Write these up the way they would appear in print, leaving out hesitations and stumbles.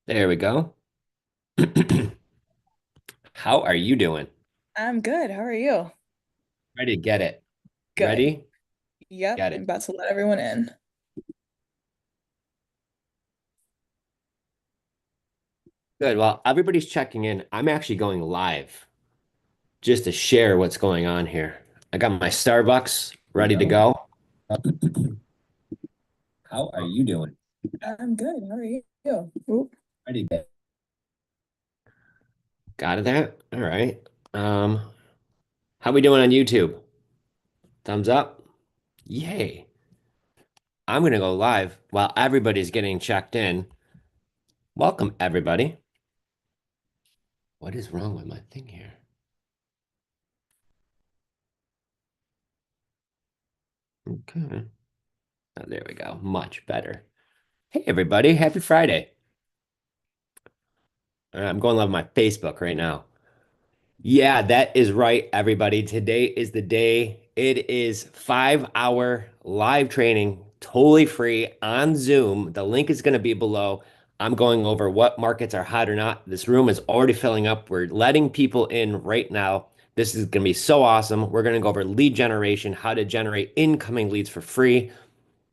There we go. How are you doing? I'm good. How are you? Ready to get it. Good. Ready? Yep, Get I'm it. about to let everyone in. Good. Well, everybody's checking in. I'm actually going live just to share what's going on here. I got my Starbucks Here we ready to go. go. How are you doing? I'm good. How are you? Oop. Ready to get Got it that? All right. Um, how we doing on YouTube? Thumbs up? Yay. I'm gonna go live while everybody's getting checked in. Welcome, everybody. What is wrong with my thing here? Okay. Oh, there we go. Much better. Hey, everybody. Happy Friday. I'm going live on my Facebook right now. Yeah, that is right, everybody. Today is the day. It is 5 hour live training, totally free on Zoom. The link is going to be below. I'm going over what markets are hot or not. This room is already filling up. We're letting people in right now. This is going to be so awesome. We're going to go over lead generation, how to generate incoming leads for free.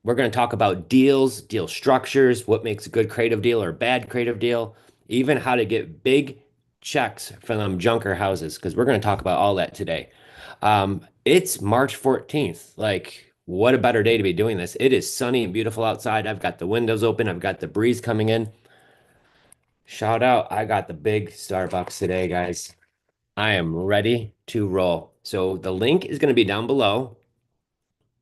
We're going to talk about deals, deal structures, what makes a good creative deal or a bad creative deal, even how to get big checks from them junker houses, because we're going to talk about all that today. It's March 14th. Like, what a better day to be doing this. It is sunny and beautiful outside. I've got the windows open, I've got the breeze coming in. Shout out, I got the big Starbucks today, guys. I am ready to roll. So the link is going to be down below.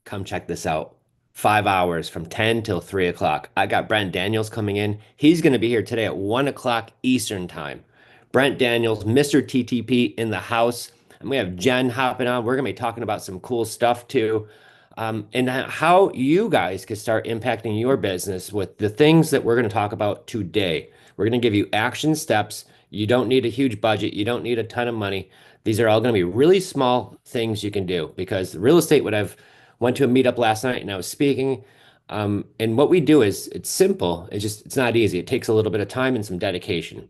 Come check this out. 5 hours from 10 till 3 o'clock. I got Brent Daniels coming in. He's going to be here today at 1 o'clock Eastern time. Brent Daniels, Mr. TTP in the house. And we have Jenn hopping on. We're going to be talking about some cool stuff too. And how you guys can start impacting your business with the things that we're going to talk about today. We're going to give you action steps. You don't need a huge budget. You don't need a ton of money. These are all going to be really small things you can do because real estate would have went to a meetup last night and I was speaking. And what we do is it's simple. It's not easy. It takes a little bit of time and some dedication.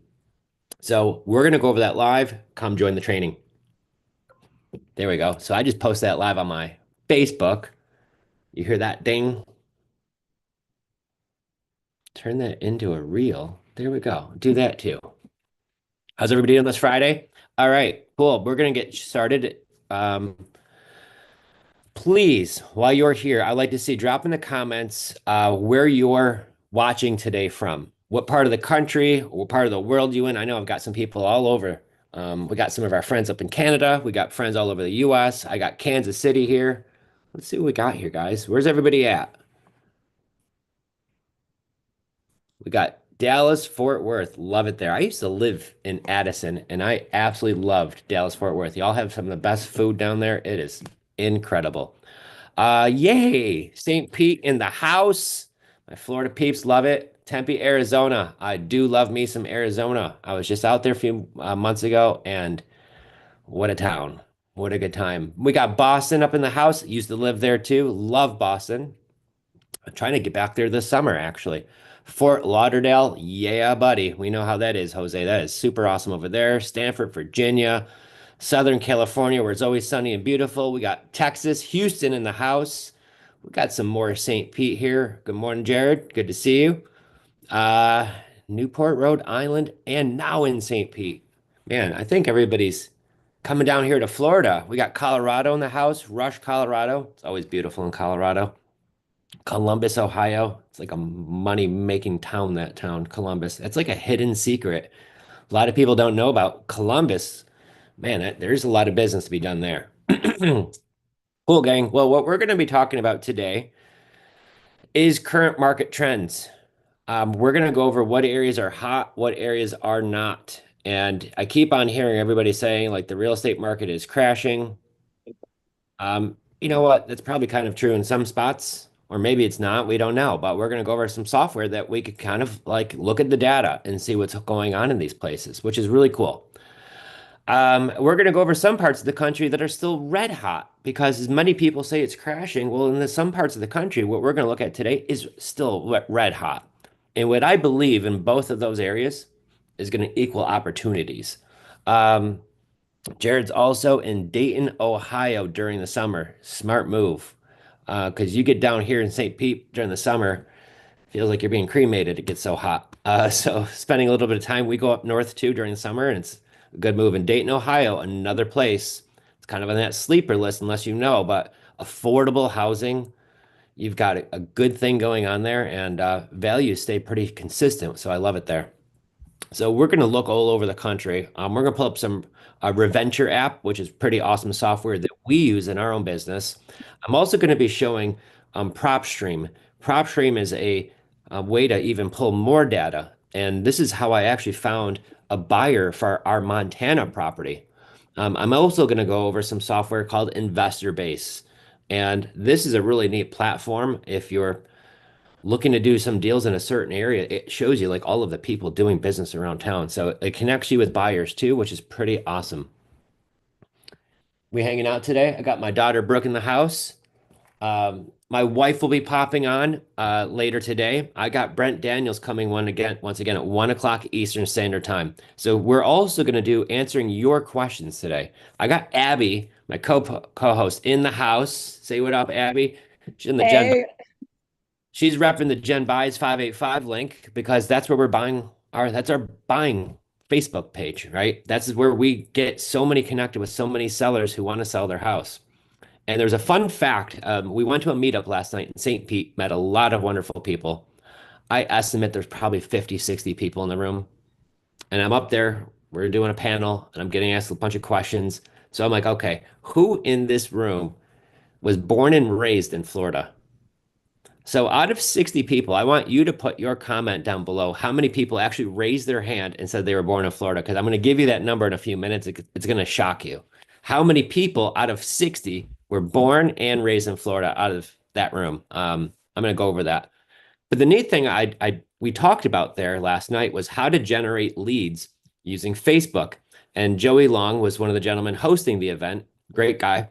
So we're gonna go over that live. Come join the training. There we go. So I just posted that live on my Facebook. You hear that ding? Turn that into a reel. There we go. Do that too. How's everybody doing this Friday? All right, cool. We're gonna get started. Um, Please, while you're here, I'd like to see drop in the comments where you're watching today from. What part of the country, what part of the world you in? I know I've got some people all over. We got some of our friends up in Canada. We got friends all over the US. I got Kansas City here. Let's see what we got here, guys. Where's everybody at? We got Dallas, Fort Worth. Love it there. I used to live in Addison and I absolutely loved Dallas, Fort Worth. Y'all have some of the best food down there. It is incredible. Yay! St. Pete in the house. My Florida peeps love it. Tempe, Arizona. I do love me some Arizona. I was just out there a few months ago, and what a town. What a good time. We got Boston up in the house. Used to live there too. Love Boston. I'm trying to get back there this summer, actually. Fort Lauderdale, yeah, buddy. We know how that is, Jose. That is super awesome over there. Stanford, Virginia, Southern California, where it's always sunny and beautiful. We got Texas, Houston in the house. We got some more St. Pete here. Good morning, Jared. Good to see you. Uh, Newport, Rhode Island, and now in St. Pete. Man, I think everybody's coming down here to Florida. We got Colorado in the house, Rush, Colorado. It's always beautiful in Colorado. Columbus, Ohio. It's like a money-making town, that town, Columbus. It's like a hidden secret. A lot of people don't know about Columbus. Man, there's a lot of business to be done there. Cool, gang. Well, what we're going to be talking about today is current market trends. We're going to go over what areas are hot, what areas are not. And I keep on hearing everybody saying like the real estate market is crashing. You know what? That's probably kind of true in some spots, or maybe it's not. We don't know. But we're going to go over some software that we could kind of like look at the data and see what's going on in these places, which is really cool. We're going to go over some parts of the country that are still red hot because as many people say it's crashing. Well, in some parts of the country, what we're going to look at today is still red hot. And what I believe in both of those areas is going to equal opportunities. Um, Jared's also in Dayton, Ohio during the summer. Smart move. Because you get down here in St. Pete during the summer, feels like you're being cremated. It gets so hot. So spending a little bit of time, we go up north too during the summer, and it's a good move. In Dayton, Ohio, another place. It's kind of on that sleeper list unless you know, but affordable housing. You've got a good thing going on there, and values stay pretty consistent. So I love it there. So we're going to look all over the country. We're going to pull up some Reventure app, which is pretty awesome software that we use in our own business. I'm also going to be showing PropStream. PropStream is a way to even pull more data. And this is how I actually found a buyer for our Montana property. I'm also going to go over some software called Investor Base. And this is a really neat platform if you're looking to do some deals in a certain area. It shows you like all of the people doing business around town. So it connects you with buyers too, which is pretty awesome. We hanging out today. I got my daughter Brooke in the house. My wife will be popping on later today. I got Brent Daniels coming once again at 1 o'clock Eastern Standard Time. So we're also going to do answering your questions today. I got Abby, my co-host, in the house. Say what up, Abby. She's in the Gen Hey. She's repping the Gen Buys 585 link because that's where we're buying that's our buying Facebook page, right? That's where we get so many connected with so many sellers who want to sell their house. And there's a fun fact. We went to a meetup last night in St. Pete, met a lot of wonderful people. I estimate there's probably 50, 60 people in the room. And I'm up there, we're doing a panel, and I'm getting asked a bunch of questions. So I'm like, okay, who in this room was born and raised in Florida? So out of 60 people, I want you to put your comment down below. How many people actually raised their hand and said they were born in Florida? Because I'm going to give you that number in a few minutes. It's going to shock you. How many people out of 60 were born and raised in Florida out of that room? I'm going to go over that. But the neat thing we talked about there last night was how to generate leads using Facebook. And Joey Long was one of the gentlemen hosting the event. Great guy,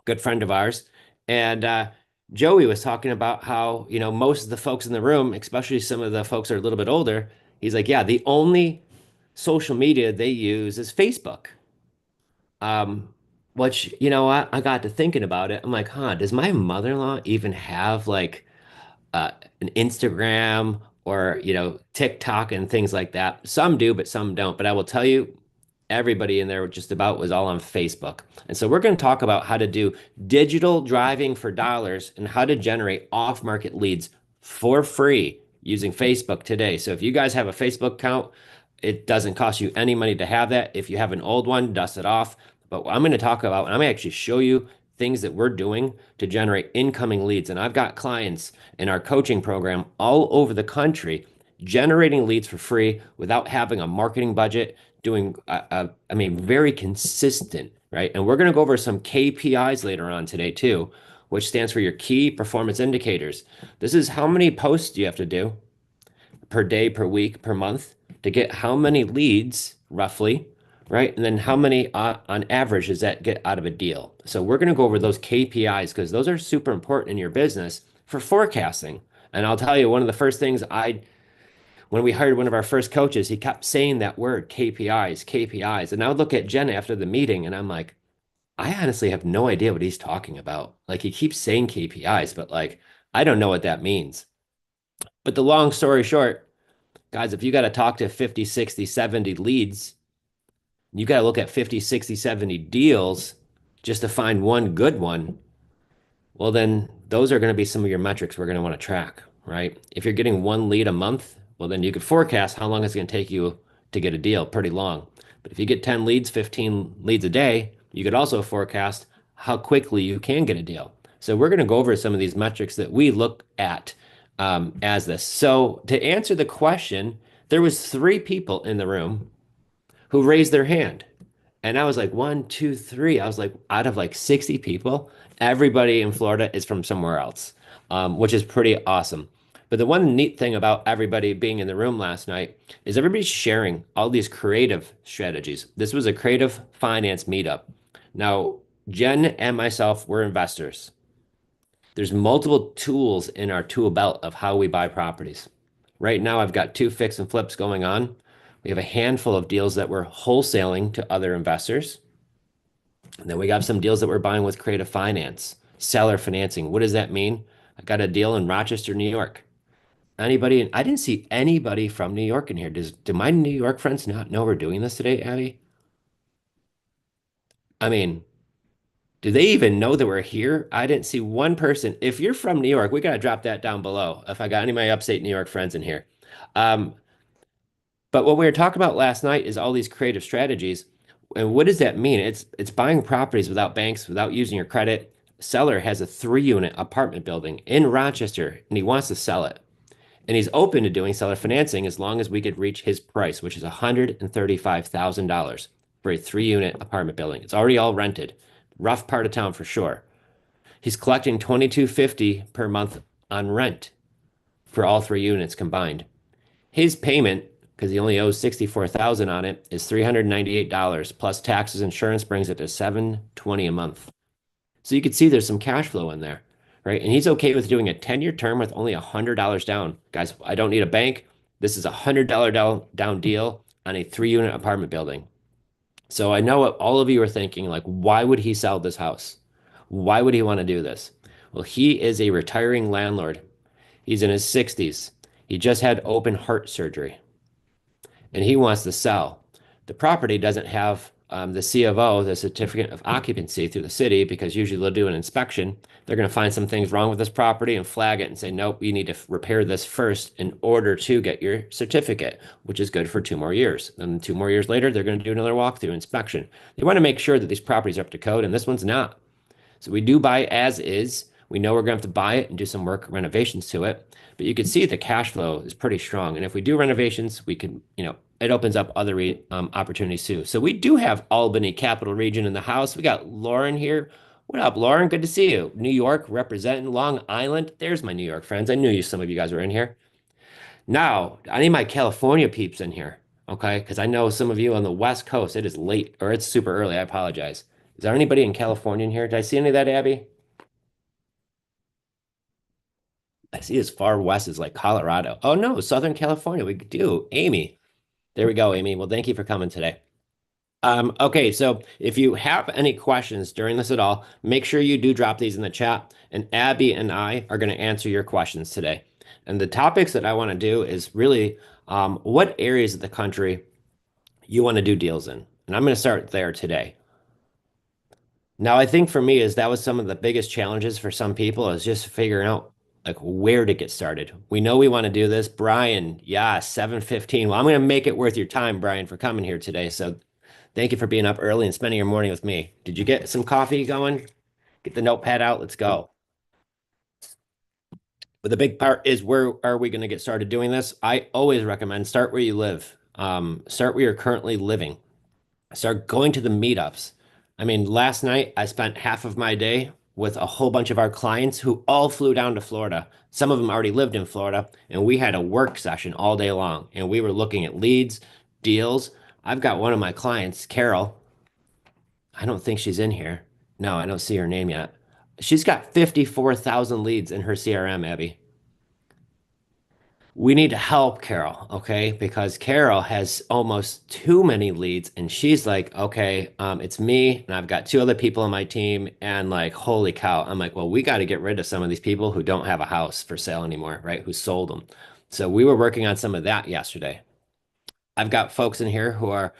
good friend of ours. And Joey was talking about how, most of the folks in the room, especially some of the folks that are a little bit older, he's like, yeah, the only social media they use is Facebook. Um, which, you know what, I got to thinking about it. I'm like, huh, does my mother-in-law even have like uh, an Instagram or, TikTok and things like that? Some do, but some don't. But I will tell you, everybody in there just about was all on Facebook. And so we're going to talk about how to do digital driving for dollars and how to generate off-market leads for free using Facebook today. So if you guys have a Facebook account, it doesn't cost you any money to have that. If you have an old one, dust it off. But I'm going to talk about, and I'm going to actually show you things that we're doing to generate incoming leads. And I've got clients in our coaching program all over the country generating leads for free without having a marketing budget, doing, I mean, very consistent, right? And we're going to go over some KPIs later on today too, which stands for your key performance indicators. This is how many posts do you have to do per day, per week, per month to get how many leads roughly, right? And then how many on average does that get out of a deal? So we're going to go over those KPIs because those are super important in your business for forecasting. And I'll tell you, one of the first things when we hired one of our first coaches, he kept saying that word KPIs, KPIs. And I would look at Jen after the meeting and I'm like, I honestly have no idea what he's talking about. Like he keeps saying KPIs, but like, I don't know what that means. But the long story short, guys, if you got to talk to 50, 60, 70 leads, you got to look at 50, 60, 70 deals just to find one good one. Well, then those are going to be some of your metrics we're going to want to track, right? If you're getting one lead a month, well, then you could forecast how long it's going to take you to get a deal, pretty long. But if you get 10 leads, 15 leads a day, you could also forecast how quickly you can get a deal. So we're going to go over some of these metrics that we look at as this. So to answer the question, there was three people in the room who raised their hand. And I was like, one, two, three. I was like, out of like 60 people, everybody in Florida is from somewhere else, which is pretty awesome. But the one neat thing about everybody being in the room last night is everybody's sharing all these creative strategies. This was a creative finance meetup. Now, Jen and myself, we're investors. There's multiple tools in our tool belt of how we buy properties. Right now, I've got two fix and flips going on. We have a handful of deals that we're wholesaling to other investors. And then we got some deals that we're buying with creative finance, seller financing. What does that mean? I got a deal in Rochester, New York. Anybody, I didn't see anybody from New York in here. Do my New York friends not know we're doing this today, Abby? I mean, do they even know that we're here? I didn't see one person. If you're from New York, we gotta drop that down below. If I got any of my upstate New York friends in here. Um, but what we were talking about last night is all these creative strategies. And what does that mean? It's buying properties without banks, without using your credit. Seller has a 3-unit apartment building in Rochester and he wants to sell it. And he's open to doing seller financing as long as we could reach his price, which is $135,000 for a 3-unit apartment building. It's already all rented. Rough part of town for sure. He's collecting $2,250 per month on rent for all 3 units combined. His payment, because he only owes 64,000 on it, is $398 plus taxes, insurance brings it to 720 a month. So you can see there's some cash flow in there, right? And he's okay with doing a 10-year term with only $100 down. Guys, I don't need a bank. This is a $100 down deal on a 3-unit apartment building. So I know what all of you are thinking, like, why would he sell this house? Why would he want to do this? Well, he is a retiring landlord. He's in his 60s. He just had open heart surgery and he wants to sell. The property doesn't have the C of O, the certificate of occupancy through the city, because usually they'll do an inspection. They're going to find some things wrong with this property and flag it and say, nope, you need to repair this first in order to get your certificate, which is good for 2 more years. And 2 more years later, they're going to do another walkthrough inspection. They want to make sure that these properties are up to code, and this one's not. So we do buy as is. We know we're going to have to buy it and do some work renovations to it. But you can see the cash flow is pretty strong. And if we do renovations, we can, it opens up other opportunities too. So we do have Albany Capital Region in the house. We got Lauren here. What up, Lauren? Good to see you. New York representing Long Island. There's my New York friends. I knew some of you guys were in here. Now, I need my California peeps in here, okay? Because I know some of you on the West Coast, it is late or it's super early. I apologize. Is there anybody in California in here? Did I see any of that, Abby? I see as far west as like Colorado. Oh no, Southern California. We do. Amy. There we go, Amy. Well, thank you for coming today. Okay, so if you have any questions during this at all, make sure you do drop these in the chat, and Abby and I are going to answer your questions today. And the topics that I want to do is really what areas of the country you want to do deals in. And I'm going to start there today. Now, I think for me is that was some of the biggest challenges for some people is just figuring out like where to get started. We know we want to do this. Brian, yeah, 7:15. Well, I'm going to make it worth your time, Brian, for coming here today. So thank you for being up early and spending your morning with me. Did you get some coffee going? Get the notepad out. Let's go. But the big part is where are we going to get started doing this? I always recommend start where you live. Start where you're currently living. Start going to the meetups. I mean, last night I spent half of my day with a whole bunch of our clients who all flew down to Florida. Some of them already lived in Florida, and we had a work session all day long. And we were looking at leads, deals. I've got one of my clients, Carol. I don't think she's in here. No, I don't see her name yet. She's got 54,000 leads in her CRM, Abby. We need to help Carol, okay? Because Carol has almost too many leads, and she's like, okay, it's me, and I've got two other people on my team, and like, holy cow. I'm like, well, we got to get rid of some of these people who don't have a house for sale anymore, right? Who sold them. So we were working on some of that yesterday. I've got folks in here who are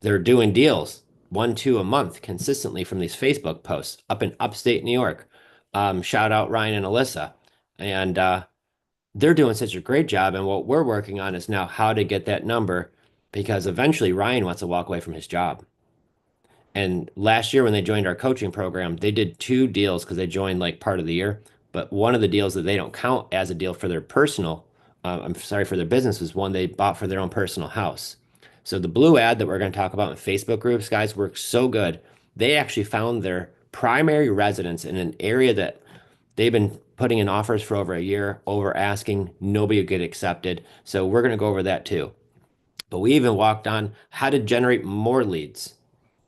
they're doing deals, one, two a month consistently from these Facebook posts up in upstate New York. Shout out Ryan and Alyssa. And they're doing such a great job. And what we're working on is now how to get that number because eventually Ryan wants to walk away from his job. And last year when they joined our coaching program, they did two deals because they joined like part of the year. But one of the deals that they don't count as a deal for their personal, I'm sorry, for their business was one they bought for their own personal house. So the blue ad that we're going to talk about in Facebook groups, guys, works so good. They actually found their primary residence in an area that they've been putting in offers for over a year, over asking, nobody would get accepted. So we're going to go over that too. But we even walked on how to generate more leads.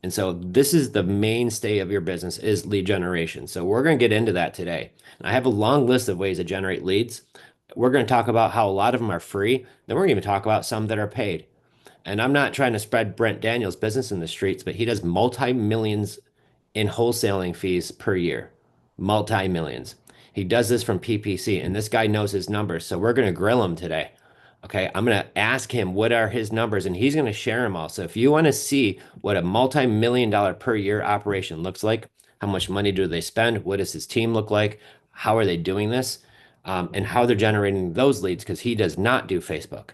And so this is the mainstay of your business is lead generation. So we're going to get into that today. And I have a long list of ways to generate leads. We're going to talk about how a lot of them are free. Then we're going to talk about some that are paid. And I'm not trying to spread Brent Daniels' business in the streets, but he does multi-millions in wholesaling fees per year. Multi-millions. He does this from PPC, and this guy knows his numbers. So we're going to grill him today. Okay, I'm going to ask him what are his numbers, and he's going to share them all. So if you want to see what a multi-million dollar per year operation looks like, how much money do they spend? What does his team look like? How are they doing this? And how they're generating those leads, because he does not do Facebook,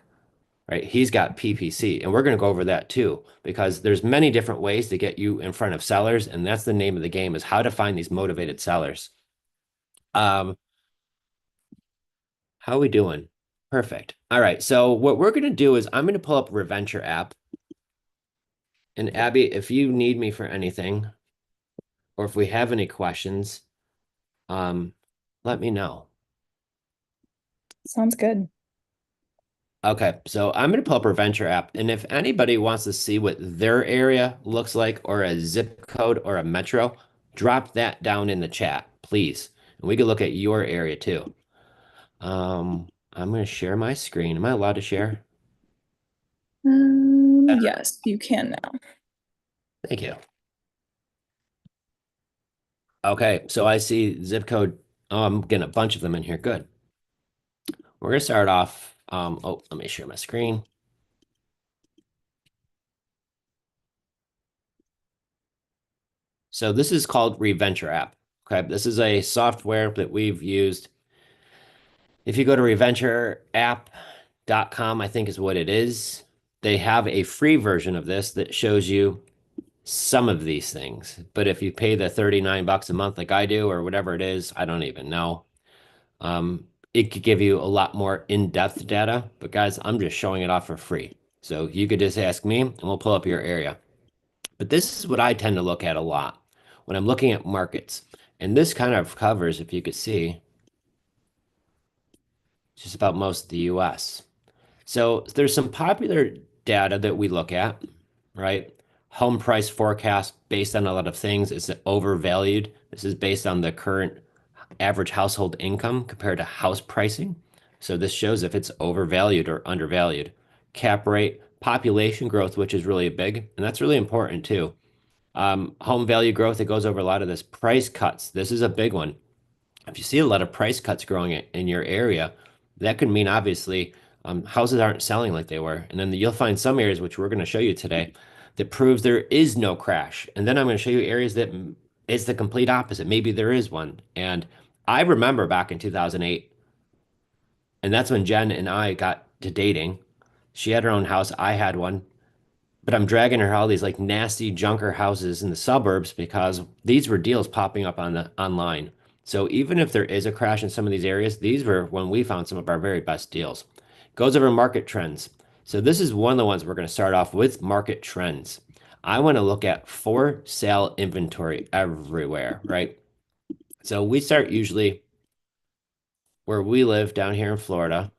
right? He's got PPC, and we're going to go over that too, because there's many different ways to get you in front of sellers, and that's the name of the game is how to find these motivated sellers. Um, how are we doing? Perfect. All right. So what we're going to do is I'm going to pull up Reventure app, and Abby, if you need me for anything, or if we have any questions, um, let me know. Sounds good. Okay, so I'm going to pull up our venture app, and if anybody wants to see what their area looks like, or a zip code or a metro, drop that down in the chat, please. And we can look at your area too. I'm going to share my screen. Am I allowed to share? Yes, you can now. Thank you. Okay, so I see zip code. Oh, I'm getting a bunch of them in here. Good. We're going to start off. Oh, let me share my screen. So this is called Reventure app. Okay, this is a software that we've used. If you go to reventureapp.com, I think is what it is, they have a free version of this that shows you some of these things. But if you pay the 39 bucks a month like I do, or whatever it is, I don't even know. It could give you a lot more in-depth data. But guys, I'm just showing it off for free. So you could just ask me and we'll pull up your area. But this is what I tend to look at a lot when I'm looking at markets. And this kind of covers, if you could see, just about most of the US. So there's some popular data that we look at, right? Home price forecast based on a lot of things is overvalued. This is based on the current average household income compared to house pricing. So this shows if it's overvalued or undervalued. Cap rate, population growth, which is really big, and that's really important too. Home value growth, it goes over a lot of this. Price cuts, this is a big one. If you see a lot of price cuts growing in your area, that could mean obviously houses aren't selling like they were. And then you'll find some areas, which we're going to show you today, that proves there is no crash. And then I'm going to show you areas that is the complete opposite. Maybe there is one. And I remember back in 2008, and that's when Jen and I got to dating. She had her own house, I had one. But I'm dragging her all these like nasty junker houses in the suburbs because these were deals popping up on the online. So even if there is a crash in some of these areas, these were when we found some of our very best deals. Goes over market trends. So this is one of the ones we're going to start off with market trends. I want to look at for sale inventory everywhere, right? So we start usually where we live down here in Florida.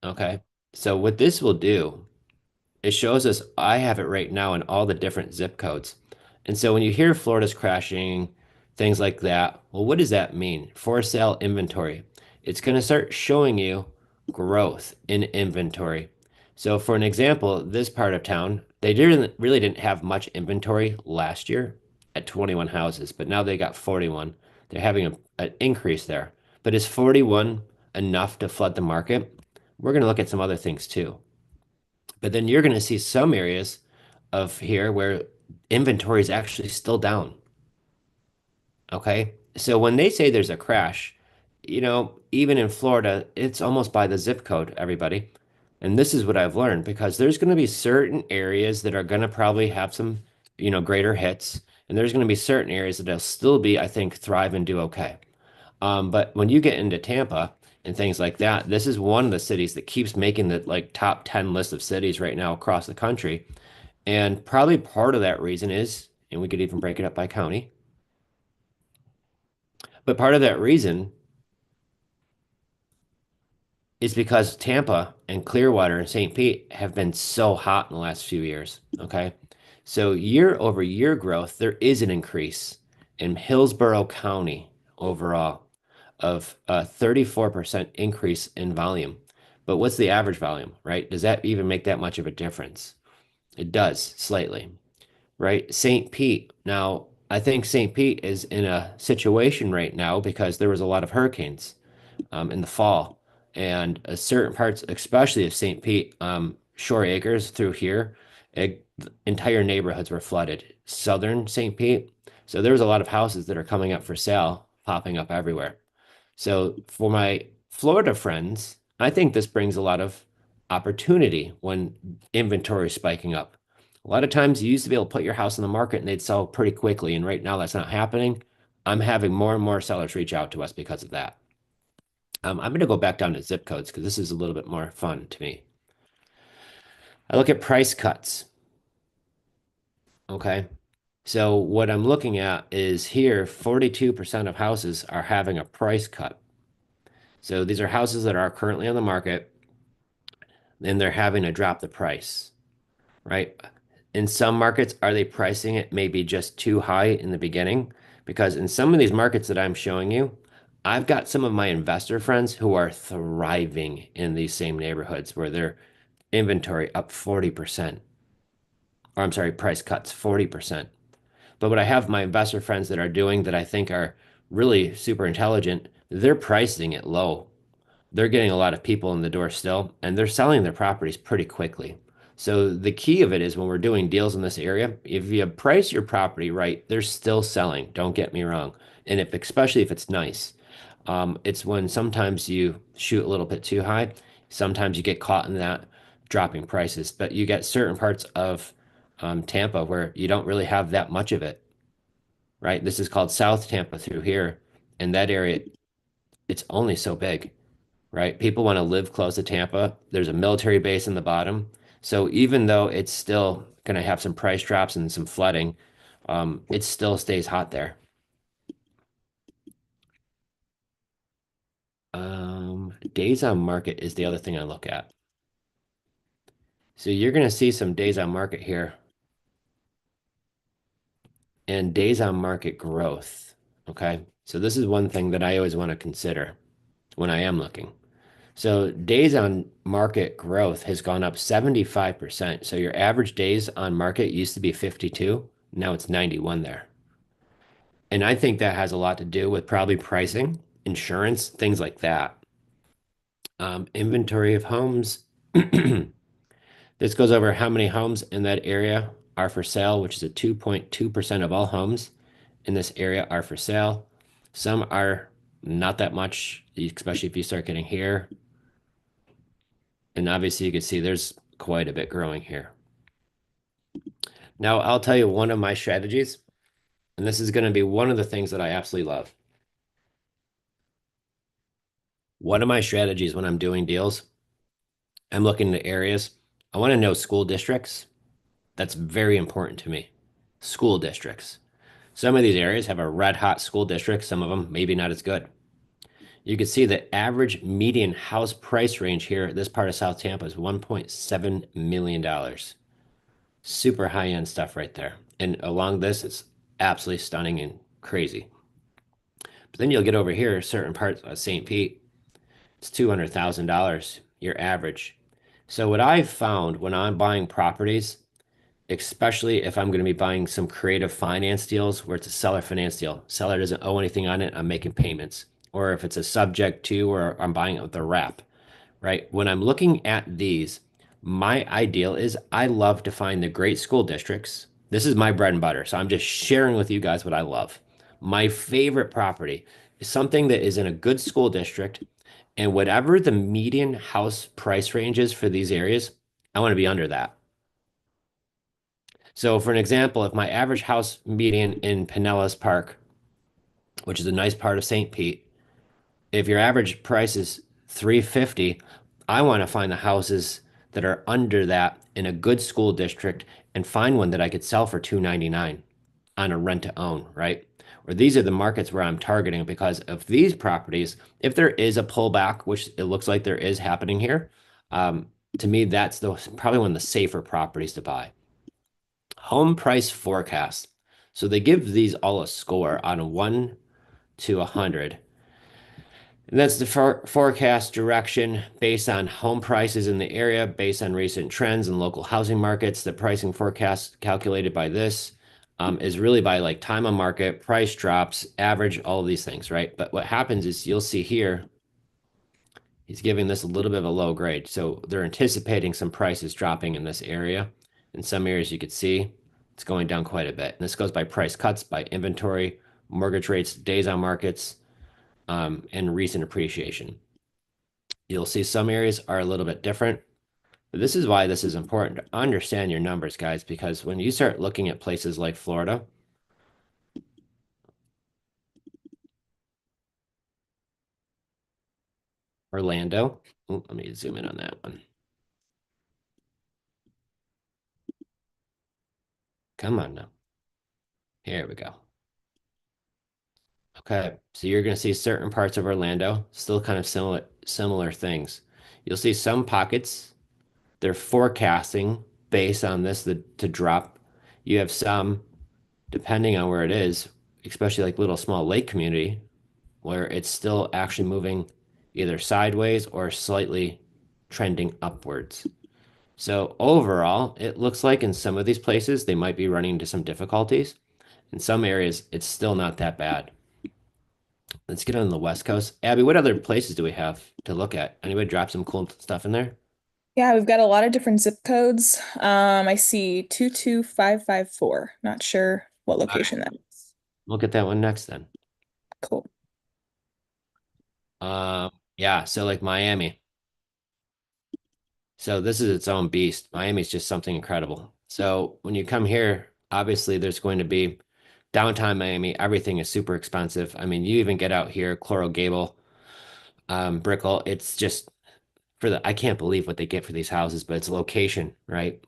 Okay. So what this will do, it shows us, I have it right now in all the different zip codes. And so when you hear Florida's crashing, things like that, well, what does that mean? For sale inventory. It's going to start showing you growth in inventory. So for an example, this part of town, they didn't really didn't have much inventory last year at 21 houses, but now they got 41. They're having an increase there. But is 41 enough to flood the market? We're going to look at some other things too. But then you're going to see some areas of here where inventory is actually still down. Okay. So when they say there's a crash, even in Florida, it's almost by the zip code, everybody. And this is what I've learned because there's going to be certain areas that are going to probably have some, greater hits. And there's going to be certain areas that'll still be, I think, thrive and do okay. But when you get into Tampa and things like that, this is one of the cities that keeps making the like top 10 list of cities right now across the country. And probably part of that reason is, and we could even break it up by county, but part of that reason is because Tampa and Clearwater and St. Pete have been so hot in the last few years. Okay. So year over year growth, there is an increase in Hillsborough County. overall of a 34% increase in volume. But what's the average volume, right? Does that even make that much of a difference? It does slightly, right? St. Pete. Now, I think St. Pete is in a situation right now because there was a lot of hurricanes in the fall, and certain parts, especially of St. Pete, Shore Acres through here, entire neighborhoods were flooded. Southern St. Pete, so there was a lot of houses that are coming up for sale, popping up everywhere. So for my Florida friends, I think this brings a lot of opportunity when inventory is spiking up. A lot of times you used to be able to put your house on the market and they'd sell pretty quickly, and right now that's not happening. I'm having more and more sellers reach out to us because of that. I'm going to go back down to zip codes because this is a little bit more fun to me. I look at price cuts. Okay. So what I'm looking at is here, 42% of houses are having a price cut. So these are houses that are currently on the market and they're having to drop the price, right? In some markets, are they pricing it maybe just too high in the beginning? Because in some of these markets that I'm showing you, I've got some of my investor friends who are thriving in these same neighborhoods where their inventory up 40%. Or I'm sorry, price cuts 40%. But what I have my investor friends that are doing that I think are really super intelligent, they're pricing it low. They're getting a lot of people in the door still, and they're selling their properties pretty quickly. So the key of it is when we're doing deals in this area, if you price your property right, they're still selling. Don't get me wrong. And if especially if it's nice, it's when sometimes you shoot a little bit too high. Sometimes you get caught in that dropping prices, but you get certain parts of Tampa where you don't really have that much of it, right? This is called South Tampa through here. In that area, it's only so big, right? People want to live close to Tampa. There's a military base in the bottom. So even though it's still going to have some price drops and some flooding, it still stays hot there. Days on market is the other thing I look at. So you're going to see some days on market here and days on market growth. Okay. So this is one thing that I always want to consider when I am looking. So days on market growth has gone up 75%. So your average days on market used to be 52. Now it's 91 there. And I think that has a lot to do with probably pricing, insurance, things like that. Inventory of homes. This goes over how many homes in that area are for sale, which is a 2.2% of all homes in this area are for sale. Some are not that much, especially if you start getting here. And obviously you can see there's quite a bit growing here. Now, I'll tell you one of my strategies, and this is going to be one of the things that I absolutely love. One of my strategies when I'm doing deals, I'm looking at areas. I want to know school districts. That's very important to me. School districts. Some of these areas have a red hot school district, some of them maybe not as good. You can see the average median house price range here, this part of South Tampa is $1.7 million. Super high-end stuff right there. And along this, it's absolutely stunning and crazy. But then you'll get over here, certain parts of St. Pete, it's $200,000, your average. So what I've found when I'm buying properties, especially if I'm going to be buying some creative finance deals where it's a seller finance deal, seller doesn't owe anything on it, I'm making payments. Or if it's a subject to, or I'm buying it with a wrap, right? When I'm looking at these, my ideal is I love to find the great school districts. This is my bread and butter. So I'm just sharing with you guys what I love. My favorite property is something that is in a good school district, and whatever the median house price range is for these areas, I want to be under that. So for an example, if my average house median in Pinellas Park, which is a nice part of St. Pete, if your average price is 350, I want to find the houses that are under that in a good school district and find one that I could sell for 299 on a rent to own, right? Or these are the markets where I'm targeting because of these properties, if there is a pullback, which it looks like there is happening here, to me, that's probably one of the safer properties to buy. Home price forecast. So they give these all a score on a 1 to 100. And that's the forecast direction based on home prices in the area, based on recent trends in local housing markets. The pricing forecast calculated by this is really by like time on market, price drops, average, all of these things, right? But what happens is you'll see here, he's giving this a little bit of a low grade. So they're anticipating some prices dropping in this area. In some areas, you could see it's going down quite a bit. And this goes by price cuts, by inventory, mortgage rates, days on markets, and recent appreciation. You'll see some areas are a little bit different. But this is why this is important to understand your numbers, guys, because when you start looking at places like Florida, Orlando, ooh, let me zoom in on that one. Come on now. Here we go. Okay, so you're going to see certain parts of Orlando, still kind of similar things. You'll see some pockets, they're forecasting based on this to drop. You have some, depending on where it is, especially like little small lake community, where it's still actually moving either sideways or slightly trending upwards. So overall, it looks like in some of these places they might be running into some difficulties. In some areas, it's still not that bad. Let's get on the West Coast. Abby, what other places do we have to look at? Anybody drop some cool stuff in there? Yeah, we've got a lot of different zip codes. I see 22554. Not sure what All right, location that is. we'll get that one next then. Cool. Yeah, so like Miami. So this is its own beast. Miami's just something incredible. So when you come here, obviously there's going to be downtown Miami. Everything is super expensive. I mean, you even get out here, Coral Gable, Brickell. It's just I can't believe what they get for these houses, but it's location, right?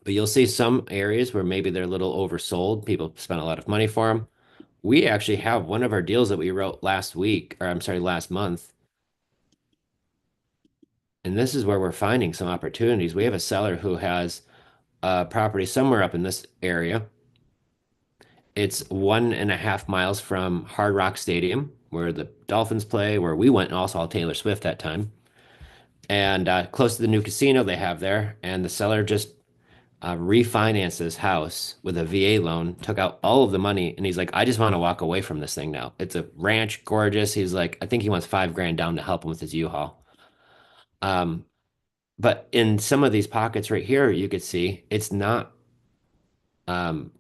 But you'll see some areas where maybe they're a little oversold. People spend a lot of money for them. We actually have one of our deals that we wrote last week, or I'm sorry, last month. And this is where we're finding some opportunities. We have a seller who has property somewhere up in this area. It's 1.5 miles from Hard Rock Stadium, where the Dolphins play, where we went and also saw Taylor Swift that time, and close to the new casino they have there. And the seller just refinanced his house with a VA loan, took out all of the money, and he's like, I just want to walk away from this thing now. It's a ranch, gorgeous. He's like, I think he wants 5 grand down to help him with his U-Haul. Um, but in some of these pockets right here, you could see it's not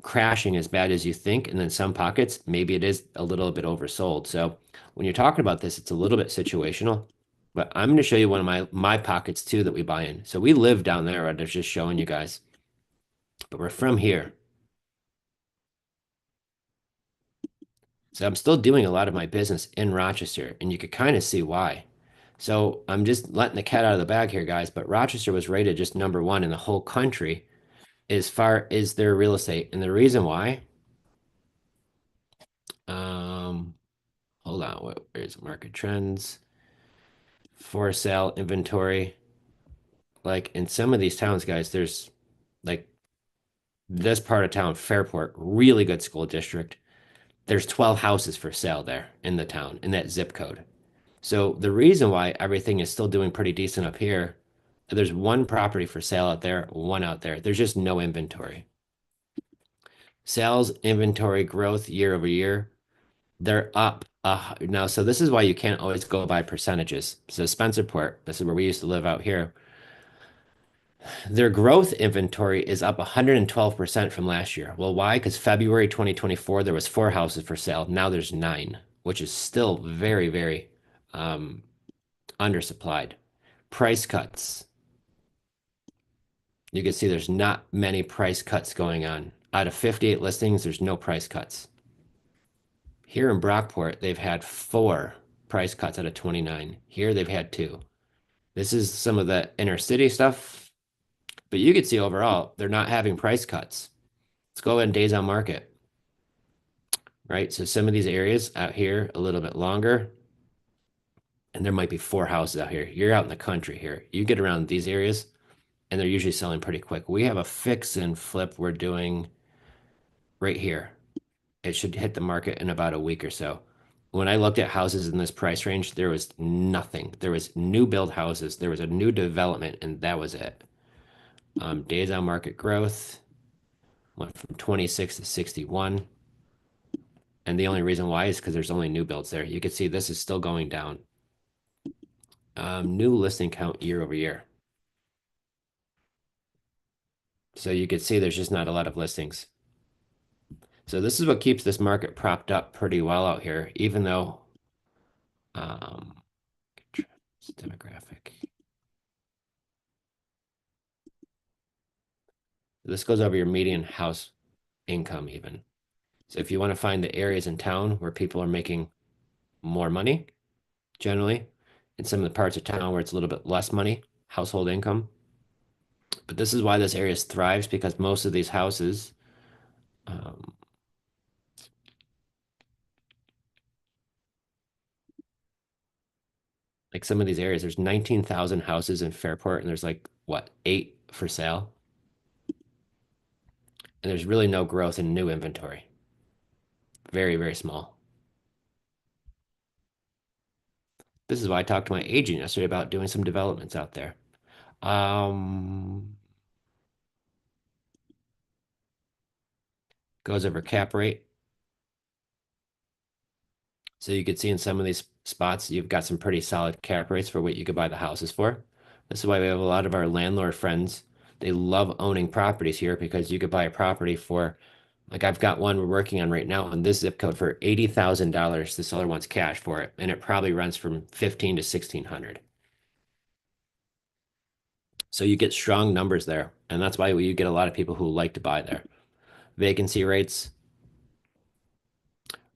crashing as bad as you think. And then some pockets, maybe it is a little bit oversold. So when you're talking about this, it's a little bit situational. But I'm going to show you one of my pockets too that we buy in. So we live down there. I was just showing you guys, but we're from here. So I'm still doing a lot of my business in Rochester, and you could kind of see why. So I'm just letting the cat out of the bag here, guys. But Rochester was rated just #1 in the whole country as far as their real estate. And the reason why, um, hold on, where's market trends? For sale inventory. Like in some of these towns, guys, there's like this part of town, Fairport, really good school district. There's 12 houses for sale there in the town in that zip code. So the reason why everything is still doing pretty decent up here, there's one property for sale out there, one out there. There's just no inventory. Sales inventory growth year over year, they're up. Now, so this is why you can't always go by percentages. So Spencerport, this is where we used to live out here. Their growth inventory is up 112% from last year. Well, why? Because February 2024, there was 4 houses for sale. Now there's 9, which is still very, very um, undersupplied. Price cuts. You can see there's not many price cuts going on. Out of 58 listings, there's no price cuts. Here in Brockport, they've had 4 price cuts out of 29. Here they've had 2. This is some of the inner city stuff, but you can see overall, they're not having price cuts. Let's go in days on market, right? So some of these areas out here, a little bit longer, and there might be 4 houses out here. You're out in the country here. You get around these areas, and they're usually selling pretty quick. We have a fix and flip we're doing right here. It should hit the market in about a week or so. When I looked at houses in this price range, there was nothing. There was new build houses, there was a new development, and that was it. Days on market growth went from 26 to 61. And the only reason why is because there's only new builds there. You can see this is still going down. New listing count year over year. So you can see there's just not a lot of listings. So this is what keeps this market propped up pretty well out here, even though um, demographic. This goes over your median house income even. So if you want to find the areas in town where people are making more money, generally, in some of the parts of town where it's a little bit less money, household income. But this is why this area thrives because most of these houses, um, like some of these areas, there's 19,000 houses in Fairport, and there's like, what, eight for sale? And there's really no growth in new inventory. Very, very small. This is why I talked to my agent yesterday about doing some developments out there. Um, Goes over cap rate. So you could see in some of these spots, you've got some pretty solid cap rates for what you could buy the houses for. This is why we have a lot of our landlord friends. They love owning properties here because you could buy a property for, like I've got one we're working on right now in this zip code for $80,000. The seller wants cash for it, and it probably runs from 15 to 1600. So you get strong numbers there, and that's why you get a lot of people who like to buy there. Vacancy rates,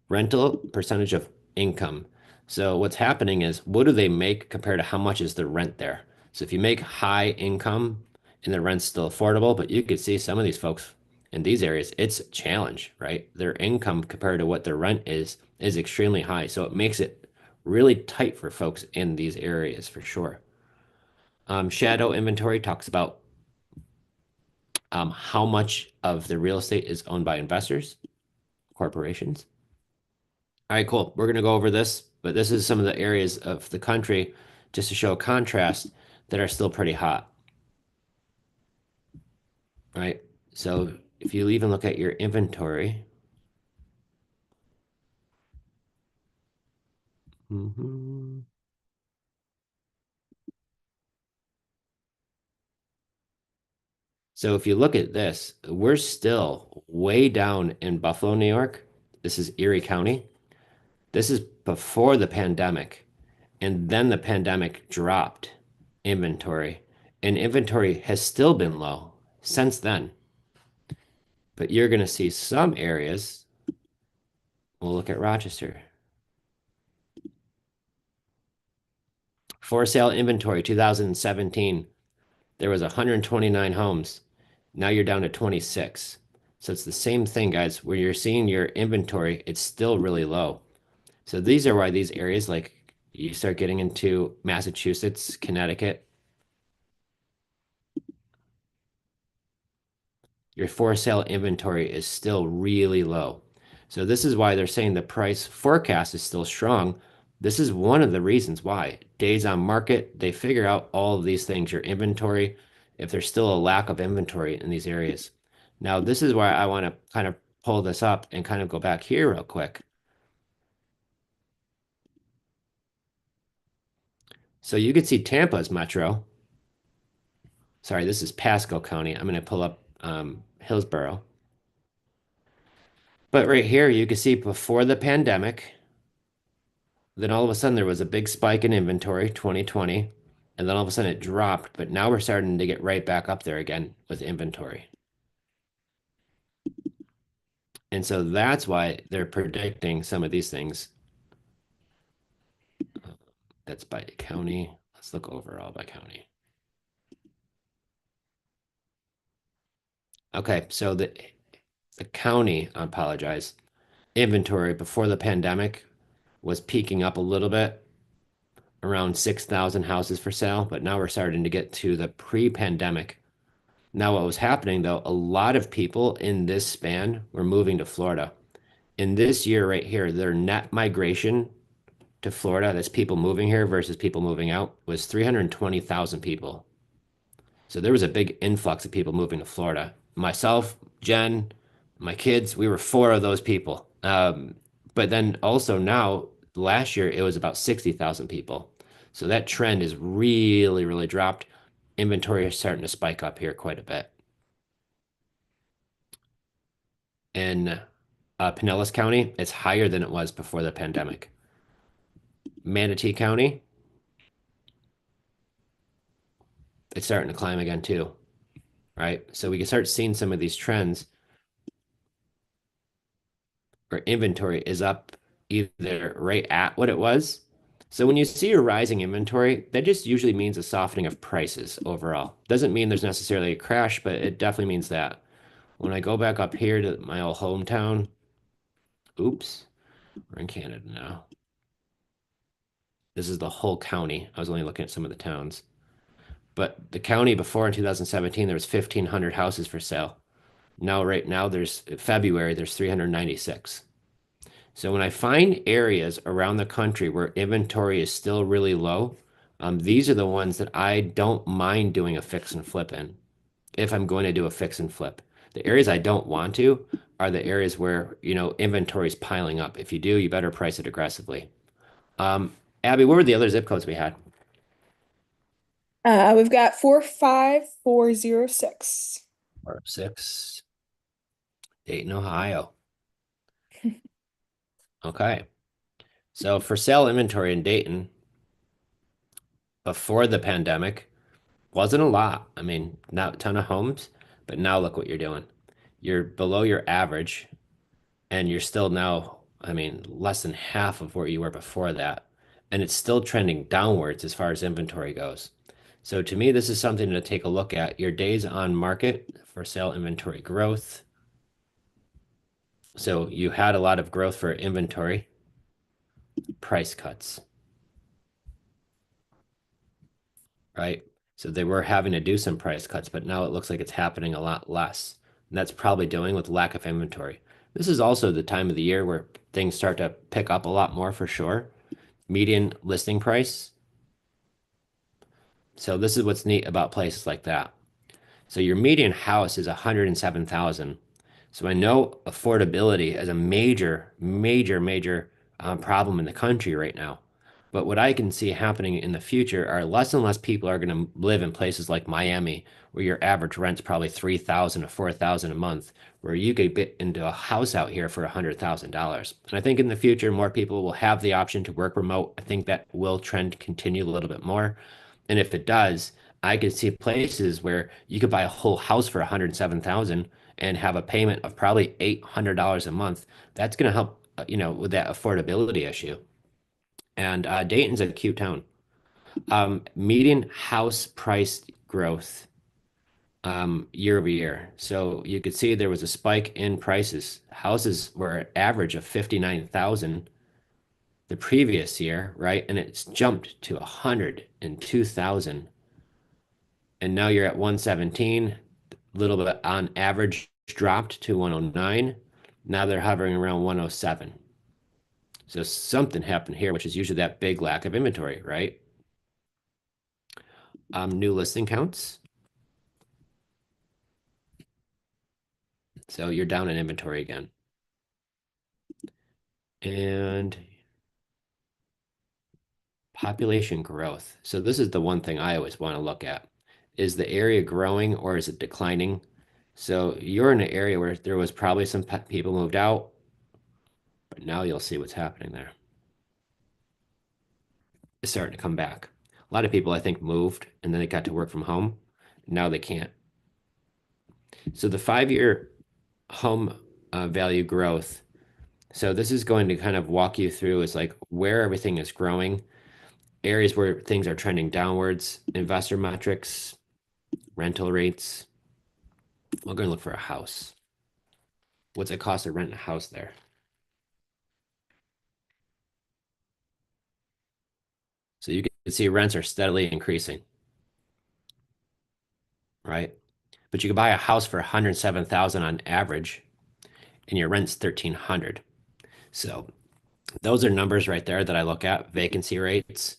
rental percentage of income. So what's happening is what do they make compared to how much is the rent there? So if you make high income and the rent's still affordable, but you could see some of these folks in these areas, it's a challenge, right? Their income compared to what their rent is extremely high. So it makes it really tight for folks in these areas for sure. Shadow inventory talks about how much of the real estate is owned by investors, corporations. All right, cool. We're going to go over this, but this is some of the areas of the country just to show a contrast that are still pretty hot, right? So if you even look at your inventory, mhm. So if you look at this, we're still way down in Buffalo, New York. This is Erie County. This is before the pandemic. And then the pandemic dropped inventory, and inventory has still been low since then. But you're going to see some areas. We'll look at Rochester. For sale inventory 2017, there was 129 homes. Now you're down to 26. So it's the same thing, guys. Where you're seeing your inventory, it's still really low. So these are why these areas, like you start getting into Massachusetts, Connecticut, your for sale inventory is still really low. So this is why they're saying the price forecast is still strong. This is one of the reasons why. Days on market, they figure out all of these things, your inventory, if there's still a lack of inventory in these areas. Now, this is why I want to kind of pull this up and kind of go back here real quick. So you could see Tampa's metro. Sorry, this is Pasco County. I'm going to pull up Hillsborough. But right here, you can see before the pandemic, then all of a sudden there was a big spike in inventory, 2020, and then all of a sudden it dropped, but now we're starting to get right back up there again with inventory. And so that's why they're predicting some of these things. That's by county. Let's look overall by county. Okay, so the county, I apologize, inventory before the pandemic was peaking up a little bit, around 6,000 houses for sale, but now we're starting to get to the pre-pandemic. Now, what was happening though, a lot of people in this span were moving to Florida. In this year right here, their net migration to Florida, that's people moving here versus people moving out, was 320,000 people. So there was a big influx of people moving to Florida. Myself, Jen, my kids, we were four of those people. But then also now, last year, it was about 60,000 people. So that trend is really, really dropped. Inventory is starting to spike up here quite a bit. In Pinellas County, it's higher than it was before the pandemic. Manatee County, it's starting to climb again too, right? So we can start seeing some of these trends where inventory is up either right at what it was. So when you see a rising inventory, that just usually means a softening of prices overall. Doesn't mean there's necessarily a crash, but it definitely means that. When I go back up here to my old hometown, oops, we're in Canada now. This is the whole county. I was only looking at some of the towns. But the county before in 2017, there was 1,500 houses for sale. Now, right now, there's February, there's 396. So when I find areas around the country where inventory is still really low, these are the ones that I don't mind doing a fix and flip in if I'm going to do a fix and flip. The areas I don't want to are the areas where, inventory is piling up. If you do, you better price it aggressively. Um, Abby, what were the other zip codes we had? We've got 45406. 406, Dayton, Ohio. Okay. So for sale inventory in Dayton before the pandemic wasn't a lot. I mean, not a ton of homes, but now look what you're doing. You're below your average and you're still now, I mean, less than half of where you were before that. And it's still trending downwards as far as inventory goes. So to me, this is something to take a look at. Your days on market for sale inventory growth. So you had a lot of growth for inventory, price cuts, right? So they were having to do some price cuts, but now it looks like it's happening a lot less. And that's probably doing with lack of inventory. This is also the time of the year where things start to pick up a lot more for sure. Median listing price. So this is what's neat about places like that. So your median house is 107,000. So I know affordability is a major, major, major problem in the country right now. But what I can see happening in the future are less and less people are going to live in places like Miami, where your average rent's probably 3,000 to 4,000 a month, where you could get into a house out here for $100,000. And I think in the future, more people will have the option to work remote. I think that will trend continue a little bit more. And if it does, I could see places where you could buy a whole house for 107,000 and have a payment of probably $800 a month. That's going to help, with that affordability issue. And Dayton's a cute town. Median house price growth year over year. So you could see there was a spike in prices. Houses were an average of 59,000 the previous year, right? And it's jumped to 102,000. And now you're at 117, a little bit on average dropped to 109. Now they're hovering around 107. So something happened here, which is usually that big lack of inventory, right? New listing counts. So you're down in inventory again. And population growth. So this is the one thing I always want to look at. Is the area growing or is it declining? So you're in an area where there was probably some people moved out, but now you'll see what's happening there. It's starting to come back. A lot of people, I think, moved and then they got to work from home. Now they can't. So the 5-year home value growth. So this is going to kind of walk you through is like where everything is growing, areas where things are trending downwards, investor metrics, rental rates. We're going to look for a house. What's it cost to rent a house there? So you can see rents are steadily increasing, right? But you could buy a house for 107,000 on average, and your rent's 1,300. So those are numbers right there that I look at, vacancy rates.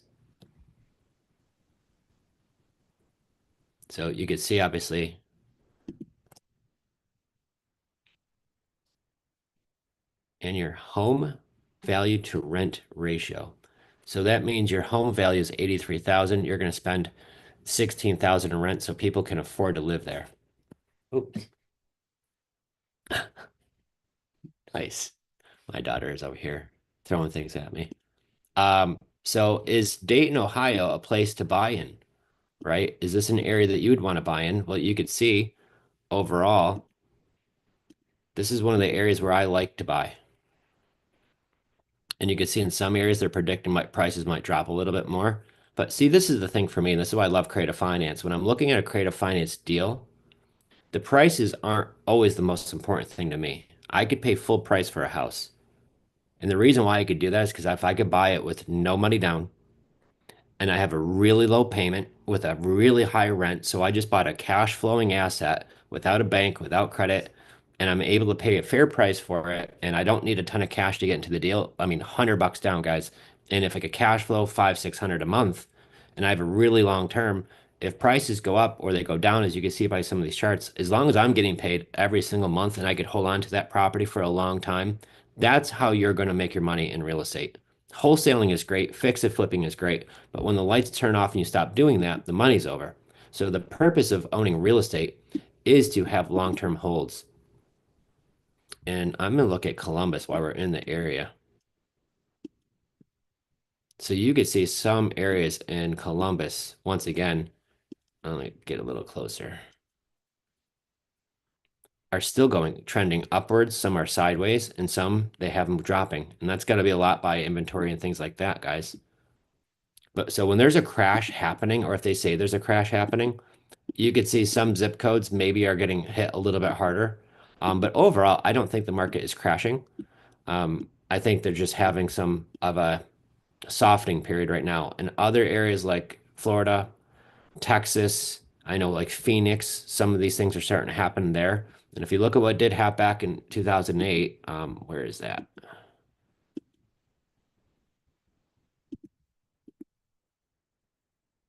So you can see obviously in your home value to rent ratio. So that means your home value is 83,000. You're going to spend 16,000 in rent so people can afford to live there. Oops, nice. My daughter is over here throwing things at me. So is Dayton, Ohio a place to buy in, right? Is this an area that you would want to buy in? Well, you could see overall, this is one of the areas where I like to buy. And you can see in some areas they're predicting prices might drop a little bit more. But see, this is the thing for me, and this is why I love creative finance. When I'm looking at a creative finance deal, the prices aren't always the most important thing to me. I could pay full price for a house. And the reason why I could do that is because if I could buy it with no money down, and I have a really low payment with a really high rent. So I just bought a cash flowing asset without a bank, without credit, and I'm able to pay a fair price for it. And I don't need a ton of cash to get into the deal. I mean, $100 down, guys. And if I could cash flow 500, 600 a month, and I have a really long term, if prices go up or they go down, as you can see by some of these charts, as long as I'm getting paid every single month and I could hold on to that property for a long time, that's how you're going to make your money in real estate. Wholesaling is great, fix it flipping is great, but when the lights turn off and you stop doing that, the money's over. So the purpose of owning real estate is to have long-term holds. And I'm going to look at Columbus while we're in the area. So you could see some areas in Columbus, once again, I'm going to get a little closer, are still going trending upwards. Some are sideways, and some they have them dropping. And that's got to be a lot by inventory and things like that, guys. But so when there's a crash happening, or if they say there's a crash happening, you could see some zip codes maybe are getting hit a little bit harder. But overall, I don't think the market is crashing. I think they're just having some of a softening period right now. In other areas like Florida, Texas, I know like Phoenix, some of these things are starting to happen there. And if you look at what did happen back in 2008, where is that?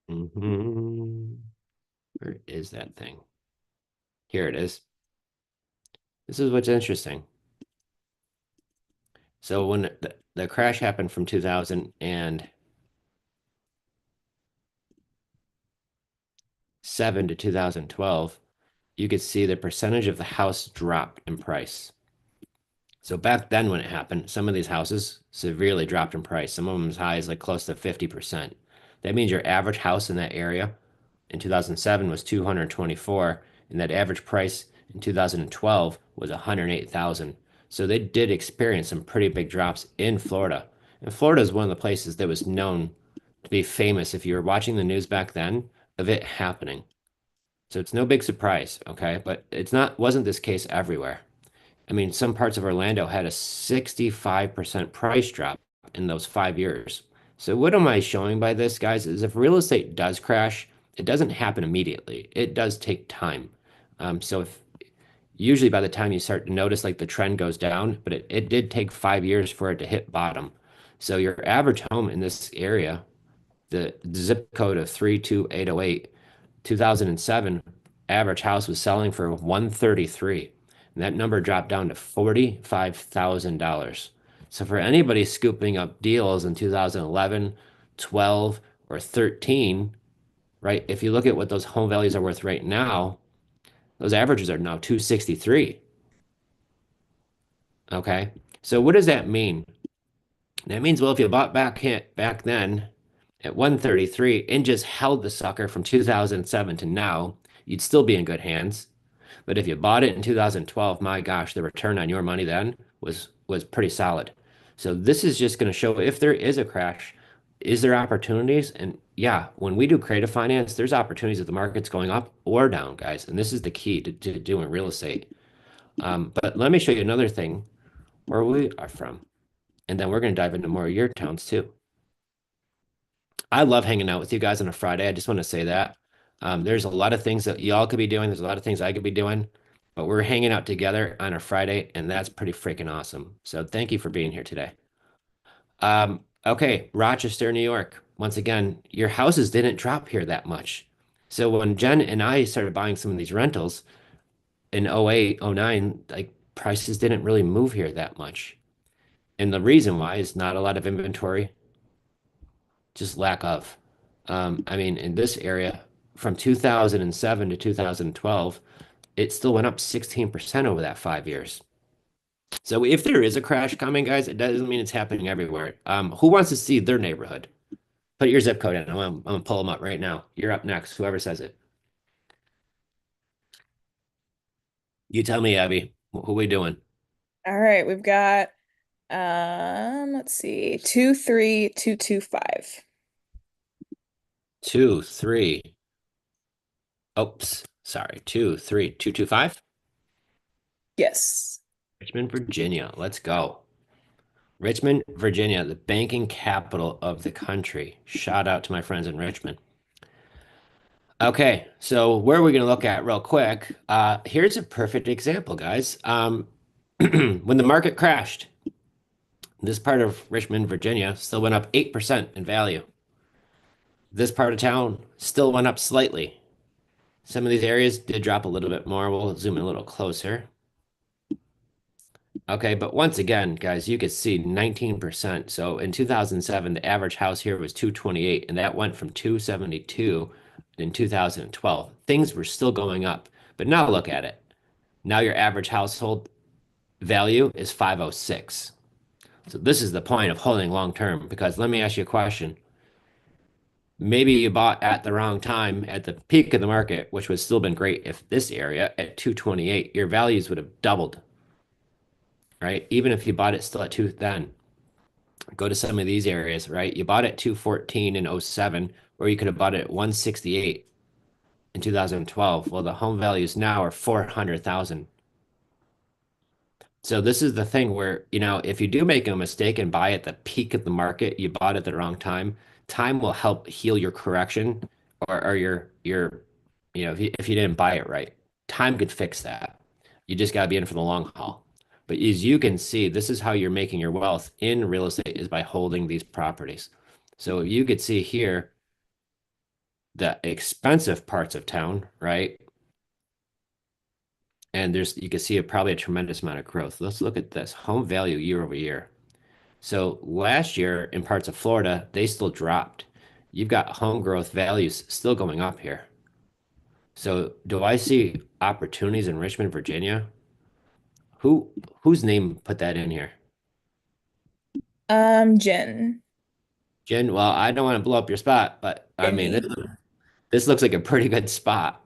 Where is that thing? Here it is. This is what's interesting. So when the crash happened from 2007 to 2012, you could see the percentage of the house dropped in price. So back then when it happened, some of these houses severely dropped in price. Some of them as high as like close to 50%. That means your average house in that area in 2007 was 224, and that average price in 2012 was 108,000. So they did experience some pretty big drops in Florida. And Florida is one of the places that was known to be famous if you were watching the news back then of it happening. So it's no big surprise, okay? But it's not wasn't this case everywhere. I mean, some parts of Orlando had a 65% price drop in those 5 years. So what am I showing by this, guys, is if real estate does crash, it doesn't happen immediately. It does take time. So if usually by the time you start to notice like the trend goes down, but it did take 5 years for it to hit bottom. So your average home in this area, the zip code of 32808, 2007, average house was selling for 133. And that number dropped down to $45,000. So for anybody scooping up deals in 2011, 12, or 13, right? If you look at what those home values are worth right now, those averages are now 263. Okay. So what does that mean? That means, well, if you bought back then at 133 and just held the sucker from 2007 to now, you'd still be in good hands. But if you bought it in 2012, my gosh, the return on your money then was pretty solid. So this is just going to show if there is a crash, is there opportunities? And yeah, when we do creative finance, there's opportunities if the market's going up or down, guys. And this is the key to doing real estate. But let me show you another thing where we are from. And then we're going to dive into more of your towns too. I love hanging out with you guys on a Friday. I just want to say that. There's a lot of things that y'all could be doing. There's a lot of things I could be doing. but we're hanging out together on a Friday, and that's pretty freaking awesome. So thank you for being here today. Okay, Rochester, New York. Once again, your houses didn't drop here that much. So when Jen and I started buying some of these rentals in '08, '09, like prices didn't really move here that much. And the reason why is not a lot of inventory, just lack of. I mean, in this area, from 2007 to 2012, it still went up 16% over that 5 years. So if there is a crash coming, guys, it doesn't mean it's happening everywhere. Who wants to see their neighborhood? Put your zip code in. I'm gonna pull them up right now. You're up next, whoever says it. You tell me, Abby, who we doing? All right, we've got let's see, 23225. 2, 3. Oops, sorry. 2, 3, 2, 2, 5. Yes. Richmond, Virginia. Let's go. Richmond, Virginia, the banking capital of the country. Shout out to my friends in Richmond. Okay, so where are we going to look at real quick? Here's a perfect example, guys. When the market crashed, this part of Richmond, Virginia still went up 8% in value. This part of town still went up slightly. Some of these areas did drop a little bit more. We'll zoom in a little closer. Okay, but once again, guys, you could see 19%. So in 2007, the average house here was 228, and that went from 272 in 2012. Things were still going up, but now look at it. Now your average household value is 506. So this is the point of holding long term, because let me ask you a question. Maybe you bought at the wrong time at the peak of the market, which would still been great if this area at 228, your values would have doubled, right? Even if you bought it still at two then. Go to some of these areas, right? You bought it 214 in '07, or you could have bought it at 168 in 2012. Well, the home values now are 400,000. So this is the thing where, if you do make a mistake and buy at the peak of the market, you bought at the wrong time, time will help heal your correction or your, if you didn't buy it right, time could fix that. You just got to be in for the long haul. But as you can see, this is how you're making your wealth in real estate is by holding these properties. So you could see here the expensive parts of town, right? And you can see probably a tremendous amount of growth. Let's look at this home value year over year. So last year in parts of Florida, they still dropped. You've got home growth values still going up here. So do I see opportunities in Richmond, Virginia? Whose name put that in here? Jen. Jen, well, I don't want to blow up your spot, but I mean Jenny. this looks like a pretty good spot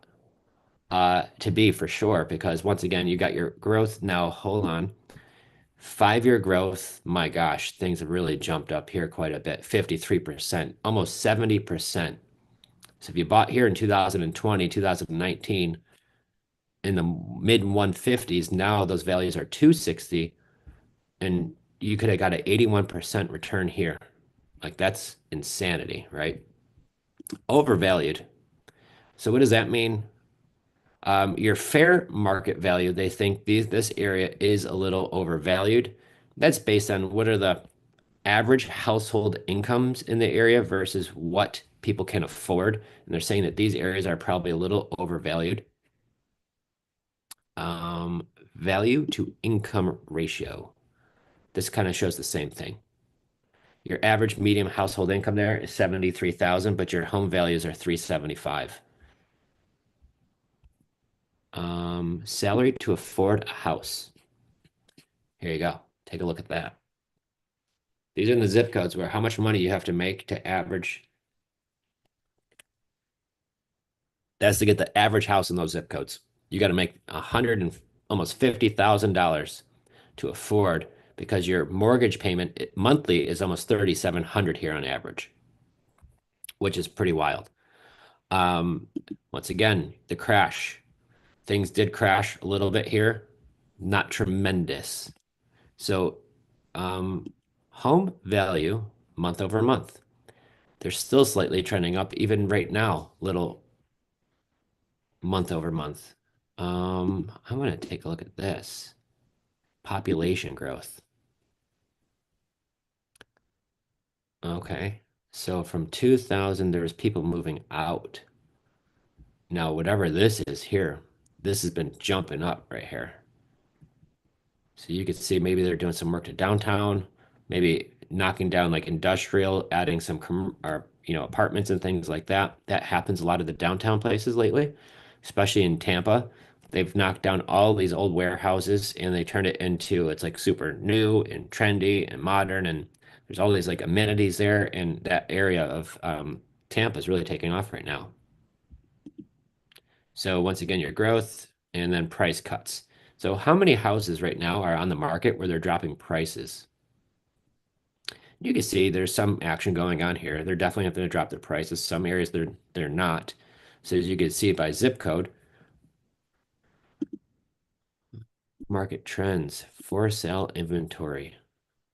to be for sure, because once again, you got your growth now. Hold on. 5 year growth, my gosh, things have really jumped up here quite a bit. 53%, almost 70%. So if you bought here in 2020, 2019, in the mid 150s, now those values are 260, and you could have got an 81% return here. Like that's insanity, right? Overvalued. So what does that mean? Your fair market value, they think this area is a little overvalued. That's based on what are the average household incomes in the area versus what people can afford. And they're saying that these areas are probably a little overvalued. Value to income ratio. This kind of shows the same thing. Your average medium household income there is 73,000, but your home values are 375. Salary to afford a house. Here you go. Take a look at that. These are the zip codes where how much money you have to make to average. That's to get the average house in those zip codes. You got to make 100 and almost $50,000 to afford, because your mortgage payment monthly is almost 3,700 here on average, which is pretty wild. Um, Once again, the crash. Things did crash a little bit here, not tremendous. So, um, home value month over month, they're still slightly trending up, even right now, little month over month. I want to take a look at this. Population growth. Okay. So from 2000, there was people moving out. Now, whatever this is here, this has been jumping up right here. So you could see maybe they're doing some work to downtown, maybe knocking down like industrial, adding some or apartments and things like that. That happens a lot of the downtown places lately, especially in Tampa. They've knocked down all these old warehouses and they turned it into it's like super new and trendy and modern and there's all these like amenities there and that area of Tampa is really taking off right now. So once again, your growth and then price cuts. So how many houses right now are on the market where they're dropping prices? You can see there's some action going on here. They're definitely have to drop their prices. Some areas they're not. So as you can see by zip code, market trends, for sale inventory.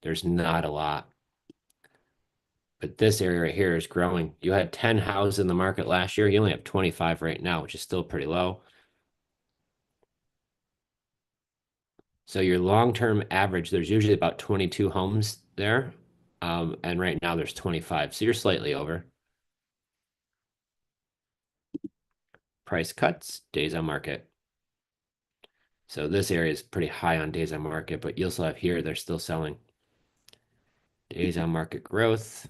There's not a lot. But this area right here is growing. You had 10 houses in the market last year. You only have 25 right now, which is still pretty low. So your long-term average, there's usually about 22 homes there. And right now there's 25. So you're slightly over. Price cuts, days on market. So this area is pretty high on days on market, but you'll still have here, they're still selling. Days on market growth.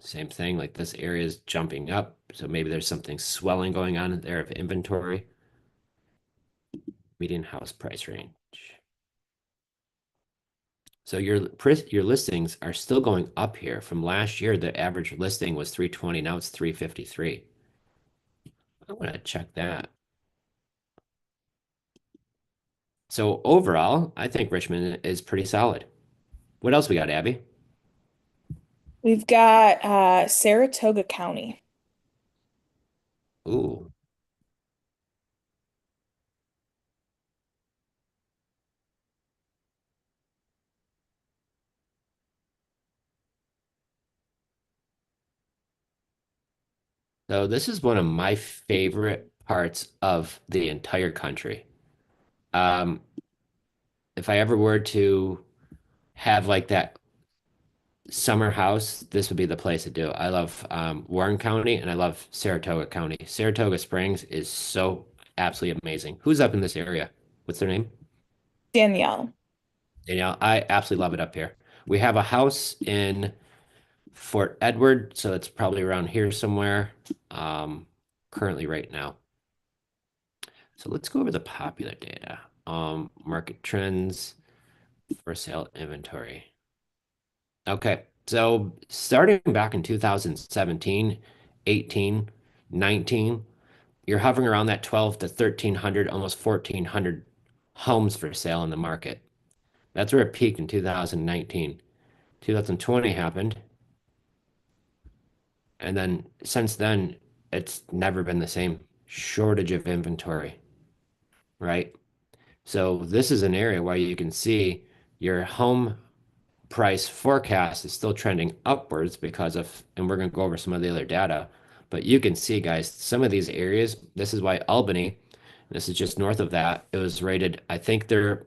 Same thing, like this area is jumping up. So maybe there's something swelling going on there of inventory. Median house price range. So your listings are still going up here. From last year, the average listing was 320. Now it's 353. I want to check that. So overall, I think Richmond is pretty solid. What else we got, Abby? We've got Saratoga County. Ooh, so this is one of my favorite parts of the entire country. Um, if I ever were to have like that summer house, this would be the place to do. I love Warren County and I love Saratoga County. Saratoga Springs is so absolutely amazing. Who's up in this area? What's their name? Danielle. I absolutely love it up here. We have a house in Fort Edward, so it's probably around here somewhere, um, currently right now. So let's go over the popular data. Market trends, for sale inventory. Okay, so starting back in 2017, 18, 19, you're hovering around that 12 to 1300, almost 1400 homes for sale in the market. That's where it peaked in 2019. 2020 happened, and then since then, it's never been the same. Shortage of inventory, right? So this is an area where you can see your home price forecast is still trending upwards because of, and we're going to go over some of the other data, but you can see, guys, some of these areas, this is why Albany, this is just north of that, it was rated, I think they're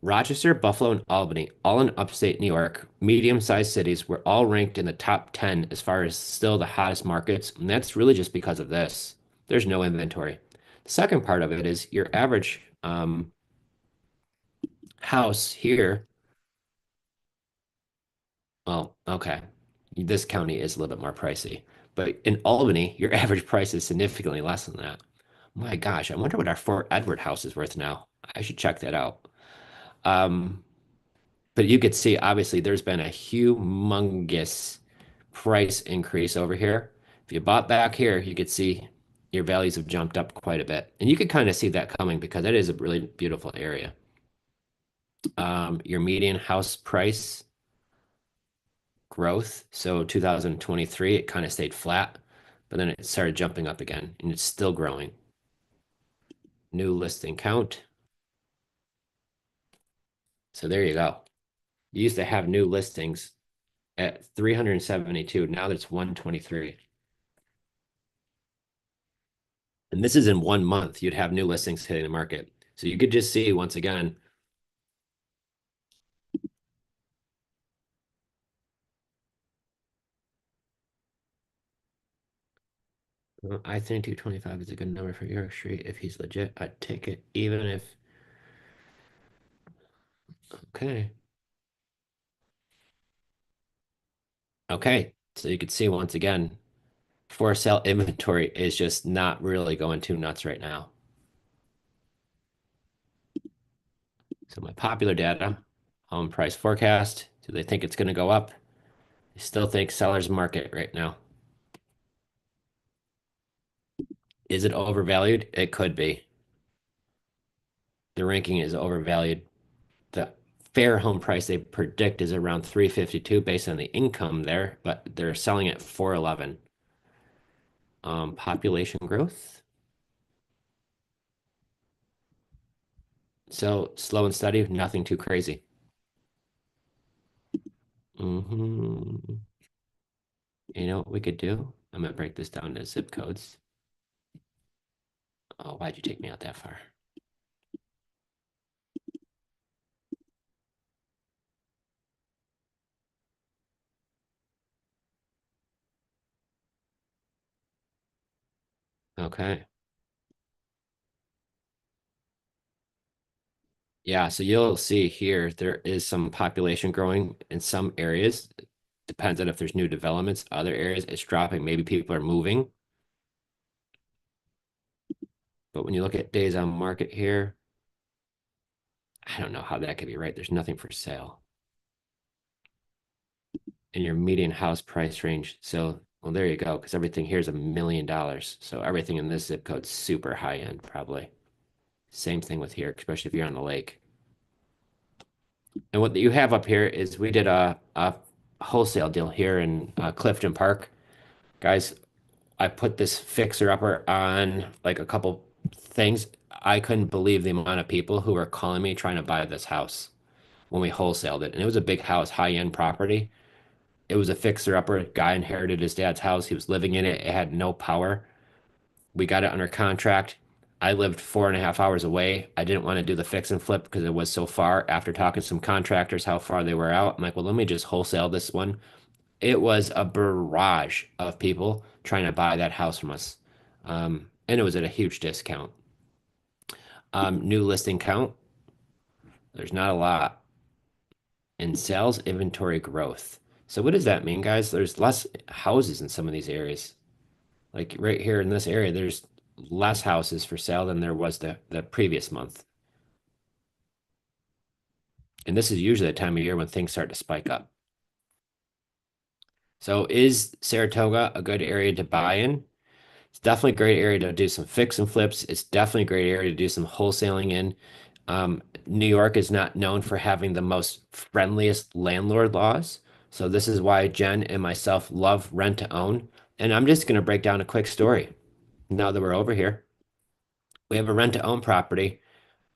Rochester, Buffalo, and Albany, all in upstate New York, medium-sized cities, were all ranked in the top 10 as far as still the hottest markets. And that's really just because of this. There's no inventory. The second part of it is your average house here. Well, okay. This county is a little bit more pricey, but in Albany, your average price is significantly less than that. My gosh, I wonder what our Fort Edward house is worth now. I should check that out. Um, But you could see, obviously, there's been a humongous price increase over here. If you bought back here, you could see your values have jumped up quite a bit. And you could kind of see that coming because it is a really beautiful area. Your median house price growth. So 2023, it kind of stayed flat, but then it started jumping up again and it's still growing. New listing count. So there you go. You used to have new listings at 372. Now that's 123. And this is in 1 month, you'd have new listings hitting the market. So you could just see once again, I think 225 is a good number for York Street. If he's legit, I'd take it, even if, okay. Okay. So you could see once again, for sale inventory is just not really going too nuts right now. So my popular data, home price forecast, do they think it's going to go up? I still think seller's market right now. Is it overvalued? It could be. The ranking is overvalued. The fair home price they predict is around 352 based on the income there, but they're selling at 411. Population growth. So slow and steady, nothing too crazy. hmm You know what we could do? I'm gonna break this down to zip codes. Oh, why'd you take me out that far? Okay. Yeah, so you'll see here there is some population growing in some areas. Depends on if there's new developments. Other areas it's dropping. Maybe people are moving. But when you look at days on market here, I don't know how that could be right. There's nothing for sale in your median house price range. So, well, there you go, because everything here is $1 million. So everything in this zip code's super high end, probably. Same thing with here, especially if you're on the lake. And what you have up here is we did a wholesale deal here in Clifton Park. Guys, I put this fixer upper on like a couple things. I couldn't believe the amount of people who were calling me trying to buy this house when we wholesaled it. And it was a big house, high-end property. It was a fixer upper. Guy inherited his dad's house. He was living in it. It had no power. We got it under contract. I lived 4.5 hours away. I didn't want to do the fix and flip because it was so far. After talking to some contractors, how far they were out, I'm like, well, let me just wholesale this one. It was a barrage of people trying to buy that house from us. And it was at a huge discount. New listing count, there's not a lot. And sales inventory growth. So what does that mean, guys? There's less houses in some of these areas. Like right here in this area, there's less houses for sale than there was the previous month. And this is usually the time of year when things start to spike up. So is Saratoga a good area to buy in? It's definitely a great area to do some fix and flips. It's definitely a great area to do some wholesaling in. New York is not known for having the most friendliest landlord laws. So this is why Jen and myself love rent to own. And I'm just going to break down a quick story now that we're over here. We have a rent to own property.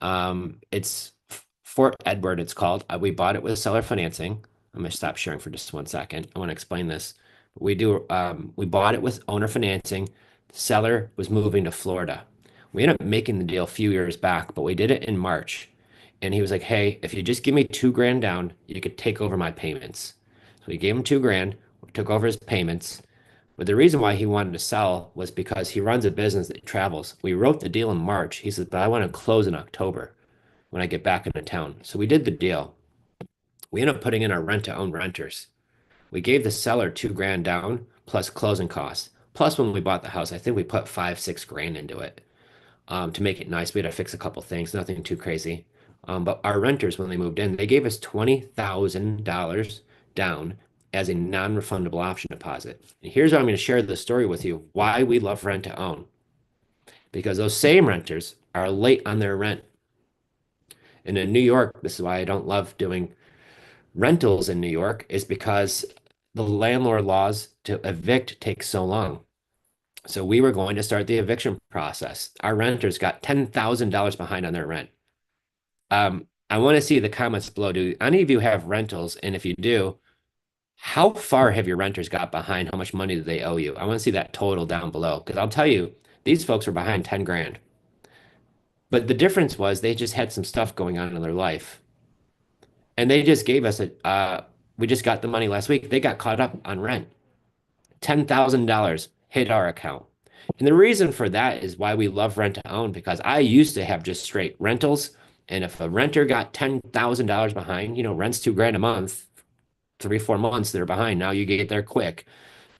It's Fort Edward, it's called. We bought it with seller financing. I'm gonna stop sharing for just 1 second. I want to explain this. We bought it with owner financing. The seller was moving to Florida. We ended up making the deal a few years back, but we did it in March. And he was like, hey, if you just give me 2 grand down, you could take over my payments. So we gave him 2 grand, we took over his payments. But the reason why he wanted to sell was because he runs a business that travels. We wrote the deal in March. He said, but I want to close in October when I get back into town. So we did the deal. We ended up putting in our rent to own renters. We gave the seller 2 grand down plus closing costs. Plus, when we bought the house, I think we put 5, 6 grand into it to make it nice. We had to fix a couple things, nothing too crazy. But our renters, when they moved in, they gave us $20,000 down as a non-refundable option deposit. And here's how I'm going to share the story with you why we love rent to own. Because those same renters are late on their rent. And in New York, this is why I don't love doing rentals in New York, is because the landlord laws to evict take so long. So we were going to start the eviction process. Our renters got $10,000 behind on their rent. I want to see the comments below. Do any of you have rentals? And if you do, how far have your renters got behind? How much money do they owe you? I want to see that total down below because I'll tell you, These folks were behind 10 grand. But the difference was they just had some stuff going on in their life. And they just gave us we just got the money last week. They got caught up on rent. $10,000 hit our account. And the reason for that is why we love rent to own, because I used to have just straight rentals. And if a renter got $10,000 behind, rent's 2 grand a month, 3, 4 months they're behind. Now you get there quick.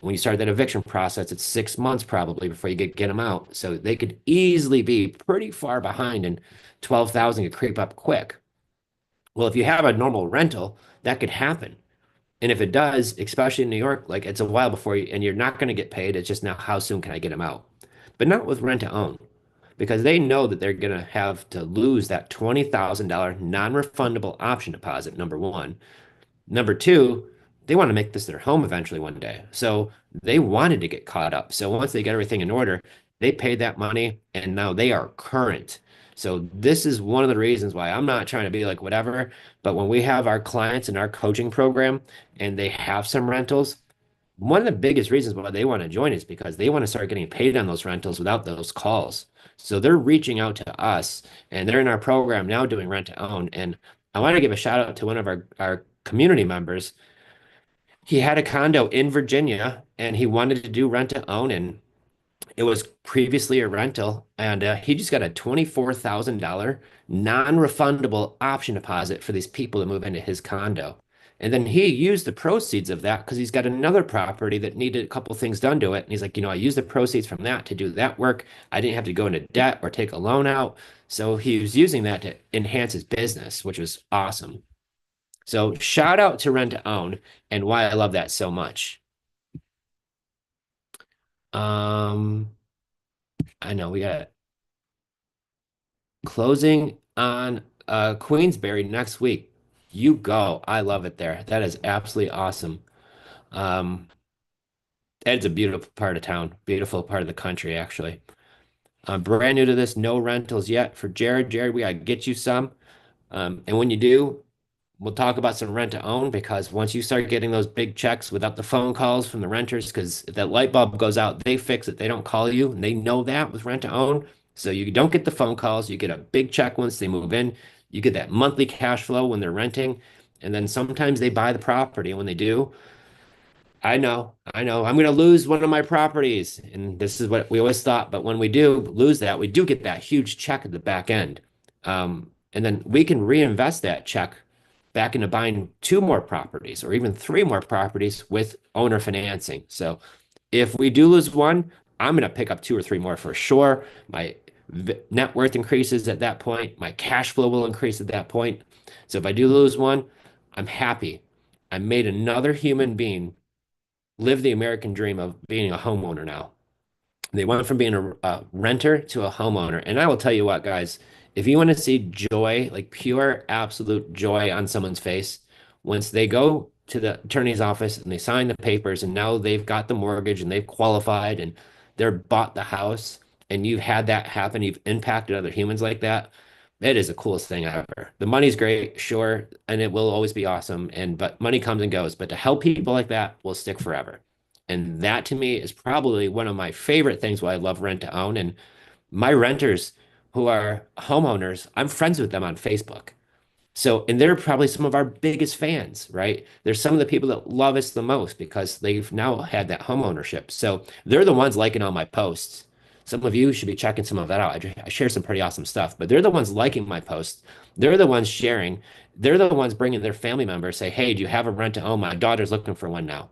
When you start that eviction process, it's 6 months probably before you get them out. So they could easily be pretty far behind, and 12,000 could creep up quick. Well, if you have a normal rental, that could happen. And if it does, especially in New York, like it's a while before you, and you're not going to get paid. It's just now, how soon can I get them out? But not with rent to own, because they know that they're going to have to lose that $20,000 non-refundable option deposit, number one. Number two, they want to make this their home eventually one day. So they wanted to get caught up. So once they get everything in order, they paid that money and now they are current. So this is one of the reasons why I'm not trying to be like whatever, but when we have our clients in our coaching program and they have some rentals, one of the biggest reasons why they want to join is because they want to start getting paid on those rentals without those calls. So they're reaching out to us and they're in our program now doing rent to own. And I want to give a shout out to one of our community members. He had a condo in Virginia and he wanted to do rent to own, and it was previously a rental, and he just got a $24,000 non-refundable option deposit for these people to move into his condo. And then he used the proceeds of that because he's got another property that needed a couple things done to it. And he's like, I used the proceeds from that to do that work. I didn't have to go into debt or take a loan out. So he was using that to enhance his business, which was awesome. So shout out to rent to own and why I love that so much. Um, I know we got closing on Queensbury next week. You go. I love it there. That is absolutely awesome. Um, it's a beautiful part of town, beautiful part of the country, actually. I'm brand new to this, no rentals yet for Jared. Jared, we gotta get you some. And when you do, we'll talk about some rent to own, because once you start getting those big checks without the phone calls from the renters, because if that light bulb goes out, they fix it. They don't call you, and they know that with rent to own. So you don't get the phone calls. You get a big check once they move in. You get that monthly cash flow when they're renting. And then sometimes they buy the property. And when they do, I know, I'm going to lose one of my properties. And this is what we always thought. But when we do lose that, we do get that huge check at the back end. And then we can reinvest that check back into buying two more properties or even three more properties with owner financing. So if we do lose one, I'm going to pick up two or three more for sure. My net worth increases at that point. My cash flow will increase at that point. So if I do lose one, I'm happy. I made another human being live the American dream of being a homeowner now. They went from being a renter to a homeowner. And I will tell you what, guys, if you want to see joy, like pure, absolute joy on someone's face, once they go to the attorney's office and they sign the papers and now they've got the mortgage and they've qualified and they're bought the house and you've had that happen, you've impacted other humans like that. It is the coolest thing ever. The money's great, sure, and it will always be awesome. But money comes and goes. But to help people like that will stick forever. And that to me is probably one of my favorite things why I love rent to own. And my renters who are homeowners, I'm friends with them on Facebook. So, and they're probably some of our biggest fans, right? They're some of the people that love us the most because they've now had that home ownership. So they're the ones liking all my posts. Some of you should be checking some of that out. I share some pretty awesome stuff, but they're the ones liking my posts. They're the ones sharing. They're the ones bringing their family members, say, hey, do you have a rent to own? My daughter's looking for one now.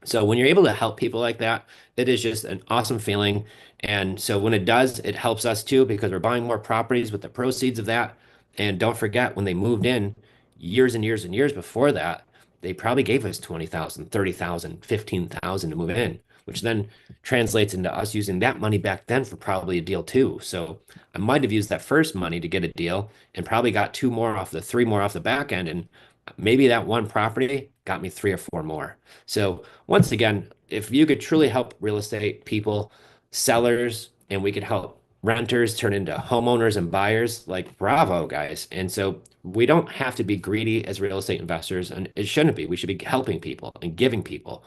So when you're able to help people like that, it is just an awesome feeling. And so when it does, it helps us too because we're buying more properties with the proceeds of that. And don't forget, when they moved in years and years and years before that, they probably gave us 20,000, 30,000, 15,000 to move in, which then translates into us using that money back then for probably a deal too. So I might have used that first money to get a deal and probably got two more off the three more off the back end. And maybe that one property got me three or four more. So once again, if you could truly help real estate people, sellers, and we could help renters turn into homeowners and buyers, like bravo, guys. And so we don't have to be greedy as real estate investors, and it shouldn't be. We should be helping people and giving people.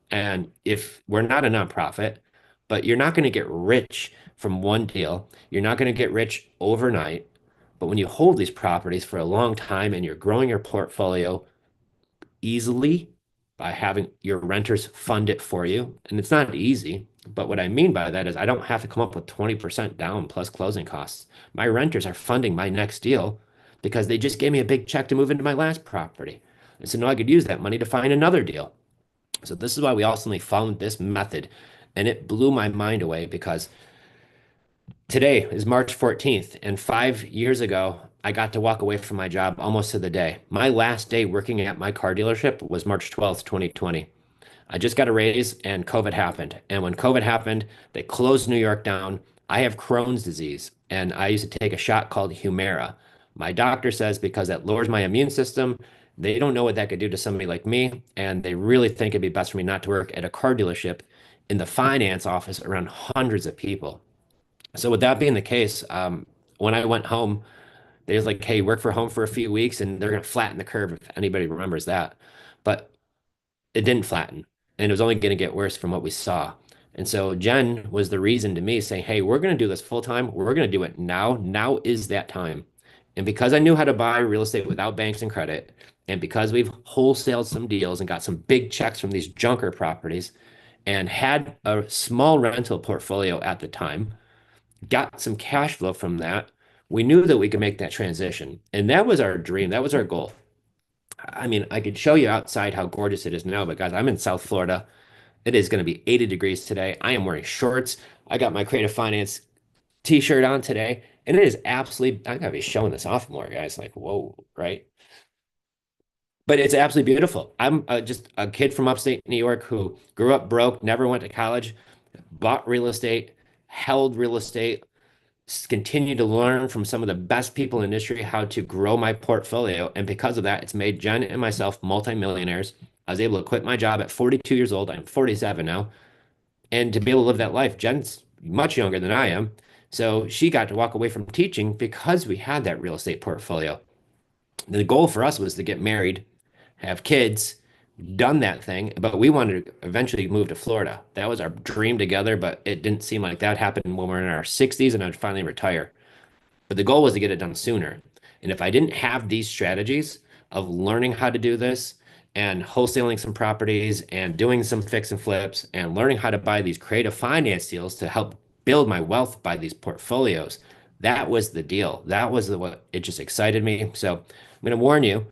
And if we're not a nonprofit, but you're not going to get rich from one deal. You're not going to get rich overnight, but when you hold these properties for a long time and you're growing your portfolio easily by having your renters fund it for you, and it's not easy, but what I mean by that is I don't have to come up with 20% down plus closing costs. My renters are funding my next deal because they just gave me a big check to move into my last property. And so now I could use that money to find another deal. So this is why we ultimately found this method, and it blew my mind away because today is March 14th, and 5 years ago, I got to walk away from my job almost to the day. My last day working at my car dealership was March 12th, 2020. I just got a raise and COVID happened. And when COVID happened, they closed New York down. I have Crohn's disease, and I used to take a shot called Humira. My doctor says because that lowers my immune system, they don't know what that could do to somebody like me, and they really think it'd be best for me not to work at a car dealership in the finance office around hundreds of people. So with that being the case, when I went home, they was like, "Hey, work for home for a few weeks, and they're gonna flatten the curve." If anybody remembers that, but it didn't flatten, and it was only going to get worse from what we saw. And so Jen was the reason to me saying, "Hey, we're going to do this full time. We're going to do it now. Now is that time." And because I knew how to buy real estate without banks and credit, and because we've wholesaled some deals and got some big checks from these junker properties, and had a small rental portfolio at the time, got some cash flow from that, we knew that we could make that transition. And that was our dream. That was our goal. I mean, I could show you outside how gorgeous it is now, but guys, I'm in South Florida. It is going to be 80 degrees today. I am wearing shorts. I got my Creative Finance t-shirt on today, and it is absolutely, I gotta be showing this off more, guys. Like, whoa, right? But it's absolutely beautiful. I'm just a kid from upstate New York who grew up broke, never went to college, bought real estate, held real estate, continue to learn from some of the best people in the industry how to grow my portfolio. And because of that, it's made Jen and myself multimillionaires. I was able to quit my job at 42 years old. I'm 47 now. And to be able to live that life, Jen's much younger than I am. So she got to walk away from teaching because we had that real estate portfolio. The goal for us was to get married, have kids, done that thing, but we wanted to eventually move to Florida. That was our dream together, but it didn't seem like that happened when we we're in our 60s and I'd finally retire. But the goal was to get it done sooner. And if I didn't have these strategies of learning how to do this and wholesaling some properties and doing some fix and flips and learning how to buy these creative finance deals to help build my wealth by these portfolios, that was the deal. That was what it just excited me. So I'm going to warn you,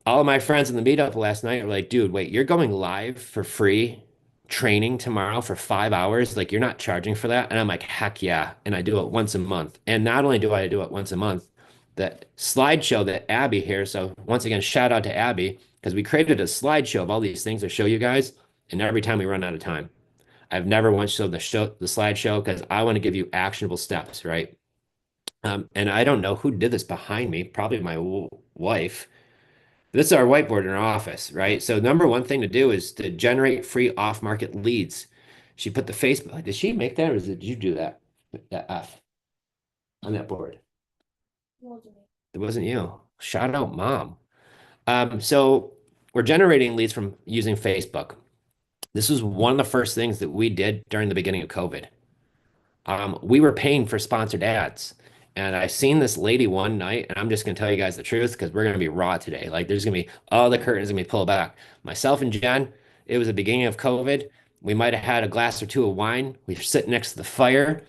all of my friends in the meetup last night were like, dude, wait, you're going live for free training tomorrow for 5 hours? Like, you're not charging for that? And I'm like, heck yeah. And I do it once a month. And not only do I do it once a month, that slideshow that Abby here. So, once again, shout out to Abby because we created a slideshow of all these things to show you guys. And every time we run out of time, I've never once showed the slideshow because I want to give you actionable steps, right? And I don't know who did this behind me, probably my wife. This is our whiteboard in our office, right? So number one thing to do is to generate free off-market leads. She put the Facebook. Did she make that, or did you do that? That F on that board. It wasn't you. Shout out, mom. So we're generating leads from using Facebook. This was one of the first things that we did during the beginning of COVID. We were paying for sponsored ads. And I seen this lady one night, and I'm just gonna tell you guys the truth because we're gonna be raw today. Like there's gonna be all the curtains gonna be pulled back. Myself and Jen, it was the beginning of COVID. We might have had a glass or two of wine. We were sitting next to the fire,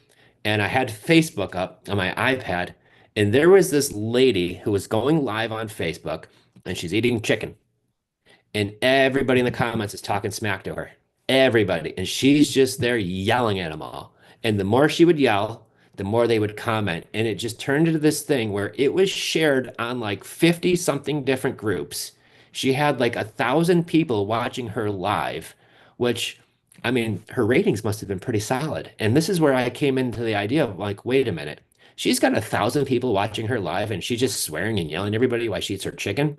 and I had Facebook up on my iPad, and there was this lady who was going live on Facebook, and she's eating chicken and everybody in the comments is talking smack to her. Everybody. And she's just there yelling at them all. And the more she would yell, the more they would comment. And it just turned into this thing where it was shared on like 50 something different groups. She had like 1,000 people watching her live, which, I mean, her ratings must have been pretty solid. And this is where I came into the idea of like, wait a minute. She's got 1,000 people watching her live and she's just swearing and yelling at everybody while she eats her chicken.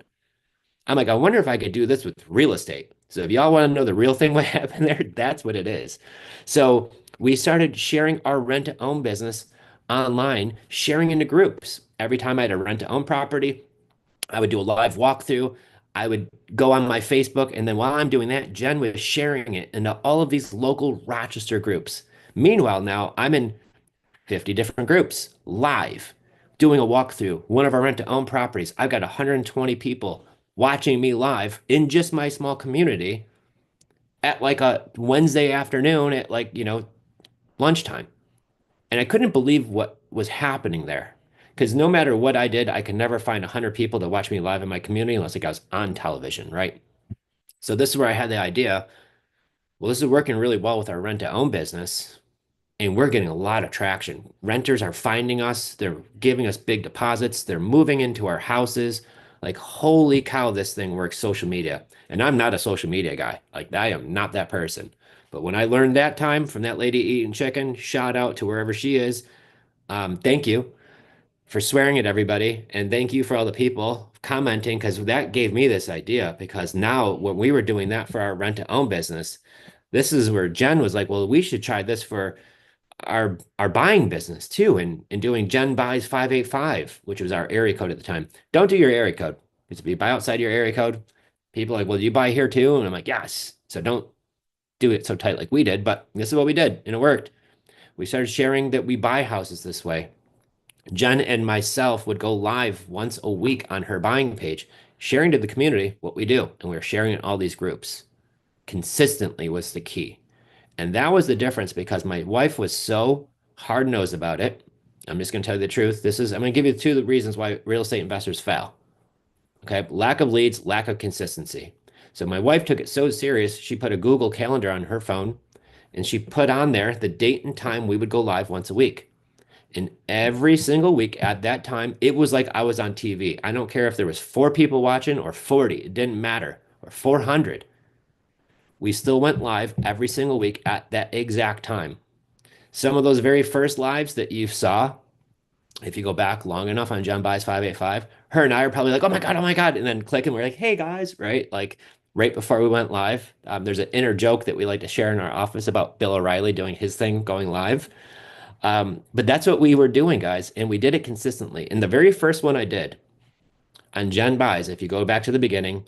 I'm like, I wonder if I could do this with real estate. So if y'all want to know the real thing what happened there, that's what it is. So we started sharing our rent to own business online, sharing into groups. Every time I had a rent to own property, I would do a live walkthrough. I would go on my Facebook, and then while I'm doing that, Jen was sharing it into all of these local Rochester groups. Meanwhile, now I'm in 50 different groups live, doing a walkthrough, one of our rent to own properties. I've got 120 people watching me live in just my small community at like a Wednesday afternoon at like, lunchtime. And I couldn't believe what was happening there. Because no matter what I did, I could never find 100 people to watch me live in my community unless like I was on television, right? So this is where I had the idea. Well, this is working really well with our rent to own business, and we're getting a lot of traction. Renters are finding us, they're giving us big deposits, they're moving into our houses. Like, holy cow, this thing works social media. And I'm not a social media guy. Like, I am not that person. But when I learned that time from that lady eating chicken, shout out to wherever she is. Thank you for swearing at everybody. And thank you for all the people commenting because that gave me this idea. Because now, when we were doing that for our rent to own business, this is where Jen was like, well, we should try this for our buying business too, and doing Jen buys 585, which was our area code at the time. Don't do your area code. Because if you buy outside your area code, people are like, well, do you buy here too? And I'm like, yes. So don't do it so tight like we did, but this is what we did, and it worked. We started sharing that we buy houses this way. Jen and myself would go live once a week on her buying page, sharing to the community what we do. And we were sharing in all these groups. Consistently was the key. And that was the difference because my wife was so hard-nosed about it. I'm just going to tell you the truth. I'm going to give you two of the reasons why real estate investors fail. Okay. Lack of leads, lack of consistency. So my wife took it so serious, she put a Google Calendar on her phone and she put on there the date and time we would go live once a week. And every single week at that time, it was like I was on TV. I don't care if there was 4 people watching or 40, it didn't matter, or 400. We still went live every single week at that exact time. Some of those very first lives that you saw, if you go back long enough on John Buys 585, her and I are probably like, oh my God, oh my God. And then click and we're like, hey guys, right? Like right before we went live. There's an inner joke that we like to share in our office about Bill O'Reilly doing his thing going live. But that's what we were doing, guys. And we did it consistently. And the very first one I did on Gen Buys, if you go back to the beginning,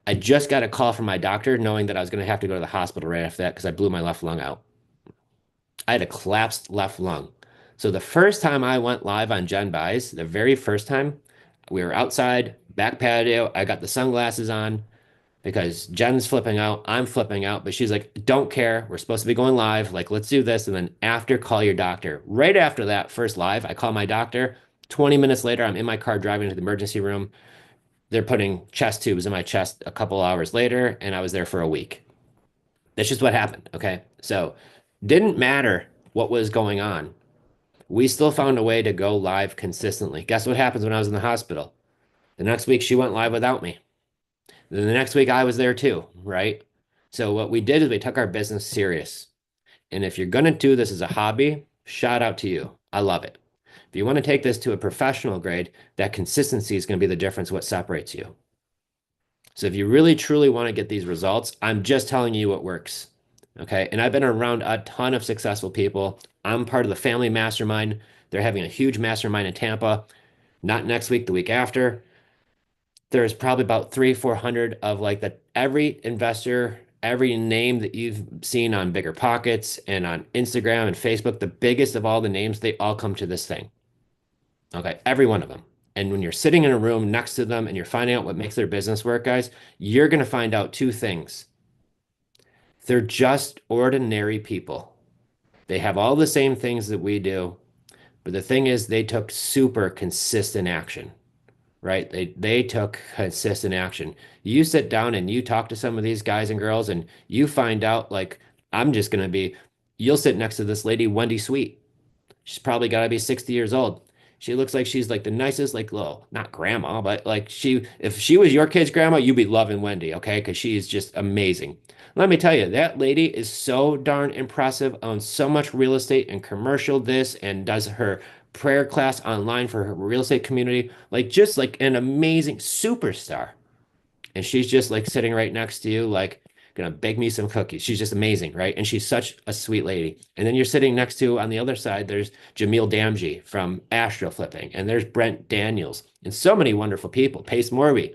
I just got a call from my doctor knowing that I was going to have to go to the hospital right after that because I blew my left lung out. I had a collapsed left lung. So the first time I went live on Gen Buys, the very first time, we were outside, back patio. I got the sunglasses on because Jen's flipping out. I'm flipping out, but she's like, don't care. We're supposed to be going live. Like, let's do this. And then after, call your doctor. Right after that first live, I call my doctor. 20 minutes later, I'm in my car driving to the emergency room. They're putting chest tubes in my chest a couple hours later, and I was there for a week. That's just what happened. Okay. So didn't matter what was going on. We still found a way to go live consistently. Guess what happens when I was in the hospital? The next week she went live without me. Then the next week I was there too, right? So what we did is we took our business serious. And if you're going to do this as a hobby, shout out to you. I love it. If you want to take this to a professional grade, that consistency is going to be the difference what separates you. So if you really truly want to get these results, I'm just telling you what works. Okay. And I've been around a ton of successful people. I'm part of the family mastermind. They're having a huge mastermind in Tampa, not next week, the week after. There's probably about 400 of like that every investor, every name that you've seen on Bigger Pockets and on Instagram and Facebook, the biggest of all the names, they all come to this thing. Okay. Every one of them. And when you're sitting in a room next to them and you're finding out what makes their business work, guys, you're going to find out two things. They're just ordinary people. They have all the same things that we do, but the thing is they took super consistent action, right? They took consistent action. You sit down and you talk to some of these guys and girls and you find out like I'm just going to be you'll sit next to this lady Wendy Sweet. She's probably got to be 60 years old. She looks like she's like the nicest, like, well, not grandma, but like if she was your kid's grandma, you'd be loving Wendy, okay? Because she's just amazing. Let me tell you, that lady is so darn impressive, owns so much real estate and commercial this, and does her prayer class online for her real estate community. Like, just like an amazing superstar. And she's just like sitting right next to you, like gonna bake me some cookies. She's just amazing, right? And she's such a sweet lady. And then you're sitting next to on the other side, there's Jamil Damji from Astro Flipping, and there's Brent Daniels, and so many wonderful people. Pace Morby.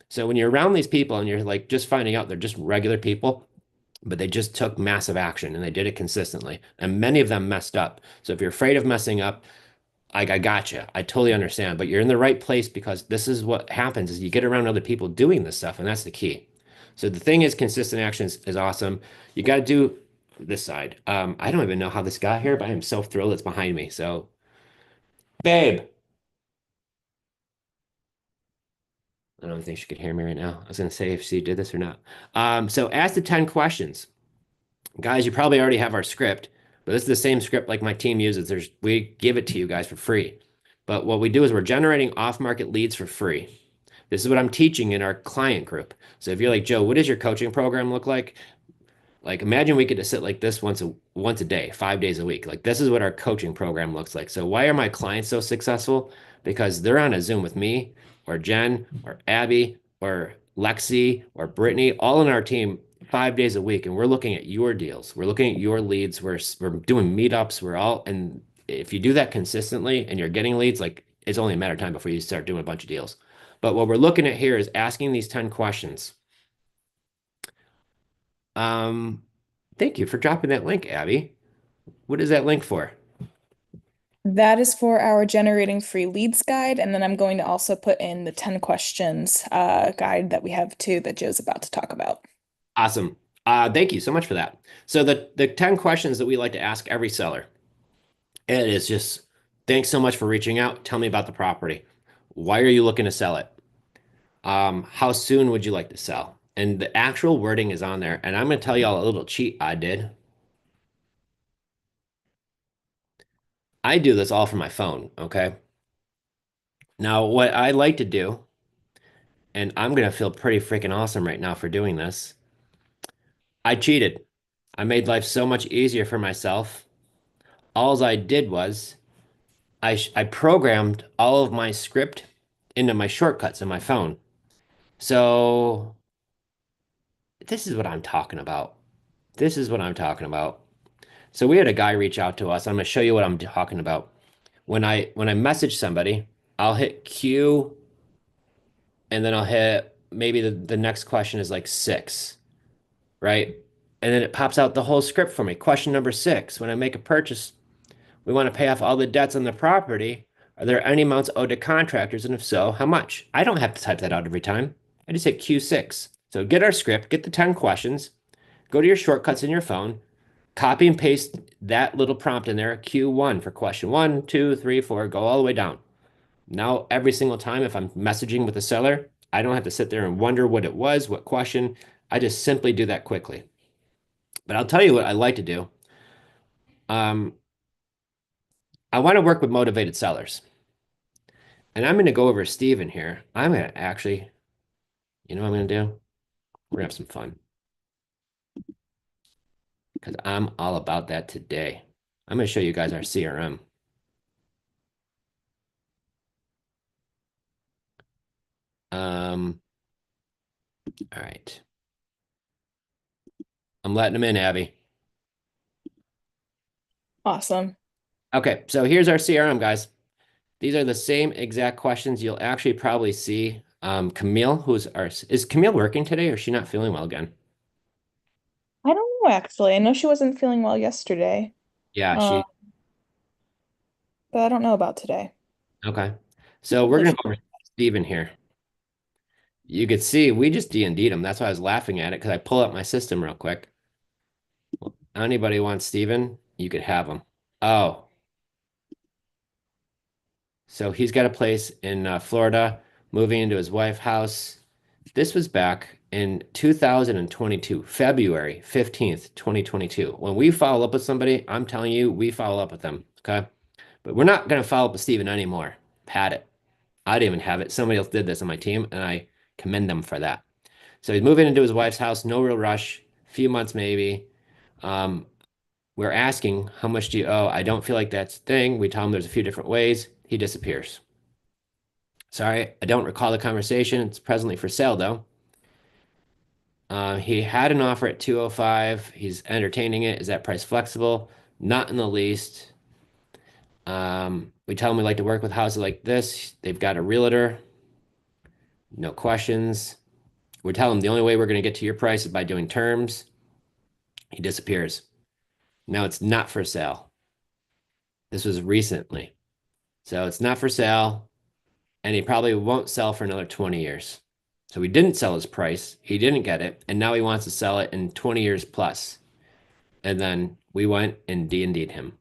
So when you're around these people and you're like just finding out they're just regular people, but they just took massive action and they did it consistently. And many of them messed up. So if you're afraid of messing up, I gotcha. I totally understand, but you're in the right place because this is what happens is you get around other people doing this stuff, and that's the key. So the thing is consistent actions is awesome. You got to do this side. I don't even know how this got here, but I am so thrilled it's behind me. So, babe, I don't think she could hear me right now. I was going to say if she did this or not. So ask the 10 questions. Guys, you probably already have our script, but this is the same script like my team uses. We give it to you guys for free. But what we do is we're generating off-market leads for free. This is what I'm teaching in our client group. So if you're like, Joe, what does your coaching program look like? Like imagine we could just sit like this once a day, 5 days a week. Like this is what our coaching program looks like. So why are my clients so successful? Because they're on a Zoom with me or Jen or Abby or Lexi or Brittany, all in our team 5 days a week. And we're looking at your deals. We're looking at your leads. We're doing meetups. And if you do that consistently and you're getting leads, like it's only a matter of time before you start doing a bunch of deals. But what we're looking at here is asking these 10 questions. Um, Thank you for dropping that link, Abby. What is that link for? That is for our generating free leads guide. And then I'm going to also put in the 10 questions guide that we have too that Joe's about to talk about. Awesome. Thank you so much for that. So the 10 questions that we like to ask every seller, it is just thanks so much for reaching out. Tell me about the property. Why are you looking to sell it? How soon would you like to sell? And the actual wording is on there. And I'm going to tell you all a little cheat I did. I do this all from my phone, okay? Now, what I like to do, and I'm going to feel pretty freaking awesome right now for doing this, I cheated. I made life so much easier for myself. Alls I did was I programmed all of my script into my shortcuts in my phone. So this is what I'm talking about. This is what I'm talking about. So we had a guy reach out to us. I'm going to show you what I'm talking about. When I message somebody, I'll hit Q and then I'll hit maybe the next question is like six, right? And then it pops out the whole script for me. Question number six, when I make a purchase, we want to pay off all the debts on the property. Are there any amounts owed to contractors? And if so, how much? I don't have to type that out every time. I just hit Q6. So get our script, get the 10 questions, go to your shortcuts in your phone, copy and paste that little prompt in there, Q1 for question one, two, three, four, go all the way down. Now, every single time if I'm messaging with the seller, I don't have to sit there and wonder what it was, what question. I just simply do that quickly. But I'll tell you what I like to do. Um, I want to work with motivated sellers. And I'm going to go over Steven here. I'm going to actually, you know what I'm going to do? We're going to have some fun because I'm all about that today. I'm going to show you guys our CRM. All right. I'm letting them in, Abby. Awesome. Okay, so here's our CRM, guys. These are the same exact questions you'll actually probably see. Camille, is Camille working today or is she not feeling well again? I don't know actually. I know she wasn't feeling well yesterday, Yeah, um, but I don't know about today. okay. So we're Hopefully going she. to go over Steven here. You could see we just D&D'd him. That's why I was laughing at it because I pull up my system real quick. Anybody wants Steven? You could have him. Oh, so he's got a place in Florida, moving into his wife's house. This was back in 2022, February 15th, 2022. When we follow up with somebody, I'm telling you, we follow up with them. Okay. But we're not going to follow up with Steven anymore. Had it. I didn't even have it. Somebody else did this on my team, and I commend them for that. So he's moving into his wife's house, no real rush, few months maybe. Um, we're asking, how much do you owe? I don't feel like that's a thing. We tell him there's a few different ways. He disappears. Sorry, I don't recall the conversation. It's presently for sale, though. He had an offer at 205. He's entertaining it. Is that price flexible? Not in the least. We tell him we like to work with houses like this. They've got a realtor. No questions. We tell them the only way we're going to get to your price is by doing terms. He disappears. Now it's not for sale. This was recently. So it's not for sale, and he probably won't sell for another 20 years. So he didn't sell his price. He didn't get it, and now he wants to sell it in 20 years plus. And then we went and D&D'd him.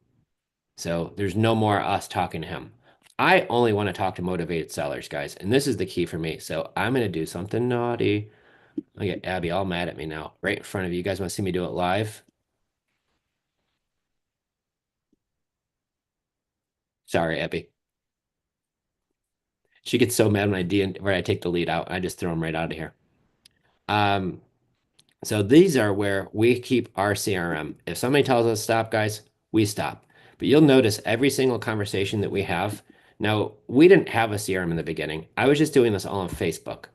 So there's no more us talking to him. I only want to talk to motivated sellers, guys, and this is the key for me. So I'm gonna do something naughty. I get Abby all mad at me now, right in front of you. You guys want to see me do it live? Sorry, Abby. She gets so mad when when I take the lead out. I just throw them right out of here. Um, so these are where we keep our CRM. If somebody tells us stop, guys, we stop. But you'll notice every single conversation that we have. Now, we didn't have a CRM in the beginning. I was just doing this all on Facebook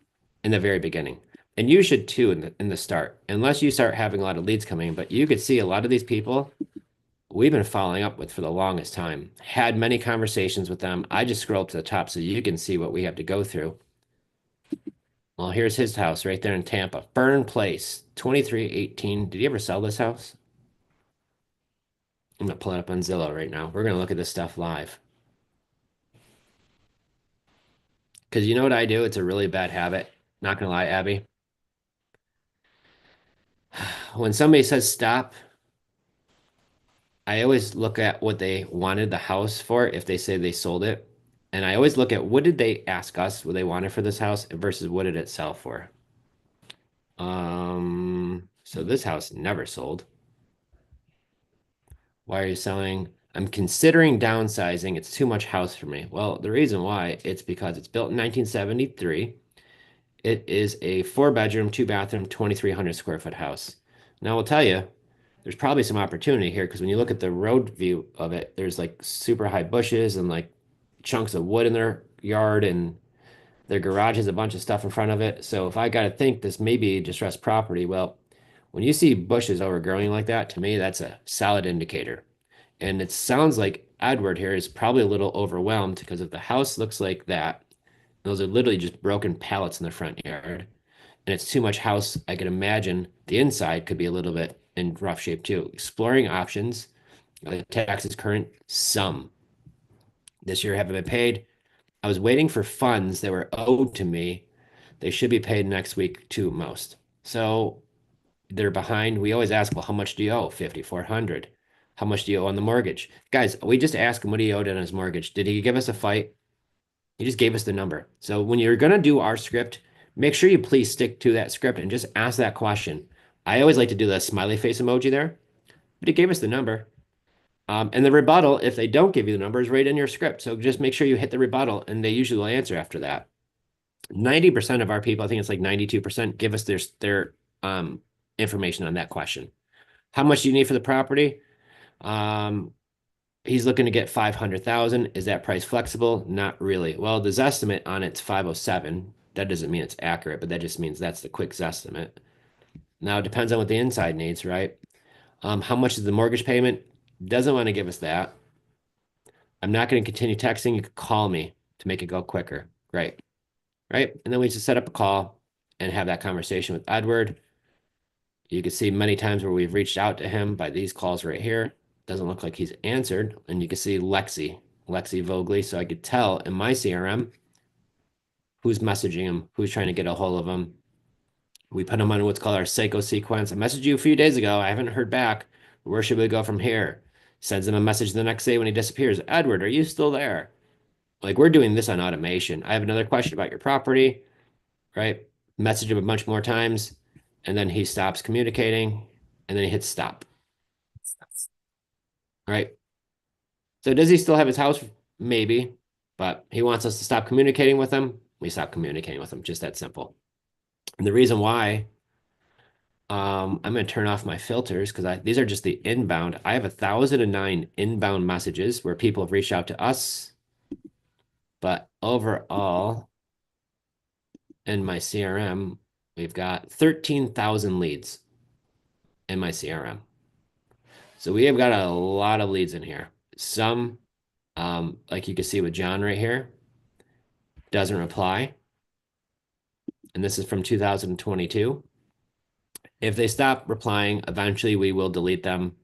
in the very beginning. And you should too in the start, unless you start having a lot of leads coming. But you could see a lot of these people we've been following up with for the longest time. Had many conversations with them. I just scroll up to the top so you can see what we have to go through. Well, here's his house right there in Tampa. Fern Place, 2318. Did he ever sell this house? I'm gonna pull it up on Zillow right now. We're gonna look at this stuff live. Because you know what I do? It's a really bad habit. Not gonna lie, Abby. When somebody says stop, I always look at what they wanted the house for if they say they sold it. And I always look at what did they ask us what they wanted for this house versus what did it sell for. So this house never sold. Why are you selling? I'm considering downsizing. It's too much house for me. Well, the reason why, it's because it's built in 1973. It is a four bedroom, two bathroom, 2,300 square foot house. Now, I'll tell you, there's probably some opportunity here because when you look at the road view of it, there's like super high bushes and like chunks of wood in their yard, and their garage has a bunch of stuff in front of it. So if I got to think this may be distressed property, well, when you see bushes overgrowing like that, to me, that's a solid indicator. And it sounds like Edward here is probably a little overwhelmed because if the house looks like that, those are literally just broken pallets in the front yard, and it's too much house. I could imagine the inside could be a little bit in rough shape too. Exploring options, taxes current, some this year haven't been paid. I was waiting for funds that were owed to me. They should be paid next week too, most. So they're behind. We always ask, well, how much do you owe? 5,400. How much do you owe on the mortgage? Guys, we just asked him what he owed on his mortgage. Did he give us a fight? He just gave us the number. So when you're going to do our script, make sure you please stick to that script and just ask that question. I always like to do the smiley face emoji there, but he gave us the number. And the rebuttal, if they don't give you the number, is right in your script. So just make sure you hit the rebuttal, and they usually will answer after that. 90% of our people, I think it's like 92%, give us their information on that question. How much do you need for the property? Um, he's looking to get 500,000. Is that price flexible? Not really. Well, the estimate on it's 507. That doesn't mean it's accurate, but that just means that's the quick estimate. Now it depends on what the inside needs, right? How much is the mortgage payment? Doesn't want to give us that. I'm not going to continue texting. You could call me to make it go quicker. Great. Right. And then we just set up a call and have that conversation with Edward. You can see many times where we've reached out to him by these calls right here. Doesn't look like he's answered. And you can see Lexi Vogley. So I could tell in my CRM who's messaging him, who's trying to get a hold of him. We put him on what's called our Seiko sequence. I messaged you a few days ago. I haven't heard back. Where should we go from here? Sends him a message the next day when he disappears. Edward, are you still there? Like we're doing this on automation. I have another question about your property, right? Message him a bunch more times, and then he stops communicating, and then he hits stop, right? So does he still have his house? Maybe, but he wants us to stop communicating with him. We stop communicating with him, just that simple. And the reason why, I'm going to turn off my filters because these are just the inbound. I have 1,009 inbound messages where people have reached out to us, but overall, in my CRM, we've got 13,000 leads in my CRM. So we have got a lot of leads in here. Some, like you can see with John right here, doesn't reply. And this is from 2022. If they stop replying, eventually we will delete them,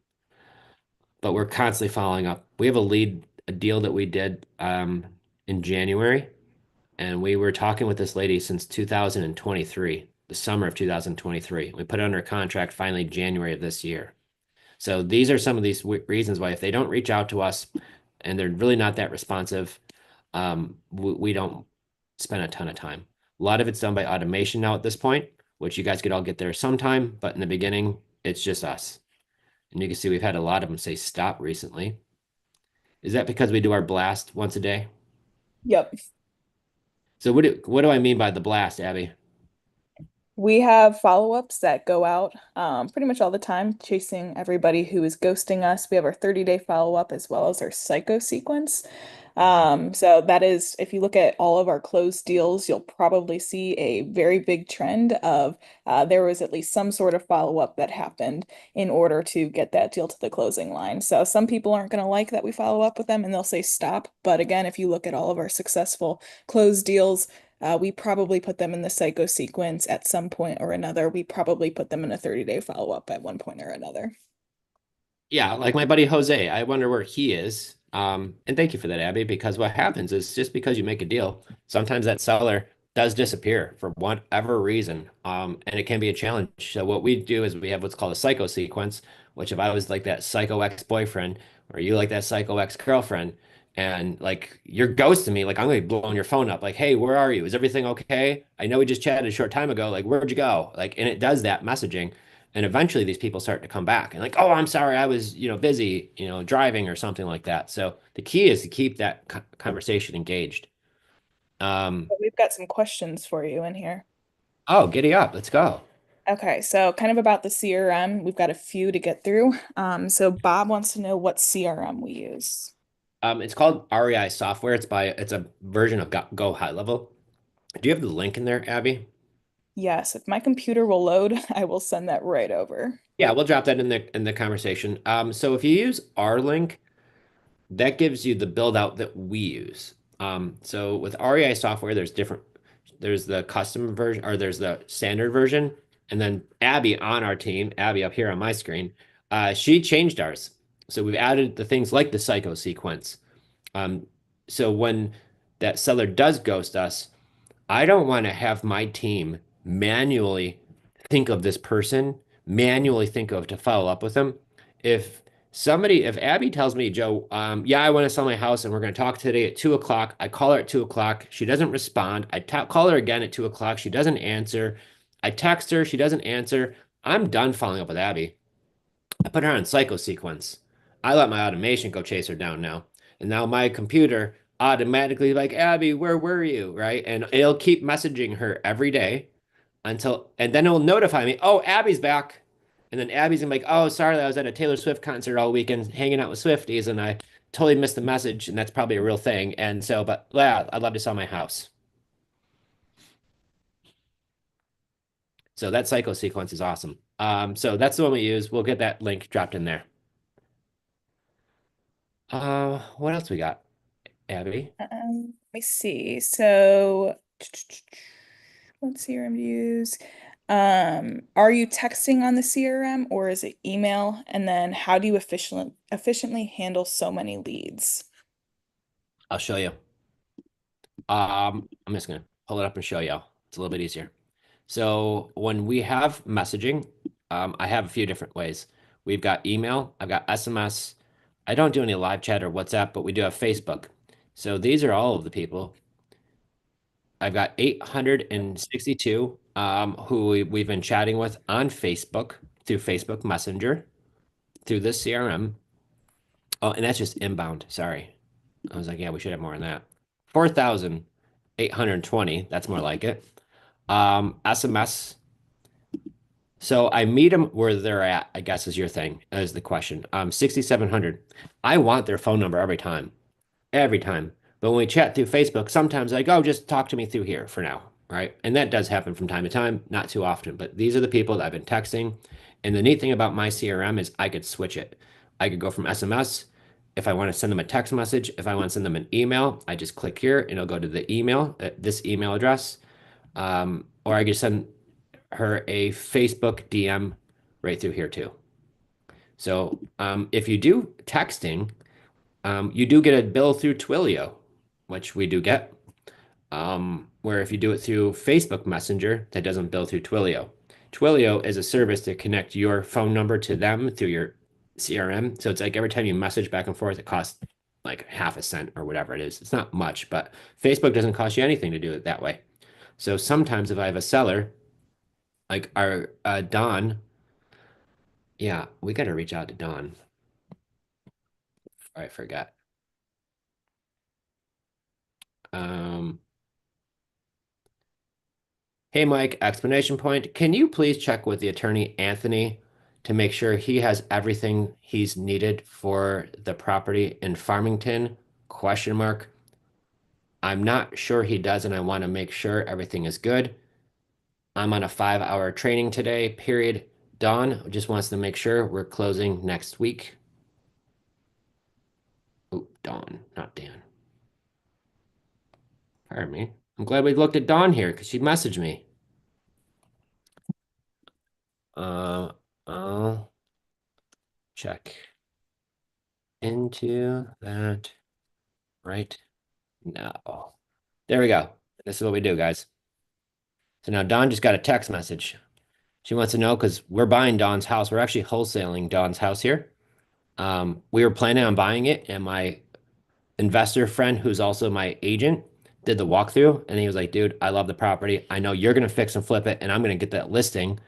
but we're constantly following up. We have a deal that we did in January, and we were talking with this lady since 2023, the summer of 2023. We put it under contract finally January of this year. So these are some of these reasons why if they don't reach out to us and they're really not that responsive, we don't spend a ton of time. A lot of it's done by automation now at this point, which you guys could all get there sometime, but in the beginning, it's just us. And you can see we've had a lot of them say stop recently. Is that because we do our blast once a day? Yep. So what do I mean by the blast, Abby? We have follow-ups that go out pretty much all the time, chasing everybody who is ghosting us. We have our 30-day follow-up as well as our psycho sequence. So that is, if you look at all of our closed deals, you'll probably see a very big trend of there was at least some sort of follow-up that happened in order to get that deal to the closing line. So some people aren't going to like that we follow up with them and they'll say stop. But again, if you look at all of our successful closed deals, we probably put them in the psycho sequence at some point or another. We probably put them in a 30-day follow-up at one point or another. Yeah, like my buddy Jose, I wonder where he is. And thank you for that, Abby, because what happens is just because you make a deal, sometimes that seller does disappear for whatever reason. And it can be a challenge. So what we do is we have what's called a psycho sequence, which if I was like that psycho ex-boyfriend or you like that psycho ex-girlfriend, and like you're ghosting me, like I'm gonna be blowing your phone up, like, hey, where are you? Is everything okay? I know we just chatted a short time ago. Like, where'd you go? Like, and it does that messaging. And eventually these people start to come back and like, oh, I'm sorry, I was, busy, driving or something like that. So the key is to keep that conversation engaged. Um, But we've got some questions for you in here. oh, giddy up, let's go. Okay, so kind of about the CRM, we've got a few to get through. So Bob wants to know what CRM we use. It's called REI software. It's a version of Go High Level. Do you have the link in there, Abby? Yes, if my computer will load, I will send that right over. Yeah, we'll drop that in the conversation. So if you use our link, that gives you the build out that we use. So with REI software, there's the custom version or there's the standard version. And then Abby on our team, Abby up here on my screen, she changed ours. So we've added the things like the psycho sequence. Um, so when that seller does ghost us, I don't want to have my team manually think of this person, manually think of to follow up with them. If Abby tells me, Joe, yeah, I want to sell my house and we're going to talk today at 2 o'clock, I call her at 2 o'clock. She doesn't respond. Call her again at 2 o'clock. She doesn't answer. I text her. She doesn't answer. I'm done following up with Abby. I put her on psycho sequence. I let my automation go chase her down now. And now my computer automatically like, Abby, where were you? Right. And it'll keep messaging her every day and then it'll notify me, oh, Abby's back. And then Abby's gonna be like, oh, sorry, I was at a Taylor Swift concert all weekend hanging out with Swifties and I totally missed the message. And that's probably a real thing. And so, but yeah, I'd love to sell my house. So that cycle sequence is awesome. So that's the one we use. We'll get that link dropped in there. What else we got, Abby? Let me see. So, what CRM to use? Are you texting on the CRM or is it email? And then how do you efficiently handle so many leads? I'll show you. I'm just gonna pull it up and show you. It's a little bit easier. So when we have messaging, I have a few different ways. We've got email, I've got SMS. I don't do any live chat or WhatsApp, but we do have Facebook. So these are all of the people. I've got 862 who we've been chatting with on Facebook through Facebook Messenger through this CRM. Oh, and that's just inbound. Sorry. I was like, yeah, we should have more on that. 4,820. That's more like it. SMS. So I meet them where they're at, I guess is your thing, is the question. 6,700. I want their phone number every time. But when we chat through Facebook, sometimes I go, just talk to me through here for now, right? And that does happen from time to time, not too often. But these are the people that I've been texting. And the neat thing about my CRM is I could switch it. I could go from SMS. If I want to send them a text message, if I want to send them an email, I just click here and it'll go to the email, this email address. Or her a Facebook DM right through here too. So if you do texting, you do get a bill through Twilio, which we do get. Where if you do it through Facebook Messenger, that doesn't bill through Twilio. Twilio is a service to connect your phone number to them through your CRM. So it's like every time you message back and forth, it costs like half a cent or whatever it is. It's not much, but Facebook doesn't cost you anything to do it that way. So sometimes if I have a seller, like our Don, yeah, we got to reach out to Don. I forgot. Um, Hey Mike, explanation point. Can you please check with the attorney Anthony to make sure he has everything he's needed for the property in Farmington? Question mark. I'm not sure he does, and I want to make sure everything is good. I'm on a 5-hour training today, period. Dawn just wants to make sure we're closing next week. Oh, Dawn, not Dan. Pardon me. I'm glad we looked at Dawn here because she messaged me. Uh, I'll check into that right now. There we go. This is what we do, guys. So now Dawn just got a text message. She wants to know because we're buying Dawn's house. We're actually wholesaling Dawn's house here. We were planning on buying it, and my investor friend, who's also my agent, did the walkthrough, and he was like, "Dude, I love the property. I know you're gonna fix and flip it, and I'm gonna get that listing.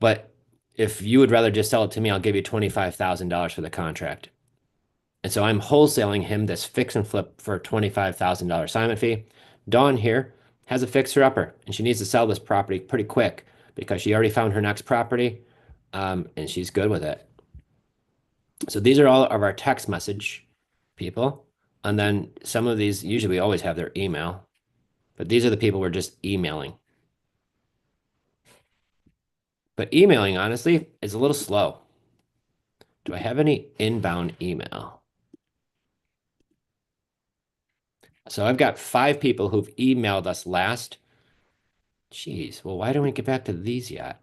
But if you would rather just sell it to me, I'll give you $25,000 for the contract." And so I'm wholesaling him this fix and flip for a $25,000 assignment fee. Dawn here has a fixer upper, and she needs to sell this property pretty quick because she already found her next property, and she's good with it. So these are all of our text message people. And then some of these, usually we always have their email, but these are the people we're just emailing. But emailing, honestly, is a little slow. Do I have any inbound email? So I've got 5 people who've emailed us last. Jeez, well, why don't we get back to these yet?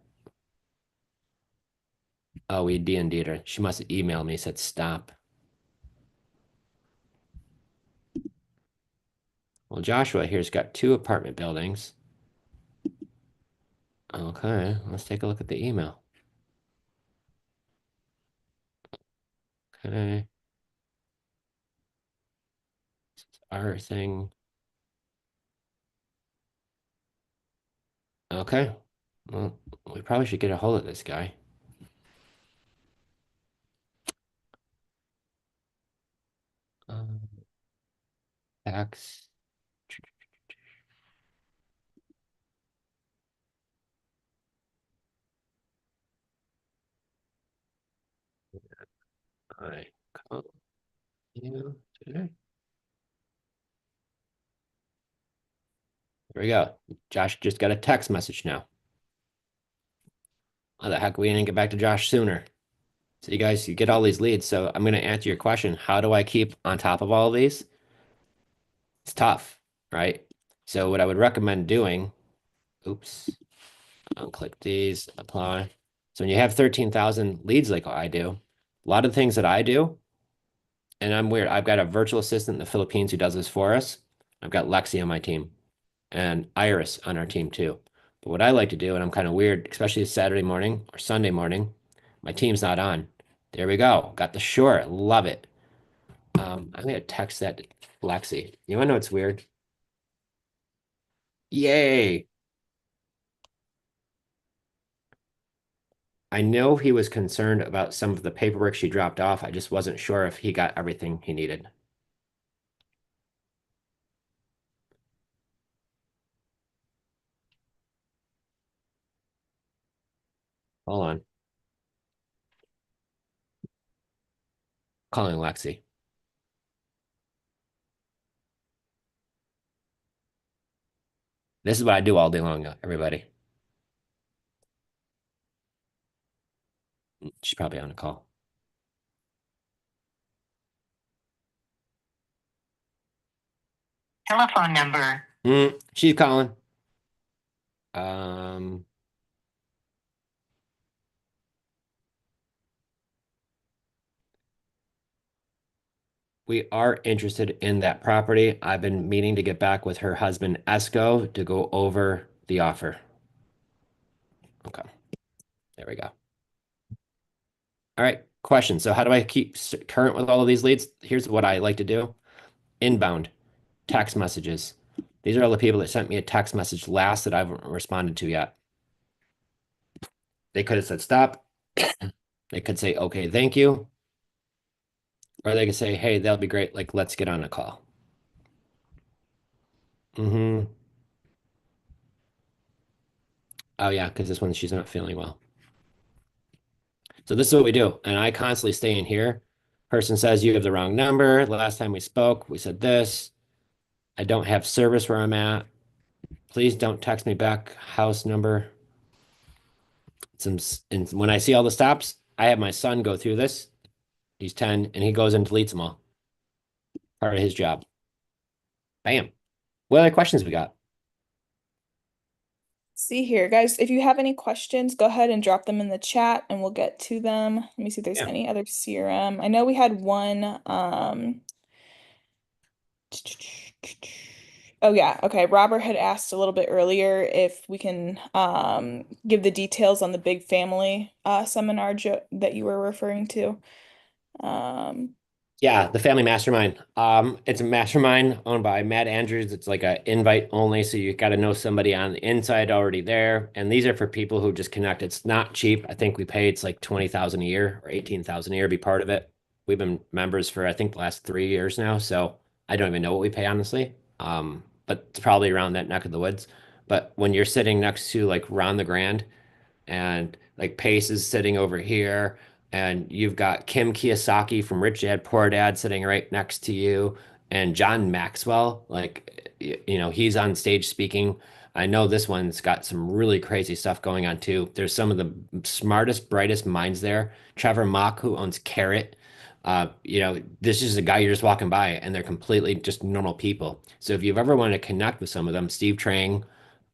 Oh, we D&D'd her. She must have emailed me, said stop. Well, Joshua here's got 2 apartment buildings. Okay, let's take a look at the email. Okay, our thing. Okay, well, we probably should get a hold of this guy. Um, Tax. I call you today. There we go. Josh just got a text message now. How the heck we didn't get back to Josh sooner? So you guys, you get all these leads. So I'm going to answer your question. How do I keep on top of all of these? It's tough, right? So what I would recommend doing, oops, unclick these, apply. So when you have 13,000 leads like I do, a lot of things that I do, and I'm weird. I've got a virtual assistant in the Philippines who does this for us. I've got Lexi on my team and Iris on our team too. But what I like to do, and I'm kind of weird, especially Saturday morning or Sunday morning, my team's not on. There we go. Got the short. Love it. I'm gonna text that to Lexi. You wanna know what's weird? Yay. I know he was concerned about some of the paperwork she dropped off. I just wasn't sure if he got everything he needed. Hold on. Calling Lexi. This is what I do all day long, everybody. She's probably on a call. Telephone number. She's calling. Um, we are interested in that property. I've been meaning to get back with her husband, Esco, to go over the offer. Okay, there we go. All right, question. So how do I keep current with all of these leads? Here's what I like to do. Inbound text messages. These are all the people that sent me a text message last that I haven't responded to yet. They could have said stop. They could say, okay, thank you. Or they could say, hey, that'll be great. Like, let's get on a call. Mm-hmm. Oh, yeah, because this one, she's not feeling well. So this is what we do. And I constantly stay in here. Person says you have the wrong number. Last time we spoke, we said this. I don't have service where I'm at. Please don't text me back house number. Some, and when I see all the stops, I have my son go through this. He's 10 and he goes and deletes them all. Part of his job. Bam. What other questions we got? See here, guys, if you have any questions, go ahead and drop them in the chat and we'll get to them. Let me see if there's Yeah. any other CRM. I know we had one, oh yeah, okay. Robert had asked a little bit earlier if we can give the details on the big family seminar that you were referring to. Um Yeah, the Family Mastermind. It's a mastermind owned by Matt Andrews. It's like a invite only, so you got to know somebody on the inside already there. And these are for people who just connect. It's not cheap. I think we pay it's like 20,000 a year or 18,000 a year to be part of it. We've been members for I think the last 3 years now, so I don't even know what we pay honestly. But it's probably around that neck of the woods. But when you're sitting next to like Ron the Grand and like Pace is sitting over here, and you've got Kim Kiyosaki from Rich Dad Poor Dad sitting right next to you, and John Maxwell, like he's on stage speaking. I know this one's got some really crazy stuff going on too. There's some of the smartest, brightest minds there. Trevor Mock, who owns Carrot. This is a guy you're just walking by, and they're completely just normal people. So if you've ever wanted to connect with some of them, Steve Trang,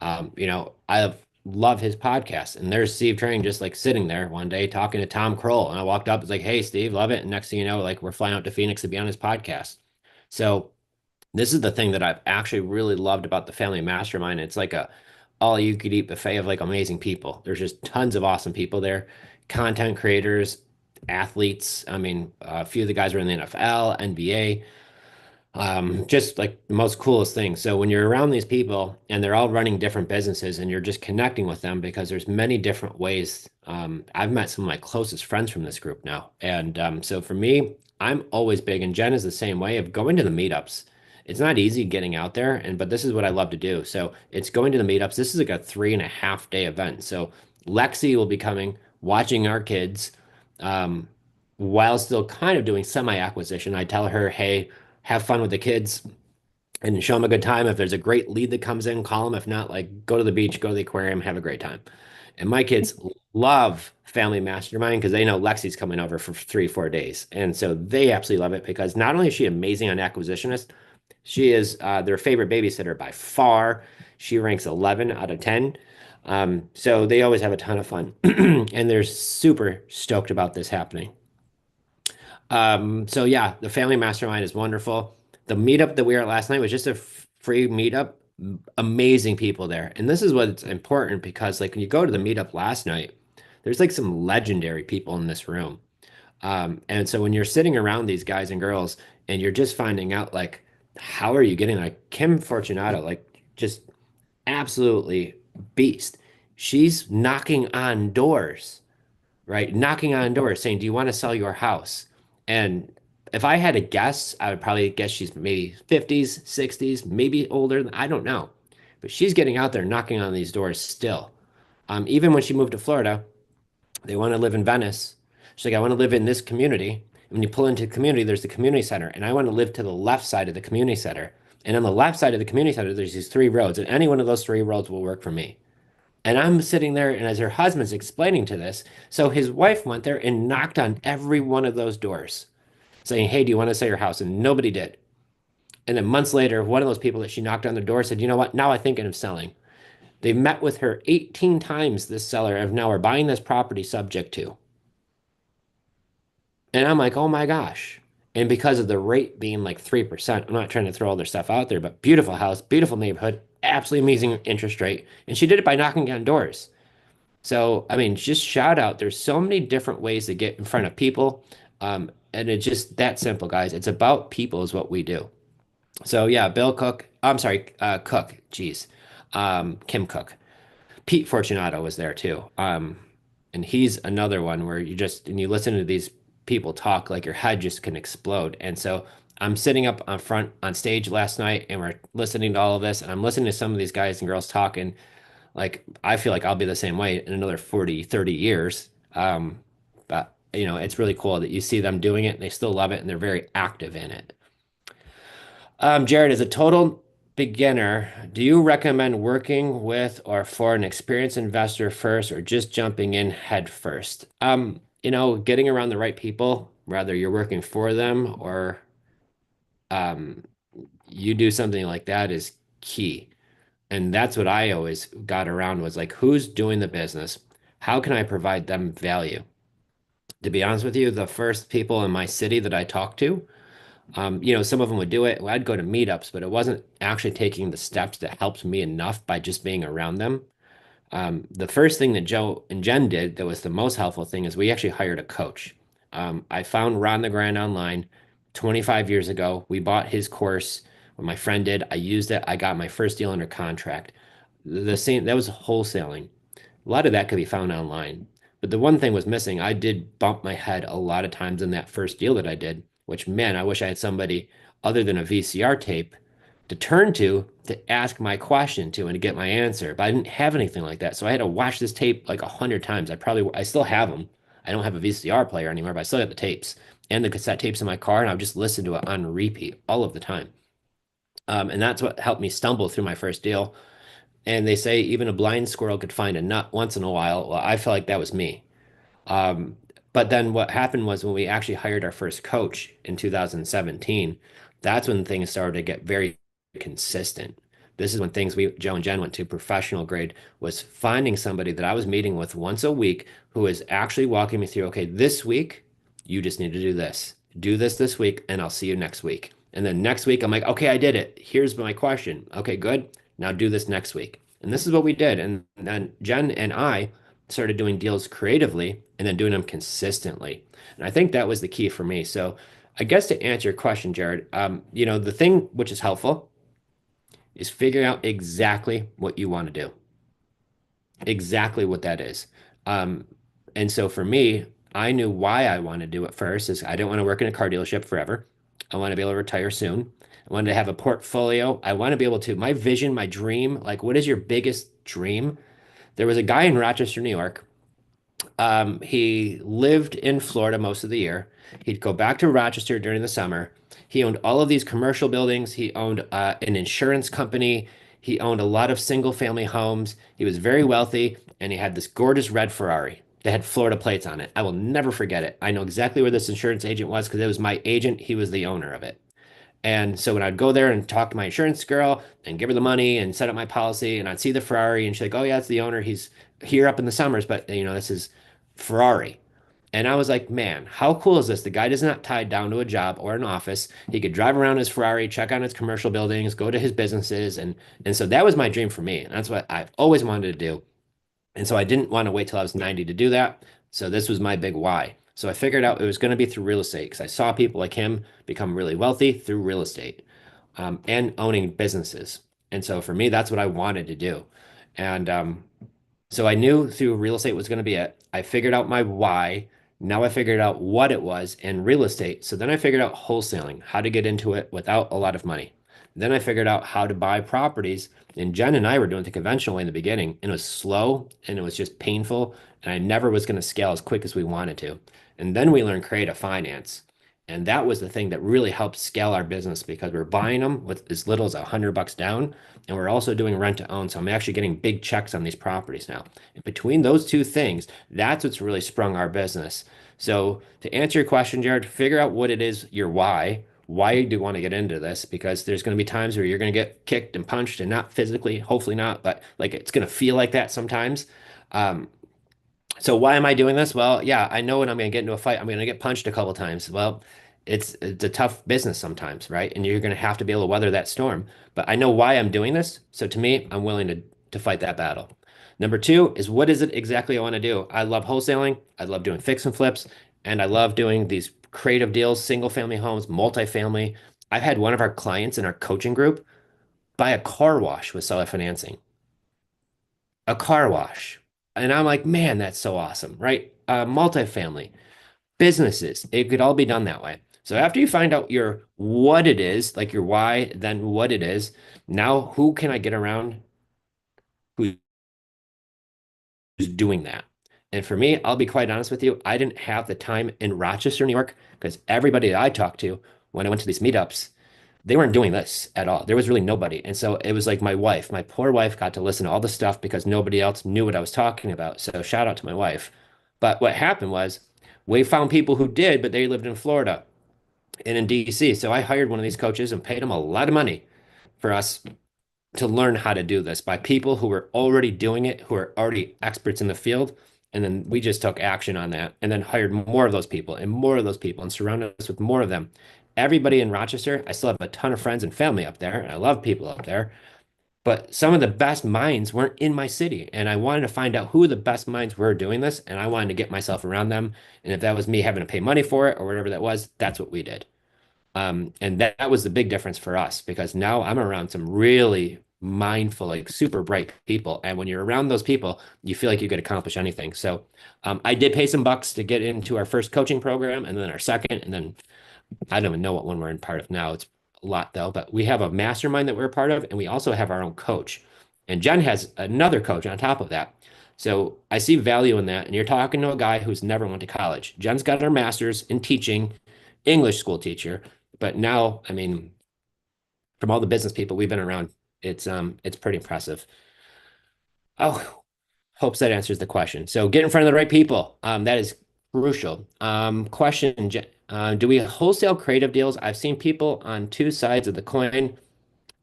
I love his podcast. And there's Steve Trang just like sitting there one day talking to Tom Kroll. And I walked up, it's like, hey, Steve, love it. And next thing you know, like we're flying out to Phoenix to be on his podcast. So this is the thing that I've actually really loved about the Family Mastermind. It's like a all you could eat buffet of like amazing people. There's just tons of awesome people there, content creators, athletes. I mean, a few of the guys are in the NFL, NBA, just like the most coolest thing. So when you're around these people and they're all running different businesses and you're just connecting with them because there's many different ways. I've met some of my closest friends from this group now. And so for me, I'm always big, and Jen is the same way of going to the meetups. It's not easy getting out there, but this is what I love to do. So it's going to the meetups. This is like a 3.5 day event. So Lexi will be coming, watching our kids, um, while still kind of doing semi-acquisition. I tell her, hey, have fun with the kids and show them a good time. If there's a great lead that comes in, call them. If not, like go to the beach, go to the aquarium, have a great time. And my kids love Family Mastermind because they know Lexi's coming over for 3, 4 days. And so they absolutely love it because not only is she amazing on acquisitionist, she is their favorite babysitter by far. She ranks 11 out of 10. So they always have a ton of fun. And they're super stoked about this happening. So yeah, the Family Mastermind is wonderful. The meetup that we were at last night was just a free meetup. Amazing people there. And this is what's important because like when you go to the meetup last night, there's like some legendary people in this room. And so when you're sitting around these guys and girls and you're just finding out like how are you getting like Kim Fortunato, like just absolutely beast. She's knocking on doors, right? Knocking on doors saying, do you want to sell your house? And if I had to guess, I would probably guess she's maybe 50s, 60s, maybe older. I don't know. But she's getting out there knocking on these doors still. Even when she moved to Florida, they want to live in Venice. She's like, I want to live in this community. When you pull into the community, there's the community center, and I want to live to the left side of the community center. And on the left side of the community center, there's these 3 roads, and any one of those 3 roads will work for me. And I'm sitting there, and as her husband's explaining to this, so his wife went there and knocked on every one of those doors, saying, hey, do you want to sell your house? And nobody did. And then months later, one of those people that she knocked on the door said, you know what? Now I'm thinking of selling. They've met with her 18 times, this seller, of now are buying this property subject to. And I'm like, oh my gosh. And because of the rate being like 3%, I'm not trying to throw all their stuff out there, but beautiful house, beautiful neighborhood, absolutely amazing interest rate. And she did it by knocking on doors. So, I mean, just shout out. There's so many different ways to get in front of people. And it's just that simple, guys. It's about people is what we do. So yeah, Bill Cook. I'm sorry, Cook. Jeez. Kim Cook. Pete Fortunato was there too. And he's another one where you just, and you listen to these people talk, like your head just can explode. And so I'm sitting up on front on stage last night and we're listening to all of this, and I'm listening to some of these guys and girls talking. Like, I feel like I'll be the same way in another 40, 30 years. But it's really cool that you see them doing it and they still love it and they're very active in it. Jared, as a total beginner, do you recommend working with or for an experienced investor first or just jumping in head first? Getting around the right people, whether you're working for them or um, you do something like that is key. And that's what I always got around was like, who's doing the business? How can I provide them value? To be honest with you, the first people in my city that I talked to, some of them would do it. Well, I'd go to meetups, but it wasn't actually taking the steps that helped me enough by just being around them. The first thing that Joe and Jen did that was the most helpful thing is we actually hired a coach. I found Ron the Grand online 25 years ago. We bought his course. When my friend did, I used it. I got my first deal under contract. The same, that was wholesaling. A lot of that could be found online. But the one thing was missing. I did bump my head a lot of times in that first deal that I did, which, man, I wish I had somebody other than a VCR tape to turn to ask my question to and to get my answer. But I didn't have anything like that. So I had to watch this tape like 100 times. I still have them. I don't have a VCR player anymore, but I still have the tapes and the cassette tapes in my car, and I would just listen to it on repeat all of the time. And that's what helped me stumble through my first deal. And they say even a blind squirrel could find a nut once in a while. Well, I felt like that was me. Um, but then what happened was when we actually hired our first coach in 2017, that's when things started to get very consistent. This is when Joe and Jen went to professional grade, was finding somebody that I was meeting with once a week who was actually walking me through, okay, this week, you just need to do this. Do this week, and I'll see you next week. And then next week, I'm like, okay, I did it. Here's my question. Okay, good. Now do this next week. And this is what we did. And then Jen and I started doing deals creatively and then doing them consistently. And I think that was the key for me. So I guess to answer your question, Jared, the thing which is helpful is figuring out exactly what you want to do, exactly what that is. Um, and so for me, I knew why I wanted to do it first is I didn't want to work in a car dealership forever. I want to be able to retire soon. I wanted to have a portfolio. I want to be able to, my vision, my dream, like what is your biggest dream? There was a guy in Rochester, New York. He lived in Florida most of the year. He'd go back to Rochester during the summer. He owned all of these commercial buildings. He owned an insurance company. He owned a lot of single family homes. He was very wealthy, and he had this gorgeous red Ferrari that had Florida plates on it. I will never forget it. I know exactly where this insurance agent was because it was my agent. He was the owner of it. And so when I'd go there and talk to my insurance girl and give her the money and set up my policy, and I'd see the Ferrari, and she's like, "Oh yeah, it's the owner. He's here up in the summers, but this is Ferrari." And I was like, "Man, how cool is this? The guy is not tied down to a job or an office. He could drive around his Ferrari, check on his commercial buildings, go to his businesses, and so that was my dream for me. And that's what I've always wanted to do. And so I didn't want to wait till I was 90 to do that. So this was my big why. So I figured out it was going to be through real estate because I saw people like him become really wealthy through real estate and owning businesses. And so for me, that's what I wanted to do. And so I knew through real estate was going to be it. I figured out my why. Now I figured out what it was in real estate. So then I figured out wholesaling, how to get into it without a lot of money. Then I figured out how to buy properties. And Jen and I were doing the conventional way in the beginning, and it was slow and it was just painful. And I never was going to scale as quick as we wanted to. And then we learned creative finance. And that was the thing that really helped scale our business because we're buying them with as little as $100 down. And we're also doing rent to own. So I'm actually getting big checks on these properties now. And between those two things, that's what's really sprung our business. So to answer your question, Jared, figure out what it is, your why. Why do you want to get into this? Because there's going to be times where you're going to get kicked and punched and not physically, hopefully not, but like it's going to feel like that sometimes. Um, so why am I doing this? Well, yeah, I know when I'm going to get into a fight, I'm going to get punched a couple times. Well, it's a tough business sometimes, right? And you're going to have to be able to weather that storm. But I know why I'm doing this. So to me, I'm willing to fight that battle. Number two is what is it exactly I want to do? I love wholesaling. I love doing fix and flips, and I love doing these creative deals, single family homes, multifamily. I've had one of our clients in our coaching group buy a car wash with seller financing, a car wash. And I'm like, man, that's so awesome, right? Multifamily, businesses, it could all be done that way. So after you find out your what it is, like your why, then what it is, now who can I get around who's doing that? And for me, I'll be quite honest with you, I didn't have the time in Rochester, New York, because everybody that I talked to when I went to these meetups, they weren't doing this at all. There was really nobody. And so it was like my wife, my poor wife got to listen to all the stuff because nobody else knew what I was talking about. So shout out to my wife. But what happened was we found people who did, but they lived in Florida and in DC. So I hired one of these coaches and paid him a lot of money for us to learn how to do this by people who were already doing it, who are already experts in the field. And then we just took action on that and then hired more of those people and more of those people and surrounded us with more of them. Everybody in Rochester, I still have a ton of friends and family up there, and I love people up there. But some of the best minds weren't in my city. And I wanted to find out who the best minds were doing this. And I wanted to get myself around them. And if that was me having to pay money for it or whatever that was, that's what we did. And that was the big difference for us because now I'm around some really mindful, like super bright people. And when you're around those people, you feel like you could accomplish anything. So I did pay some bucks to get into our first coaching program and then our second. And then I don't even know what one we're in part of now. It's a lot though, but we have a mastermind that we're a part of. And we also have our own coach. And Jen has another coach on top of that. So I see value in that. And you're talking to a guy who's never went to college. Jen's got her master's in teaching, English school teacher. But now, I mean, from all the business people we've been around, it's pretty impressive. Oh, hopes that answers the question. So get in front of the right people. That is crucial. Question, do we wholesale creative deals? I've seen people on two sides of the coin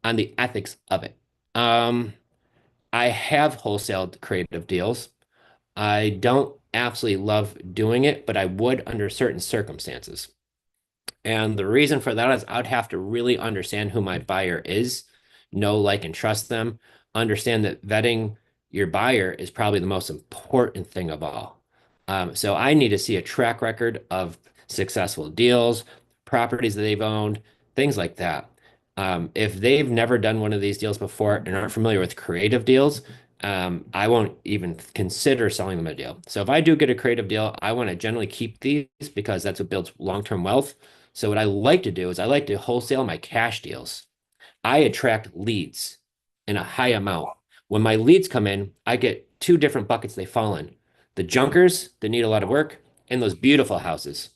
on the ethics of it. Um, I have wholesaled creative deals. I don't absolutely love doing it, but I would under certain circumstances. And the reason for that is I'd have to really understand who my buyer is, know, like, and trust them. Understand that vetting your buyer is probably the most important thing of all. So I need to see a track record of successful deals, properties that they've owned, things like that. If they've never done one of these deals before and aren't familiar with creative deals, I won't even consider selling them a deal. So if I do get a creative deal, I want to generally keep these because that's what builds long-term wealth. So what I like to do is I like to wholesale my cash deals. I attract leads in a high amount. When my leads come in, I get two different buckets they fall in. The junkers that need a lot of work and those beautiful houses.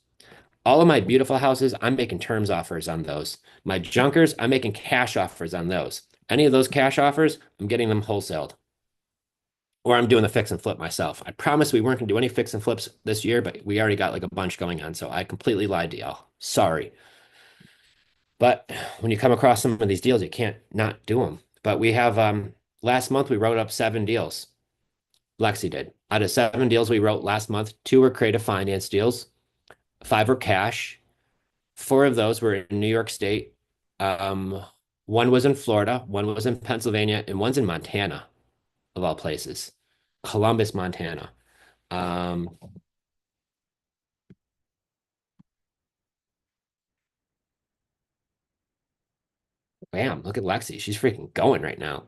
All of my beautiful houses, I'm making terms offers on those. My junkers, I'm making cash offers on those. Any of those cash offers, I'm getting them wholesaled. Or I'm doing the fix and flip myself. I promised we weren't going to do any fix and flips this year, but we already got like a bunch going on. So I completely lied to y'all. Sorry. But when you come across some of these deals, you can't not do them. But we have last month we wrote up 7 deals. Lexi did. Out of 7 deals we wrote last month, 2 were creative finance deals, 5 were cash. 4 of those were in New York State. Um, one was in Florida, one was in Pennsylvania, and one's in Montana, of all places. Columbus, Montana. Um, Bam, look at Lexi. She's freaking going right now.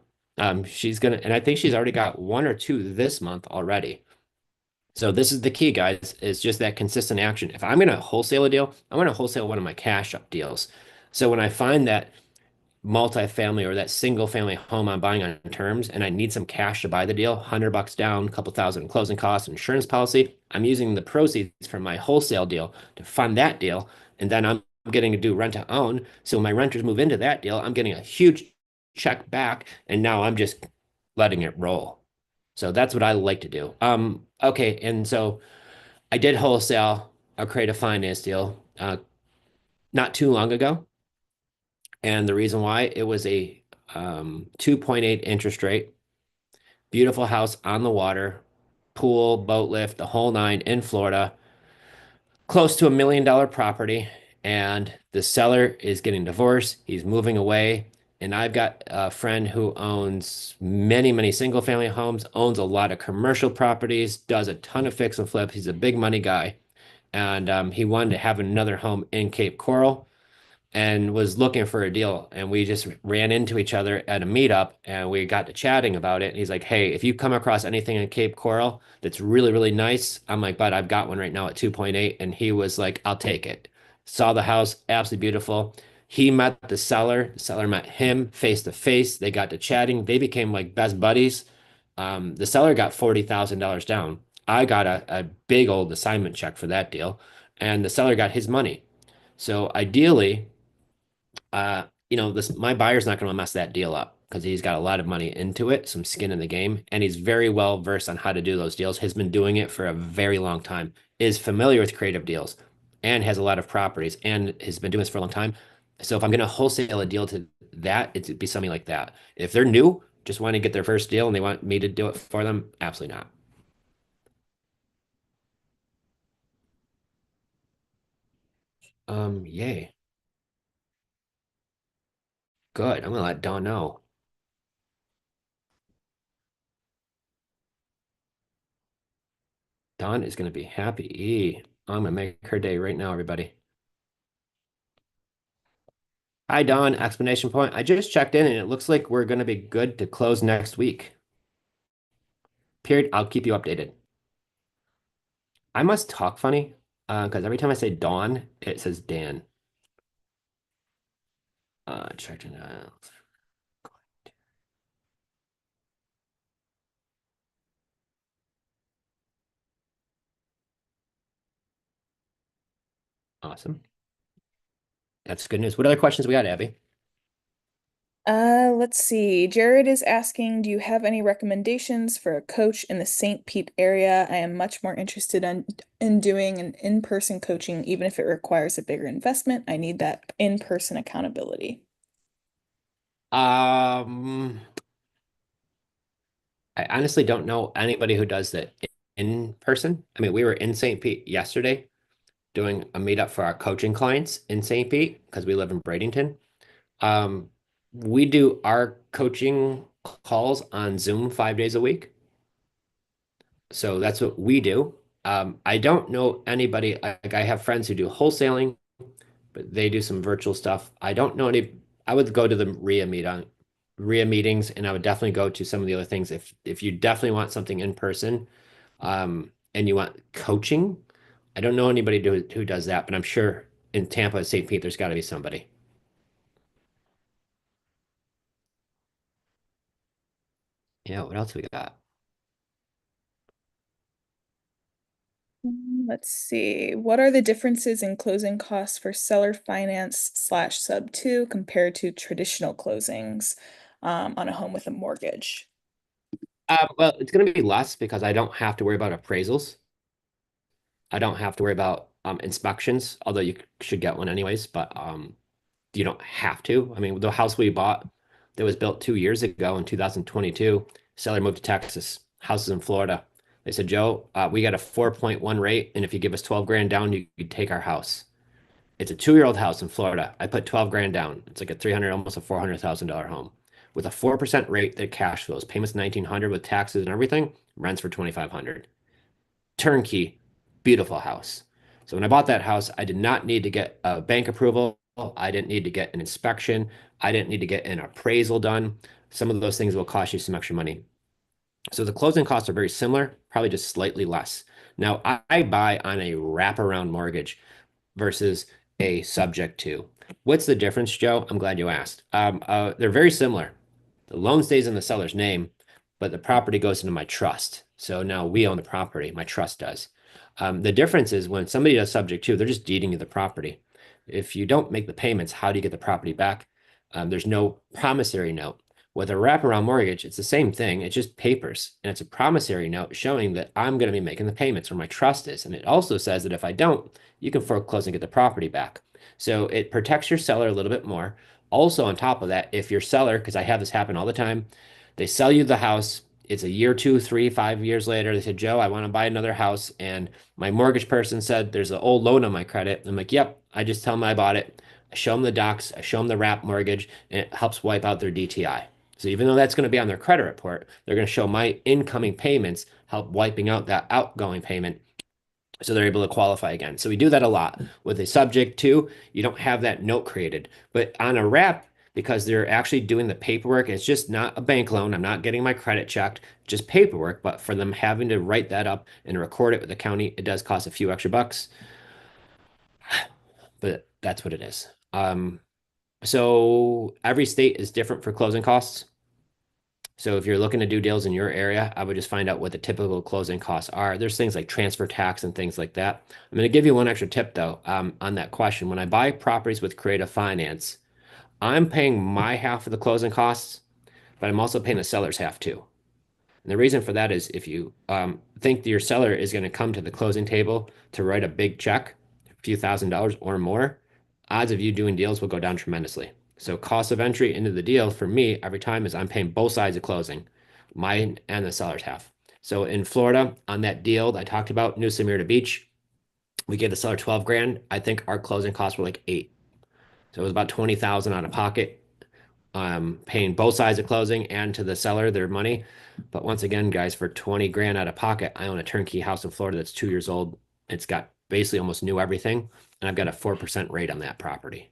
She's gonna, and I think she's already got 1 or 2 this month already. So this is the key, guys, is just that consistent action. If I'm gonna wholesale a deal, I'm gonna wholesale one of my cash up deals. So when I find that multifamily or that single family home I'm buying on terms and I need some cash to buy the deal, $100 down, a couple thousand in closing costs, insurance policy, I'm using the proceeds from my wholesale deal to fund that deal. And then I'm getting to do rent to own. So when my renters move into that deal, I'm getting a huge check back. And now I'm just letting it roll. So that's what I like to do. Okay. And so I did wholesale a creative finance deal not too long ago. And the reason why it was a 2.8 interest rate, beautiful house on the water, pool, boat lift, the whole nine in Florida, close to $1 million property. and the seller is getting divorced. He's moving away. And I've got a friend who owns many, many single family homes, owns a lot of commercial properties, does a ton of fix and flips. He's a big money guy. And he wanted to have another home in Cape Coral and was looking for a deal. And we just ran into each other at a meetup and we got to chatting about it. And he's like, "Hey, if you come across anything in Cape Coral that's really, really nice," I'm like, "Bud, I've got one right now at 2.8." And he was like, "I'll take it." Saw the house, absolutely beautiful. He met the seller met him face to face. They got to chatting. They became like best buddies. The seller got $40,000 down. I got a big old assignment check for that deal, and the seller got his money. So ideally, this my buyer's not going to mess that deal up because he's got a lot of money into it, some skin in the game, and he's very well versed on how to do those deals. Has been doing it for a very long time, is familiar with creative deals, and has a lot of properties, and has been doing this for a long time. So if I'm going to wholesale a deal to that, it'd be something like that. If they're new, just want to get their first deal and they want me to do it for them, absolutely not. Yay. Good. I'm gonna let Dawn know. Dawn is gonna be happy. I'm gonna make her day right now, everybody. Hi, Don. Explanation point. I just checked in and it looks like we're going to be good to close next week. Period. I'll keep you updated. I must talk funny because every time I say Dawn, it says Dan. Checked in. Awesome. That's good news. What other questions we got, Abby? Let's see. Jared is asking, do you have any recommendations for a coach in the St. Pete area? I am much more interested in doing an in-person coaching, even if it requires a bigger investment. I need that in-person accountability. Um, I honestly don't know anybody who does that in person. I mean, we were in St. Pete yesterday doing a meetup for our coaching clients in St. Pete because we live in Bradenton. Um, we do our coaching calls on Zoom 5 days a week. So that's what we do. I don't know anybody, like I have friends who do wholesaling, but they do some virtual stuff. I don't know any, I would go to the RIA meetings, and I would definitely go to some of the other things. If you definitely want something in person, and you want coaching, I don't know anybody who does that, but I'm sure in Tampa, St. Pete, there's got to be somebody. Yeah, what else we got? Let's see. What are the differences in closing costs for seller finance slash sub two compared to traditional closings on a home with a mortgage? Well, it's going to be less because I don't have to worry about appraisals. I don't have to worry about inspections, although you should get one anyways, but you don't have to. I mean, the house we bought that was built 2 years ago in 2022, seller moved to Texas, houses in Florida. They said, "Joe, we got a 4.1 rate, and if you give us 12 grand down, you could take our house." It's a 2-year-old house in Florida. I put 12 grand down. It's like a 300, almost a $400,000 home with a 4% rate that cash flows. Payments 1,900 with taxes and everything. Rents for 2,500. Turnkey, beautiful house. So when I bought that house, I did not need to get a bank approval. I didn't need to get an inspection. I didn't need to get an appraisal done. Some of those things will cost you some extra money. So the closing costs are very similar, probably just slightly less. Now, I buy on a wraparound mortgage versus a subject to. What's the difference, Joe? I'm glad you asked. They're very similar. The loan stays in the seller's name, but the property goes into my trust. So now we own the property, my trust does. The difference is when somebody does subject to, they're just deeding you the property. If you don't make the payments, how do you get the property back? There's no promissory note. With a wraparound mortgage, it's the same thing. It's just papers, and it's a promissory note showing that I'm going to be making the payments where my trust is. And it also says that if I don't, you can foreclose and get the property back. So it protects your seller a little bit more. Also, on top of that, if your seller, because I have this happen all the time, they sell you the house. It's a year, two, three, 5 years later. They said, Joe, I want to buy another house. And my mortgage person said, there's an old loan on my credit. I'm like, yep. I just tell them I bought it. I show them the docs. I show them the wrap mortgage, and it helps wipe out their DTI. So even though that's going to be on their credit report, they're going to show my incoming payments help wiping out that outgoing payment so they're able to qualify again. So we do that a lot with a subject to, you don't have that note created. But on a wrap, because they're actually doing the paperwork, it's just not a bank loan. I'm not getting my credit checked, just paperwork. But for them having to write that up and record it with the county, it does cost a few extra bucks, but that's what it is. So every state is different for closing costs. So if you're looking to do deals in your area, I would just find out what the typical closing costs are. There's things like transfer tax and things like that. I'm going to give you one extra tip though, on that question. When I buy properties with Creative Finance, I'm paying my half of the closing costs, but I'm also paying the seller's half too. And the reason for that is if you think that your seller is going to come to the closing table to write a big check, a few $1,000s or more, odds of you doing deals will go down tremendously. So cost of entry into the deal for me every time is I'm paying both sides of closing, mine and the seller's half. So in Florida, on that deal that I talked about, New Smyrna Beach, we gave the seller 12 grand. I think our closing costs were like 8. So it was about 20,000 out of pocket, paying both sides of closing and to the seller their money. But once again, guys, for 20 grand out of pocket, I own a turnkey house in Florida that's 2 years old. It's got basically almost new everything, and I've got a 4% rate on that property.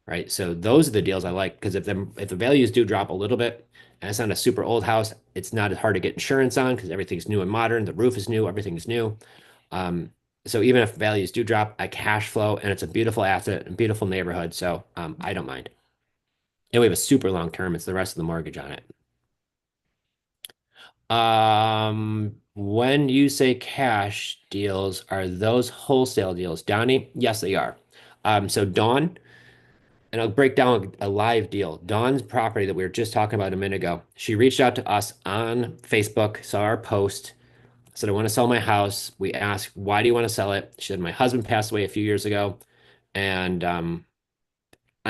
Right. So those are the deals I like because if the values do drop a little bit and it's not a super old house, it's not as hard to get insurance on because everything's new and modern. The roof is new, everything's new. Um, so even if values do drop, I cash flow and it's a beautiful asset and beautiful neighborhood. So I don't mind. And we have a super long term. It's the rest of the mortgage on it. When you say cash deals, are those wholesale deals, Donnie? Yes, they are. So Dawn, and I'll break down a live deal. Dawn's property that we were just talking about a minute ago. She reached out to us on Facebook, saw our post, said, I want to sell my house. We asked, why do you want to sell it? She said, my husband passed away a few years ago, and I'm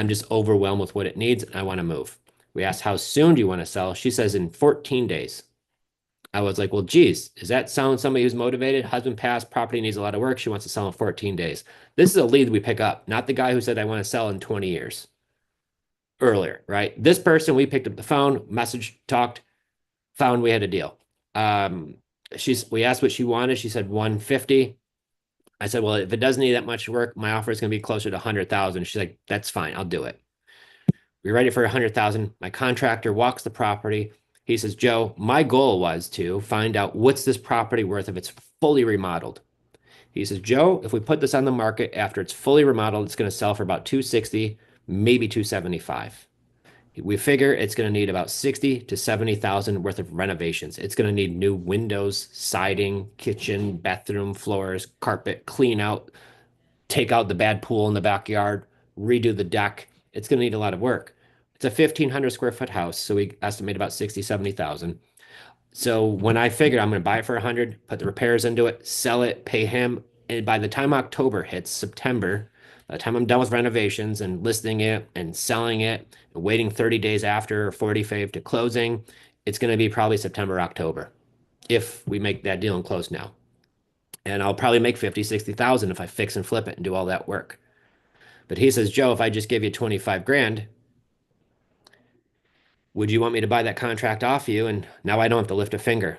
just overwhelmed with what it needs, and I want to move. We asked, how soon do you want to sell? She says, in 14 days. I was like, well, geez, is that sound somebody who's motivated? Husband passed, property needs a lot of work. She wants to sell in 14 days. This is a lead we pick up, not the guy who said, I want to sell in 20 years earlier, right? This person, we picked up the phone, message, talked, found we had a deal. We asked what she wanted. She said 150. I said, well, if it doesn't need that much work, my offer is going to be closer to 100,000. She's like, that's fine. I'll do it. We write it for 100,000. My contractor walks the property. He says, Joe, my goal was to find out what's this property worth if it's fully remodeled. He says, Joe, if we put this on the market after it's fully remodeled, it's going to sell for about 260, maybe 275. We figure it's going to need about 60 to 70,000 worth of renovations. It's going to need new windows, siding, kitchen, bathroom, floors, carpet, clean out, take out the bad pool in the backyard, redo the deck. It's going to need a lot of work. It's a 1,500 square foot house, so we estimate about 60, 70,000. So when I figured I'm going to buy it for 100, put the repairs into it, sell it, pay him, and by the time October hits, September, by the time I'm done with renovations and listing it and selling it and waiting 30 days after or 45 to closing, it's going to be probably September, October if we make that deal and close now. And I'll probably make 50, 60,000 if I fix and flip it and do all that work. But he says, Joe, if I just give you 25 grand, would you want me to buy that contract off you? And now I don't have to lift a finger.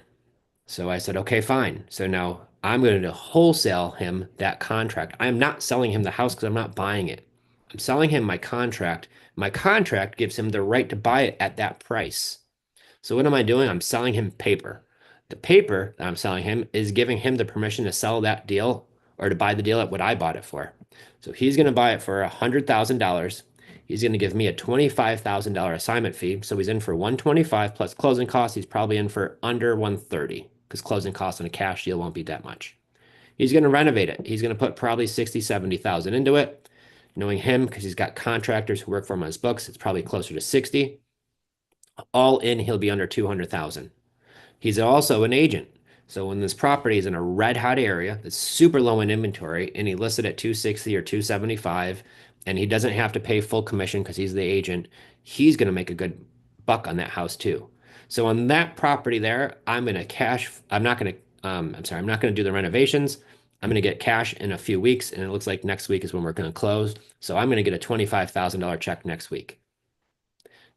So I said, okay, fine. So now I'm going to wholesale him that contract. I am not selling him the house because I'm not buying it. I'm selling him my contract. My contract gives him the right to buy it at that price. So what am I doing? I'm selling him paper. The paper that I'm selling him is giving him the permission to sell that deal or to buy the deal at what I bought it for. So he's going to buy it for $100,000. He's going to give me a $25,000 assignment fee. So he's in for 125 plus closing costs. He's probably in for under 130 because closing costs on a cash deal won't be that much. He's going to renovate it. He's going to put probably 60, 70,000 into it. Knowing him, because he's got contractors who work for him on his books, it's probably closer to 60. All in, he'll be under 200,000. He's also an agent. So when this property is in a red hot area that's super low in inventory and he listed at 260 or 275 and he doesn't have to pay full commission because he's the agent, he's going to make a good buck on that house too. So on that property there, I'm not gonna do the renovations. I'm gonna get cash in a few weeks, and it looks like next week is when we're gonna close. So I'm gonna get a $25,000 check next week.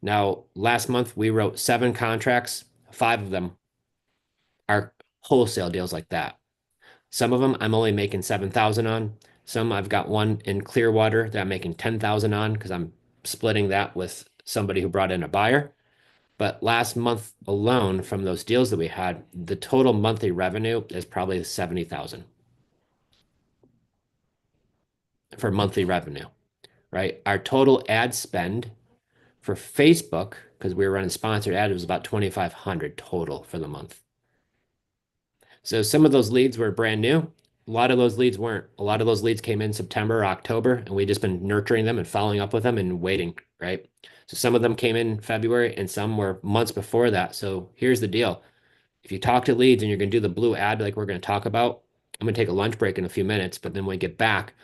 Now, last month we wrote 7 contracts. 5 of them are wholesale deals like that. Some of them I'm only making 7,000 on. Some I've got one in Clearwater that I'm making 10,000 on because I'm splitting that with somebody who brought in a buyer. But last month alone, from those deals that we had, the total monthly revenue is probably 70,000 for monthly revenue, right? Our total ad spend for Facebook, because we were running sponsored ad, it was about 2,500 total for the month. So some of those leads were brand new. A lot of those leads weren't. A lot of those leads came in September, October, and we just been nurturing them and following up with them and waiting, right? So some of them came in February and some were months before that. So here's the deal. If you talk to leads and you're going to do the blue ad like we're going to talk about, I'm going to take a lunch break in a few minutes, but then when we get back,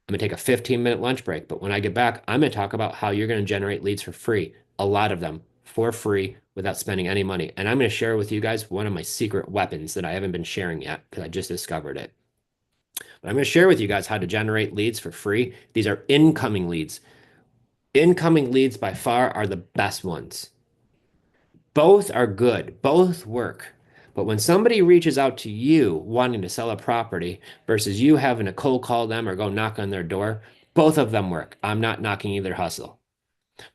I'm going to take a 15-minute lunch break. But when I get back, I'm going to talk about how you're going to generate leads for free, a lot of them for free without spending any money. And I'm going to share with you guys one of my secret weapons that I haven't been sharing yet because I just discovered it. But I'm going to share with you guys how to generate leads for free. These are incoming leads. Incoming leads by far are the best ones. Both are good, both work. But when somebody reaches out to you wanting to sell a property versus you having to cold call them or go knock on their door, both of them work. I'm not knocking either hustle.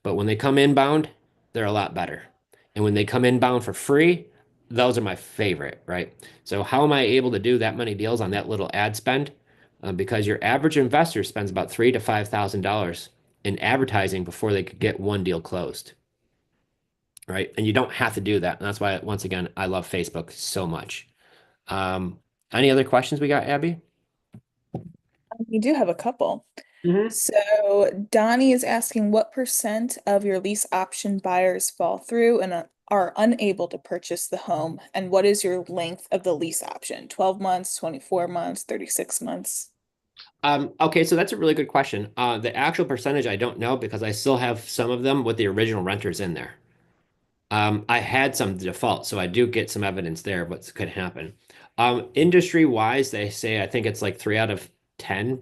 But when they come inbound, they're a lot better. And when they come inbound for free, those are my favorite, right? So how am I able to do that many deals on that little ad spend? Because your average investor spends about $3,000 to $5,000 in advertising before they could get one deal closed, right? And you don't have to do that. And that's why, once again, I love Facebook so much. Um, any other questions we got, Abby? We do have a couple. Hmm. So Donnie is asking what percent of your lease option buyers fall through and are unable to purchase the home, and what is your length of the lease option? 12 months, 24 months, 36 months? Okay, so that's a really good question. The actual percentage I don't know because I still have some of them with the original renters in there. I had some default, so I do get some evidence there of what could happen. Industry wise, they say I think it's like 3 out of 10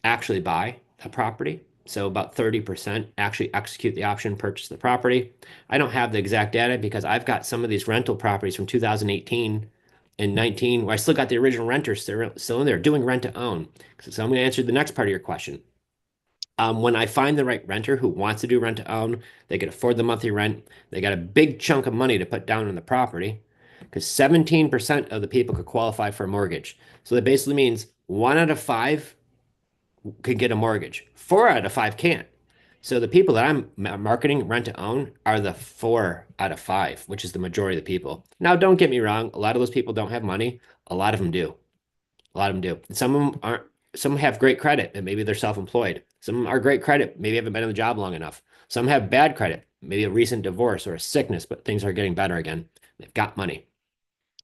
actually buy a property. So about 30% actually execute the option, purchase the property. I don't have the exact data because I've got some of these rental properties from 2018 and 19 where I still got the original renters still in there doing rent to own. So I'm going to answer the next part of your question. When I find the right renter who wants to do rent to own, they can afford the monthly rent. They got a big chunk of money to put down on the property because 17% of the people could qualify for a mortgage. So that basically means 1 out of 5 could get a mortgage. 4 out of 5 can't. So the people that I'm marketing rent to own are the 4 out of 5, which is the majority of the people. Now, don't get me wrong. A lot of those people don't have money. A lot of them do. A lot of them do. Some of them aren't. Some have great credit and maybe they're self-employed. Some are great credit, maybe haven't been in the job long enough. Some have bad credit, maybe a recent divorce or a sickness, but things are getting better again. They've got money.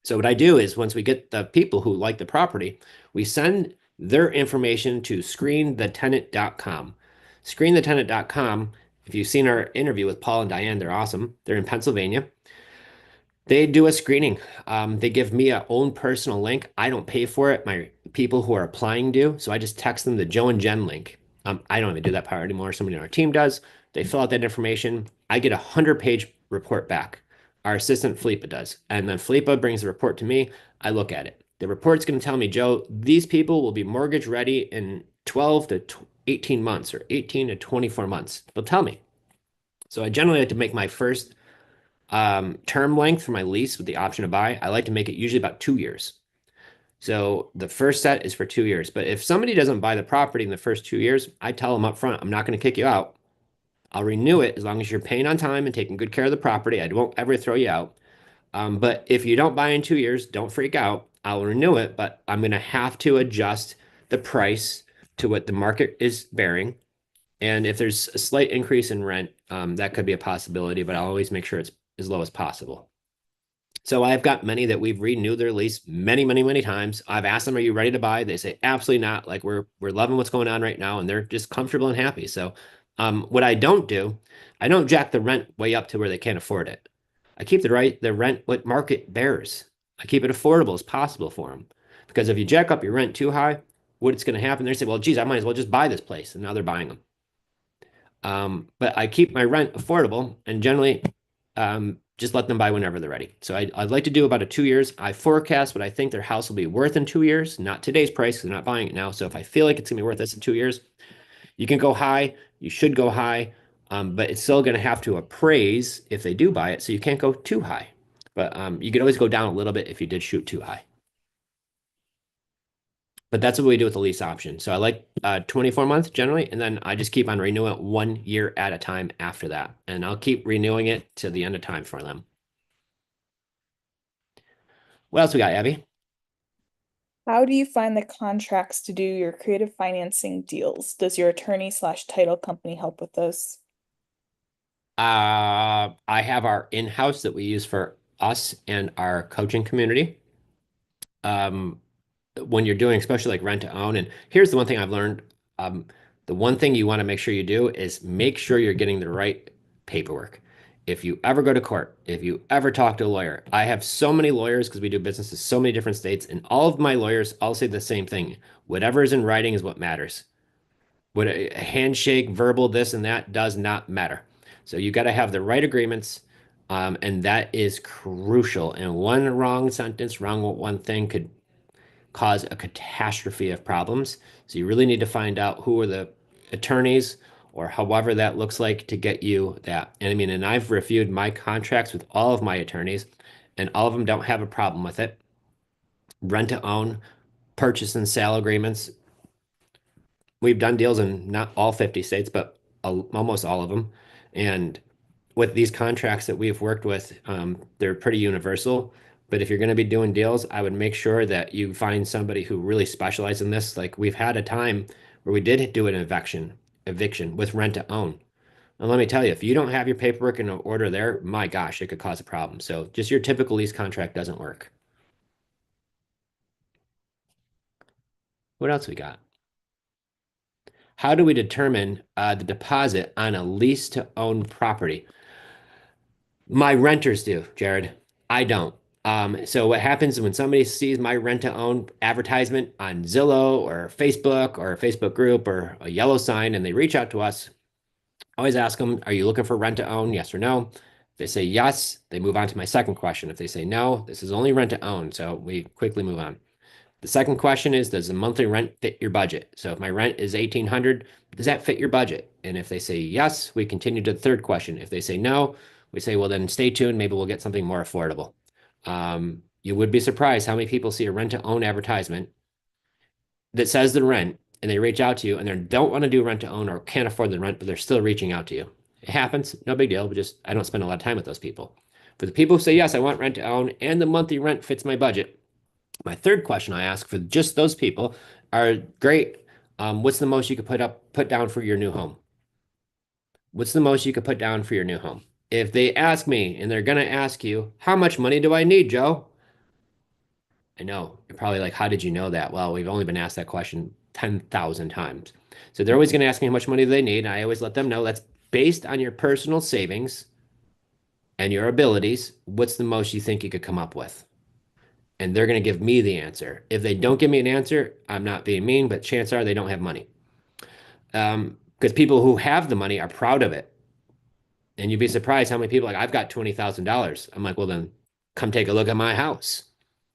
So what I do is once we get the people who like the property, we send their information to screenthetenant.com. Screenthetenant.com, if you've seen our interview with Paul and Diane, they're awesome. They're in Pennsylvania. They do a screening. They give me a own personal link. I don't pay for it. My people who are applying do. So I just text them the Joe and Jen link. I don't even do that part anymore. Somebody on our team does. They fill out that information. I get a 100-page report back. Our assistant Felipa does. And then Felipa brings the report to me. I look at it. The report's going to tell me, Joe, these people will be mortgage ready in 12 to 18 months or 18 to 24 months. They'll tell me. So I generally like to make my first term length for my lease with the option to buy, I like to make it usually about 2 years. So the first set is for 2 years. But if somebody doesn't buy the property in the first 2 years, I tell them up front, I'm not going to kick you out. I'll renew it as long as you're paying on time and taking good care of the property. I won't ever throw you out. But if you don't buy in 2 years, don't freak out. I'll renew it, but I'm going to have to adjust the price to what the market is bearing. And if there's a slight increase in rent, that could be a possibility, but I'll always make sure it's as low as possible. So I've got many that we've renewed their lease many, many, many times. I've asked them, "Are you ready to buy?" They say, "Absolutely not. Like we're loving what's going on right now," and they're just comfortable and happy. So What I don't do, I don't jack the rent way up to where they can't afford it. I keep the rent what market bears. I keep it affordable as possible for them. Because if you jack up your rent too high, what's going to happen? They say, well, geez, I might as well just buy this place. And now they're buying them. But I keep my rent affordable and generally just let them buy whenever they're ready. So I'd like to do about a 2 years. I forecast what I think their house will be worth in 2 years, not today's price because they're not buying it now. So if I feel like it's gonna be worth this in 2 years, you can go high. You should go high, but it's still gonna have to appraise if they do buy it. So you can't go too high. But you could always go down a little bit if you did shoot too high. But that's what we do with the lease option. So I like 24 months generally, and then I just keep on renewing it 1 year at a time after that. And I'll keep renewing it to the end of time for them. What else we got, Abby? How do you find the contracts to do your creative financing deals? Does your attorney slash title company help with those? I have our in-house that we use for us and our coaching community. Um, when you're doing, especially like rent to own, and here's the one thing I've learned. Um, the one thing you want to make sure you do is make sure you're getting the right paperwork. If you ever go to court, if you ever talk to a lawyer, I have so many lawyers because we do business in so many different states, and all of my lawyers all say the same thing. Whatever is in writing is what matters. What a handshake, verbal, this and that does not matter. So you got to have the right agreements, and that is crucial. And one wrong sentence, wrong one thing could cause a catastrophe of problems. So you really need to find out who are the attorneys or however that looks like to get you that. And I mean, and I've reviewed my contracts with all of my attorneys, and all of them don't have a problem with it. Rent to own, purchase and sale agreements. We've done deals in not all 50 states, but almost all of them. And with these contracts that we've worked with, they're pretty universal. But if you're going to be doing deals, I would make sure that you find somebody who really specializes in this. Like we've had a time where we did do an eviction with rent to own. And let me tell you, if you don't have your paperwork in order there, my gosh, it could cause a problem. So just your typical lease contract doesn't work. What else we got? How do we determine the deposit on a lease to own property? My renters do, Jared. I don't. So what happens when somebody sees my rent to own advertisement on Zillow or Facebook or a Facebook group or a yellow sign and they reach out to us, I always ask them, are you looking for rent to own? Yes or no? If they say yes, they move on to my second question. If they say no, this is only rent to own. So we quickly move on. The second question is, does the monthly rent fit your budget? So if my rent is 1,800, does that fit your budget? And if they say yes, we continue to the third question. If they say no, we say, well, then stay tuned. Maybe we'll get something more affordable. You would be surprised how many people see a rent to own advertisement that says the rent and they reach out to you and they don't want to do rent to own or can't afford the rent, but they're still reaching out to you. It happens, no big deal, but just I don't spend a lot of time with those people. For the people who say, yes, I want rent to own and the monthly rent fits my budget, my third question I ask for just those people are great. What's the most you could put down for your new home? What's the most you could put down for your new home? If they ask me and they're gonna ask you, how much money do I need, Joe? I know you're probably like, how did you know that? Well, we've only been asked that question 10,000 times. So they're always gonna ask me how much money do they need. And I always let them know that's based on your personal savings and your abilities. What's the most you think you could come up with? And they're going to give me the answer. If they don't give me an answer, I'm not being mean, but chances are they don't have money. Because people who have the money are proud of it. And you'd be surprised how many people like, I've got $20,000. I'm like, well, then come take a look at my house.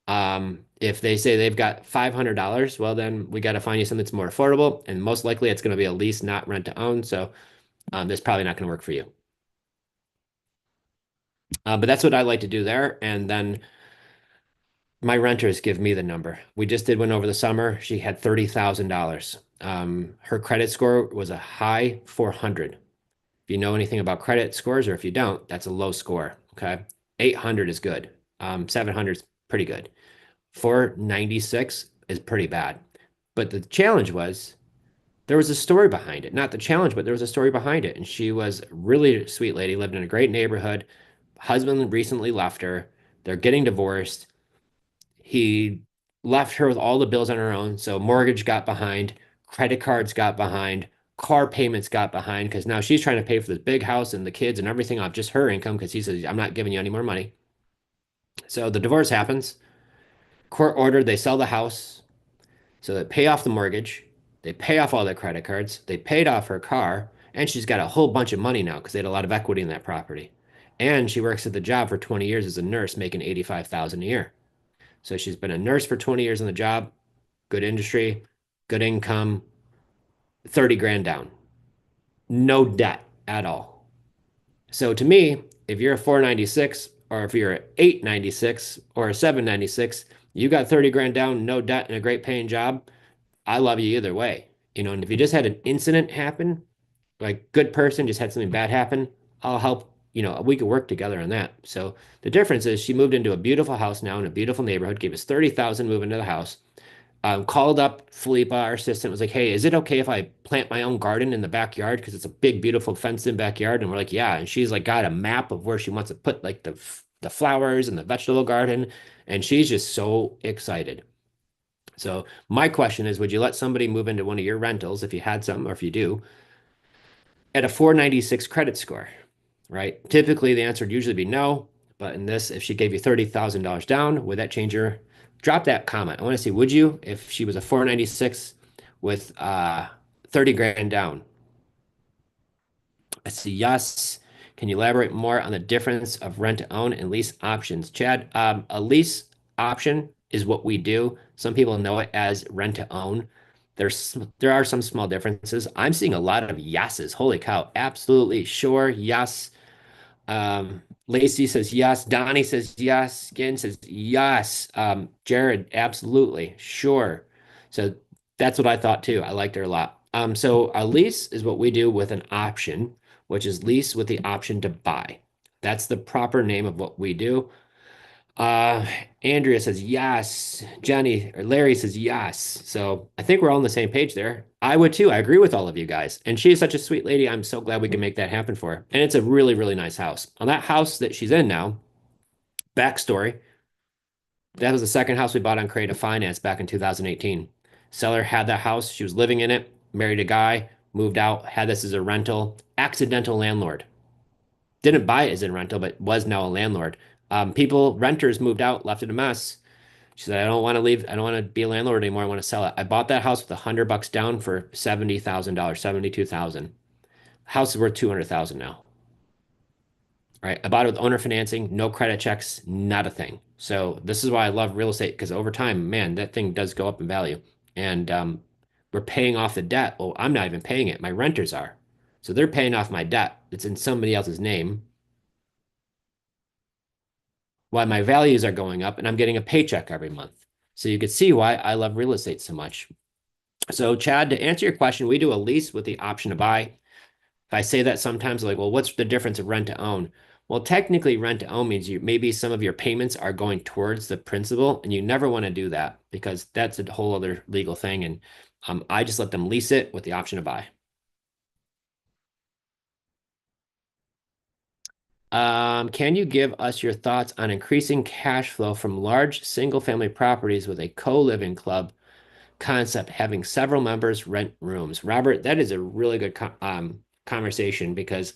If they say they've got $500, well, then we got to find you something that's more affordable. And most likely it's going to be a lease, not rent to own. So that's probably not going to work for you. But that's what I like to do there. And then my renters give me the number. We just did one over the summer. She had $30,000. Her credit score was a high 400. If you know anything about credit scores, or if you don't, that's a low score. Okay. 800 is good. 700 is pretty good. 496 is pretty bad. But the challenge was there was a story behind it. Not the challenge, but there was a story behind it. And she was a really sweet lady, lived in a great neighborhood. Husband recently left her. They're getting divorced. He left her with all the bills on her own. So mortgage got behind, credit cards got behind, car payments got behind because now she's trying to pay for this big house and the kids and everything off just her income because he says, I'm not giving you any more money. So the divorce happens. Court order, they sell the house. So they pay off the mortgage. They pay off all their credit cards. They paid off her car. And she's got a whole bunch of money now because they had a lot of equity in that property. And she works at the job for 20 years as a nurse, making 85,000 a year. So she's been a nurse for 20 years in the job, good industry, good income, 30 grand down, no debt at all. So to me, if you're a 496 or if you're an 896 or a 796, you got 30 grand down, no debt, and a great paying job. I love you either way. And if you just had an incident happen, like good person just had something bad happen, I'll help. We could work together on that. So the difference is she moved into a beautiful house now in a beautiful neighborhood, gave us 30,000 moving into the house. Called up Felipa, our assistant, was like, "Hey, is it okay if I plant my own garden in the backyard? Because it's a big, beautiful fenced-in backyard." And we're like, "Yeah." And she's like, got a map of where she wants to put like the flowers and the vegetable garden, and she's just so excited. So my question is, would you let somebody move into one of your rentals if you had some, or if you do, at a 496 credit score, right? Typically, the answer would usually be no. But in this, if she gave you $30,000 down, would that change your? Drop that comment. I want to see, would you, if she was a 496 with 30 grand down? I see yes. Can you elaborate more on the difference of rent to own and lease options? Chad, a lease option is what we do. Some people know it as rent to own. There are some small differences. I'm seeing a lot of yeses. Holy cow. Absolutely. Sure. Yes. Lacey says yes. Donnie says yes. Ginn says yes. Jared, absolutely. Sure. So that's what I thought too. I liked her a lot. So a lease is what we do with an option, which is lease with the option to buy. That's the proper name of what we do. Uh, Andrea says yes. Jenny or Larry says yes. So I think we're all on the same page there. I would too. I agree with all of you guys. And she is such a sweet lady. I'm so glad we can make that happen for her. And it's a really, really nice house. On that house that she's in now, backstory, that was the second house we bought on Creative Finance back in 2018. Seller had that house. She was living in it, married a guy, moved out, had this as a rental, accidental landlord. Didn't buy it as a rental, but was now a landlord. Renters moved out, left it a mess. She said, I don't want to leave. I don't want to be a landlord anymore. I want to sell it. I bought that house with $100 down for $70,000, 72,000. House is worth 200,000 now. Right. I bought it with owner financing, no credit checks, not a thing. So this is why I love real estate because over time, man, that thing does go up in value. And we're paying off the debt. Well, I'm not even paying it. My renters are. So they're paying off my debt. It's in somebody else's name. While my values are going up and I'm getting a paycheck every month. So you can see why I love real estate so much. So, Chad, to answer your question, we do a lease with the option to buy. If I say that sometimes, like, well, what's the difference of rent to own? Well, technically, rent to own means you maybe some of your payments are going towards the principal, and you never want to do that because that's a whole other legal thing. And I just let them lease it with the option to buy. Can you give us your thoughts on increasing cash flow from large single family properties with a co-living club concept, having several members rent rooms? Robert, that is a really good conversation because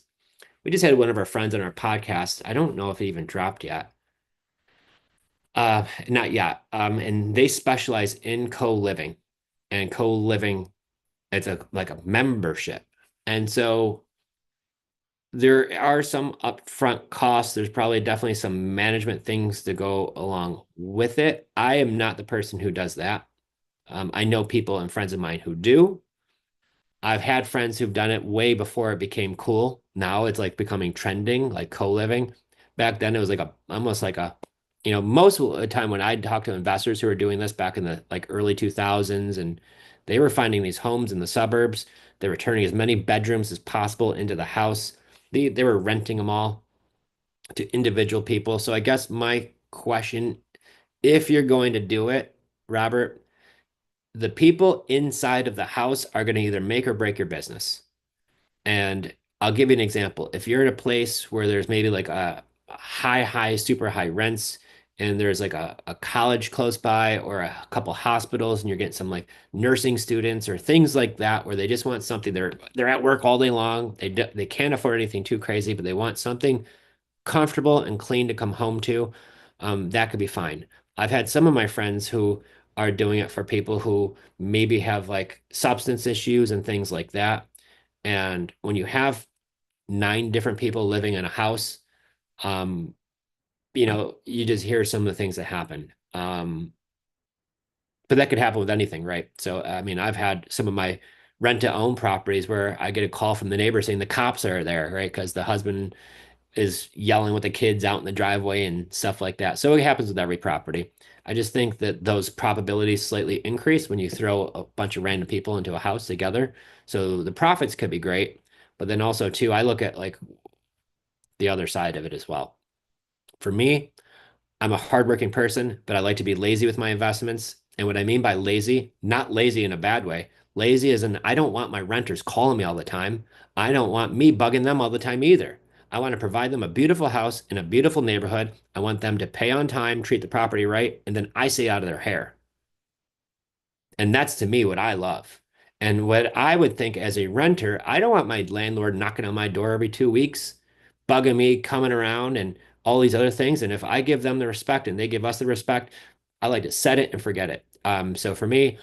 we just had one of our friends on our podcast. I don't know if it even dropped yet. Not yet. And they specialize in co-living and co-living. It's a like a membership. And so there are some upfront costs. There's probably definitely some management things to go along with it. I am not the person who does that. I know people and friends of mine who do. I've had friends who've done it way before it became cool. Now it's like becoming trending, like co-living. Back then it was like a almost like a, most of the time when I'd talk to investors who were doing this back in the like early 2000s, and they were finding these homes in the suburbs. They were turning as many bedrooms as possible into the house. They were renting them all to individual people. So I guess my question, if you're going to do it, Robert, the people inside of the house are going to either make or break your business. And I'll give you an example. If you're in a place where there's maybe like a super high rents and there's like a college close by or a couple hospitals and you're getting some like nursing students or things like that where they just want something they're at work all day long. They can't afford anything too crazy, but they want something comfortable and clean to come home to. That could be fine. I've had some of my friends who are doing it for people who maybe have like substance issues and things like that. And when you have 9 different people living in a house, um, you just hear some of the things that happen. But that could happen with anything, right? So, I mean, I've had some of my rent to own properties where I get a call from the neighbor saying the cops are there, right? Because the husband is yelling with the kids out in the driveway and stuff like that. So it happens with every property. I just think that those probabilities slightly increase when you throw a bunch of random people into a house together. So the profits could be great, but then also too, I look at like the other side of it as well. For me, I'm a hardworking person, but I like to be lazy with my investments. And what I mean by lazy, not lazy in a bad way. Lazy is in I don't want my renters calling me all the time. I don't want me bugging them all the time either. I want to provide them a beautiful house in a beautiful neighborhood. I want them to pay on time, treat the property right, and then I stay out of their hair. And that's to me what I love. And what I would think as a renter, I don't want my landlord knocking on my door every 2 weeks, bugging me, coming around, and all these other things. And if I give them the respect and they give us the respect, I like to set it and forget it. So for me,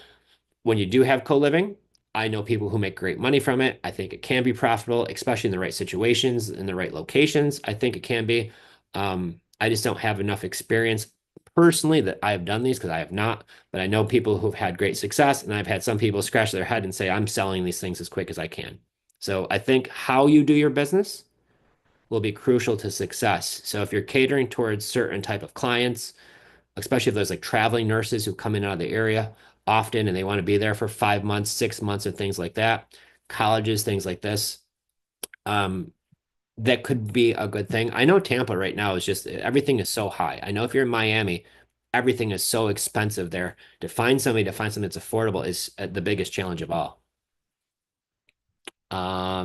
when you do have co-living, I know people who make great money from it. I think it can be profitable, especially in the right situations, in the right locations. I think it can be. I just don't have enough experience personally that I have done these because I have not, but I know people who've had great success, and I've had some people scratch their head and say, I'm selling these things as quick as I can. So I think how you do your business will be crucial to success. So if you're catering towards certain type of clients, especially if there's like traveling nurses who come in and out of the area often and they want to be there for 5 months, 6 months, and things like that. Colleges, things like this. Um, that could be a good thing. I know Tampa right now is just everything is so high. I know if you're in Miami, everything is so expensive there. To find something that's affordable is the biggest challenge of all.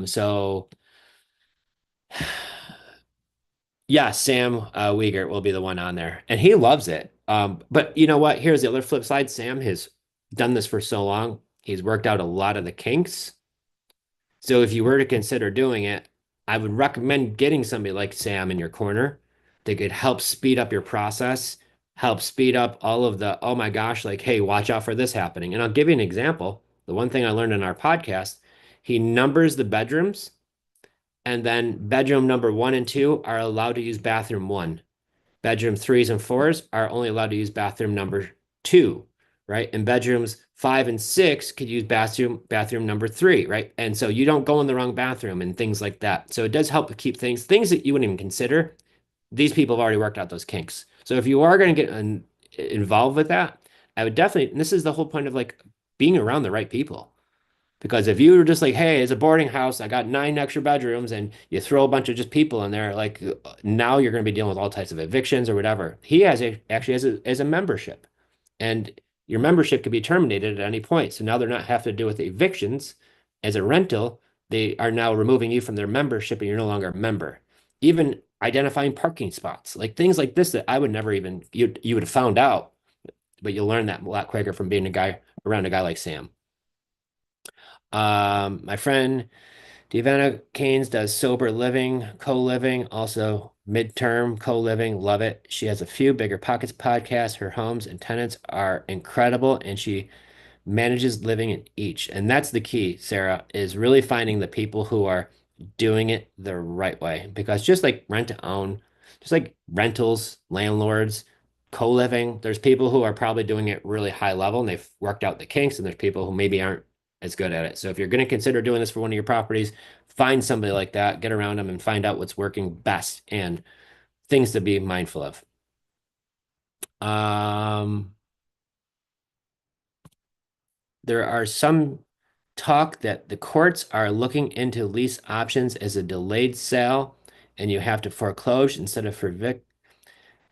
So yeah, Sam Wiegert will be the one on there, and he loves it. But you know what? Here's the other flip side. Sam has done this for so long. He's worked out a lot of the kinks. So if you were to consider doing it, I would recommend getting somebody like Sam in your corner that could help speed up your process, help speed up all of the, oh my gosh, like, hey, watch out for this happening. And I'll give you an example. The one thing I learned in our podcast, he numbers the bedrooms, and then bedroom number 1 and 2 are allowed to use bathroom one. Bedroom threes and fours are only allowed to use bathroom number two, right? And bedrooms 5 and 6 could use bathroom number three, right? And so you don't go in the wrong bathroom and things like that. So it does help to keep things that you wouldn't even consider. These people have already worked out those kinks. So if you are going to get involved with that, I would definitely, and this is the whole point of like being around the right people. Because if you were just like, hey, it's a boarding house, I got 9 extra bedrooms, and you throw a bunch of just people in there, like now you're going to be dealing with all types of evictions or whatever. He actually has a membership, and your membership can be terminated at any point. So now they're not having to deal with evictions as a rental. They are now removing you from their membership, and you're no longer a member. Even identifying parking spots, like things like this that I would never even you would have found out, but you'll learn that a lot quicker from being a guy around a guy like Sam. My friend Devanna Keynes does sober living, co-living, also midterm co-living. Love it. She has a few Bigger Pockets podcasts. Her homes and tenants are incredible, and she manages living in each. And that's the key, Sarah, is really finding the people who are doing it the right way. Because just like rent to own, just like rentals, landlords, co-living, there's people who are probably doing it really high level and they've worked out the kinks, and there's people who maybe aren't as good at it. So if you're going to consider doing this for one of your properties, find somebody like that, get around them and find out what's working best and things to be mindful of. Um, there are some talk that the courts are looking into lease options as a delayed sale and you have to foreclose instead of evict.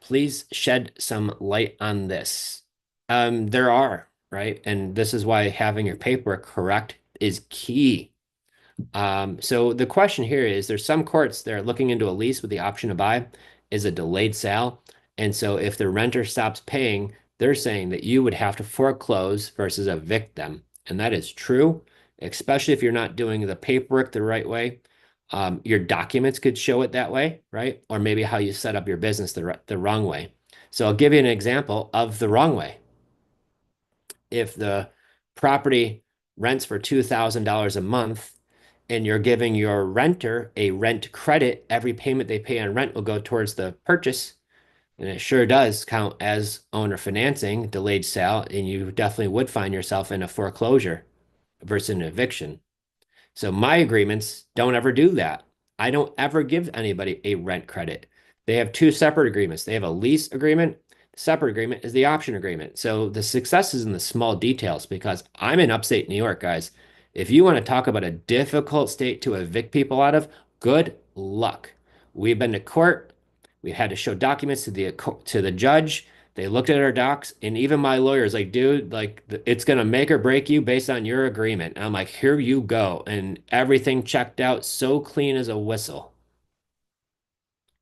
Please shed some light on this. There are, right? And this is why having your paperwork correct is key. So the question here is there's some courts that are looking into a lease with the option to buy is a delayed sale. And so if the renter stops paying, they're saying that you would have to foreclose versus evict them. And that is true, especially if you're not doing the paperwork the right way. Your documents could show it that way, right? Or maybe how you set up your business the wrong way. So I'll give you an example of the wrong way. If the property rents for $2,000 a month and you're giving your renter a rent credit, every payment they pay on rent will go towards the purchase. And it sure does count as owner financing, delayed sale, and you definitely would find yourself in a foreclosure versus an eviction. So my agreements don't ever do that. I don't ever give anybody a rent credit. They have two separate agreements. They have a lease agreement. The separate agreement is the option agreement. So the success is in the small details because I'm in upstate New York, guys. If you want to talk about a difficult state to evict people out of, good luck. We've been to court. We had to show documents to the judge. They looked at our docs, and even my lawyer's like, dude, like it's gonna make or break you based on your agreement. And I'm like, here you go. And everything checked out so clean as a whistle.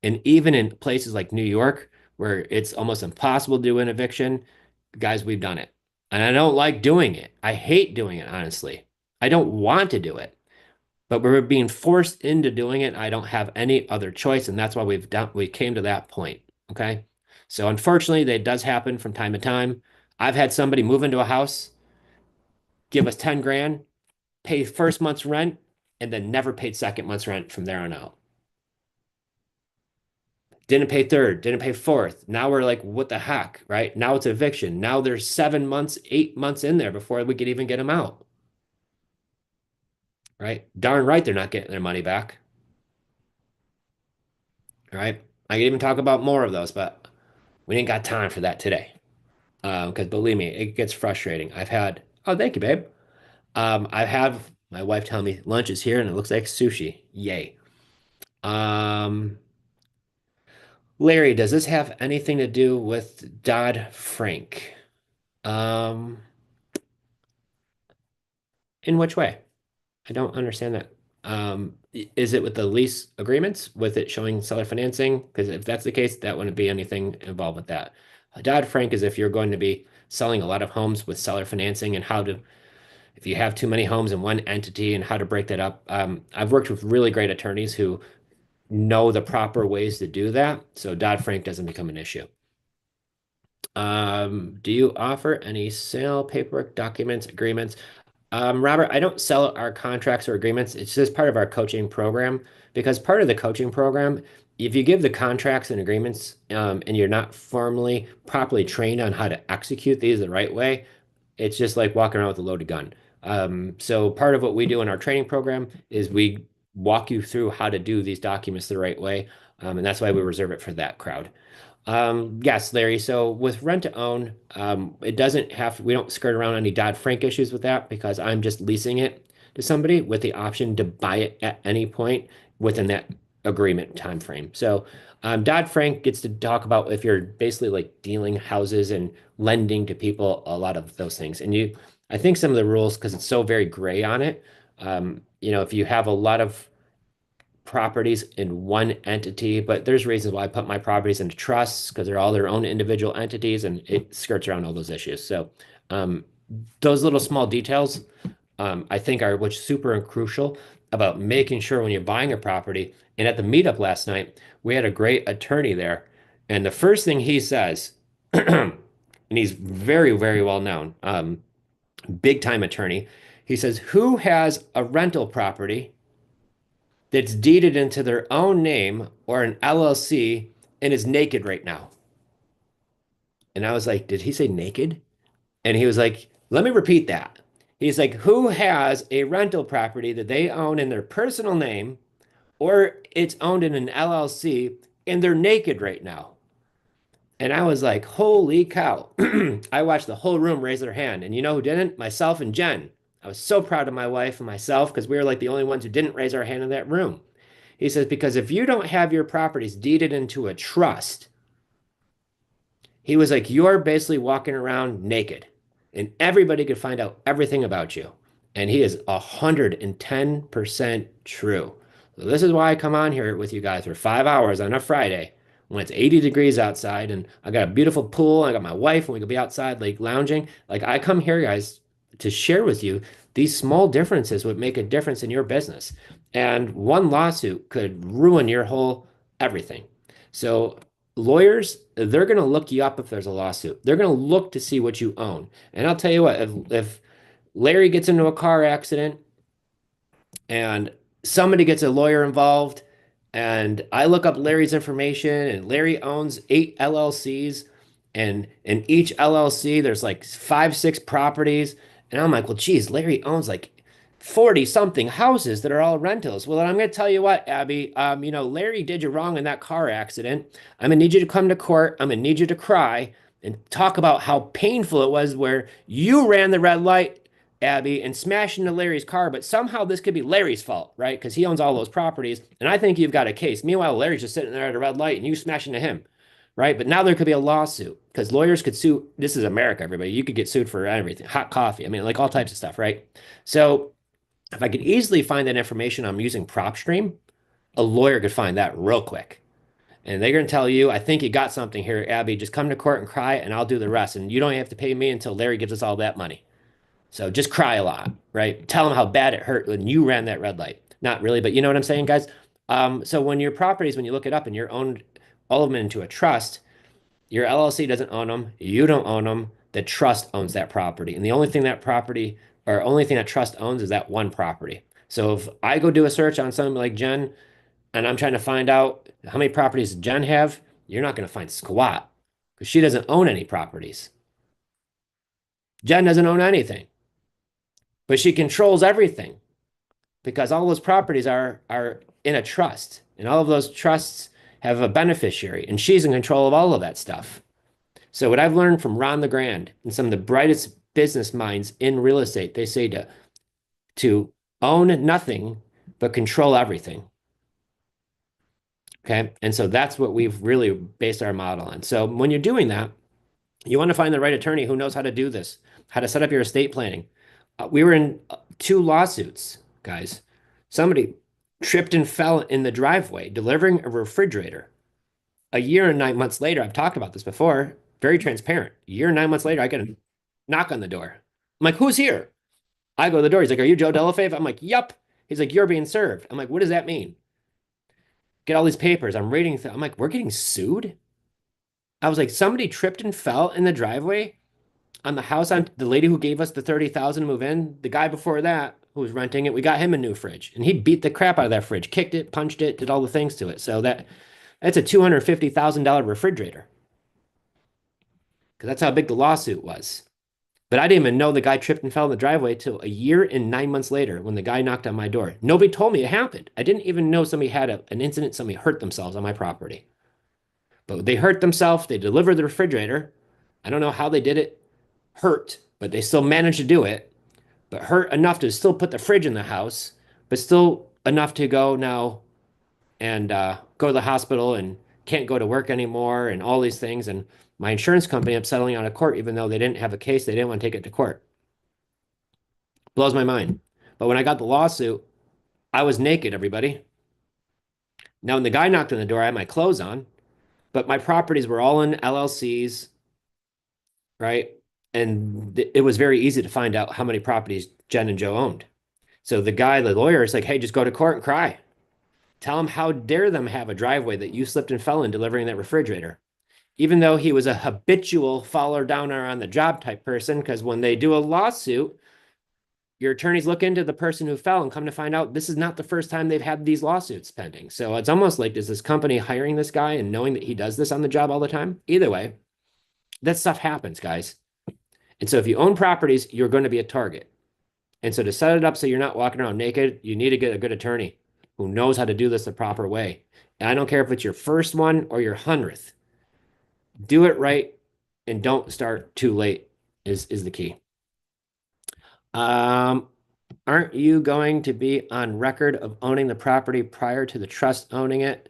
And even in places like New York, where it's almost impossible to do an eviction, guys, we've done it. And I don't like doing it. I hate doing it, honestly. I don't want to do it, but we're being forced into doing it. I don't have any other choice, and that's why we came to that point. Okay. So unfortunately, that does happen from time to time. I've had somebody move into a house, give us 10 grand, pay first month's rent, and then never paid second month's rent from there on out. Didn't pay third, didn't pay fourth. Now we're like, what the heck, right? Now it's eviction. Now there's 7 months, 8 months in there before we could even get them out, right? Darn right, they're not getting their money back. All right. I can even talk about more of those, but we ain't got time for that today. Because believe me, it gets frustrating. Oh, thank you, babe. I have my wife tell me lunch is here and it looks like sushi. Yay. Um, Larry, does this have anything to do with Dodd-Frank? Um, in which way? I don't understand that. Is it with the lease agreements, with it showing seller financing? Because if that's the case, that wouldn't be anything involved with that. Dodd-Frank is if you're going to be selling a lot of homes with seller financing and if you have too many homes in one entity and how to break that up. I've worked with really great attorneys who know the proper ways to do that, so Dodd-Frank doesn't become an issue. Do you offer any sale paperwork, documents, agreements? Robert, I don't sell our contracts or agreements. It's just part of our coaching program because part of the coaching program, if you give the contracts and agreements, and you're not formally properly trained on how to execute these the right way, it's just like walking around with a loaded gun. So part of what we do in our training program is we walk you through how to do these documents the right way. And that's why we reserve it for that crowd. Yes, Larry. So with rent to own, we don't skirt around any Dodd-Frank issues with that because I'm just leasing it to somebody with the option to buy it at any point within that agreement time frame. So Dodd-Frank gets to talk about if you're basically like dealing houses and lending to people, a lot of those things. I think some of the rules, because it's so very gray on it, if you have a lot of properties in one entity, but there's reasons why I put my properties into trusts because they're all their own individual entities and it skirts around all those issues. So um, those little small details I think are what's super crucial about making sure when you're buying a property. And at the meetup last night, we had a great attorney there. And the first thing he says, and he's very, very well known, big time attorney. He says, who has a rental property that's deeded into their own name or an LLC and is naked right now? And I was like, did he say naked? And he was like, let me repeat that. He's like, who has a rental property that they own in their personal name or it's owned in an LLC and they're naked right now? And I was like, holy cow. I watched the whole room raise their hand. And you know who didn't? Myself and Jen. I was so proud of my wife and myself because we were like the only ones who didn't raise our hand in that room. He says, because if you don't have your properties deeded into a trust, he was like, you're basically walking around naked and everybody could find out everything about you. And he is 110% true. So this is why I come on here with you guys for 5 hours on a Friday when it's 80 degrees outside and I got a beautiful pool, and I got my wife, and we could be outside like lounging. Like I come here, guys, to share with you these small differences would make a difference in your business. And one lawsuit could ruin your whole everything. So lawyers, they're going to look you up if there's a lawsuit. They're going to look to see what you own. And I'll tell you what, if Larry gets into a car accident and somebody gets a lawyer involved, and I look up Larry's information, and Larry owns 8 LLCs, and in each LLC there's like 5, 6 properties, and I'm like, well, geez, Larry owns like 40 something houses that are all rentals. Well, I'm going to tell you what, Abby, Larry did you wrong in that car accident. I'm going to need you to come to court. I'm going to need you to cry and talk about how painful it was where you ran the red light, Abby, and smashed into Larry's car, but somehow this could be Larry's fault, right? Because he owns all those properties. And I think you've got a case. Meanwhile, Larry's just sitting there at a red light and you smash into him, right? But now there could be a lawsuit because lawyers could sue. This is America, everybody. You could get sued for everything, hot coffee. I mean, like all types of stuff, right? So if I could easily find that information I'm using PropStream, a lawyer could find that real quick. And they're going to tell you, I think you got something here, Abby. Just come to court and cry, and I'll do the rest. And you don't have to pay me until Larry gives us all that money. So just cry a lot, right? Tell them how bad it hurt when you ran that red light. Not really, but you know what I'm saying, guys? So when your properties, when you look it up and you're owned all of them into a trust, your LLC doesn't own them, you don't own them, the trust owns that property. And the only thing that property or only thing that trust owns is that one property. So if I go do a search on something like Jenn and I'm trying to find out how many properties Jenn have, you're not going to find squat because she doesn't own any properties. Jenn doesn't own anything, but she controls everything because all those properties are in a trust, and all of those trusts have a beneficiary, and she's in control of all of that stuff. So what I've learned from Ron LeGrand and some of the brightest business minds in real estate, they say to own nothing but control everything. Okay. And so that's what we've really based our model on. So when you're doing that, you want to find the right attorney who knows how to do this, how to set up your estate planning. We were in 2 lawsuits, guys. Somebody tripped and fell in the driveway delivering a refrigerator. A year and 9 months later, I've talked about this before, very transparent. A year and 9 months later, I get a knock on the door. I'm like, who's here? I go to the door. He's like, are you Joe Delafave? I'm like, yep. He's like, you're being served. I'm like, what does that mean? Get all these papers. I'm reading. I'm like, we're getting sued? I was like, somebody tripped and fell in the driveway on the house on the lady who gave us the 30,000 to move in. The guy before that who was renting it, we got him a new fridge, and he beat the crap out of that fridge, kicked it, punched it, did all the things to it. So that's a $250,000 refrigerator because that's how big the lawsuit was. But I didn't even know the guy tripped and fell in the driveway till a year and 9 months later when the guy knocked on my door. Nobody told me it happened. I didn't even know somebody had an incident, somebody hurt themselves on my property. But they hurt themselves. They delivered the refrigerator. I don't know how they did it. Hurt, but they still managed to do it. But hurt enough to still put the fridge in the house, but still enough to go now and go to the hospital and can't go to work anymore and all these things. And my insurance company up settling out of court, even though they didn't have a case, they didn't want to take it to court. Blows my mind. But when I got the lawsuit, I was naked, everybody. Now, when the guy knocked on the door, I had my clothes on, but my properties were all in LLCs, right? And it was very easy to find out how many properties Jenn and Joe owned. So the guy, the lawyer, is like, hey, just go to court and cry. Tell them how dare them have a driveway that you slipped and fell in delivering that refrigerator. Even though he was a habitual follower downer on the job type person, because when they do a lawsuit, your attorneys look into the person who fell and come to find out this is not the first time they've had these lawsuits pending. So it's almost like, is this company hiring this guy and knowing that he does this on the job all the time? Either way, that stuff happens, guys. And so if you own properties, you're going to be a target. And so to set it up so you're not walking around naked, you need to get a good attorney who knows how to do this the proper way. And I don't care if it's your first one or your 100th. Do it right and don't start too late is the key. Aren't you going to be on record of owning the property prior to the trust owning it?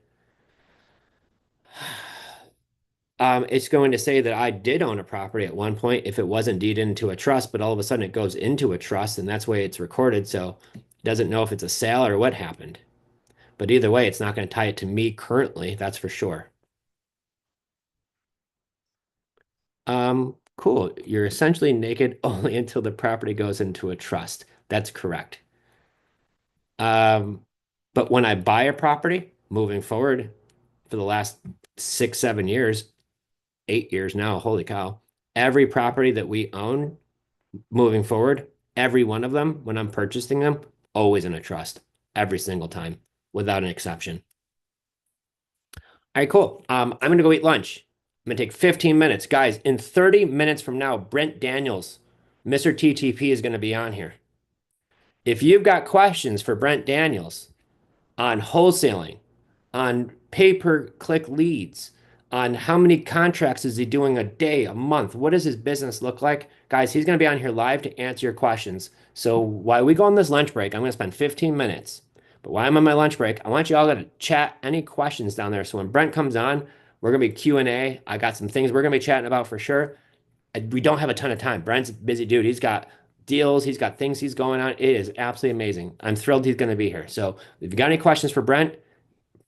It's going to say that I did own a property at one point if it wasn't deeded into a trust, but all of a sudden it goes into a trust and that's the way it's recorded. So it doesn't know if it's a sale or what happened. But either way, it's not going to tie it to me currently. That's for sure. Cool. You're essentially naked only until the property goes into a trust. That's correct. Um, but when I buy a property, moving forward for the last 6, 7 years, 8 years now, holy cow, every property that we own moving forward, every one of them, when I'm purchasing them, always in a trust, every single time, without an exception. All right, cool. I'm gonna go eat lunch. I'm gonna take 15 minutes. Guys, in 30 minutes from now, Brent Daniels, Mr. TTP is gonna be on here. If you've got questions for Brent Daniels on wholesaling, on pay-per-click leads, on how many contracts is he doing a day, a month, what does his business look like? Guys, he's gonna be on here live to answer your questions. So while we go on this lunch break, I'm gonna spend 15 minutes. But while I'm on my lunch break, I want you all to chat any questions down there. So when Brent comes on, we're gonna be Q&A. I got some things we're gonna be chatting about for sure. We don't have a ton of time. Brent's a busy dude. He's got deals, he's got things he's going on. It is absolutely amazing. I'm thrilled he's going to be here. So if you got any questions for Brent,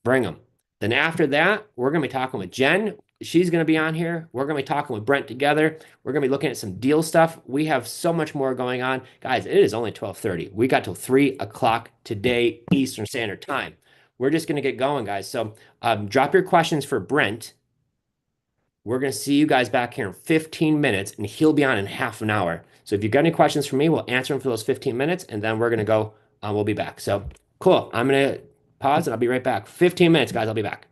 bring them. Then after that, we're going to be talking with Jenn. She's going to be on here. We're going to be talking with Brent together. We're going to be looking at some deal stuff. We have so much more going on. Guys, it is only 12:30. We got till 3 o'clock today, Eastern Standard Time. We're just going to get going, guys. So drop your questions for Brent. We're going to see you guys back here in 15 minutes, and he'll be on in half an hour. So if you've got any questions for me, we'll answer them for those 15 minutes, and then we're going to go. We'll be back. So cool. I'm going to pause, and I'll be right back. 15 minutes, guys. I'll be back.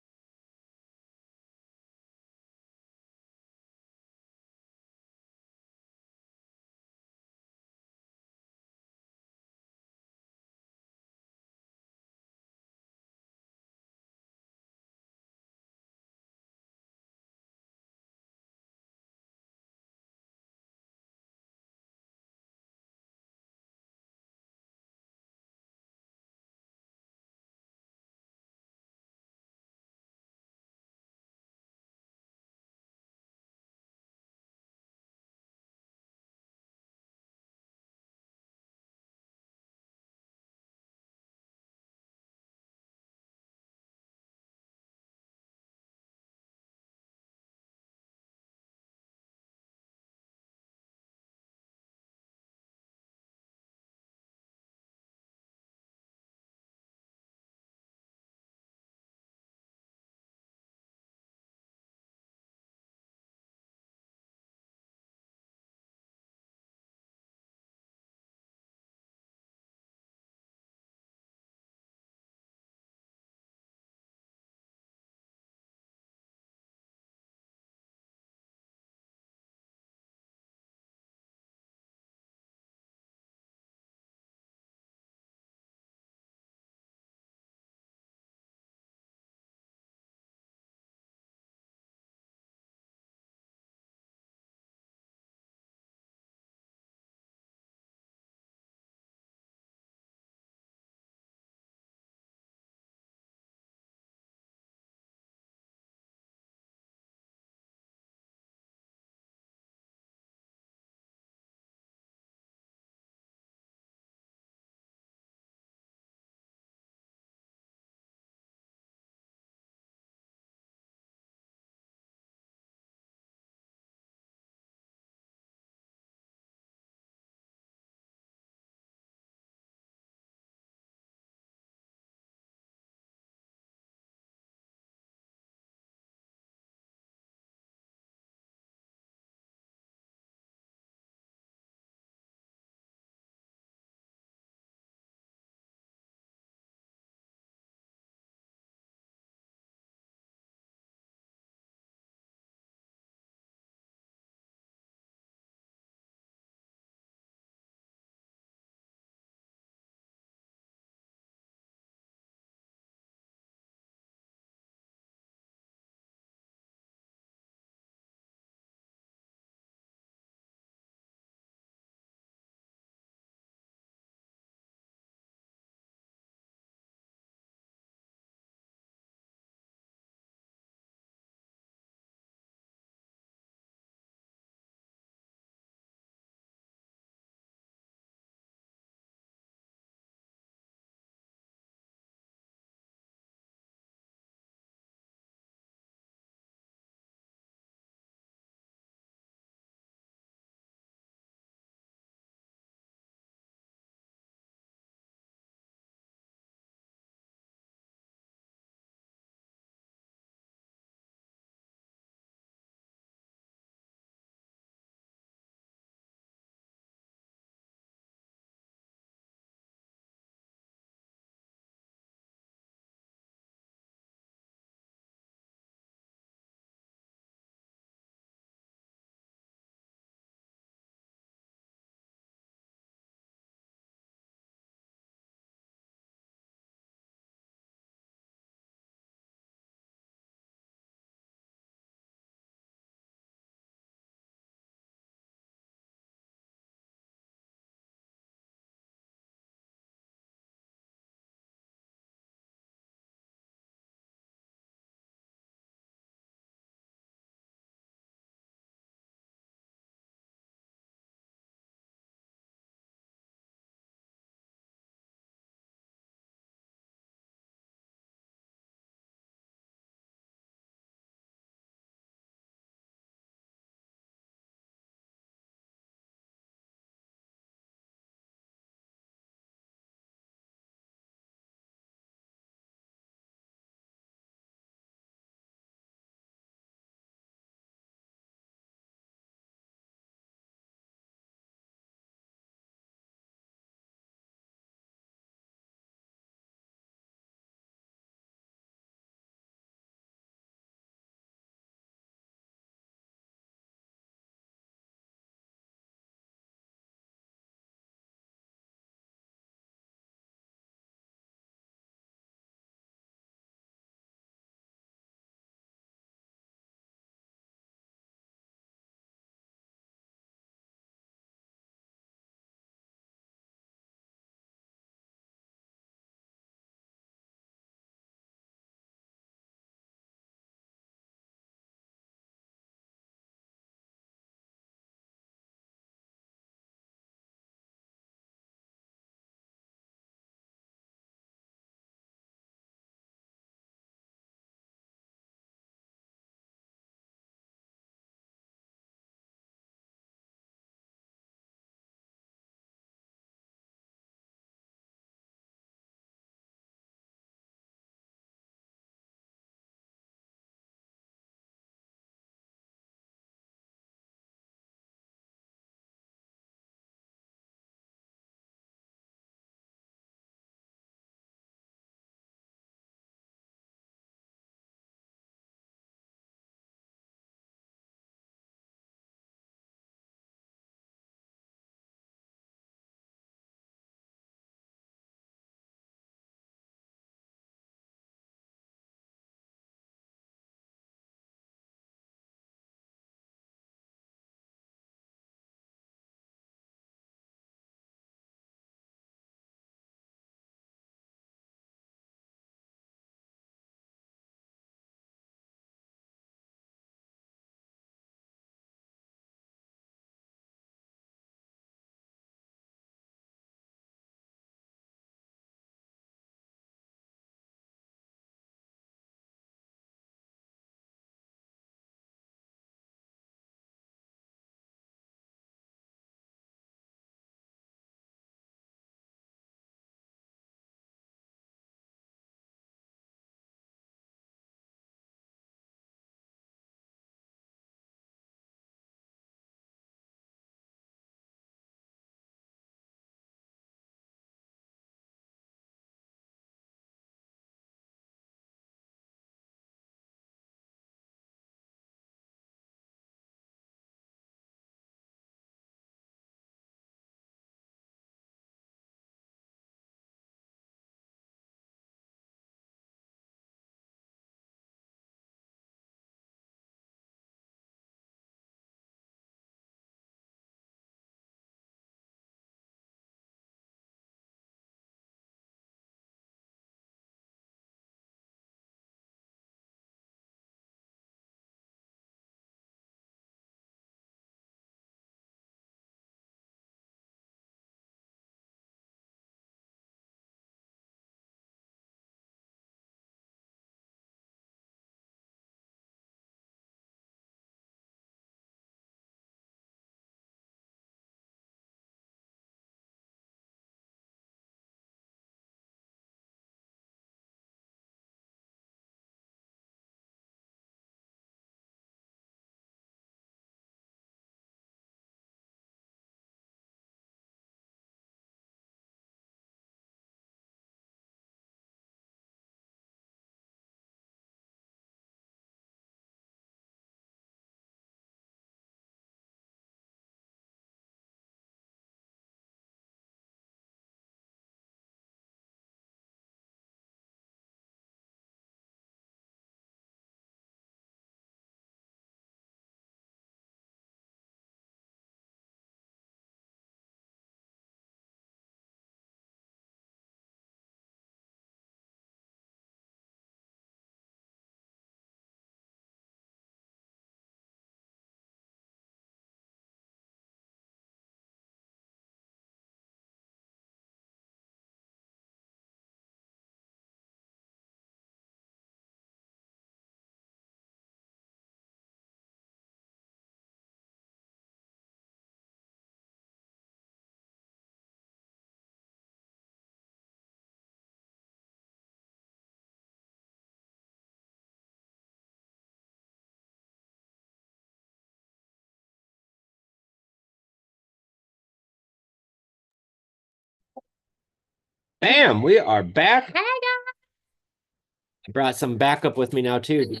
Bam, we are back. Hey I brought some backup with me now too. To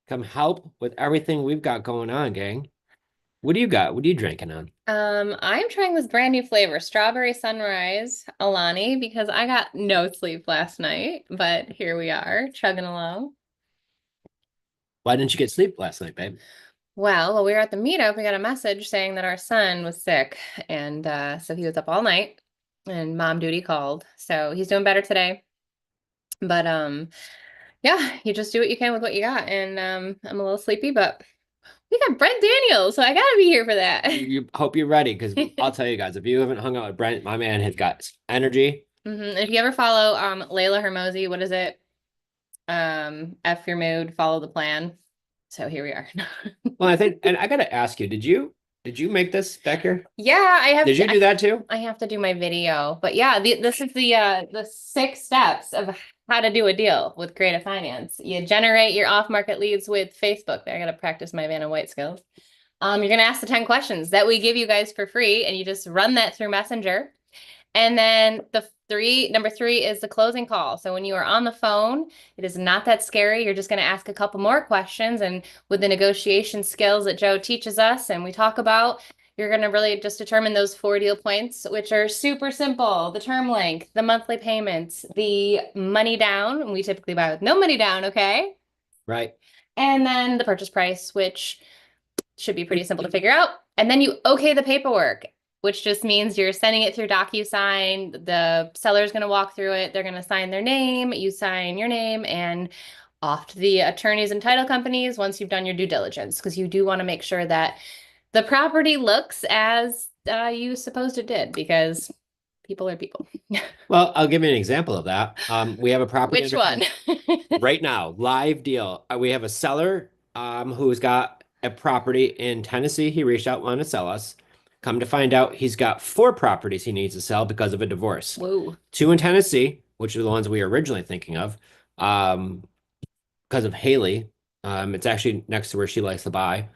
come help with everything we've got going on, gang. What do you got? What are you drinking on? I'm trying this brand new flavor, Strawberry Sunrise Alani, because I got no sleep last night, but here we are, chugging along. Why didn't you get sleep last night, babe? Well, while we were at the meetup, we got a message saying that our son was sick, and so he was up all night, and mom duty called. So he's doing better today. But yeah, you just do what you can with what you got, and I'm a little sleepy, but we got Brent Daniels, so I gotta be here for that. You hope you're ready because I'll tell you guys, if you haven't hung out with Brent, my man has got energy. If you ever follow Layla Hermosi, what is it? F your mood, follow the plan. So here we are. Well, I think, and I gotta ask you, did you make this back here? Yeah, I have Did you do that too? I have to do my video. But yeah, this is the 6 steps of how to do a deal with creative finance. You generate your off-market leads with Facebook. There, I gotta practice my Vanna White skills. You're gonna ask the 10 questions that we give you guys for free, and you just run that through Messenger. And then number three is the closing call. So when you are on the phone, it is not that scary. You're just going to ask a couple more questions. And with the negotiation skills that Joe teaches us and we talk about, you're going to really just determine those 4 deal points, which are super simple. The term length, the monthly payments, the money down. And we typically buy with no money down, okay? Right. And then the purchase price, which should be pretty simple to figure out. And then you okay the paperwork, which just means you're sending it through DocuSign. The seller's going to walk through it. They're going to sign their name. You sign your name and off to the attorneys and title companies once you've done your due diligence, because you do want to make sure that the property looks as you supposed it did, because people are people. Well, I'll give you an example of that. We have a property Which one? right now, live deal. We have a seller who's got a property in Tennessee. He reached out, wanted to sell us. Come to find out, he's got 4 properties he needs to sell because of a divorce. Whoa. 2 in Tennessee, which are the ones we were originally thinking of, because of Haley. It's actually next to where she likes to buy.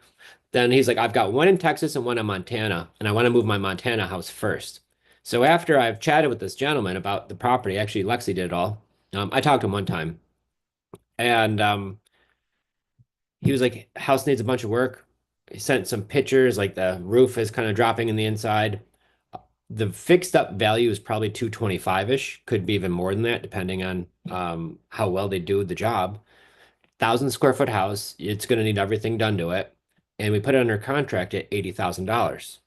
Then he's like, I've got 1 in Texas and 1 in Montana, and I want to move my Montana house first. So after I've chatted with this gentleman about the property, actually Lexi did it all. I talked to him one time, and he was like, house needs a bunch of work. He sent some pictures, like the roof is kind of dropping in the inside. The fixed up value is probably 225-ish, could be even more than that, depending on how well they do the job. 1,000 square foot house, it's going to need everything done to it. And we put it under contract at $80,000.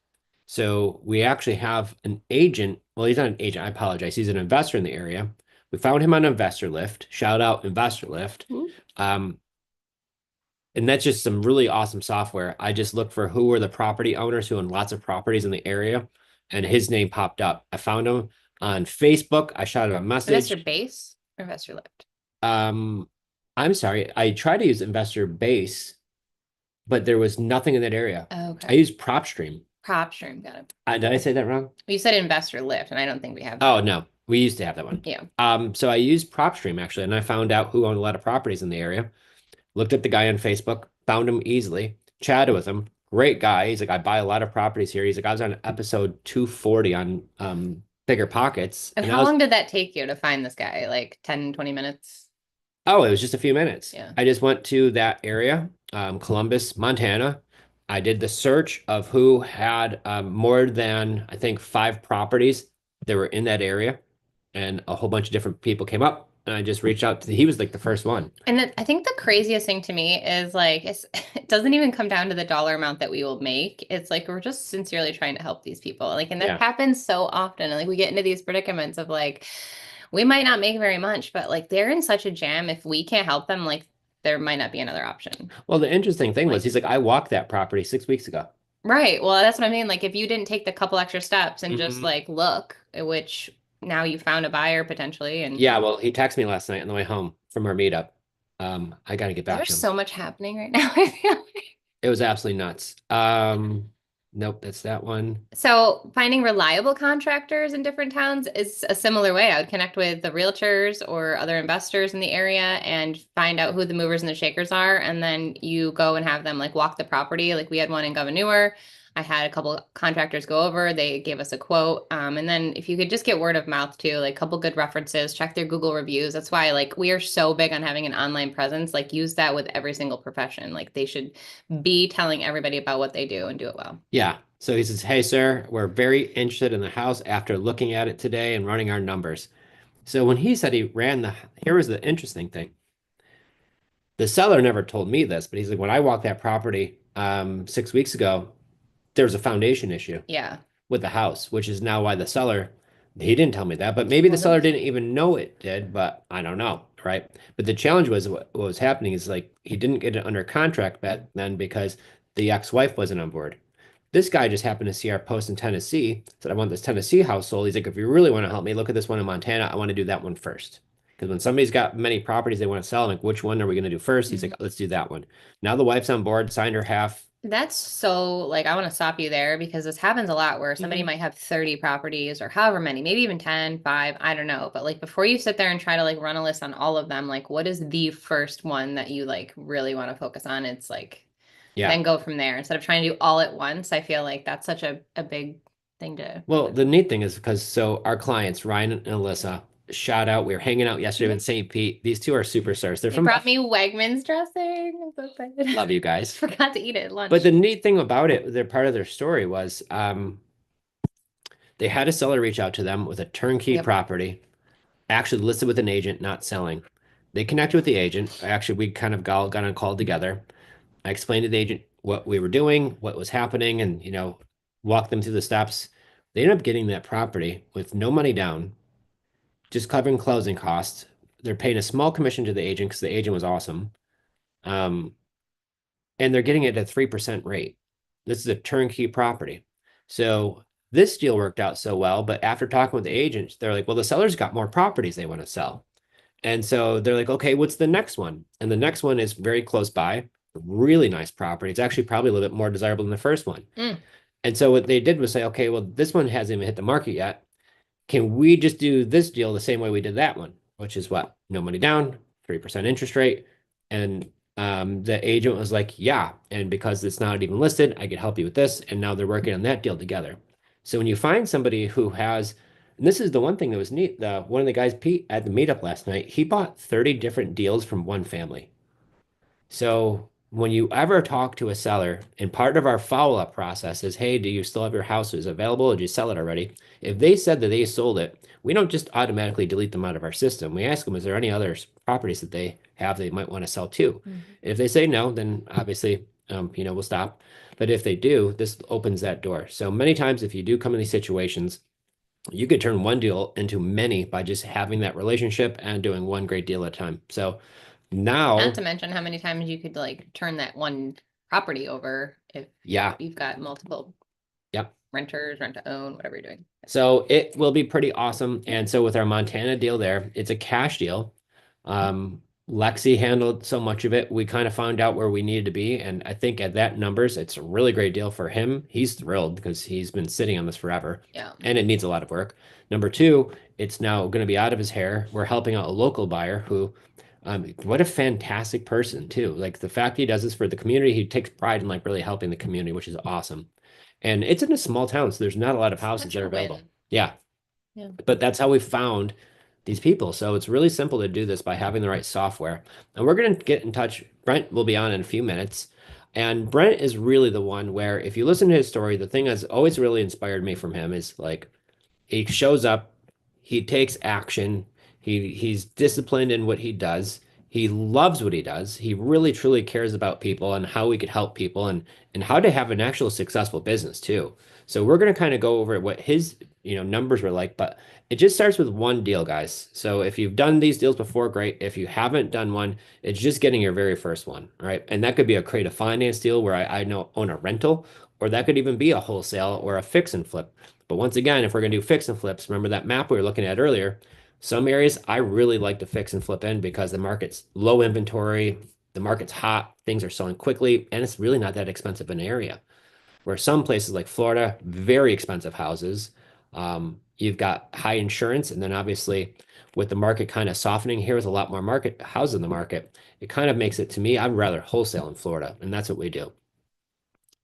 So we actually have an agent. Well, he's not an agent. I apologize. He's an investor in the area. We found him on Investor Lift. Shout out Investor Lift. And that's just some really awesome software. I just looked for who were the property owners who own lots of properties in the area, and his name popped up. I found him on Facebook. I shot him a message. Investor Base or Investor Lift? I'm sorry. I tried to use Investor Base, but there was nothing in that area. Oh, okay. I used PropStream. PropStream, got it. Did I say that wrong? You said Investor Lift, and I don't think we have that. Oh, no. We used to have that one. Yeah. So I used PropStream actually, and I found out who owned a lot of properties in the area. Looked up the guy on Facebook, found him easily, chatted with him. Great guy. He's like, I buy a lot of properties here. He's like, I was on episode 240 on Bigger Pockets. And how long did that take you to find this guy? Like 10, 20 minutes? Oh, it was just a few minutes. Yeah. I just went to that area, Columbus, Montana. I did the search of who had more than, I think, 5 properties that were in that area. And a whole bunch of different people came up. And I just reached out to, he was like the first one. And I think the craziest thing to me is like, it doesn't even come down to the dollar amount that we will make. It's like, we're just sincerely trying to help these people. Like, and that happens so often. Like we get into these predicaments of like, we might not make very much, but like they're in such a jam. If we can't help them, like there might not be another option. Well, the interesting thing was he's like, I walked that property 6 weeks ago. Right. Well, that's what I mean. Like if you didn't take the couple extra steps and just like look, which now you found a buyer potentially. And yeah, well, he texted me last night on the way home from our meetup. I got to get back to him. There's so much happening right now. I feel like. It was absolutely nuts. Nope, that's that one. So finding reliable contractors in different towns is a similar way. I would connect with the realtors or other investors in the area and find out who the movers and the shakers are. And then you go and have them like walk the property. Like we had one in Gouverneur. I had a couple contractors go over, they gave us a quote. And then if you could just get word of mouth too, like a couple good references, check their Google reviews. That's why like we are so big on having an online presence. Like use that with every single profession. Like they should be telling everybody about what they do and do it well. Yeah. So he says, "Hey, sir, we're very interested in the house after looking at it today and running our numbers." So when he said he ran here was the interesting thing. The seller never told me this, but he's like, when I walked that property 6 weeks ago, there was a foundation issue Yeah. with the house, which is now why the seller, he didn't tell me that, but maybe the Wasn't seller didn't even know it did, but I don't know, right? But the challenge was what was happening is like he didn't get it under contract back then because the ex-wife wasn't on board. This guy just happened to see our post in Tennessee, said, I want this Tennessee house sold. He's like, if you really want to help me, look at this one in Montana. I want to do that one first. Because when somebody's got many properties they want to sell, I'm like, which one are we going to do first? He's like, let's do that one. Now the wife's on board, signed her half. That's so like I want to stop you there because this happens a lot where somebody might have 30 properties or however many, maybe even 10, 5, I don't know. But like before you sit there and try to like run a list on all of them, like what is the first one that you like really want to focus on? It's like Yeah. then go from there instead of trying to do all at once. I feel like that's such a big thing to. Well, the neat thing is because so our clients, Ryan and Alyssa, shout out. We were hanging out yesterday in St. Pete. These two are superstars. They're They from brought me Wegmans dressing. I'm so excited. Love you guys. Forgot to eat it at lunch. But the neat thing about it, they're part of their story was they had a seller reach out to them with a turnkey property, actually listed with an agent, not selling. They connected with the agent. Actually, we kind of got on a call together. I explained to the agent what we were doing, what was happening, and walked them through the steps. They ended up getting that property with no money down, just covering closing costs. They're paying a small commission to the agent because the agent was awesome. Um, and they're getting it at a 3% rate. This is a turnkey property. So this deal worked out so well, but after talking with the agents, they're like, well, the seller's got more properties they want to sell. And so they're like, okay, what's the next one? And the next one is very close by, really nice property. It's actually probably a little bit more desirable than the first one. And so what they did was say, okay, well, this one hasn't even hit the market yet. Can we just do this deal the same way we did that one, which is what? No money down, 3% interest rate. And the agent was like, yeah. And because it's not even listed, I could help you with this. And now they're working on that deal together. So when you find somebody who has, and this is the one thing that was neat, one of the guys, Pete, at the meetup last night, he bought 30 different deals from one family. So when you ever talk to a seller, and part of our follow-up process is, hey, do you still have your houses available? Or did you sell it already? If they said that they sold it, we don't just automatically delete them out of our system. We ask them, is there any other properties that they have they might want to sell too? If they say no, then obviously, we'll stop. But if they do, this opens that door. So many times, if you do come in these situations, you could turn one deal into many by just having that relationship and doing one great deal at a time. So now, not to mention how many times you could like turn that one property over if you've got multiple renters, rent to own, whatever you're doing. So it will be pretty awesome. And so with our Montana deal there, it's a cash deal. Lexi handled so much of it. We kind of found out where we needed to be. And I think at that numbers, it's a really great deal for him. He's thrilled because he's been sitting on this forever. Yeah. And it needs a lot of work. Number two, it's now going to be out of his hair. We're helping out a local buyer who, what a fantastic person too. Like the fact he does this for the community, he takes pride in like really helping the community, which is awesome. And it's in a small town, so there's not a lot of houses that are available. Yeah. But that's how we found these people. So it's really simple to do this by having the right software. And we're going to get in touch. Brent will be on in a few minutes. And Brent is really the one where if you listen to his story, the thing that's always really inspired me from him is like he shows up, he takes action, he's disciplined in what he does. He loves what he does. He really truly cares about people and how we could help people and how to have an actual successful business too. So we're going to kind of go over what his, numbers were like, but it just starts with one deal, guys. So if you've done these deals before, great. If you haven't done one, it's just getting your very first one, right? And that could be a creative finance deal where I know own a rental, or that could even be a wholesale or a fix and flip. But once again, if we're going to do fix and flips, remember that map we were looking at earlier, some areas I really like to fix and flip in because the market's low inventory, the market's hot, things are selling quickly, and it's really not that expensive an area. Where some places like Florida, very expensive houses. You've got high insurance, and then obviously with the market kind of softening here with a lot more market houses in the market, it kind of makes it to me, I'd rather wholesale in Florida, and that's what we do.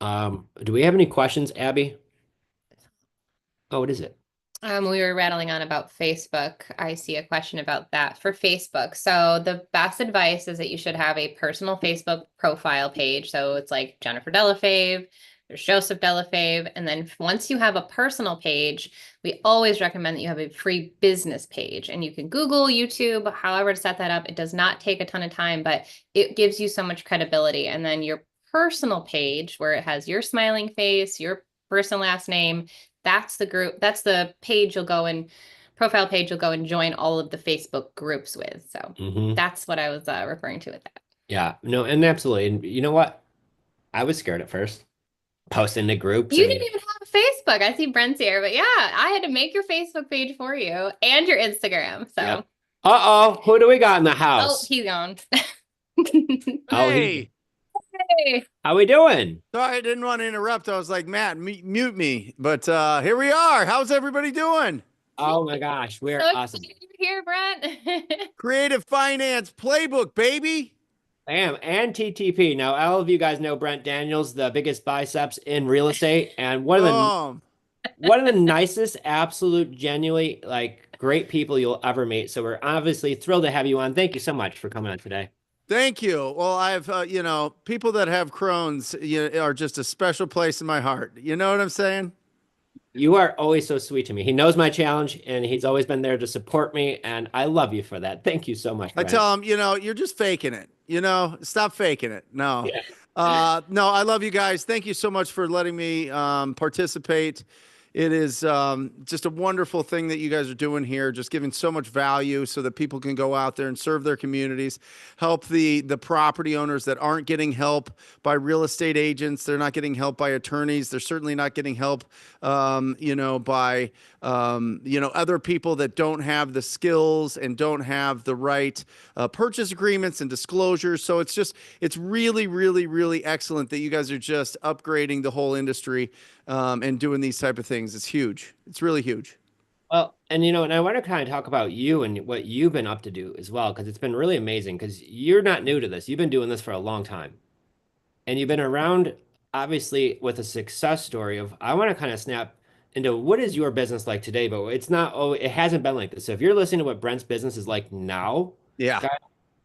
Do we have any questions, Abby? Oh, what is it? We were rattling on about Facebook. I see a question about that for Facebook. So the best advice is that you should have a personal Facebook profile page. So it's like Jennifer Delafave, there's Joseph Delafave. And then once you have a personal page, we always recommend that you have a free business page. And you can Google, YouTube, however to set that up. It does not take a ton of time, but it gives you so much credibility. And then your personal page, where it has your smiling face, your first and last name, that's the group, that's the page you'll go and profile page you'll go and join all of the Facebook groups with. So Hmm. that's what I was referring to with that. Yeah, no, and absolutely. And you know what? I was scared at first, posting the groups You didn't and even have Facebook. I see Brent's here, but yeah, I had to make your Facebook page for you and your Instagram. yeah. So, Uh-oh, who do we got in the oh, house? he's gone. Oh, Hey, Hey. how we doing? sorry, I didn't want to interrupt. I was like, Matt, mute me. But here we are. How's everybody doing? Oh my gosh, we're So awesome. excited you're here, Brent. Creative Finance Playbook, baby. Bam, and TTP. Now, all of you guys know Brent Daniels, the biggest biceps in real estate, and Boom. one of the nicest, absolute, genuinely like great people you'll ever meet. So we're obviously thrilled to have you on. Thank you so much for coming on today. Thank you. Well, I've, people that have Crohn's are just a special place in my heart. You know what I'm saying? You are always so sweet to me. He knows my challenge, and he's always been there to support me, and I love you for that. Thank you so much, I Brent. tell him, you're just faking it. Stop faking it. No. Yeah. No, I love you guys. Thank you so much for letting me participate. It is just a wonderful thing that you guys are doing here, just giving so much value so that people can go out there and serve their communities, help the property owners that aren't getting help by real estate agents. They're not getting help by attorneys. They're certainly not getting help, by other people that don't have the skills and don't have the right purchase agreements and disclosures. So it's really, really, really excellent that you guys are just upgrading the whole industry and doing these type of things. It's huge. It's really huge. Well, and I want to kind of talk about you and what you've been up to do as well, because it's been really amazing. Because you're not new to this; you've been doing this for a long time, and you've been around, obviously, with a success story of. I want to kind of snap into what is your business like today, but it's not. Oh, it hasn't been like this. So if you're listening to what Brent's business is like now, Yeah. guys,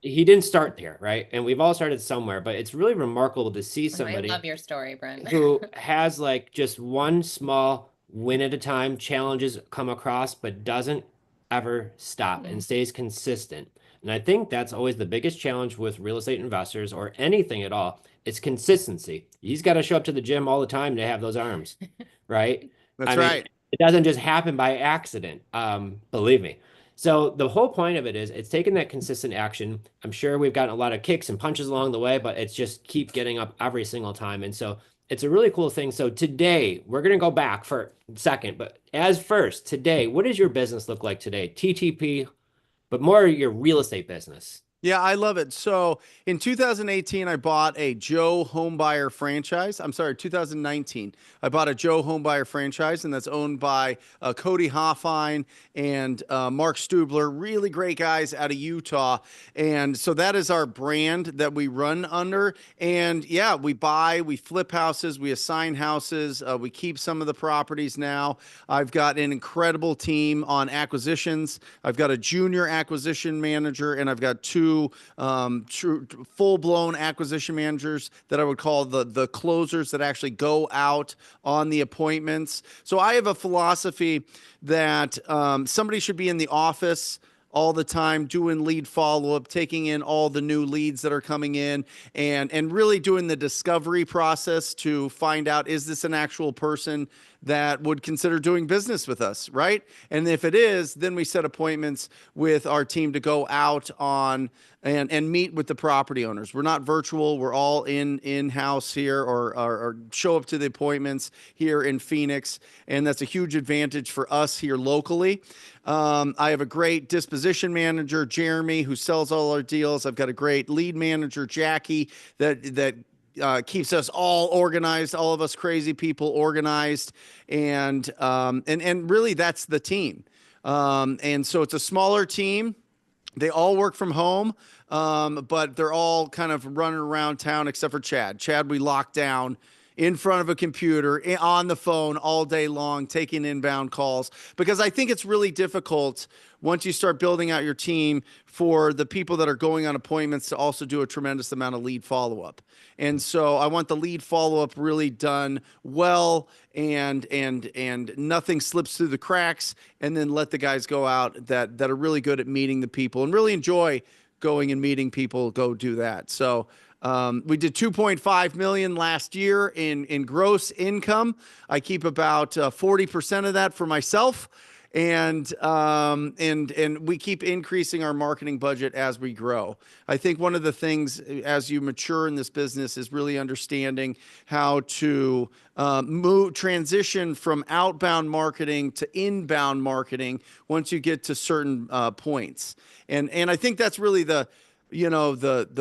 he didn't start there, right? And we've all started somewhere, but it's really remarkable to see I somebody love your story, Brent. who has like just one small win at a time, challenges come across, but doesn't ever stop and stays consistent. And I think that's always the biggest challenge with real estate investors or anything at all. It's consistency. He's got to show up to the gym all the time to have those arms, right? That's I mean, right. it doesn't just happen by accident. Believe me. So the whole point of it is it's taking that consistent action. I'm sure we've gotten a lot of kicks and punches along the way, but it's just keep getting up every single time. And so it's a really cool thing. So today we're going to go back for a second, but as first, today, what does your business look like today? TTP, but more your real estate business. Yeah, I love it. So in 2018, I bought a Joe Homebuyer franchise. I'm sorry, 2019. I bought a Joe Homebuyer franchise, and that's owned by Cody Hoffine and Mark Stubler, really great guys out of Utah. And so that is our brand that we run under. And yeah, we buy, we flip houses, we assign houses, we keep some of the properties now. I've got an incredible team on acquisitions. I've got a junior acquisition manager, and I've got two full-blown acquisition managers that I would call the closers that actually go out on the appointments. So I have a philosophy that somebody should be in the office all the time doing lead follow-up, taking in all the new leads that are coming in, and really doing the discovery process to find out, is this an actual person that would consider doing business with us, right? And if it is, then we set appointments with our team to go out on and meet with the property owners. We're not virtual. We're all in-house here or show up to the appointments here in Phoenix. And that's a huge advantage for us here locally. I have a great disposition manager, Jeremy, who sells all our deals. I've got a great lead manager, Jackie, that keeps us all organized, all of us crazy people organized, and really that's the team. And so it's a smaller team. They all work from home, but they're all kind of running around town except for Chad. Chad, we locked down in front of a computer, on the phone all day long, taking inbound calls, because I think it's really difficult once you start building out your team for the people that are going on appointments to also do a tremendous amount of lead follow-up. And so I want the lead follow-up really done well, and nothing slips through the cracks, and then let the guys go out that are really good at meeting the people and really enjoy going and meeting people, go do that. So we did 2.5 million last year in gross income. I keep about 40% of that for myself. And we keep increasing our marketing budget as we grow. I think one of the things as you mature in this business is really understanding how to transition from outbound marketing to inbound marketing once you get to certain points. And I think that's really the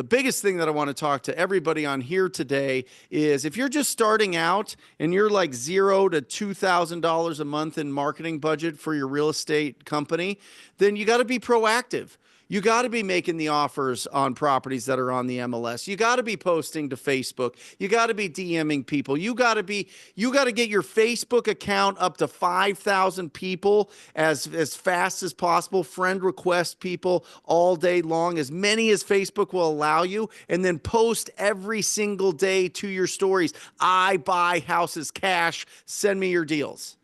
biggest thing that I want to talk to everybody on here today is, if you're just starting out and you're like $0 to $2,000 a month in marketing budget for your real estate company, then you got to be proactive. You got to be making the offers on properties that are on the MLS. You got to be posting to Facebook. You got to be DMing people. You got to get your Facebook account up to 5,000 people as fast as possible. Friend request people all day long, as many as Facebook will allow you, and then post every single day to your stories. I buy houses cash. Send me your deals.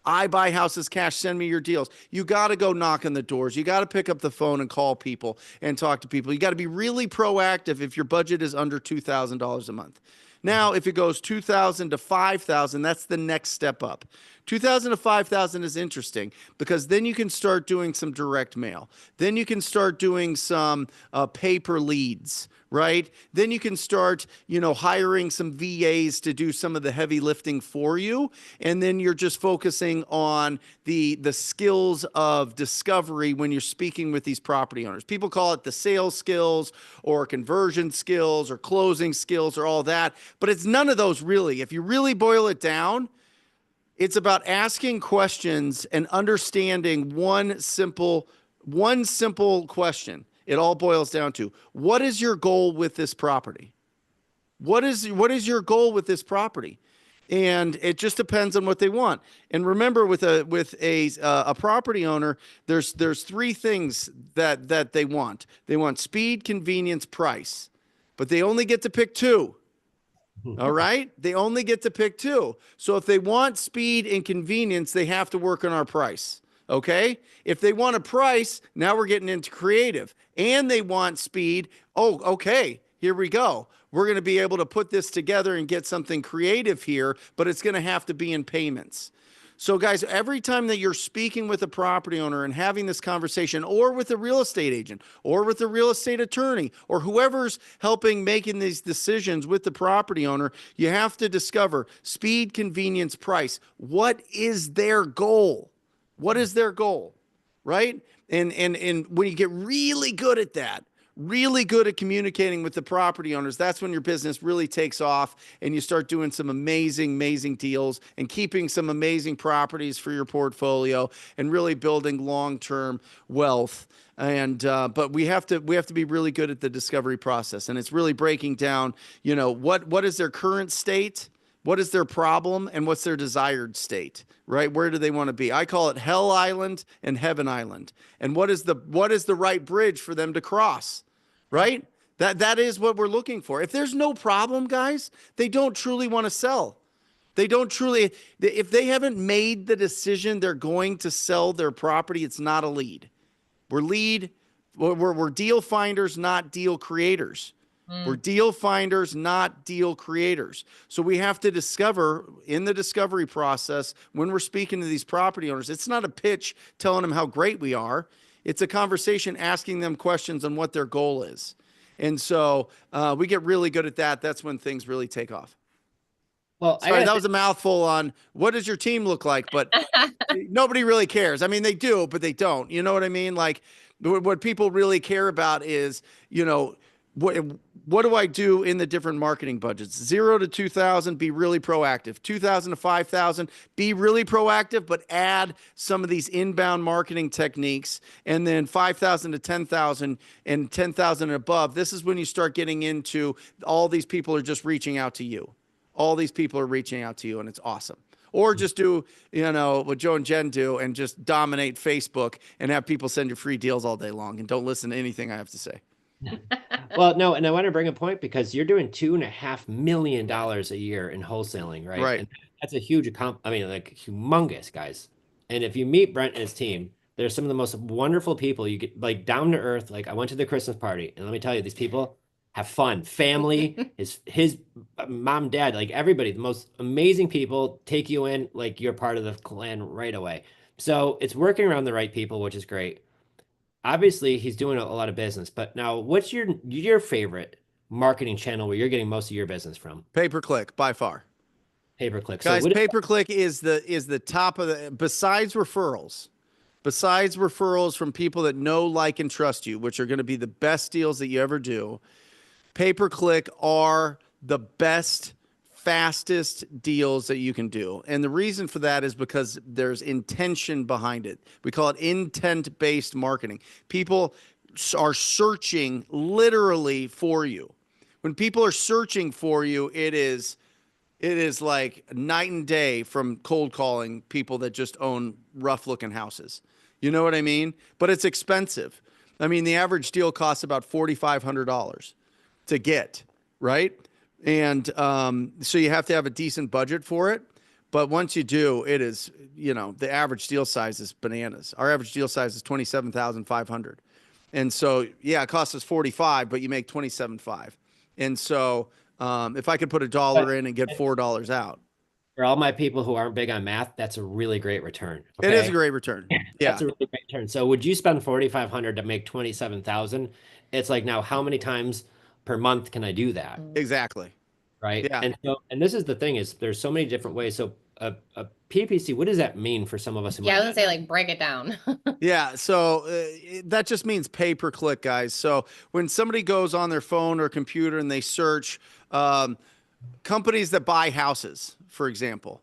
I buy houses cash. Send me your deals. You got to go knock on the doors. You got to pick up the phone and call people and talk to people. You got to be really proactive if your budget is under $2,000 a month. Now, if it goes 2,000 to 5,000, that's the next step up. 2,000 to 5,000 is interesting, because then you can start doing some direct mail. Then you can start doing some paper leads, right? Then you can start, hiring some VAs to do some of the heavy lifting for you. And then you're just focusing on the skills of discovery when you're speaking with these property owners. People call it the sales skills or conversion skills or closing skills or all that, but it's none of those really. If you really boil it down, it's about asking questions and understanding one simple question. It all boils down to, what is your goal with this property? What is your goal with this property? And it just depends on what they want. And remember, with a property owner, there's three things that they want. They want speed, convenience, price, but they only get to pick two. All right. They only get to pick two. So if they want speed and convenience, they have to work on our price. Okay. If they want a price, now we're getting into creative, and they want speed. Oh, okay. Here we go. We're going to be able to put this together and get something creative here, but it's going to have to be in payments. So guys, every time that you're speaking with a property owner and having this conversation, or with a real estate agent, or with a real estate attorney, or whoever's helping making these decisions with the property owner, you have to discover speed, convenience, price. What is their goal? What is their goal? Right? And when you get really good at that, really good at communicating with the property owners, that's when your business really takes off, and you start doing some amazing deals and keeping some amazing properties for your portfolio and really building long-term wealth. And but we have to be really good at the discovery process, and it's really breaking down, what is their current state, what is their problem, and what's their desired state, right? Where do they want to be? I call it Hell Island and Heaven Island. And what is the right bridge for them to cross, right? That is what we're looking for. If there's no problem, guys, they don't truly want to sell. They don't truly, if they haven't made the decision they're going to sell their property, it's not a lead. We're deal finders, not deal creators. We're deal finders, not deal creators. So we have to discover in the discovery process, when we're speaking to these property owners, it's not a pitch telling them how great we are. It's a conversation asking them questions on what their goal is. And so we get really good at that. That's when things really take off. Well, sorry, that was a mouthful on what does your team look like, but nobody really cares. I mean, they do, but they don't. You know what I mean? Like, what people really care about is, what do I do in the different marketing budgets? 0 to 2,000, be really proactive. 2,000 to 5,000, be really proactive, but add some of these inbound marketing techniques. And then 5,000 to 10,000 and 10,000 and above, this is when you start getting into all these people are just reaching out to you. all these people are reaching out to you, and it's awesome. Or just do, what Joe and Jen do and just dominate Facebook and have people send you free deals all day long and don't listen to anything I have to say. Well, no, and I want to bring a point because you're doing $2.5 million a year in wholesaling, right? Right. And that's a huge I mean, like humongous, guys. And if you meet Brent and his team, they're some of the most wonderful people. You get like down to earth. Like I went to the Christmas party, and let me tell you, these people have fun, family, his mom, dad, like everybody, the most amazing people take you in, like you're part of the clan right away. So it's working around the right people, which is great. Obviously, he's doing a lot of business, but now what's your favorite marketing channel where you're getting most of your business from? Pay-per-click by far. Pay-per-click. So Guys, what pay-per-click is the top of the, besides referrals from people that know, like, and trust you, which are going to be the best deals that you ever do. Pay-per-click are the best, fastest deals that you can do. And the reason for that is because there's intention behind it. We call it intent-based marketing. People are searching literally for you. When people are searching for you, it is like night and day from cold calling people that just own rough looking houses. You know what I mean? But it's expensive. I mean, the average deal costs about $4,500 to get, right? And so you have to have a decent budget for it. But once you do, it is, the average deal size is bananas. Our average deal size is 27,500. And so, yeah, it costs us 45, but you make 27.5. And so if I could put $1 in and get $4 out. For all my people who aren't big on math, that's a really great return. It is a Okay? great return. Yeah. That's a really great return. So would you spend 4,500 to make 27,000? It's like now how many times per month can I do that? Exactly. Right. Yeah. And this is the thing is there's so many different ways. So a PPC, what does that mean for some of us? Yeah, I was gonna say like break it down. Yeah, so that just means pay per click, guys. So when somebody goes on their phone or computer and they search companies that buy houses, for example,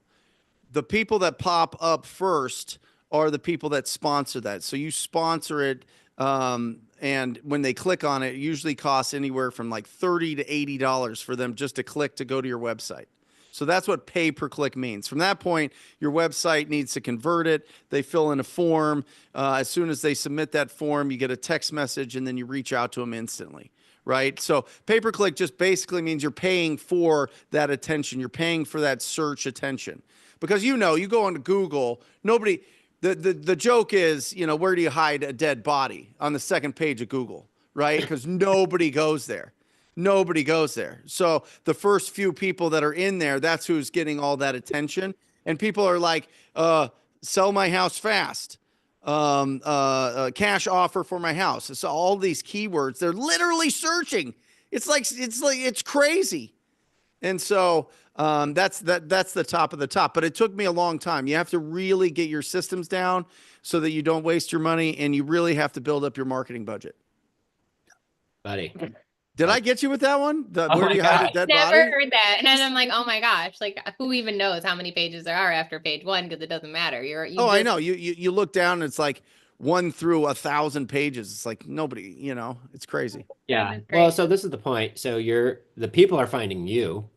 the people that pop up first are the people that sponsor that. So you sponsor it, and when they click on it, it usually costs anywhere from like $30 to $80 for them just to click to go to your website. So that's what pay per click means. From that point, your website needs to convert it. They fill in a form. As soon as they submit that form, you get a text message, and then you reach out to them instantly, right? So pay per click just basically means you're paying for that attention. You're paying for that search attention. Because you go onto Google, the joke is, where do you hide a dead body? On the second page of Google, right? Because nobody goes there. Nobody goes there. So the first few people that are in there, that's who's getting all that attention. And people are like, sell my house fast, cash offer for my house. So all these keywords, they're literally searching. It's crazy. And so that's the top of the top. But it took me a long time. You have to really get your systems down so that you don't waste your money, and you really have to build up your marketing budget. Buddy. Did I get you with that one? Oh Where my do you hide God. a dead Never body? heard that. And I'm like, oh my gosh, like who even knows how many pages there are after page one? Because it doesn't matter. I know. You look down and it's like 1 through 1,000 pages. It's like nobody, it's crazy. Yeah. That's Well, great. so this is the point. So the people are finding you.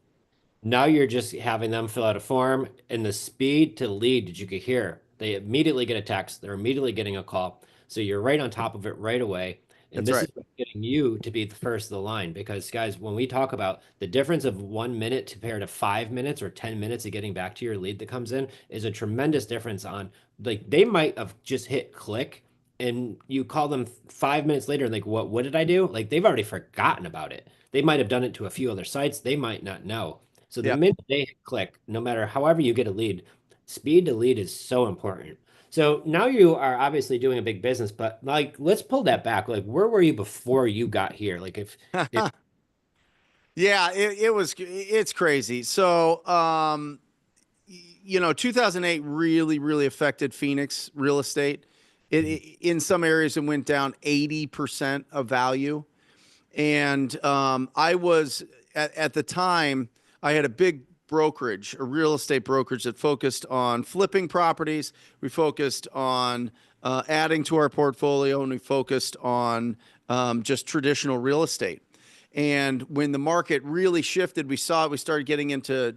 Now you're just having them fill out a form, and the speed to lead that you could hear. They immediately get a text. They're immediately getting a call. So you're right on top of it right away. And That's this right. is what's getting you to be the first of the line because, guys, when we talk about the difference of 1 minute compared to 5 minutes or 10 minutes of getting back to your lead that comes in is a tremendous difference on, like, they might have just hit click and you call them 5 minutes later, and like, what did I do? Like, they've already forgotten about it. They might have done it to a few other sites. They might not know. So the Yeah. minute they hit click, no matter however you get a lead, speed to lead is so important. So now you are obviously doing a big business, but like, let's pull that back. Like, where were you before you got here? Like, if Yeah, it's crazy. So, 2008 really, really affected Phoenix real estate. In some areas, it went down 80% of value. And I was at the time, I had a big brokerage, a real estate brokerage that focused on flipping properties. We focused on adding to our portfolio, and we focused on just traditional real estate. And when the market really shifted, we started getting into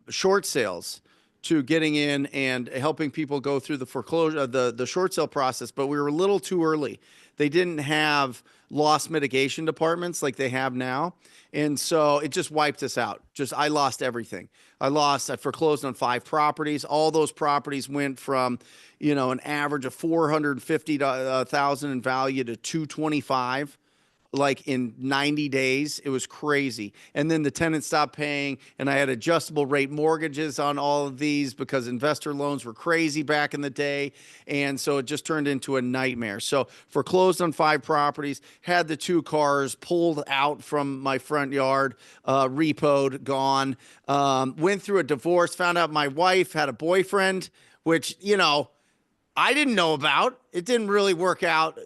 short sales, to getting in and helping people go through the foreclosure, the short sale process. But we were a little too early. They didn't have loss mitigation departments like they have now. And so it just wiped us out. I lost everything. I foreclosed on 5 properties. All those properties went from, an average of 450,000 in value to 225, like in 90 days. It was crazy. And then the tenants stopped paying, and I had adjustable rate mortgages on all of these because investor loans were crazy back in the day. And so it just turned into a nightmare. So foreclosed on 5 properties, had the 2 cars pulled out from my front yard, repoed, gone. Went through a divorce, found out my wife had a boyfriend, which, I didn't know about. It didn't really work out,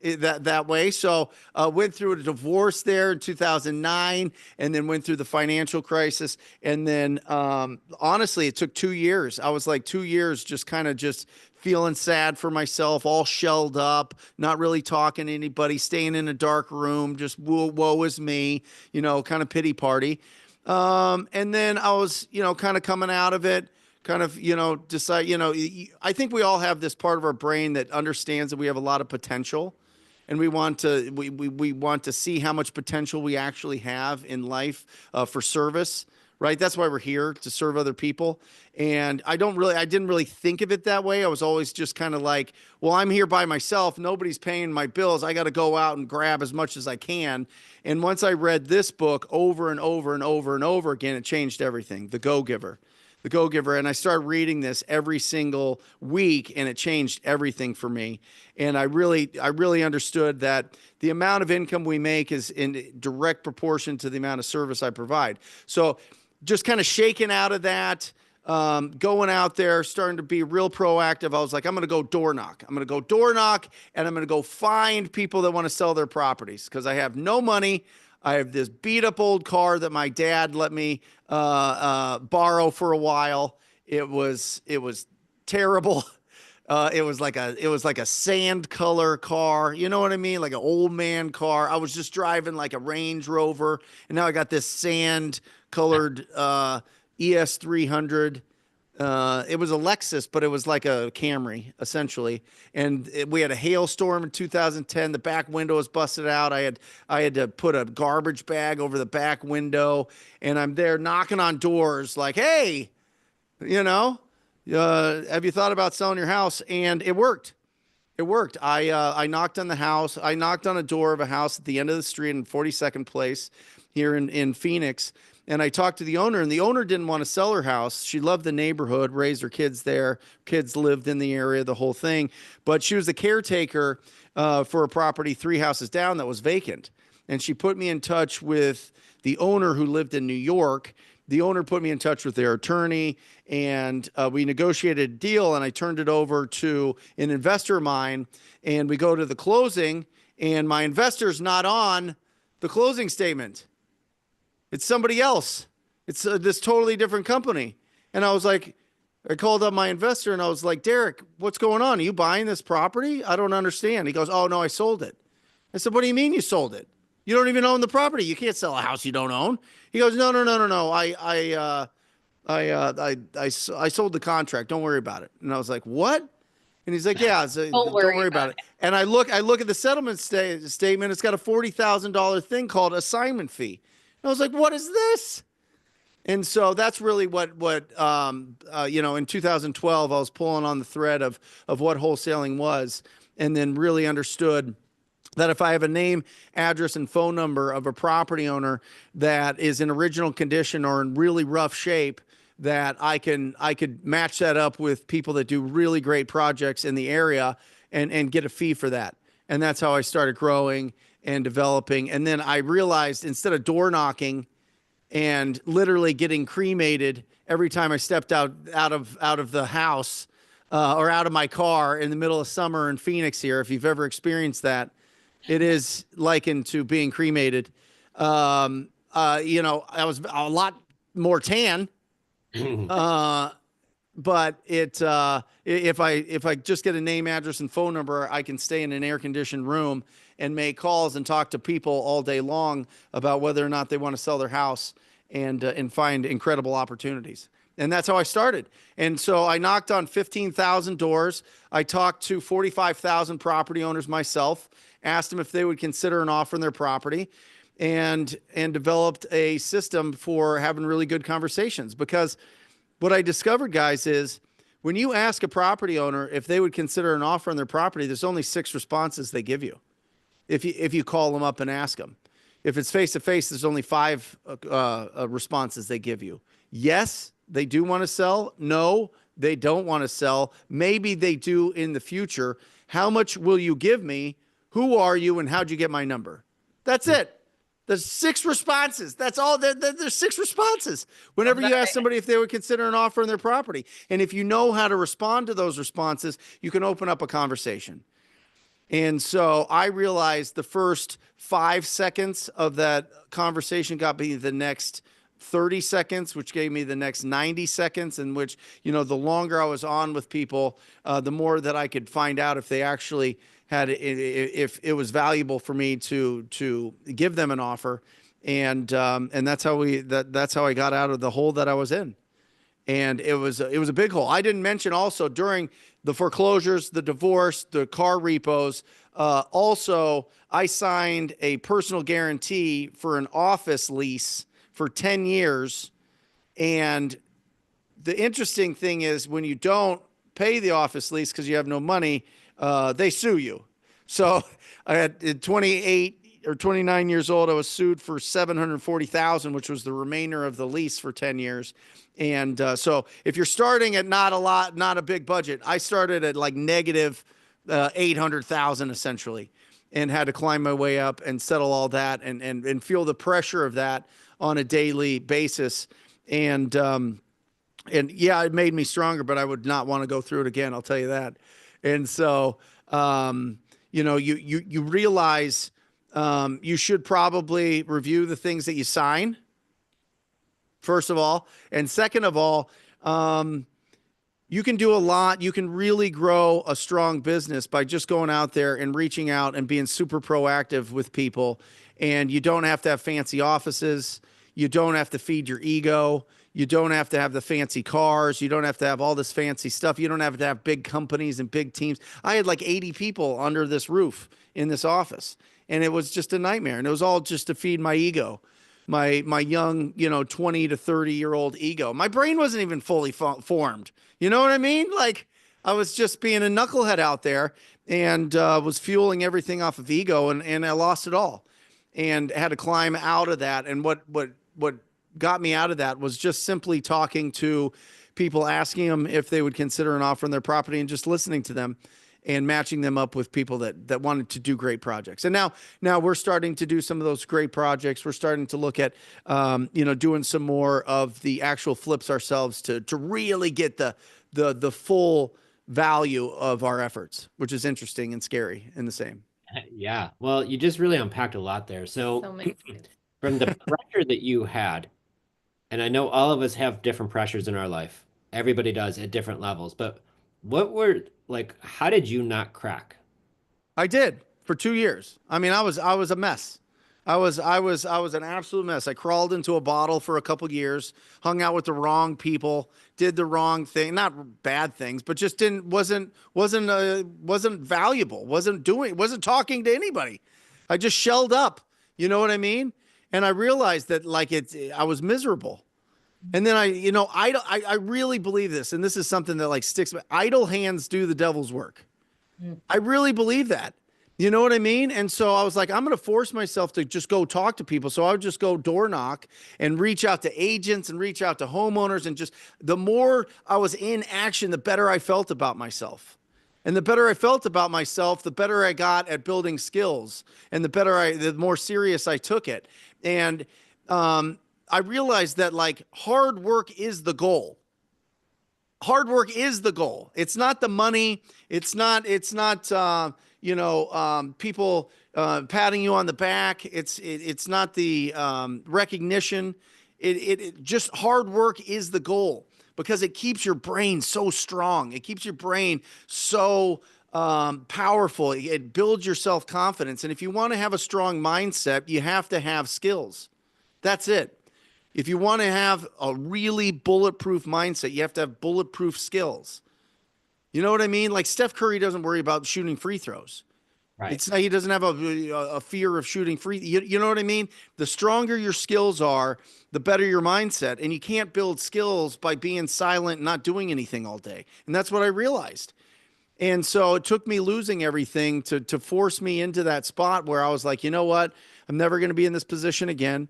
that way. So went through a divorce there in 2009, and then went through the financial crisis. And then honestly, it took 2 years. I was like 2 years just kind of just feeling sad for myself, all shelled up, not really talking to anybody, staying in a dark room, just woe is me, kind of pity party. And then I was, kind of coming out of it, kind of, decide, I think we all have this part of our brain that understands that we have a lot of potential, and we want to see how much potential we actually have in life, for service, right? That's why we're here, to serve other people. And I didn't really think of it that way. I was always just kind of like, well, I'm here by myself. Nobody's paying my bills. I got to go out and grab as much as I can. And once I read this book over and over and over and over again, it changed everything. The Go-Giver. And I started reading this every single week, and it changed everything for me. And I really understood that the amount of income we make is in direct proportion to the amount of service I provide. So just kind of shaking out of that, going out there, starting to be real proactive. I was like, I'm going to go door knock. And I'm going to go find people that want to sell their properties, because I have no money. I have this beat up old car that my dad let me borrow for a while. It was terrible. It was like a sand color car. You know what I mean? Like an old man car. I was just driving like a Range Rover, and now I got this sand colored ES300. It was a Lexus, but it was like a Camry essentially. And we had a hailstorm in 2010. The back window was busted out. I had to put a garbage bag over the back window, and I'm there knocking on doors like, hey, have you thought about selling your house? And it worked. I knocked on the house. I knocked on a door of a house at the end of the street in 42nd Place here in Phoenix. And I talked to the owner, and the owner didn't want to sell her house. She loved the neighborhood, raised her kids there. Kids lived in the area, the whole thing. But she was the caretaker for a property 3 houses down that was vacant. And she put me in touch with the owner, who lived in New York. The owner put me in touch with their attorney, and we negotiated a deal, and I turned it over to an investor of mine. And we go to the closing, and my investor's not on the closing statement. It's somebody else. It's this totally different company. And I called up my investor, and I was like, Derek, what's going on? Are you buying this property? I don't understand. He goes, oh, no, I sold it. I said, what do you mean you sold it? You don't even own the property. You can't sell a house you don't own. He goes, no. I sold the contract. Don't worry about it. And I was like, what? And he's like, yeah, don't worry about it. And I look at the settlement statement. It's got a $40,000 thing called assignment fee. I was like, what is this? And so that's really what in 2012, I was pulling on the thread of what wholesaling was, and then really understood that if I have a name, address, and phone number of a property owner that is in original condition or in really rough shape, that I could match that up with people that do really great projects in the area and get a fee for that. And that's how I started growing and developing. And then I realized, instead of door knocking and literally getting cremated every time I stepped out of the house or out of my car in the middle of summer in Phoenix here, if you've ever experienced that, it is likened to being cremated. I was a lot more tan. but if I just get a name, address, and phone number, I can stay in an air conditioned room and make calls and talk to people all day long about whether or not they want to sell their house and find incredible opportunities. And that's how I started. And so I knocked on 15,000 doors. I talked to 45,000 property owners myself, asked them if they would consider an offer on their property, and developed a system for having really good conversations. Because what I discovered, guys, is when you ask a property owner if they would consider an offer on their property, there's only 6 responses they give you. If you call them up and ask them. If it's face to face, there's only 5 responses they give you. Yes, they do want to sell. No, they don't want to sell. Maybe they do in the future. How much will you give me? Who are you and how'd you get my number? That's it. There's 6 responses. That's all. There's 6 responses whenever you ask somebody if they would consider an offer on their property. And if you know how to respond to those responses, you can open up a conversation. And so I realized the first 5 seconds of that conversation got me the next 30 seconds, which gave me the next 90 seconds, in which, the longer I was on with people, the more that I could find out if they actually had, if it was valuable for me to give them an offer. And that's how that's how I got out of the hole that I was in. And it was a big hole. I didn't mention also during the foreclosures, the divorce, the car repos. Also, I signed a personal guarantee for an office lease for 10 years. And the interesting thing is when you don't pay the office lease because you have no money, they sue you. So at 28 or 29 years old, I was sued for $740,000, which was the remainder of the lease for 10 years. And so if you're starting at not a big budget, I started at like negative 800,000 essentially, and had to climb my way up and settle all that and feel the pressure of that on a daily basis. And yeah, it made me stronger, but I would not want to go through it again. I'll tell you that. And so, you realize you should probably review the things that you sign, first of all. And second of all, you can do a lot. You can really grow a strong business by just going out there and reaching out and being super proactive with people. And you don't have to have fancy offices. You don't have to feed your ego. You don't have to have the fancy cars. You don't have to have all this fancy stuff. You don't have to have big companies and big teams. I had like 80 people under this roof in this office, and it was just a nightmare. And it was all just to feed my ego, my young, 20 to 30-year-old ego. My brain wasn't even fully formed. You know what I mean? Like I was just being a knucklehead out there and was fueling everything off of ego, and I lost it all and had to climb out of that. And what got me out of that was just simply talking to people, asking them if they would consider an offer on their property, and just listening to them and matching them up with people that wanted to do great projects. And now we're starting to do some of those great projects. We're starting to look at, doing some more of the actual flips ourselves to really get the full value of our efforts, which is interesting and scary in the same. Yeah. Well, you just really unpacked a lot there. So many. From the pressure that you had, and I know all of us have different pressures in our life. Everybody does at different levels. But how did you not crack? I did for 2 years. I mean, I was a mess. I was an absolute mess. I crawled into a bottle for a couple years, hung out with the wrong people, did the wrong thing, not bad things, but just wasn't valuable, wasn't talking to anybody. I just shelled up. You know what I mean? And I realized that I was miserable. And then I really believe this, and this is something that sticks. Idle hands do the devil's work. I really believe that. You know what I mean? And so I was like, I'm going to force myself to just go talk to people. So I would just go door knock and reach out to agents and reach out to homeowners. And just the more I was in action, the better I felt about myself. And the better I felt about myself, the better I got at building skills, and the more serious I took it. And I realized that hard work is the goal. Hard work is the goal. It's not the money. It's not people patting you on the back. It's not the recognition. It just hard work is the goal. because it keeps your brain so strong. It keeps your brain so powerful. It builds your self-confidence. And if you want to have a strong mindset, you have to have skills. That's it. If you want to have a really bulletproof mindset, you have to have bulletproof skills. You know what I mean? Like Steph Curry doesn't worry about shooting free throws. Right. It's he doesn't have a fear of shooting free. You know what I mean? The stronger your skills are, the better your mindset. And you can't build skills by being silent and not doing anything all day. And that's what I realized. And so it took me losing everything to force me into that spot where I was like, you know what? I'm never going to be in this position again.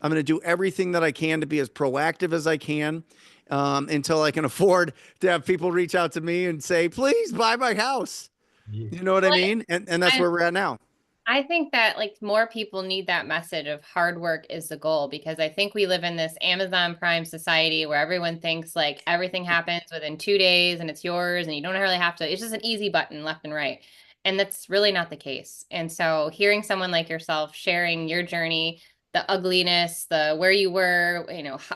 I'm going to do everything that I can to be as proactive as I can until I can afford to have people reach out to me and say, please buy my house. You know what I mean? And that's where we're at now. I think that like more people need that message of hard work is the goal, because I think we live in this Amazon Prime society where everyone thinks like everything happens within 2 days and it's yours and you don't really have to, it's just an easy button left and right. And that's really not the case. And so hearing someone like yourself sharing your journey, the ugliness, the where you were,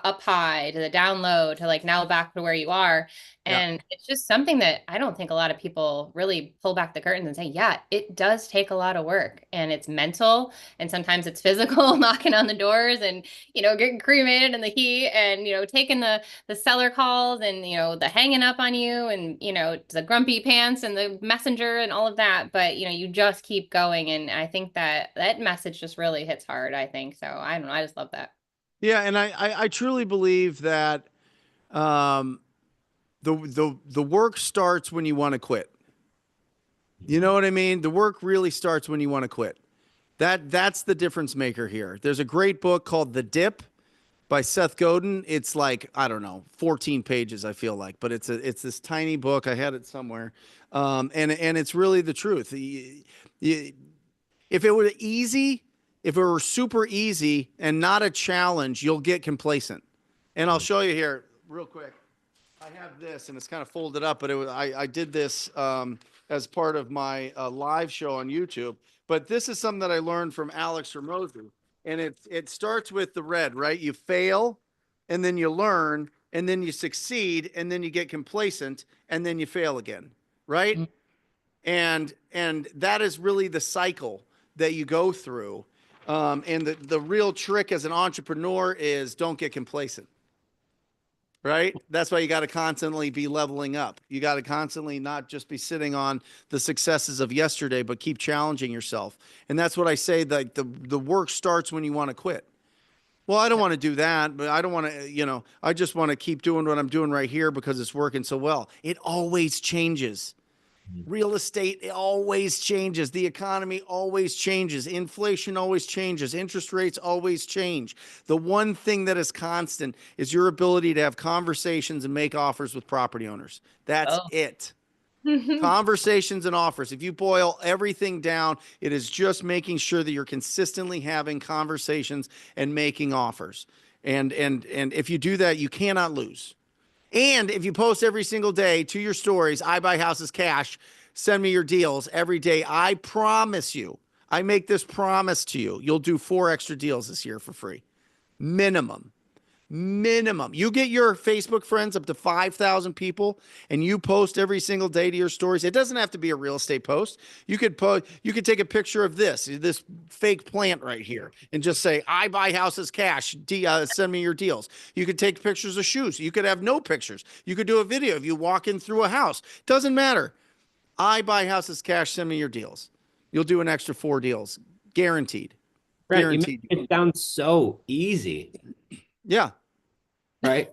up high to the down low to like now back to where you are. And it's just something that I don't think a lot of people really pull back the curtains and say, yeah, it does take a lot of work, and it's mental and sometimes it's physical, knocking on the doors and, getting cremated in the heat and, taking the seller calls and, the hanging up on you and, the grumpy pants and the messenger and all of that. But, you just keep going. And I think that message just really hits hard, I think. So I don't know. I just love that. Yeah. And I truly believe that, the work starts when you want to quit. You know what I mean? The work really starts when you want to quit. That's the difference maker here. There's a great book called The Dip by Seth Godin. It's like, I don't know, 14 pages, I feel like, but it's this tiny book. I had it somewhere. And it's really the truth. If it were easy, if it were super easy and not a challenge, you'll get complacent. And I'll show you here real quick. I have this, and it's kind of folded up, but I did this as part of my live show on YouTube. But this is something that I learned from Alex Ramosi, and it starts with the red, right? You fail, and then you learn, and then you succeed, and then you get complacent, and then you fail again, right? Mm-hmm. And that is really the cycle that you go through. And the real trick as an entrepreneur is don't get complacent. Right? That's why you got to constantly be leveling up. You got to constantly not just be sitting on the successes of yesterday, but keep challenging yourself. And that's what I say, that the work starts when you want to quit. Well, I don't want to do that, but I don't want to, I just want to keep doing what I'm doing right here because it's working so well. It always changes. Real estate, it always changes. The economy always changes. Inflation always changes. Interest rates always change. The one thing that is constant is your ability to have conversations and make offers with property owners. That's it. Conversations and offers. If you boil everything down, it is just making sure that you're consistently having conversations and making offers. And if you do that, you cannot lose. And if you post every single day to your stories, I buy houses cash, send me your deals every day, I promise you, I make this promise to you, you'll do 4 extra deals this year for free. Minimum. You get your Facebook friends up to 5,000 people and you post every single day to your stories. It doesn't have to be a real estate post. You could take a picture of this fake plant right here and just say, I buy houses cash, send me your deals. You could take pictures of shoes. You could have no pictures. You could do a video of you walking through a house. Doesn't matter. I buy houses cash, send me your deals. You'll do an extra 4 deals. Guaranteed. Brent, guaranteed. You make it sounds so easy. Yeah. Right?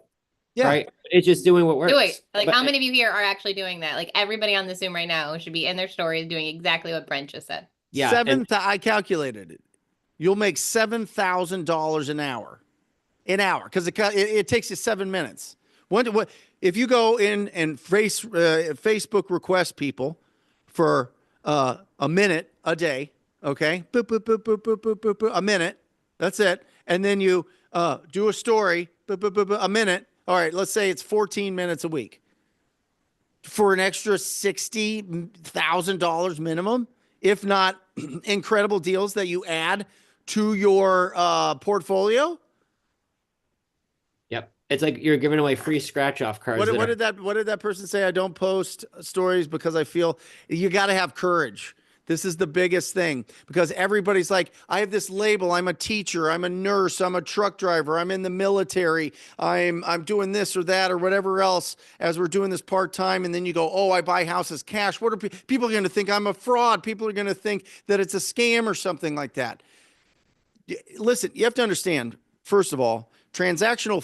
Yeah. Right? It's just doing what works. Do it. Like, how many of you here are actually doing that? Like, everybody on the Zoom right now should be in their stories doing exactly what Brent just said. Yeah. I calculated it. You'll make $7,000 an hour. Because it takes you 7 minutes. If you go in and Facebook request people for a minute a day, okay? Boop, boop, boop, boop, boop, boop, boop, boop, a minute. That's it. And then you do a story, a minute. All right, let's say it's 14 minutes a week. For an extra $60,000 minimum, if not incredible deals that you add to your portfolio. Yep. It's like you're giving away free scratch off cards. What did that person say? I don't post stories because I feel you got to have courage. This is the biggest thing because everybody's like, I have this label. I'm a teacher. I'm a nurse. I'm a truck driver. I'm in the military. I'm doing this or that or whatever else as we're doing this part time. And then you go, oh, I buy houses cash. What are people are going to think? I'm a fraud. People are going to think that it's a scam or something like that. Listen, you have to understand, first of all, transactional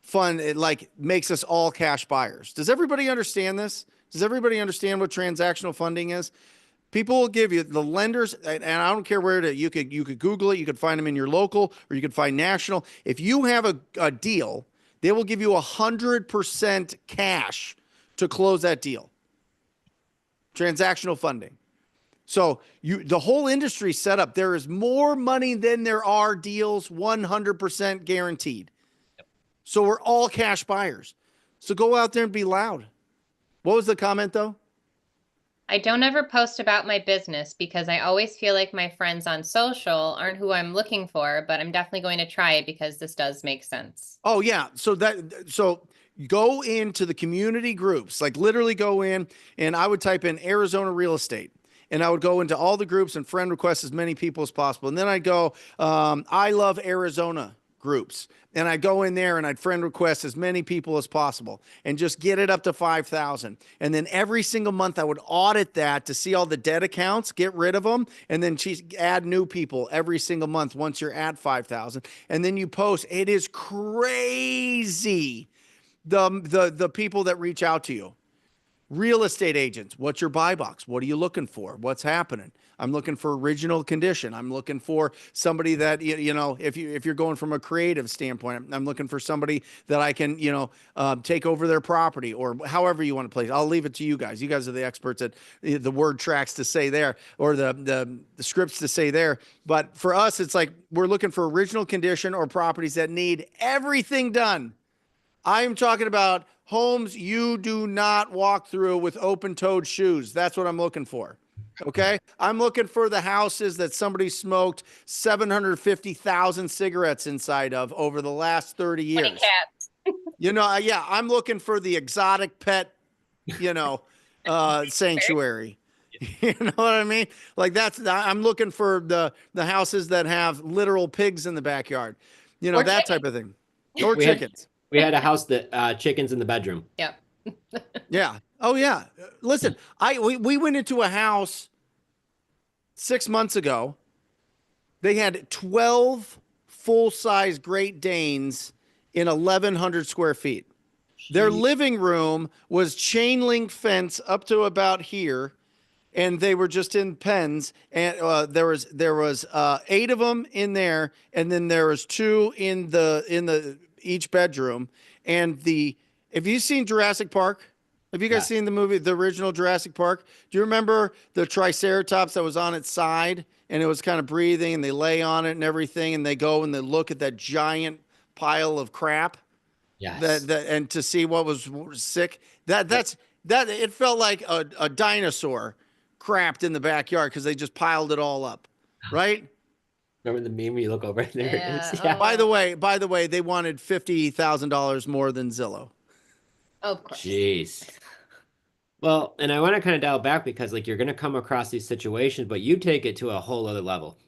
fund, it like makes us all cash buyers. Does everybody understand this? Does everybody understand what transactional funding is? People will give you the lenders, and I don't care where you could Google it, you could find them in your local, or you could find national. If you have a deal, they will give you 100% cash to close that deal. Transactional funding. So the whole industry set up. There is more money than there are deals, 100% guaranteed. So we're all cash buyers. So go out there and be loud. What was the comment though? I don't ever post about my business because I always feel like my friends on social aren't who I'm looking for, but I'm definitely going to try it because this does make sense. Oh yeah. So go into the community groups, like literally go in, and I would type in Arizona real estate. And I would go into all the groups and friend request as many people as possible. And then I'd go, I love Arizona groups. And I'd go in there and I'd friend request as many people as possible and just get it up to 5,000. And then every single month I would audit that to see all the dead accounts, get rid of them, and then add new people every single month once you're at 5,000. And then you post. It is crazy, the people that reach out to you. Real estate agents, what's your buy box? What are you looking for? What's happening? I'm looking for original condition. I'm looking for somebody that, if you're going from a creative standpoint, I'm looking for somebody that I can, take over their property or however you want to place it. I'll leave it to you guys. You guys are the experts at the word tracks to say there or the scripts to say there. But for us, it's like we're looking for original condition or properties that need everything done. I'm talking about homes you do not walk through with open-toed shoes. That's what I'm looking for. Okay? I'm looking for the houses that somebody smoked 750,000 cigarettes inside of over the last 30 years. 20 cats. Yeah, I'm looking for the exotic pet, sanctuary. You know what I mean? Like I'm looking for the houses that have literal pigs in the backyard. Or that type of thing. Or chickens. We had a house that chickens in the bedroom. Yep. Yeah. Oh yeah. Listen, we went into a house 6 months ago. They had 12 full-size Great Danes in 1,100 square feet. Their living room was chain link fence up to about here, and they were just in pens. And there was 8 of them in there, and then there was 2 in the each bedroom. And have you seen Jurassic Park? Have you guys seen the movie, the original Jurassic Park? Do you remember the Triceratops that was on its side and it was kind of breathing and they lay on it and everything and they go and they look at that giant pile of crap? Yes. And to see what was sick, it felt like a dinosaur crapped in the backyard because they just piled it all up, right? Remember the meme where you look over and there it is? Yeah. By the way, they wanted $50,000 more than Zillow. Of course. Jeez. Well, and I want to kind of dial back because like you're going to come across these situations, but you take it to a whole other level.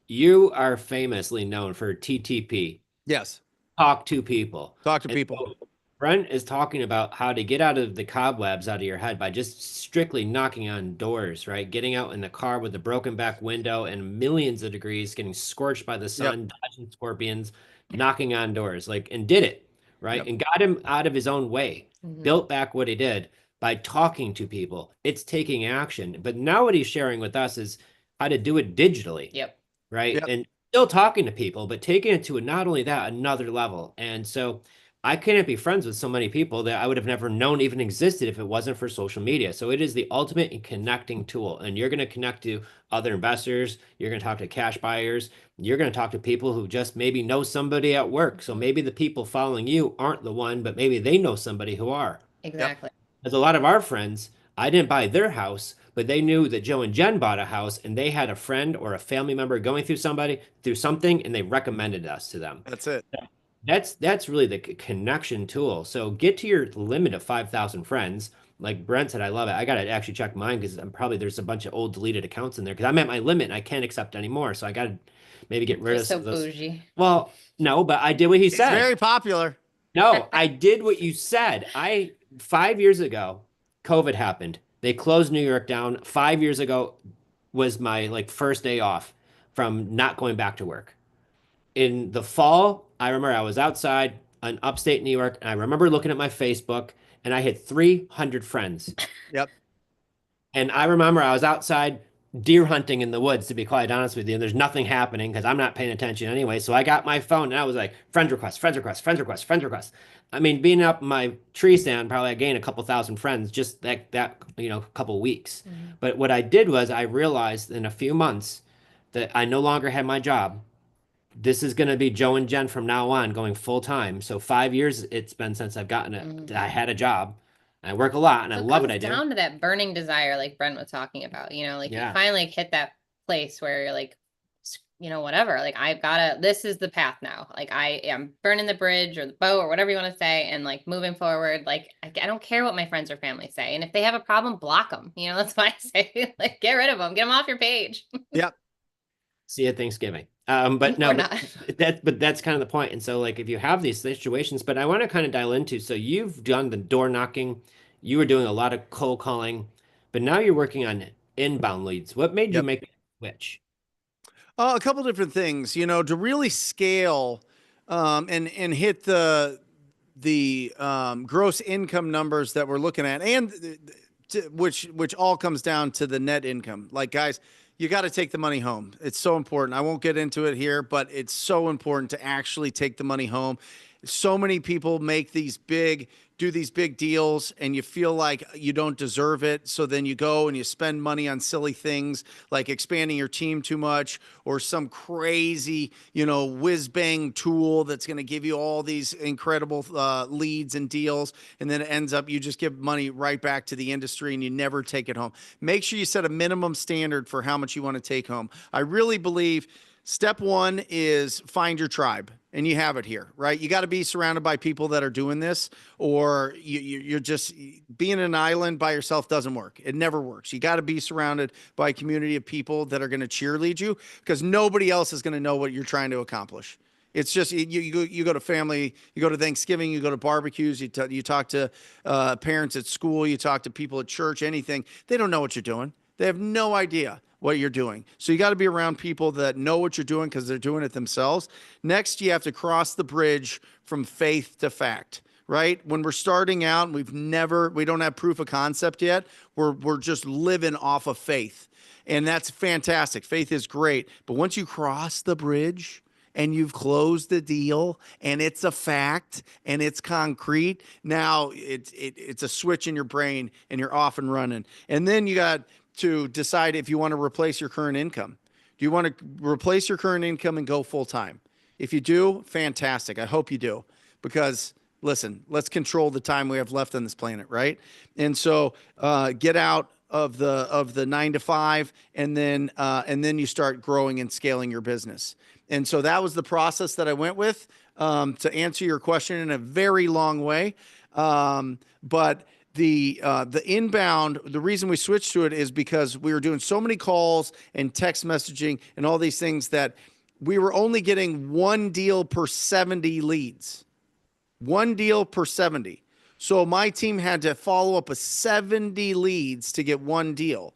You are famously known for TTP. Yes. Talk to people. Talk to And people. so Brent is talking about how to get out of the cobwebs out of your head by just strictly knocking on doors, right? Getting out in the car with the broken back window and millions of degrees, getting scorched by the sun, dodging scorpions, knocking on doors, and did it, right? Yep. And got him out of his own way, built back what he did by talking to people. It's taking action. But now what he's sharing with us is how to do it digitally. Yep. Right. Yep. And still talking to people, but taking it to not only that, another level. And so I couldn't be friends with so many people that I would have never known even existed if it wasn't for social media. So it is the ultimate in connecting tool. And you're going to connect to other investors. You're going to talk to cash buyers. You're going to talk to people who just maybe know somebody at work. So maybe the people following you aren't the one, but maybe they know somebody who are. Exactly. As a lot of our friends, I didn't buy their house, but they knew that Joe and Jen bought a house and they had a friend or a family member going through something, and they recommended us to them. That's it. That's really the connection tool. So get to your limit of 5,000 friends. Like Brent said, I love it. I gotta actually check mine because I'm probably there's a bunch of old deleted accounts in there because I'm at my limit and I can't accept anymore. So I gotta maybe get rid You're of some so of those. bougie. Well, no, but I did what he It's said. very popular. No, I did what you said. 5 years ago, COVID happened. They closed New York down. 5 years ago was my like first day off from not going back to work. In the fall, I remember I was outside in upstate New York, and I remember looking at my Facebook, and I had 300 friends. Yep. And I remember I was outside deer hunting in the woods, to be quite honest with you, and there's nothing happening because I'm not paying attention anyway. So I got my phone and I was like, friend request, friend request, friend request, friend request. I mean, being up my tree stand, probably I gained a couple thousand friends just that couple weeks. Mhm. But what I did was I realized in a few months that I no longer had my job. This is going to be Joe and Jen from now on going full time. So 5 years it's been since I've gotten it. Mhm. I had a job. I work a lot and I So it love what I comes do. down to that burning desire, like Brent was talking about, like you Yeah. finally hit that place where you're like, whatever, like I've gotta, this is the path now. Like I am burning the bridge or the boat or whatever you want to say. And like moving forward, like I don't care what my friends or family say. And if they have a problem, block them. That's why I say, like, get rid of them, get them off your page. Yep. See you at Thanksgiving. But no, Or but not. that's kind of the point. And so like if you have these situations, but I want to kind of dial into, so you've done the door knocking, you were doing a lot of cold calling, but now you're working on inbound leads. What made you Yep. make the switch? A couple different things, to really scale and hit the gross income numbers that we're looking at, and which all comes down to the net income. Like, guys, you got to take the money home. It's so important. I won't get into it here, but it's so important to actually take the money home. So many people do these big deals, and you feel like you don't deserve it. So then you go and you spend money on silly things like expanding your team too much, or some crazy, whiz bang tool that's going to give you all these incredible leads and deals. And then it ends up, you just give money right back to the industry and you never take it home. Make sure you set a minimum standard for how much you want to take home. I really believe step one is find your tribe, and you have it here, right? You got to be surrounded by people that are doing this, or you're just being an island by yourself doesn't work. It never works. You got to be surrounded by a community of people that are going to cheerlead you, because nobody else is going to know what you're trying to accomplish. It's just you go to family, you go to Thanksgiving, you go to barbecues, you talk to parents at school, you talk to people at church, anything. They don't know what you're doing. They have no idea what you're doing. So you got to be around people that know what you're doing because they're doing it themselves. Next, you have to cross the bridge from faith to fact, right? When we're starting out, we don't have proof of concept yet. We're just living off of faith. And that's fantastic. Faith is great. But once you cross the bridge and you've closed the deal and it's a fact and it's concrete, now it's a switch in your brain and you're off and running. And then you got to decide if you want to replace your current income. Do you want to replace your current income and go full time? If you do, fantastic. I hope you do, because listen, let's control the time we have left on this planet, right? And so get out of the 9 to 5, and then you start growing and scaling your business. And so that was the process that I went with, to answer your question in a very long way. But the inbound, the reason we switched to it is because we were doing so many calls and text messaging and all these things that we were only getting one deal per 70 leads. One deal per 70. So my team had to follow up with 70 leads to get one deal.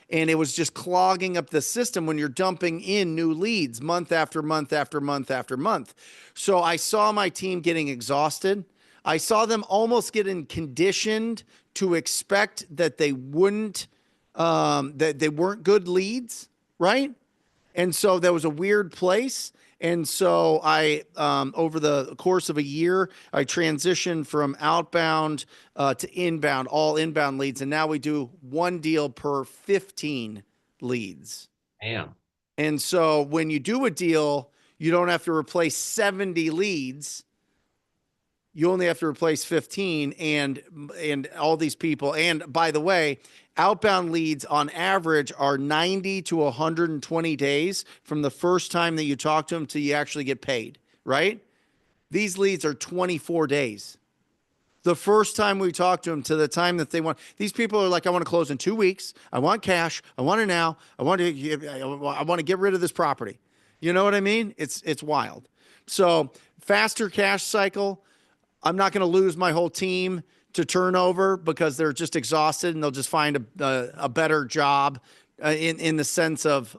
And it was just clogging up the system when you're dumping in new leads month after month after month after month. So I saw my team getting exhausted. I saw them almost getting conditioned to expect that they wouldn't, that they weren't good leads, right? And so that was a weird place. And so I, over the course of a year, I transitioned from outbound to inbound, all inbound leads. And now we do one deal per 15 leads. Damn. And so when you do a deal, you don't have to replace 70 leads. You only have to replace 15, and all these people. And by the way, outbound leads on average are 90 to 120 days from the first time that you talk to them till you actually get paid, right? These leads are 24 days. The first time we talk to them to the time that they want. These people are like, I want to close in 2 weeks. I want cash. I want it now. I want to get rid of this property. You know what I mean? It's wild. So faster cash cycle. I'm not going to lose my whole team to turnover because they're just exhausted and they'll just find a better job in the sense of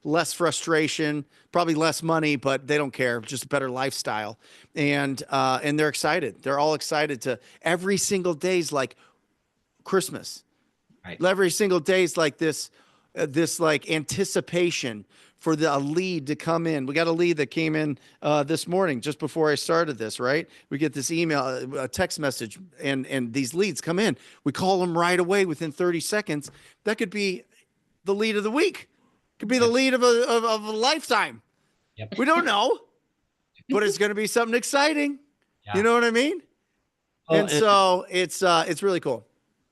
less frustration, probably less money, but they don't care, just a better lifestyle. And they're excited. They're all excited to every single day's like Christmas. Right. Every single day's like this like anticipation for a lead to come in. We got a lead that came in this morning just before I started this, right? We get this email, a text message, and these leads come in. We call them right away within 30 seconds. That could be the lead of the week. Could be the lead of a lifetime. Yep. We don't know, but it's going to be something exciting. Yeah. You know what I mean? Well, and so it's really cool.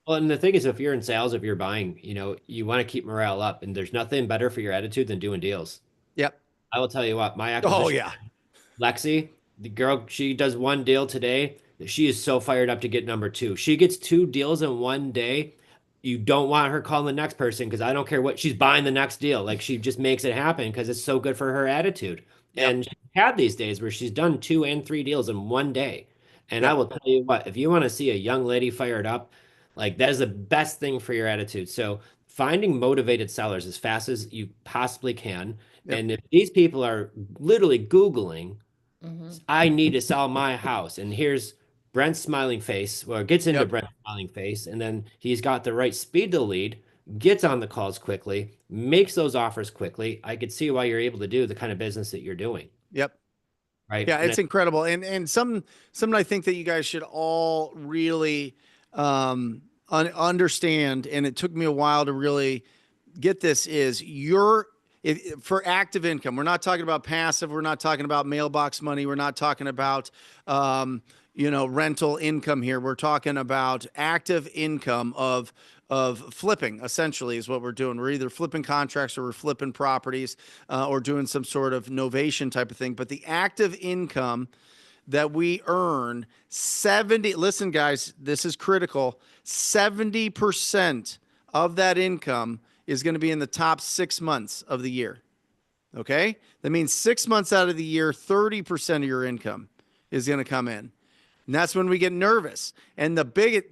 Well, and the thing is, if you're in sales, if you're buying, you want to keep morale up, and there's nothing better for your attitude than doing deals. Yep. I will tell you what, my acquisition, Oh yeah. Lexi, the girl, she does one deal today. She is so fired up to get number two. She gets 2 deals in one day. You don't want her calling the next person because I don't care what she's buying the next deal. Like she just makes it happen because it's so good for her attitude. Yep. And she's had these days where she's done 2 and 3 deals in one day. And Yep. I will tell you what, if you want to see a young lady fired up, like that is the best thing for your attitude. So finding motivated sellers as fast as you possibly can. Yep. And if these people are literally Googling, Mm-hmm. I need to sell my house. And here's Brent's smiling face, or gets into Yep. Brent's smiling face. And then he's got the right speed to lead, gets on the calls quickly, makes those offers quickly. I could see why you're able to do the kind of business that you're doing. Yep. Right. Yeah, And it's incredible. And something I think that you guys should all really understand, and it took me a while to really get this, is for active income. We're not talking about passive. We're not talking about mailbox money. We're not talking about rental income here. We're talking about active income of flipping, essentially, is what we're doing. We're either flipping contracts or we're flipping properties or doing some sort of novation type of thing. But the active income that we earn, listen, guys, this is critical. 70% of that income is going to be in the top 6 months of the year. Okay. That means 6 months out of the year, 30% of your income is going to come in. And that's when we get nervous. And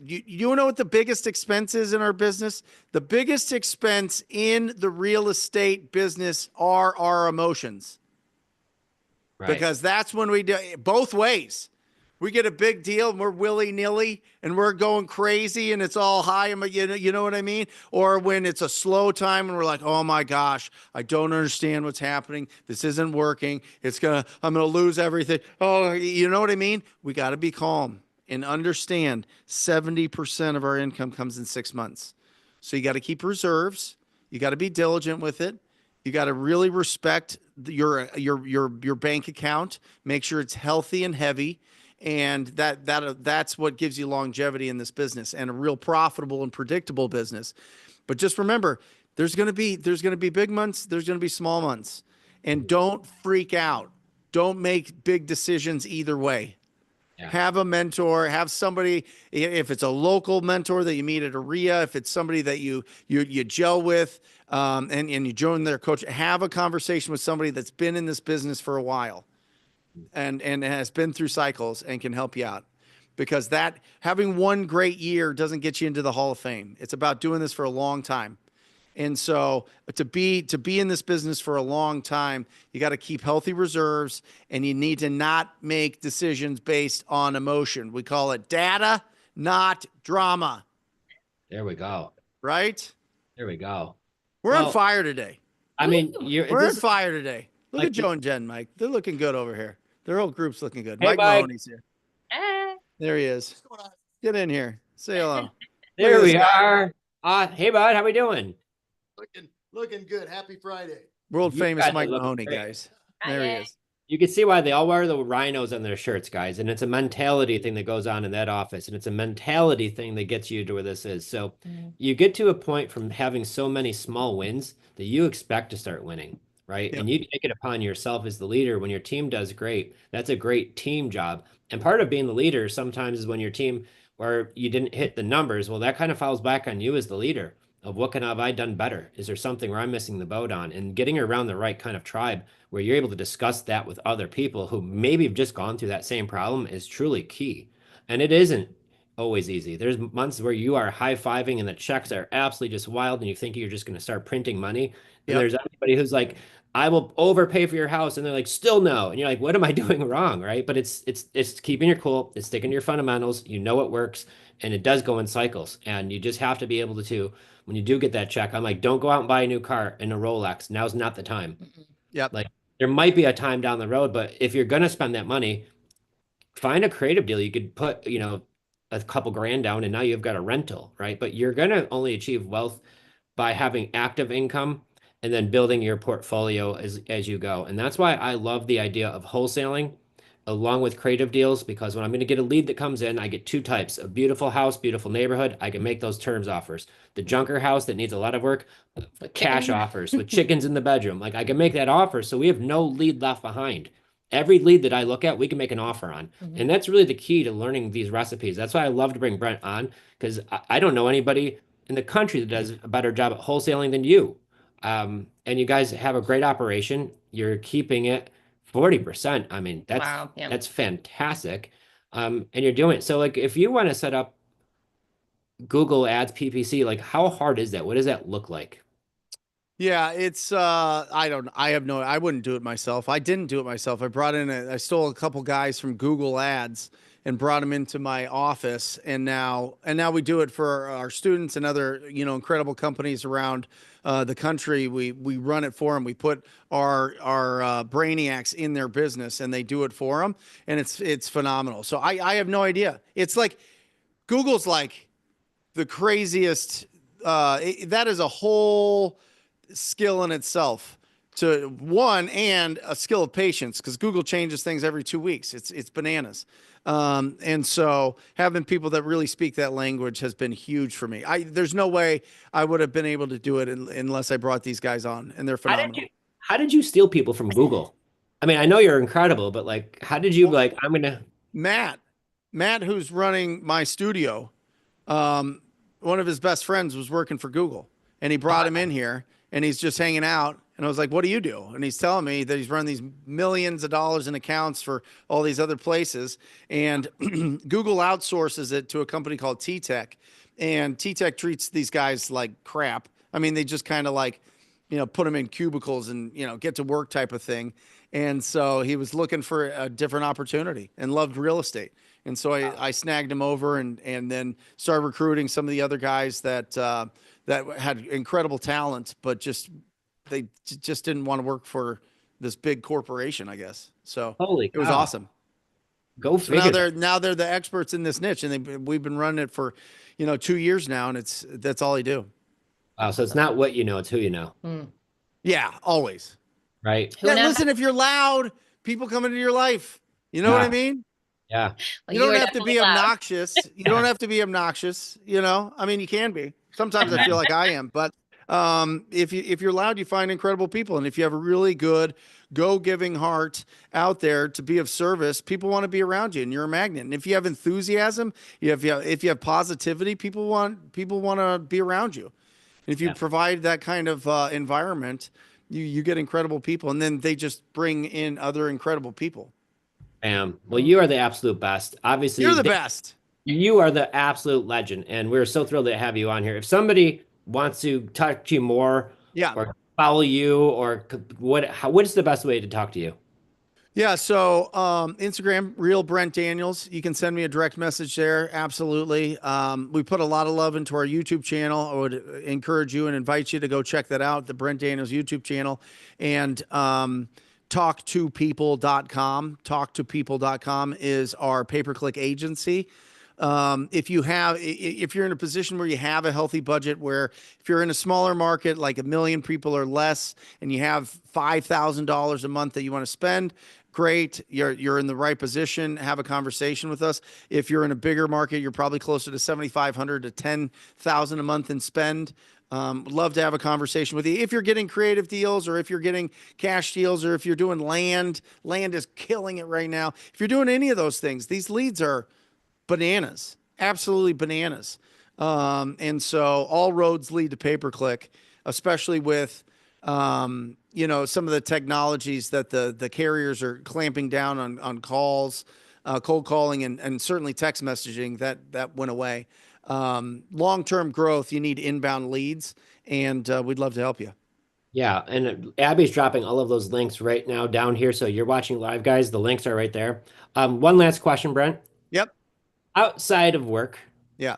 you know what the biggest expense is in our business? The biggest expense in the real estate business are our emotions. right. Because that's when we do it both ways. We get a big deal and we're willy-nilly and we're going crazy and it's all high. You know what I mean? Or when it's a slow time and we're like, oh my gosh, I don't understand what's happening. This isn't working. I'm going to lose everything. Oh, you know what I mean? We got to be calm and understand 70% of our income comes in 6 months. So you got to keep reserves. You got to be diligent with it. You got to really respect your bank account. Make sure it's healthy and heavy. And that's what gives you longevity in this business and a real profitable and predictable business. But just remember, there's going to be big months. There's going to be small months, and don't freak out. Don't make big decisions either way. Yeah. Have a mentor, have somebody, if it's a local mentor that you meet at a RIA, if it's somebody that you gel with, and you join their coach, have a conversation with somebody that's been in this business for a while. And has been through cycles and can help you out, because that having one great year doesn't get you into the Hall of Fame. It's about doing this for a long time. And so to be in this business for a long time, you got to keep healthy reserves, and you need to not make decisions based on emotion. We call it data, not drama. There we go. Right? There we go. We're on fire today. I mean, We're on fire today. Look like at Joe and Jen, Mike. They're looking good over here. Their whole group's looking good. Hey, Mike Mike. Mahoney's here. There he is. Get in here. Say hello. There Look at we this guy. are. Hey, bud, how we doing? Looking good. Happy Friday. World You famous guys are Mike looking Mahoney, great. guys. There he is. You can see why they all wear the rhinos on their shirts, guys. And it's a mentality thing that goes on in that office. And it's a mentality thing that gets you to where this is. So you get to a point from having so many small wins that you expect to start winning. right? Yep. And you take it upon yourself as the leader when your team does great. That's a great team job. And part of being the leader sometimes is when your team or you didn't hit the numbers, well, that kind of falls back on you as the leader of what can have I done better? Is there something where I'm missing the boat on? And getting around the right kind of tribe where you're able to discuss that with other people who maybe have just gone through that same problem is truly key. And it isn't always easy. There's months where you are high-fiving and the checks are absolutely just wild and you think you're just going to start printing money. And Yep. there's everybody who's like, I will overpay for your house. And they're like, still no. And you're like, what am I doing wrong? Right. But it's keeping your cool, it's sticking to your fundamentals. You know it works and it does go in cycles. And you just have to be able to, when you do get that check, I'm like, don't go out and buy a new car and a Rolex. Now's not the time. Yep. Like there might be a time down the road, but if you're gonna spend that money, find a creative deal. You could put, a couple grand down and now you've got a rental, right? But you're gonna only achieve wealth by having active income and then building your portfolio as you go. And that's why I love the idea of wholesaling along with creative deals because when I'm going to get a lead that comes in, I get two types, a beautiful house, beautiful neighborhood. I can make those terms offers. The junker house that needs a lot of work, cash offers with chickens in the bedroom. Like I can make that offer. So we have no lead left behind. Every lead that I look at, we can make an offer on. And that's really the key to learning these recipes. That's why I love to bring Brent on because I don't know anybody in the country that does a better job at wholesaling than you. And you guys have a great operation. You're keeping it 40%. I mean, Wow. Yeah. that's fantastic. And you're doing it. So like if you want to set up Google Ads PPC, like how hard is that? What does that look like? Yeah, it's I wouldn't do it myself. I didn't do it myself. I stole a couple guys from Google Ads and brought them into my office and now we do it for our students and other, incredible companies around the country. We run it for them. We put our brainiacs in their business and they do it for them and it's phenomenal. So I have no idea. It's like Google's like the craziest that is a whole skill in itself to one and a skill of patience because Google changes things every 2 weeks. It's bananas. And so having people that really speak that language has been huge for me. There's no way I would have been able to do it unless I brought these guys on and they're How did phenomenal. how did you steal people from Google? I mean, I know you're incredible, but like, how did you like, I'm gonna, Matt, who's running my studio, one of his best friends was working for Google and he brought him in here and he's just hanging out. And I was like, what do you do? And he's telling me that he's run these millions of dollars in accounts for all these other places. And Google outsources it to a company called T-Tech. And T-Tech treats these guys like crap. I mean, they just kind of like, put them in cubicles and, get to work type of thing. And so he was looking for a different opportunity and loved real estate. And so I snagged him over and then started recruiting some of the other guys that had incredible talent, but they just didn't want to work for this big corporation, I guess. So holy it was cow. awesome. Go So now figure. they're the experts in this niche, and we've been running it for 2 years now, and that's all they do. Wow, so it's not what you know, it's who you know, Yeah, always. right? Who Yeah, knows? listen, if you're loud, people come into your life. You know what I Yeah. mean? Yeah. Well, You don't were have to be definitely loud. obnoxious. You don't have to be obnoxious, I mean, you can be. Sometimes I feel like I am, but if you're loud, you find incredible people. And if you have a really good go-giving heart out there to be of service, people want to be around you and you're a magnet. And if you have enthusiasm, if you have positivity, people want to be around you. And if you Yeah. provide that kind of environment, you get incredible people and then they just bring in other incredible people. Well, you are the absolute best. Obviously, You're the best. you are the absolute legend, and we're so thrilled to have you on here. If somebody wants to talk to you more, Yeah. or follow you, or what is the best way to talk to you? Yeah, so Instagram, Real Brent Daniels. You can send me a direct message there. Absolutely. We put a lot of love into our YouTube channel. I would encourage you and invite you to go check that out, the Brent Daniels YouTube channel. And talktopeople.com. Talktopeople.com is our pay-per-click agency. If you're in a position where you have a healthy budget, where if you're in a smaller market, like 1 million people or less, and you have $5,000 a month that you want to spend, great. You're in the right position. Have a conversation with us. If you're in a bigger market, you're probably closer to 7,500 to 10,000 a month in spend. Love to have a conversation with you. If you're getting creative deals, or if you're getting cash deals, or if you're doing land is killing it right now. If you're doing any of those things, these leads are bananas, absolutely bananas. And so all roads lead to pay-per-click, especially with, some of the technologies that the carriers are clamping down on calls, cold calling, and certainly text messaging that went away. Long-term growth, you need inbound leads, and we'd love to help you. Yeah, and Abby's dropping all of those links right now down here. So you're watching live, guys. The links are right there. One last question, Brent. Yep. Outside of work, Yeah.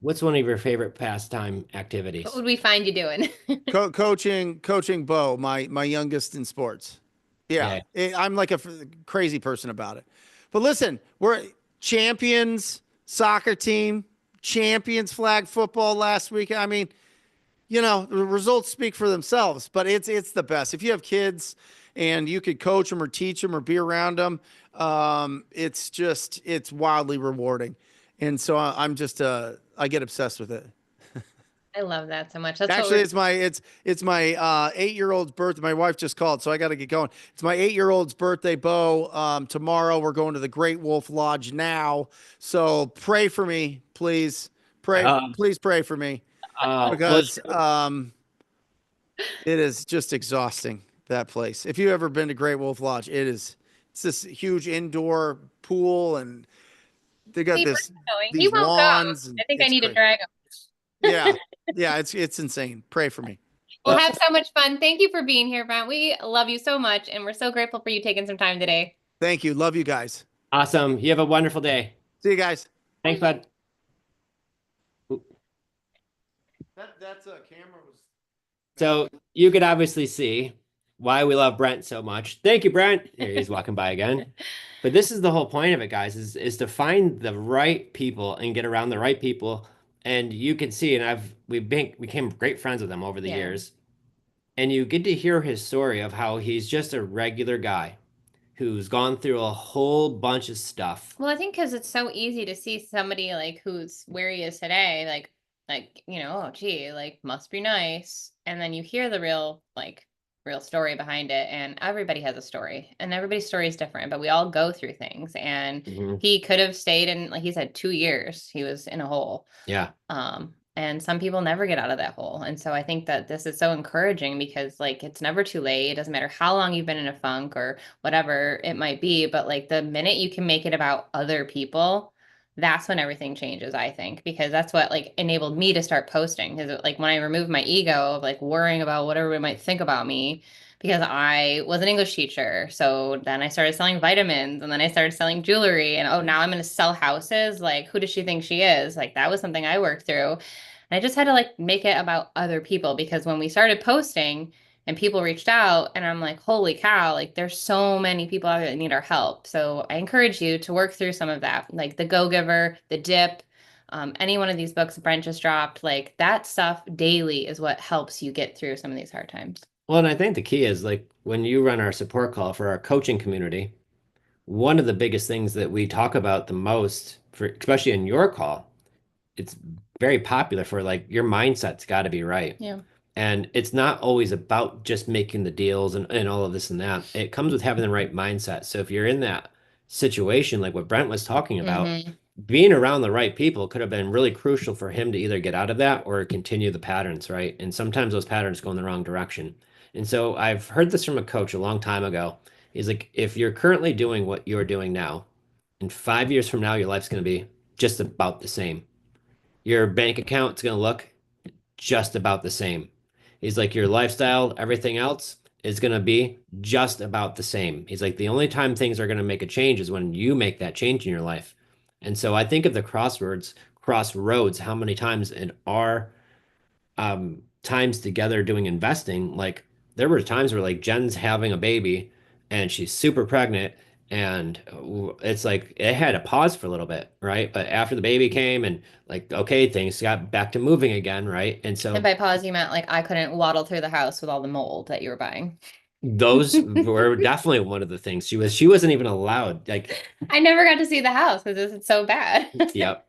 what's one of your favorite pastime What activities? would we find you doing? Coaching Bo, my youngest in sports. Yeah. I'm like a crazy person about it. But listen, we're champions soccer team, champions flag football last week. I mean, the results speak for themselves, but it's the best. If you have kids and you could coach them or teach them or be around them, it's wildly rewarding. And so I get obsessed with it. I love that so much. That's Actually, what we're it's my 8-year-old's birthday. My wife just called, so I got to get going. It's my 8-year-old's birthday, Bo. Tomorrow we're going to the Great Wolf Lodge now. So pray for me, please. Please pray for me, because it is just exhausting, that place. If you've ever been to Great Wolf Lodge, it's this huge indoor pool, and they got He these won't go. lawns. I think I need to great. drag him. Yeah, it's insane. Pray for me. We'll have so much fun. Thank you for being here, Brent. We love you so much, and we're so grateful for you taking some time today. Thank you. Love you guys. Awesome. You have a wonderful day. See you guys. Thanks, bud. That's a camera was. So you could obviously see why we love Brent so much. Thank you, Brent. Here he's walking by again. But this is the whole point of it, guys, is to find the right people and get around the right people. And you can see, and we became great friends with him over the years. And you get to hear his story of how he's just a regular guy who's gone through a whole bunch of stuff. Well, I think because it's so easy to see somebody like who's where he is today, oh gee, like must be nice. And then you hear the real story behind it, and everybody has a story, and everybody's story is different, but we all go through things. And he could have stayed in, like he said, 2 years he was in a hole. Yeah. And some people never get out of that hole. And so I think that this is so encouraging, because it's never too late. It doesn't matter how long you've been in a funk or whatever it might be, but the minute you can make it about other people, that's when everything changes, I think, because that's what enabled me to start posting. Because when I removed my ego of worrying about what everybody might think about me, because I was an English teacher. So then I started selling vitamins, and then I started selling jewelry, and now I'm going to sell houses. Who does she think she is? That was something I worked through. And I just had to make it about other people, because when we started posting and people reached out, and I'm like, holy cow, there's so many people out there that need our help. So I encourage you to work through some of that, The Go-Giver, The Dip, any one of these books Brent just dropped, that stuff daily is what helps you get through some of these hard times. Well, and I think the key is when you run our support call for our coaching community, one of the biggest things that we talk about the most, especially in your call, it's very popular for your mindset's got to be right. Yeah. And it's not always about just making the deals and all of this and that. It comes with having the right mindset. So if you're in that situation, like what Brent was talking about, being around the right people could have been really crucial for him to either get out of that or continue the patterns, right? And sometimes those patterns go in the wrong direction. And so I've heard this from a coach a long time ago. He's like, if you're currently doing what you're doing now, in 5 years from now, your life's going to be just about the same. Your bank account's going to look just about the same. He's like, your lifestyle, everything else is going to be just about the same. He's like, the only time things are going to make a change is when you make that change in your life. And so I think of the crossroads, how many times in our times together doing investing, there were times where Jen's having a baby and she's super pregnant, and it's it had to pause for a little bit, right? But after the baby came and okay, things got back to moving again, right? And so by pause, you meant I couldn't waddle through the house with all the mold that you were buying. Those were definitely one of the things. She wasn't even allowed. Like, I never got to see the house because it's so bad. yep.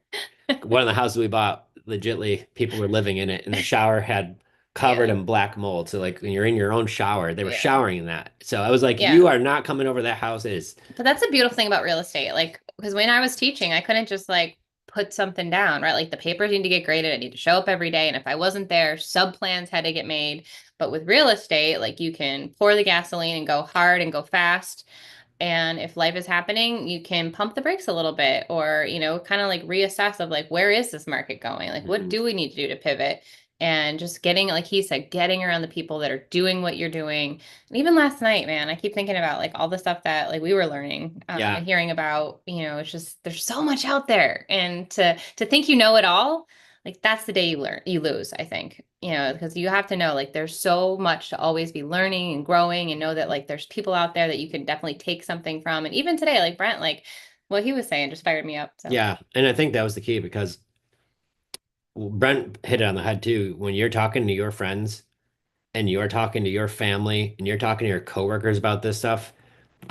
One of the houses we bought, legitly, people were living in it, and the shower had covered Yeah. in black mold. So like when you're in your own shower, they were Yeah. showering in that. So I was like, Yeah. you are not coming over that house. It is. But that's a beautiful thing about real estate. Like, because when I was teaching, I couldn't just like put something down, right? Like the papers need to get graded. I need to show up every day. And if I wasn't there, sub plans had to get made. But with real estate, like you can pour the gasoline and go hard and go fast. And if life is happening, you can pump the brakes a little bit or, kind of like reassess of like, where is this market going? Like, what do we need to do to pivot? And just getting, like he said, getting around the people that are doing what you're doing. And even last night, man, I keep thinking about like all the stuff that like we were learning Yeah. and hearing about, it's just, there's so much out there. And to think you know it all, like that's the day you lose, I think, because you have to know like there's so much to always be learning and growing and know that like there's people out there that you can definitely take something from. And even today, like Brent, like what he was saying just fired me up. So Yeah. And I think that was the key because Brent hit it on the head too. When you're talking to your friends and you're talking to your family and you're talking to your coworkers about this stuff,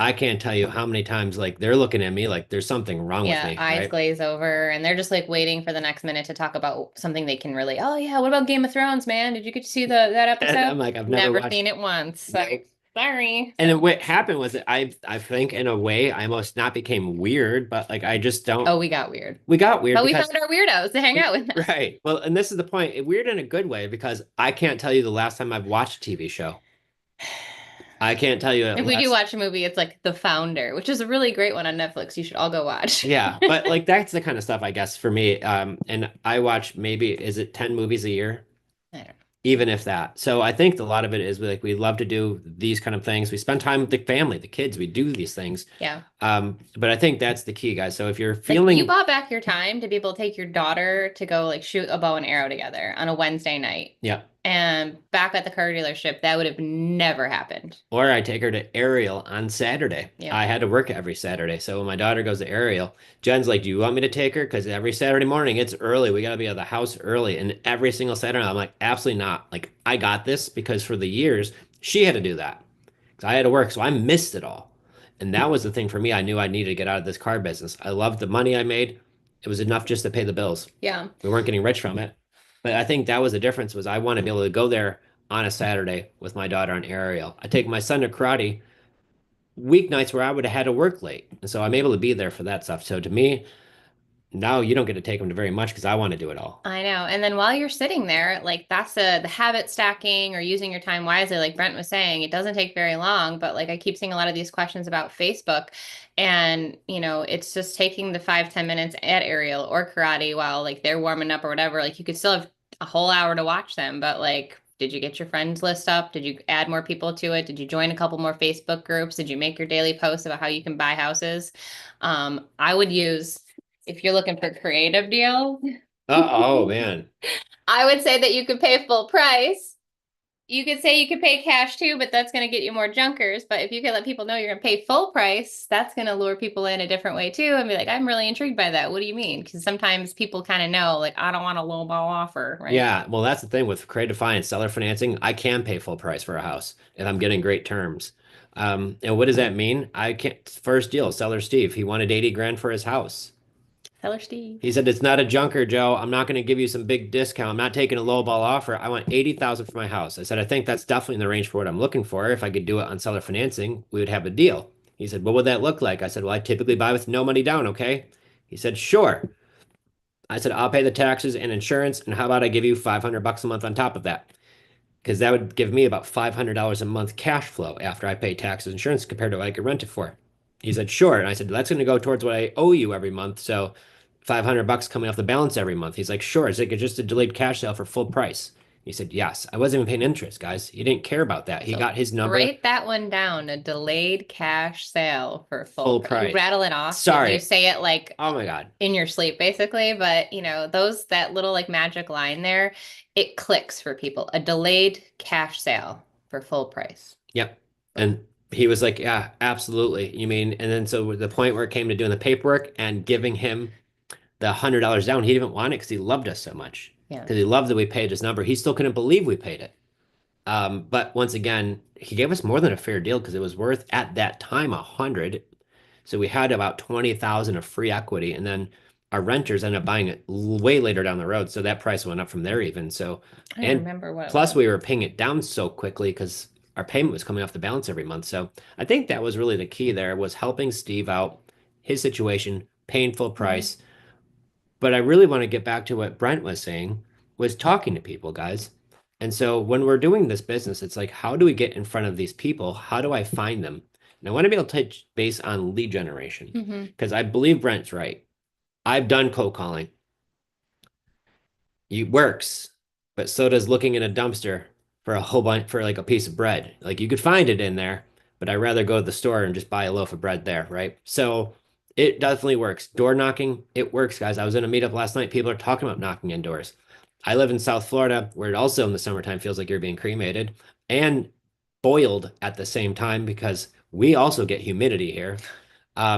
I can't tell you how many times like they're looking at me like there's something wrong with yeah, me, eyes right? glaze over and they're just like waiting for the next minute to talk about something they can really, oh yeah, what about Game of Thrones, man? Did you get to see that And episode? I'm like, I've never watched. Seen it once. Like, sorry. And then what happened was that I think in a way I almost not became weird, but like I just don't. Oh, we got weird. We got weird But we because found our weirdos to hang out with. right. Well, and this is the point. Weird in a good way because I can't tell you the last time I've watched a TV show. I can't tell you If we do watch a movie, it's like The Founder, which is a really great one on Netflix. You should all go watch. Yeah, but like that's the kind of stuff I guess for me. And I watch maybe is it 10 movies a year? I don't know. Even if that. So I think a lot of it is like we love to do these kind of things. We spend time with the family, the kids, we do these things. Yeah. But I think that's the key, guys. So if you're Like feeling you bought back your time to be able to take your daughter to go like shoot a bow and arrow together on a Wednesday night. yeah. And back at the car dealership, that would have never happened. Or I take her to Ariel on Saturday. Yeah. I had to work every Saturday. So when my daughter goes to Ariel, Jen's like, do you want me to take her? Because every Saturday morning, it's early. We got to be at the house early. And every single Saturday, I'm like, absolutely not. Like, I got this because for the years, she had to do that. Because I had to work. So I missed it all. And that was the thing for me. I knew I needed to get out of this car business. I loved the money I made. It was enough just to pay the bills. Yeah. We weren't getting rich from it. But I think that was the difference was I want to be able to go there on a Saturday with my daughter on Ariel. I take my son to karate weeknights where I would have had to work late. And so I'm able to be there for that stuff. So to me, now you don't get to take him to very much because I want to do it all. I know. And then while you're sitting there, like that's the habit stacking or using your time wisely, like Brent was saying, it doesn't take very long, but like I keep seeing a lot of these questions about Facebook and, it's just taking the 5-10 minutes at Ariel or karate while like they're warming up or whatever. Like you could still have a whole hour to watch them, but like, did you get your friends list up? Did you add more people to it? Did you join a couple more Facebook groups? Did you make your daily posts about how you can buy houses? I would use if you're looking for creative deals, Oh man. I would say that you could pay full price. You could say you could pay cash too, but that's going to get you more junkers. But if you can let people know you're going to pay full price, that's going to lure people in a different way too and be like, I'm really intrigued by that. What do you mean? Because sometimes people kind of know, like, I don't want a low ball offer, right? Yeah, well, that's the thing with creative finance, seller financing. I can pay full price for a house if I'm getting great terms. And what does that mean? I can't. First deal, seller Steve, he wanted 80 grand for his house. Seller Steve. He said, it's not a junker, Joe. I'm not going to give you some big discount. I'm not taking a low ball offer. I want 80,000 for my house. I said, I think that's definitely in the range for what I'm looking for. If I could do it on seller financing, we would have a deal. He said, what would that look like? I said, well, I typically buy with no money down, okay? He said, sure. I said, I'll pay the taxes and insurance, and how about I give you 500 bucks a month on top of that? Because that would give me about $500 a month cash flow after I pay taxes and insurance compared to what I could rent it for. He said, sure. And I said, that's going to go towards what I owe you every month. So 500 bucks coming off the balance every month. He's like, sure. It's like just a delayed cash sale for full price. He said, yes. I wasn't even paying interest, guys. He didn't care about that. He So got his number. Write that one down, a delayed cash sale for Full full price. You rattle it off. Sorry. You say it like Oh my God. in your sleep, basically. But that little like magic line there, it clicks for people. A delayed cash sale for full price. Yep. And he was like, yeah, absolutely. You mean, and then so the point where it came to doing the paperwork and giving him the $100 down, he didn't want it because he loved us so much. Yeah. Because he loved that we paid his number. He still couldn't believe we paid it. But once again, he gave us more than a fair deal because it was worth at that time 100. So we had about 20,000 of free equity, and then our renters ended up buying it way later down the road. So that price went up from there even. So, I don't and remember what it plus was. we were paying it down so quickly because our payment was coming off the balance every month. So I think that was really the key there was helping Steve out, his situation, painful price. But I really want to get back to what Brent was saying, was talking to people, guys. And so when we're doing this business, it's like, how do we get in front of these people? How do I find them? And I want to be able to touch base on lead generation Mm-hmm. because I believe Brent's right. I've done cold calling. It works, but so does looking in a dumpster for a whole bunch for like a piece of bread. Like you could find it in there, but I'd rather go to the store and just buy a loaf of bread there, right? So it definitely works. Door knocking, it works, guys. I was in a meetup last night. People are talking about knocking in doors. I live in South Florida, where it also in the summertime feels like you're being cremated and boiled at the same time because we also get humidity here.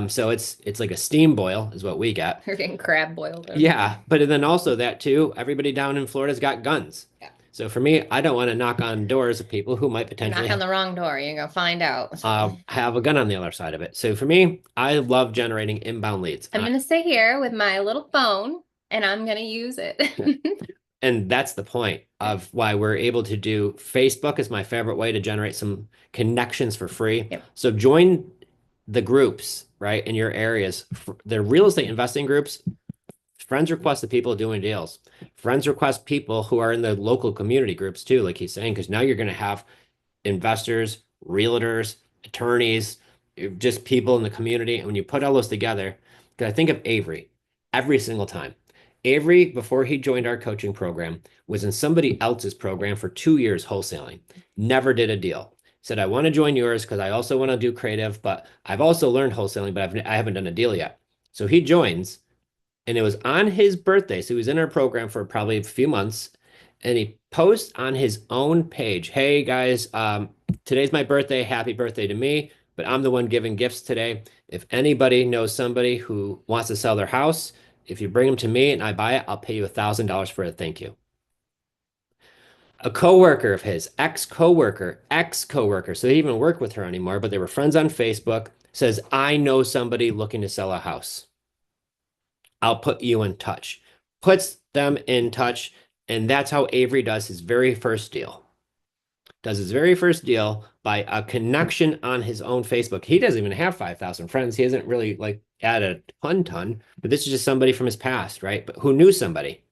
So it's like a steam boil is what we get. You're getting crab boiled. Yeah, but then also that too, everybody down in Florida's got guns. Yeah. So for me, I don't want to knock on doors of people who might Knock potentially on the wrong door. You're gonna find out. have a gun on the other side of it. So for me, I love generating inbound leads. I'm gonna sit here with my little phone and I'm gonna use it. And that's the point of why we're able to do Facebook is my favorite way to generate some connections for free. Yep. So join the groups, right, in your areas. The real estate investing groups, friends request the people doing deals. Friends request people who are in the local community groups too, like he's saying, because now you're going to have investors, realtors, attorneys, just people in the community. And when you put all those together, because I think of Avery every single time. Avery, before he joined our coaching program, was in somebody else's program for 2 years wholesaling. Never did a deal. Said, I want to join yours because I also want to do creative, but I've also learned wholesaling, but I haven't done a deal yet. So he joins, and it was on his birthday. So he was in our program for probably a few months, and he posts on his own page, "Hey guys, today's my birthday. Happy birthday to me, but I'm the one giving gifts today. If anybody knows somebody who wants to sell their house, if you bring them to me and I buy it, I'll pay you $1,000 for it. Thank you." A coworker of his, ex-coworker, so they didn't even work with her anymore, but they were friends on Facebook, says, "I know somebody looking to sell a house. I'll put you in touch." Puts them in touch, and that's how Avery does his very first deal. Does his very first deal by a connection on his own Facebook. He doesn't even have 5,000 friends. He hasn't really like added a ton, but this is just somebody from his past, right? But who knew somebody.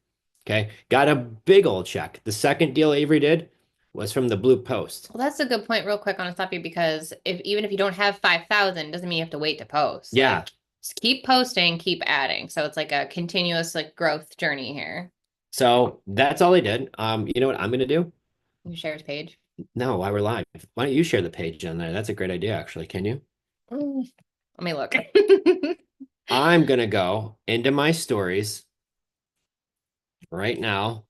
Okay. Got a big old check. The second deal Avery did was from the Blue Post. Well, that's a good point, real quick on a stop you, because even if you don't have 5,000, doesn't mean you have to wait to post. Yeah. Like, just keep posting, keep adding. So it's like a continuous like growth journey here. So that's all he did. You know what I'm gonna do? You share his page. No, while we're live, why don't you share the page on there? That's a great idea, actually. Can you? Let me look. I'm gonna go into my stories right now.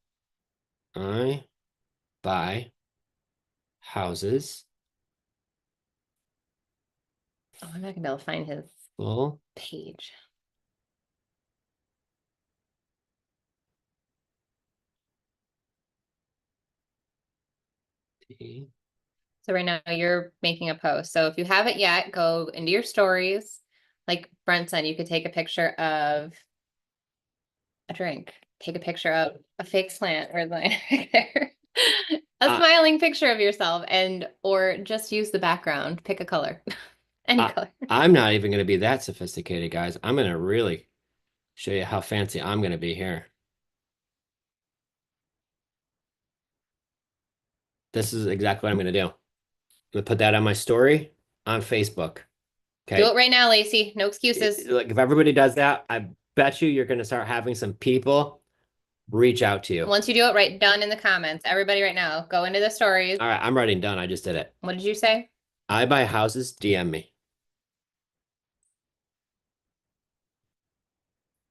I buy houses Oh, I'm not gonna be able to find his full page. T. So right now you're making a post. So if you haven't yet, go into your stories. Like Brent said, you could take a picture of a drink, take a picture of a fake slant or like there. A smiling picture of yourself, and or just use the background, pick a color. Any color. I'm not even going to be that sophisticated, guys. I'm going to really show you how fancy I'm going to be here. This is exactly what I'm going to do. I'm going to put that on my story on Facebook. Okay. Do it right now, Lacey. No excuses. Like if everybody does that, I bet you're going to start having some people reach out to you. Once you do it, write done in the comments. Everybody right now, go into the stories. All right, I'm writing done. I just did it. What did you say? I buy houses, DM me.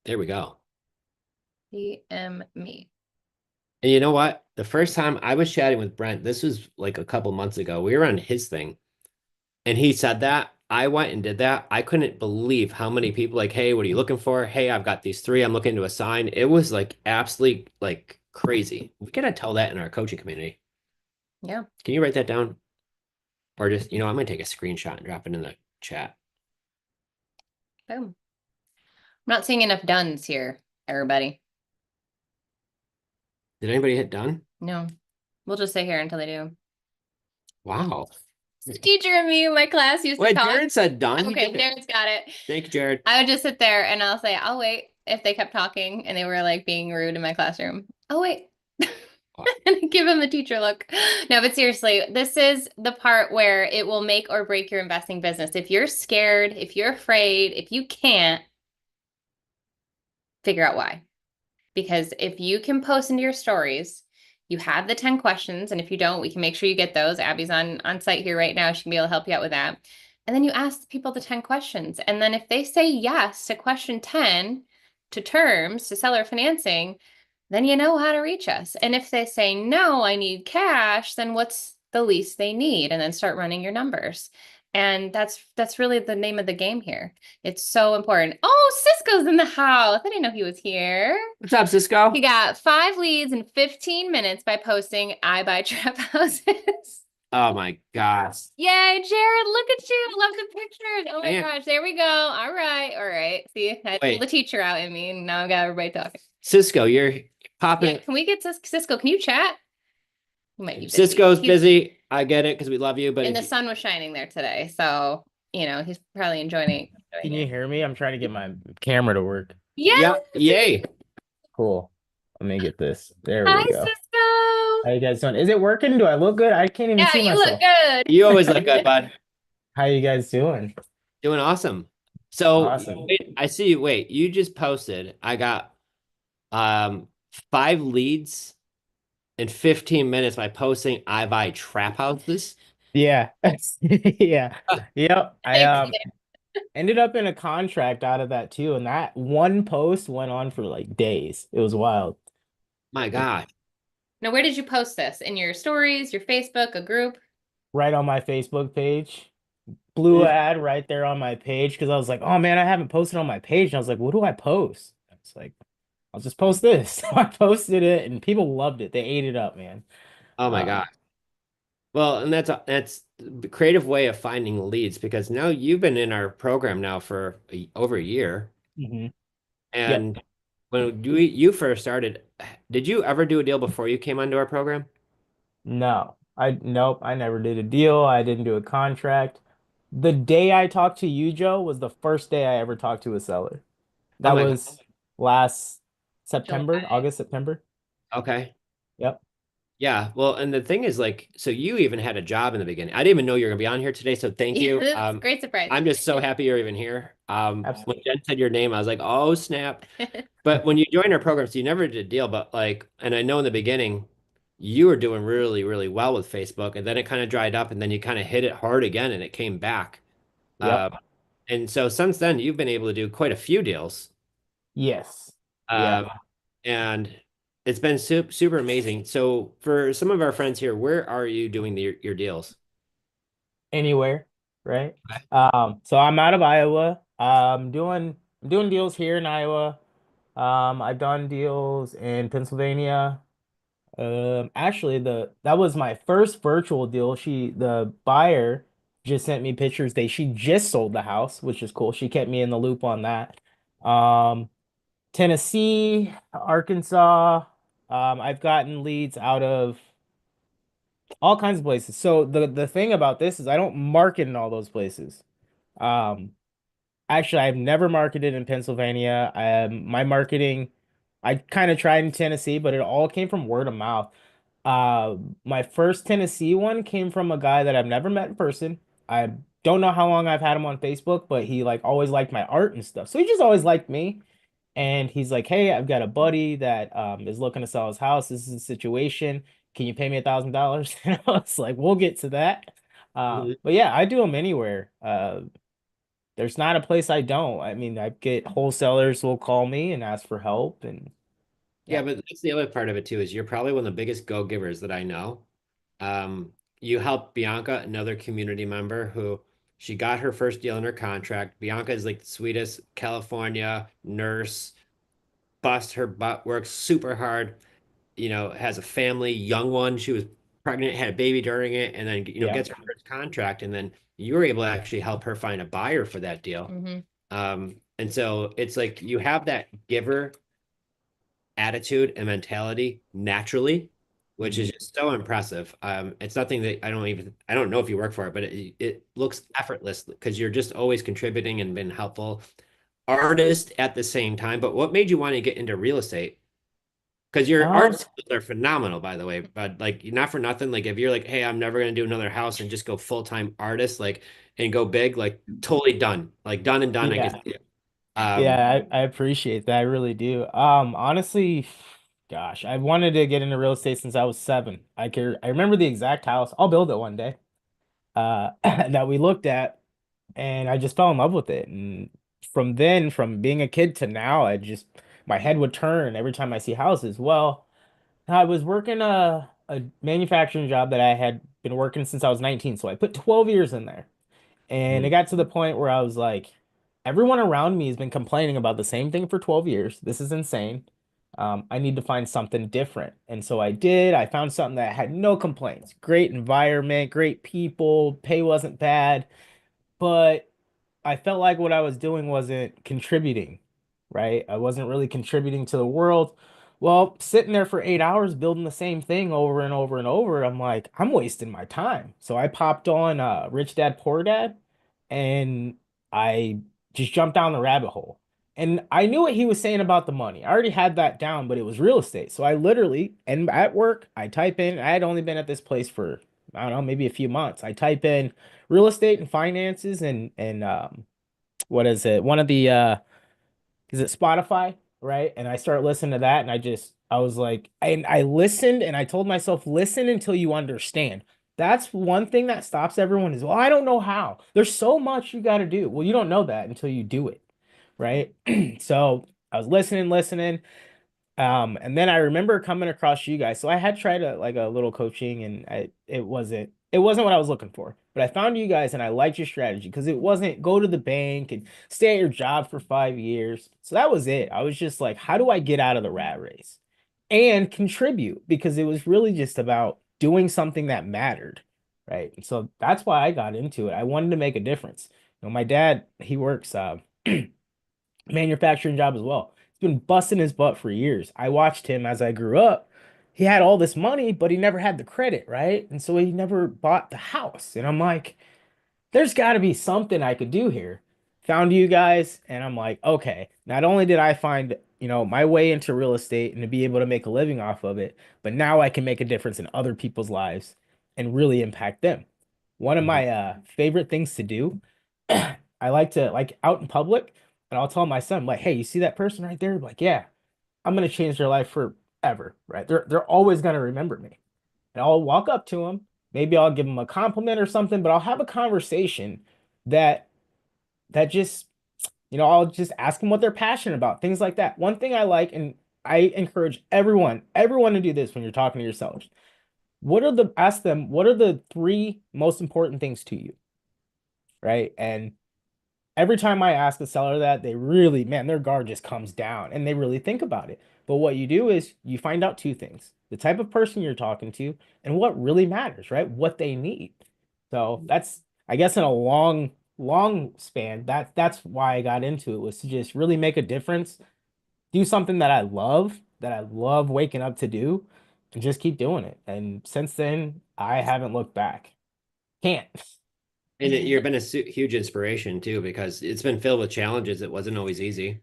There we go. DM me. And you know what? The first time I was chatting with Brent, this was like a couple months ago. We were on his thing, and he said that. I went and did that. I couldn't believe how many people like, "Hey, what are you looking for? Hey, I've got these three. I'm looking to assign." It was like absolutely like crazy. We gotta tell that in our coaching community. Yeah. Can you write that down? Or just, I'm gonna take a screenshot and drop it in the chat. Boom. I'm not seeing enough dones here, everybody. Did anybody hit done? No. We'll just sit here until they do. Wow. The teacher and me in my class used to Wait, talk. Jared said done. He Okay, did it. Darren's got it. Thank you, Jared. I would just sit there and I'll say, I'll wait if they kept talking and they were like being rude in my classroom. I'll wait. And give him the teacher look. No, but seriously, this is the part where it will make or break your investing business. If you're scared, if you're afraid, if you can't, figure out why. Because if you can post into your stories, you have the 10 questions. And if you don't, we can make sure you get those. Abby's on site here right now. She can be able to help you out with that. And then you ask people the 10 questions. And then if they say yes to question 10, to terms, to seller financing, then you know how to reach us. And if they say, no, I need cash, then what's the least they need? And then start running your numbers. And that's really the name of the game here. It's so important. Oh, Cisco's in the house. I didn't know he was here. What's up, Cisco? He got 5 leads in 15 minutes by posting I buy trap houses. Oh my gosh. Yay, Jared, look at you. Love the pictures. Oh my Man. gosh, there we go. All right, all right. See, I pulled the teacher out in me, and now I got everybody talking. Cisco, you're popping. Yeah, can we get Cisco? Can you chat? He might be busy. Cisco's busy. I get it because we love you, but And the sun was shining there today, so he's probably enjoying Can you hear me? I'm trying to get my camera to work. Yeah. Yay. Cool. Let me get this. There we Hi, go. Cisco. How you guys doing? Is it working? Do I look good? I can't even Yeah, see you myself. look good. You always look good, bud. How you guys doing? Doing awesome. So Awesome. wait, I see you. Wait, you just posted. I got 5 leads in 15 minutes by posting I buy trap houses. Yeah. Yeah. Yep. I Thanks, ended up in a contract out of that too, and that one post went on for like days. It was wild. My God. Now, where did you post this? In your stories, your Facebook, a group? Right on my Facebook page. Blue ad right there on my page because I was like, oh man, I haven't posted on my page. And I was like, what do I post? It's like, I'll just post this. So I posted it and people loved it. They ate it up, man. Oh my God. Well, and that's the creative way of finding leads because now you've been in our program now for over a year. Mhm. And when you first started, did you ever do a deal before you came onto our program? Nope, I never did a deal. I didn't do a contract. The day I talked to you, Joe, was the first day I ever talked to a seller. That my was last September, July. August, September. Okay. Yep. Yeah. Well, and the thing is, like, so you even had a job in the beginning. I didn't even know you were gonna be on here today, so thank you. That's a great surprise. I'm just so happy you're even here. When Absolutely. Jen said your name, I was like, oh snap. But when you joined our program, so you never did a deal, but like, and I know in the beginning you were doing really, really well with Facebook, and then it kind of dried up, and then you kind of hit it hard again, and it came back. Yep. And so since then, you've been able to do quite a few deals. Yes. Yeah. And it's been super amazing. So for some of our friends here, where are you doing your deals? Anywhere, right? Okay. So I'm out of Iowa. I'm doing deals here in Iowa. I've done deals in Pennsylvania. Actually, that was my first virtual deal. The buyer just sent me pictures. She just sold the house, which is cool. She kept me in the loop on that. Um, Tennessee, Arkansas. I've gotten leads out of all kinds of places. So the thing about this is I don't market in all those places. Um, Actually, I've never marketed in Pennsylvania. My marketing, I kind of tried in Tennessee, but it all came from word of mouth. My first Tennessee one came from a guy that I've never met in person. I don't know how long I've had him on Facebook, but he like always liked my art and stuff. So he just always liked me. And he's like, "Hey, I've got a buddy that is looking to sell his house. This is the situation. Can you pay me $1,000?" And I was like, "We'll get to that." Mhm. But yeah, I do them anywhere. There's not a place I don't. I mean, I get wholesalers will call me and ask for help and Yeah, but that's the other part of it too, is you're probably one of the biggest go-givers that I know. You helped Bianca, another community member who she got her first deal in her contract. Bianca is like the sweetest California nurse, bust her butt, works super hard, has a family, young one. She was pregnant, had a baby during it, and then Yeah. gets her first contract, and then you were able to actually help her find a buyer for that deal. Mhm. And so it's like you have that giver attitude and mentality naturally, which is just so impressive. It's nothing that I don't know if you work for it, but it looks effortless because you're just always contributing and been helpful. Artist at the same time, but what made you want to get into real estate? Because your art Um, skills are phenomenal, by the way. But like, not for nothing. Like, if you're like, hey, I'm never gonna do another house and just go full-time artist, like, and go big, like, totally done, like done and done. I can yeah. see it. Um, Yeah, I appreciate that. I really do. Honestly, gosh, I wanted to get into real estate since I was 7. I remember the exact house. I'll build it one day. That we looked at, and I just fell in love with it. And from then, from being a kid to now, my head would turn every time I see houses. Well, I was working a manufacturing job that I had been working since I was 19, so I put 12 years in there. And it mm, got to the point where I was like, everyone around me has been complaining about the same thing for 12 years. This is insane. I need to find something different. And so I did. I found something that had no complaints. Great environment, great people, pay wasn't bad, but I felt like what I was doing wasn't contributing, right? I wasn't really contributing to the world. Well, sitting there for 8 hours building the same thing over and over and over, I'm like, I'm wasting my time. So I popped on Rich Dad Poor Dad, and I just jumped down the rabbit hole. And I knew what he was saying about the money. I already had that down, but it was real estate. So I literally, and at work, I type in, I had only been at this place for, I don't know, maybe a few months. I type in real estate and finances and what is it? One of the is it Spotify, right? And I start listening to that and I was like I listened and I told myself listen until you understand. That's one thing that stops everyone is, well, I don't know how. There's so much you got to do. Well, you don't know that until you do it, right? So I was listening, and then I remember coming across you guys. So I had tried a little coaching and it wasn't what I was looking for. But I found you guys and I liked your strategy because it wasn't go to the bank and stay at your job for 5 years. So that was it. I was just like, how do I get out of the rat race and contribute? Because it was really just about doing something that mattered, right? And so that's why I got into it. I wanted to make a difference. My dad, he works manufacturing job as well. He's been busting his butt for years. I watched him as I grew up. He had all this money, but he never had the credit, right? And so he never bought the house. And I'm like, there's got to be something I could do here. Found you guys, and I'm like, okay, not only did I find, my way into real estate and to be able to make a living off of it, but now I can make a difference in other people's lives and really impact them. One of mhm. my favorite things to do, I like to like out in public, and I'll tell my son, like, hey, you see that person right there? Like, yeah, I'm gonna change their life forever, right? They're always gonna remember me. And I'll walk up to them, maybe I'll give them a compliment or something, but I'll have a conversation that that just, I'll just ask them what they're passionate about, things like that. One thing I like, and I encourage everyone to do this when you're talking to your sellers. Ask them, what are the 3 most important things to you, right? And every time I ask a seller that, they really, man, their guard just comes down and they really think about it. But what you do is you find out 2 things: the type of person you're talking to and what really matters, right? What they need. So that's, I guess, in a long span, that's why I got into it, was to just really make a difference, do something that I love waking up to do, and just keep doing it. And since then, I haven't looked back. Can't. And you've been a huge inspiration too, because it's been filled with challenges. It wasn't always easy,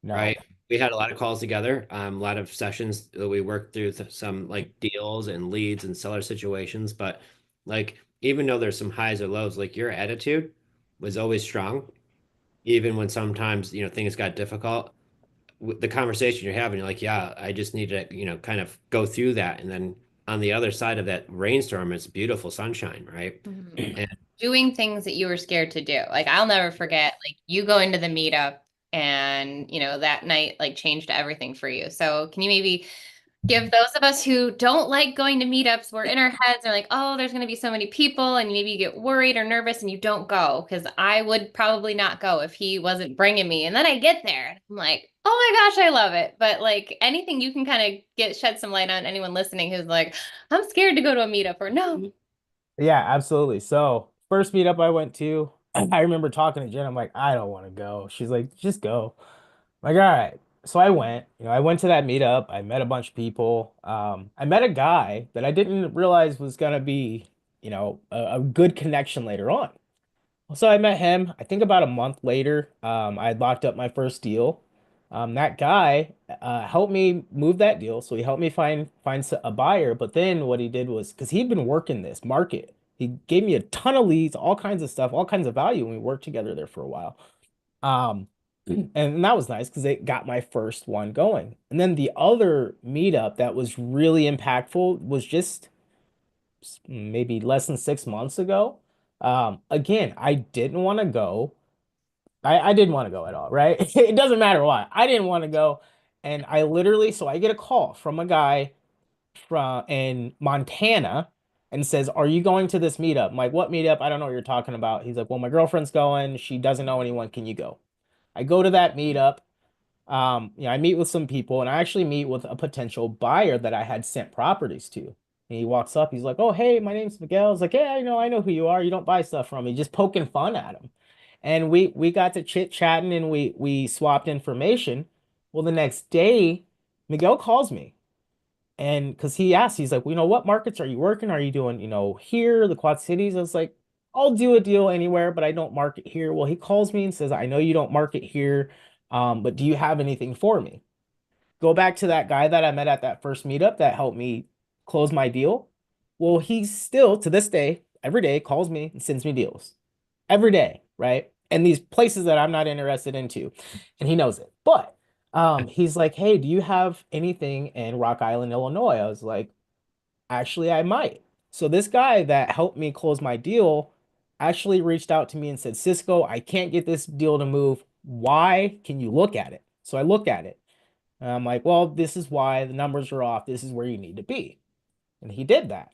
No. right? We had a lot of calls together, a lot of sessions that we worked through some like deals and leads and seller situations. But like, even though there's some highs or lows, like your attitude was always strong, even when sometimes, things got difficult. The conversation you're having, you're like, yeah, I just need to, kind of go through that. And then on the other side of that rainstorm, it's beautiful sunshine, right? Mhm. And Doing things that you were scared to do. Like I'll never forget, like you go into the meetup and that night like changed everything for you. So can you maybe Give those of us who don't like going to meetups, we're in our heads, and like, oh, there's going to be so many people, and maybe you get worried or nervous and you don't go. Because I would probably not go if he wasn't bringing me. And then I get there, and I'm like, oh my gosh, I love it. But like anything you can kind of shed some light on anyone listening who's like, I'm scared to go to a meetup, or no. Yeah, absolutely. So first meetup I went to, I remember talking to Jen. I'm like, I don't want to go. She's like, just go. I'm like, all right. So I went, I went to that meetup. I met a bunch of people. I met a guy that I didn't realize was gonna be, a good connection later on. So I met him, I think about a month later. I had locked up my first deal. That guy helped me move that deal. So he helped me find a buyer. But then what he did was, because he'd been working this market, he gave me a ton of leads, all kinds of stuff, all kinds of value, and we worked together there for a while. Um, and that was nice because it got my first one going. And then the other meetup that was really impactful was just maybe less than 6 months ago. Again, I didn't want to go. I didn't want to go at all, right? It doesn't matter why. I didn't want to go. And I literally, so I get a call from a guy from in Montana and says, "Are you going to this meetup?" I'm like, "What meetup? I don't know what you're talking about." He's like, "Well, my girlfriend's going. She doesn't know anyone. Can you go?" I go to that meetup. I meet with some people and I actually meet with a potential buyer that I had sent properties to. And he walks up, he's like, "Oh, hey, my name's Miguel." I was like, "Yeah, I know who you are. You don't buy stuff from me." Just poking fun at him. And we got to chit-chatting and we swapped information. Well, the next day, Miguel calls me. And because he asked, he's like, "Well, what markets are you working? Are you doing, here, the Quad Cities?" I was like, "I'll do a deal anywhere, but I don't market here." Well, he calls me and says, "I know you don't market here, but do you have anything for me?" Go back to that guy that I met at that first meetup that helped me close my deal. Well, he's still to this day, every day calls me and sends me deals every day, right? And these places that I'm not interested into, and he knows it. But he's like, "Hey, do you have anything in Rock Island, Illinois?" I was like, "Actually, I might." So this guy that helped me close my deal actually reached out to me and said, "Cisco, I can't get this deal to move. Why? Can you look at it?" So I look at it. And I'm like, "Well, this is why the numbers are off. This is where you need to be." And he did that.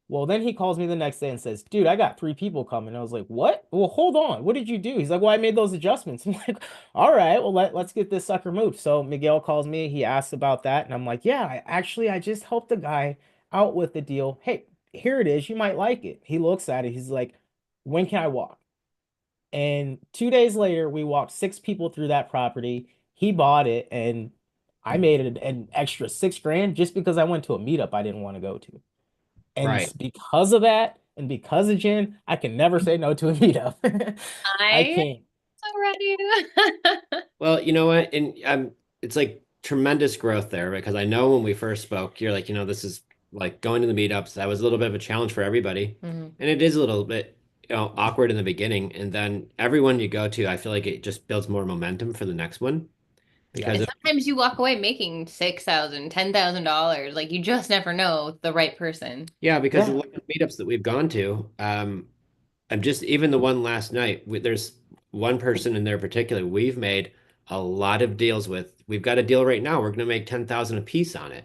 Well, then he calls me the next day and says, "Dude, I got 3 people coming." I was like, "What?" "Well, hold on. What did you do?" He's like, "Well, I made those adjustments." I'm like, "All right, well, let's get this sucker moved." So Miguel calls me. He asks about that. And I'm like, "Yeah, I just helped the guy out with the deal. Hey, here it is. You might like it." He looks at it. He's like, "When can I walk?" And 2 days later, we walked 6 people through that property. He bought it, and I made an extra 6 grand just because I went to a meetup I didn't want to go to. And Right. because of that, and because of Jen, I can never say no to a meetup. I I can't. so ready. Well, you know what? And it's like tremendous growth there because I know when we first spoke, you're like, this is like going to the meetups. That was a little bit of a challenge for everybody. Mhm. And it is a little bit, awkward in the beginning. And then everyone you go to, I feel like it just builds more momentum for the next one Yeah. because And sometimes you walk away making 6,000, $10,000. Like you just never know the right person. yeah, because a Yeah. lot of meetups that we've gone to, I'm just even the one last night, there's one person in there particular we've made a lot of deals with. We've got a deal right now. We're going to make 10,000 a piece on it.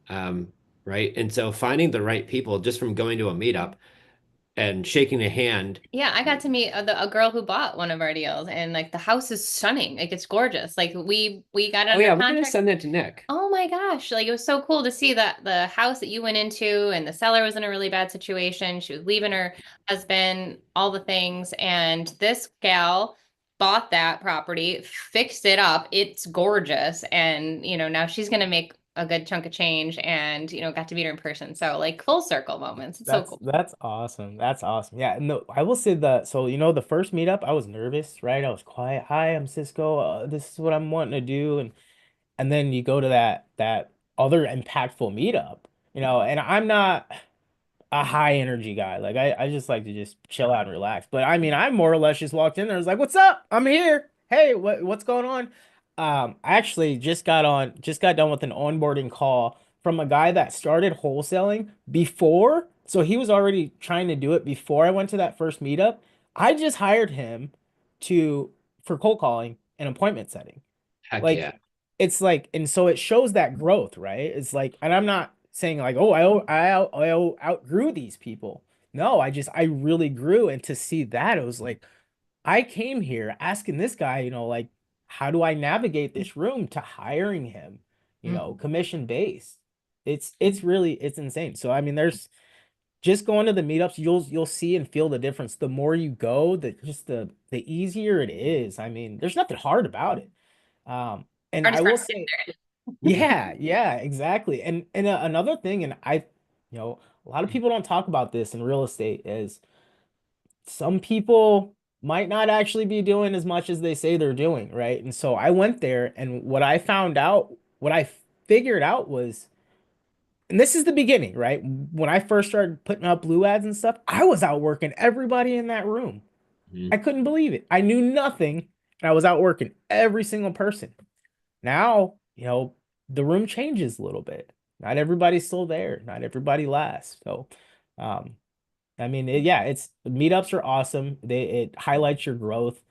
Um, right. And so finding the right people just from going to a meetup and shaking a hand. Yeah, I got to meet a girl who bought one of our deals, and like the house is stunning. Like it's gorgeous. Like we got Oh under yeah, we're going to contract. send that to Nick. Oh my gosh, like it was so cool to see that the house that you went into and the seller was in a really bad situation. She was leaving her husband, all the things, and this gal bought that property, fixed it up. It's gorgeous, and now she's gonna make a good chunk of change, and got to meet her in person. So like full circle moments. It's so That's cool. that's awesome. That's awesome. Yeah, no, I will say so the first meetup, I was nervous, right? I was quiet. "Hi, I'm Cisco. This is what I'm wanting to do." And then you go to that other impactful meetup, and I'm not a high energy guy. Like I just like to just chill out and relax. But I mean, I more or less just walked in there. I was like, "What's up? I'm here. Hey, what's going on?" I actually just got done with an onboarding call from a guy that started wholesaling before. So he was already trying to do it before I went to that first meetup. I just hired him to for cold calling and appointment setting. Heck Like yeah. it's like, and so it shows that growth, right? It's like, and I'm not saying like, oh, I outgrew these people. No, I really grew. And to see that, it was like, I came here asking this guy, like, how do I navigate this room to hiring him, commission based. It's insane. So, I mean, there's just going to the meetups, you'll see and feel the difference. The more you go, the easier it is. I mean, there's nothing hard about it. And I Hardest will part. say, yeah, yeah, exactly. And another thing, and a lot of people don't talk about this in real estate is some people might not actually be doing as much as they say they're doing, right? And so I went there, and what I figured out was, and this is the beginning, right? When I first started putting up blue ads and stuff, I was outworking everybody in that room. I Mhm. couldn't believe it. I knew nothing, and I was outworking every single person. Now, the room changes a little bit. Not everybody's still there. Not everybody lasts. So, um, I mean, yeah, it's meetups are awesome. It highlights your growth,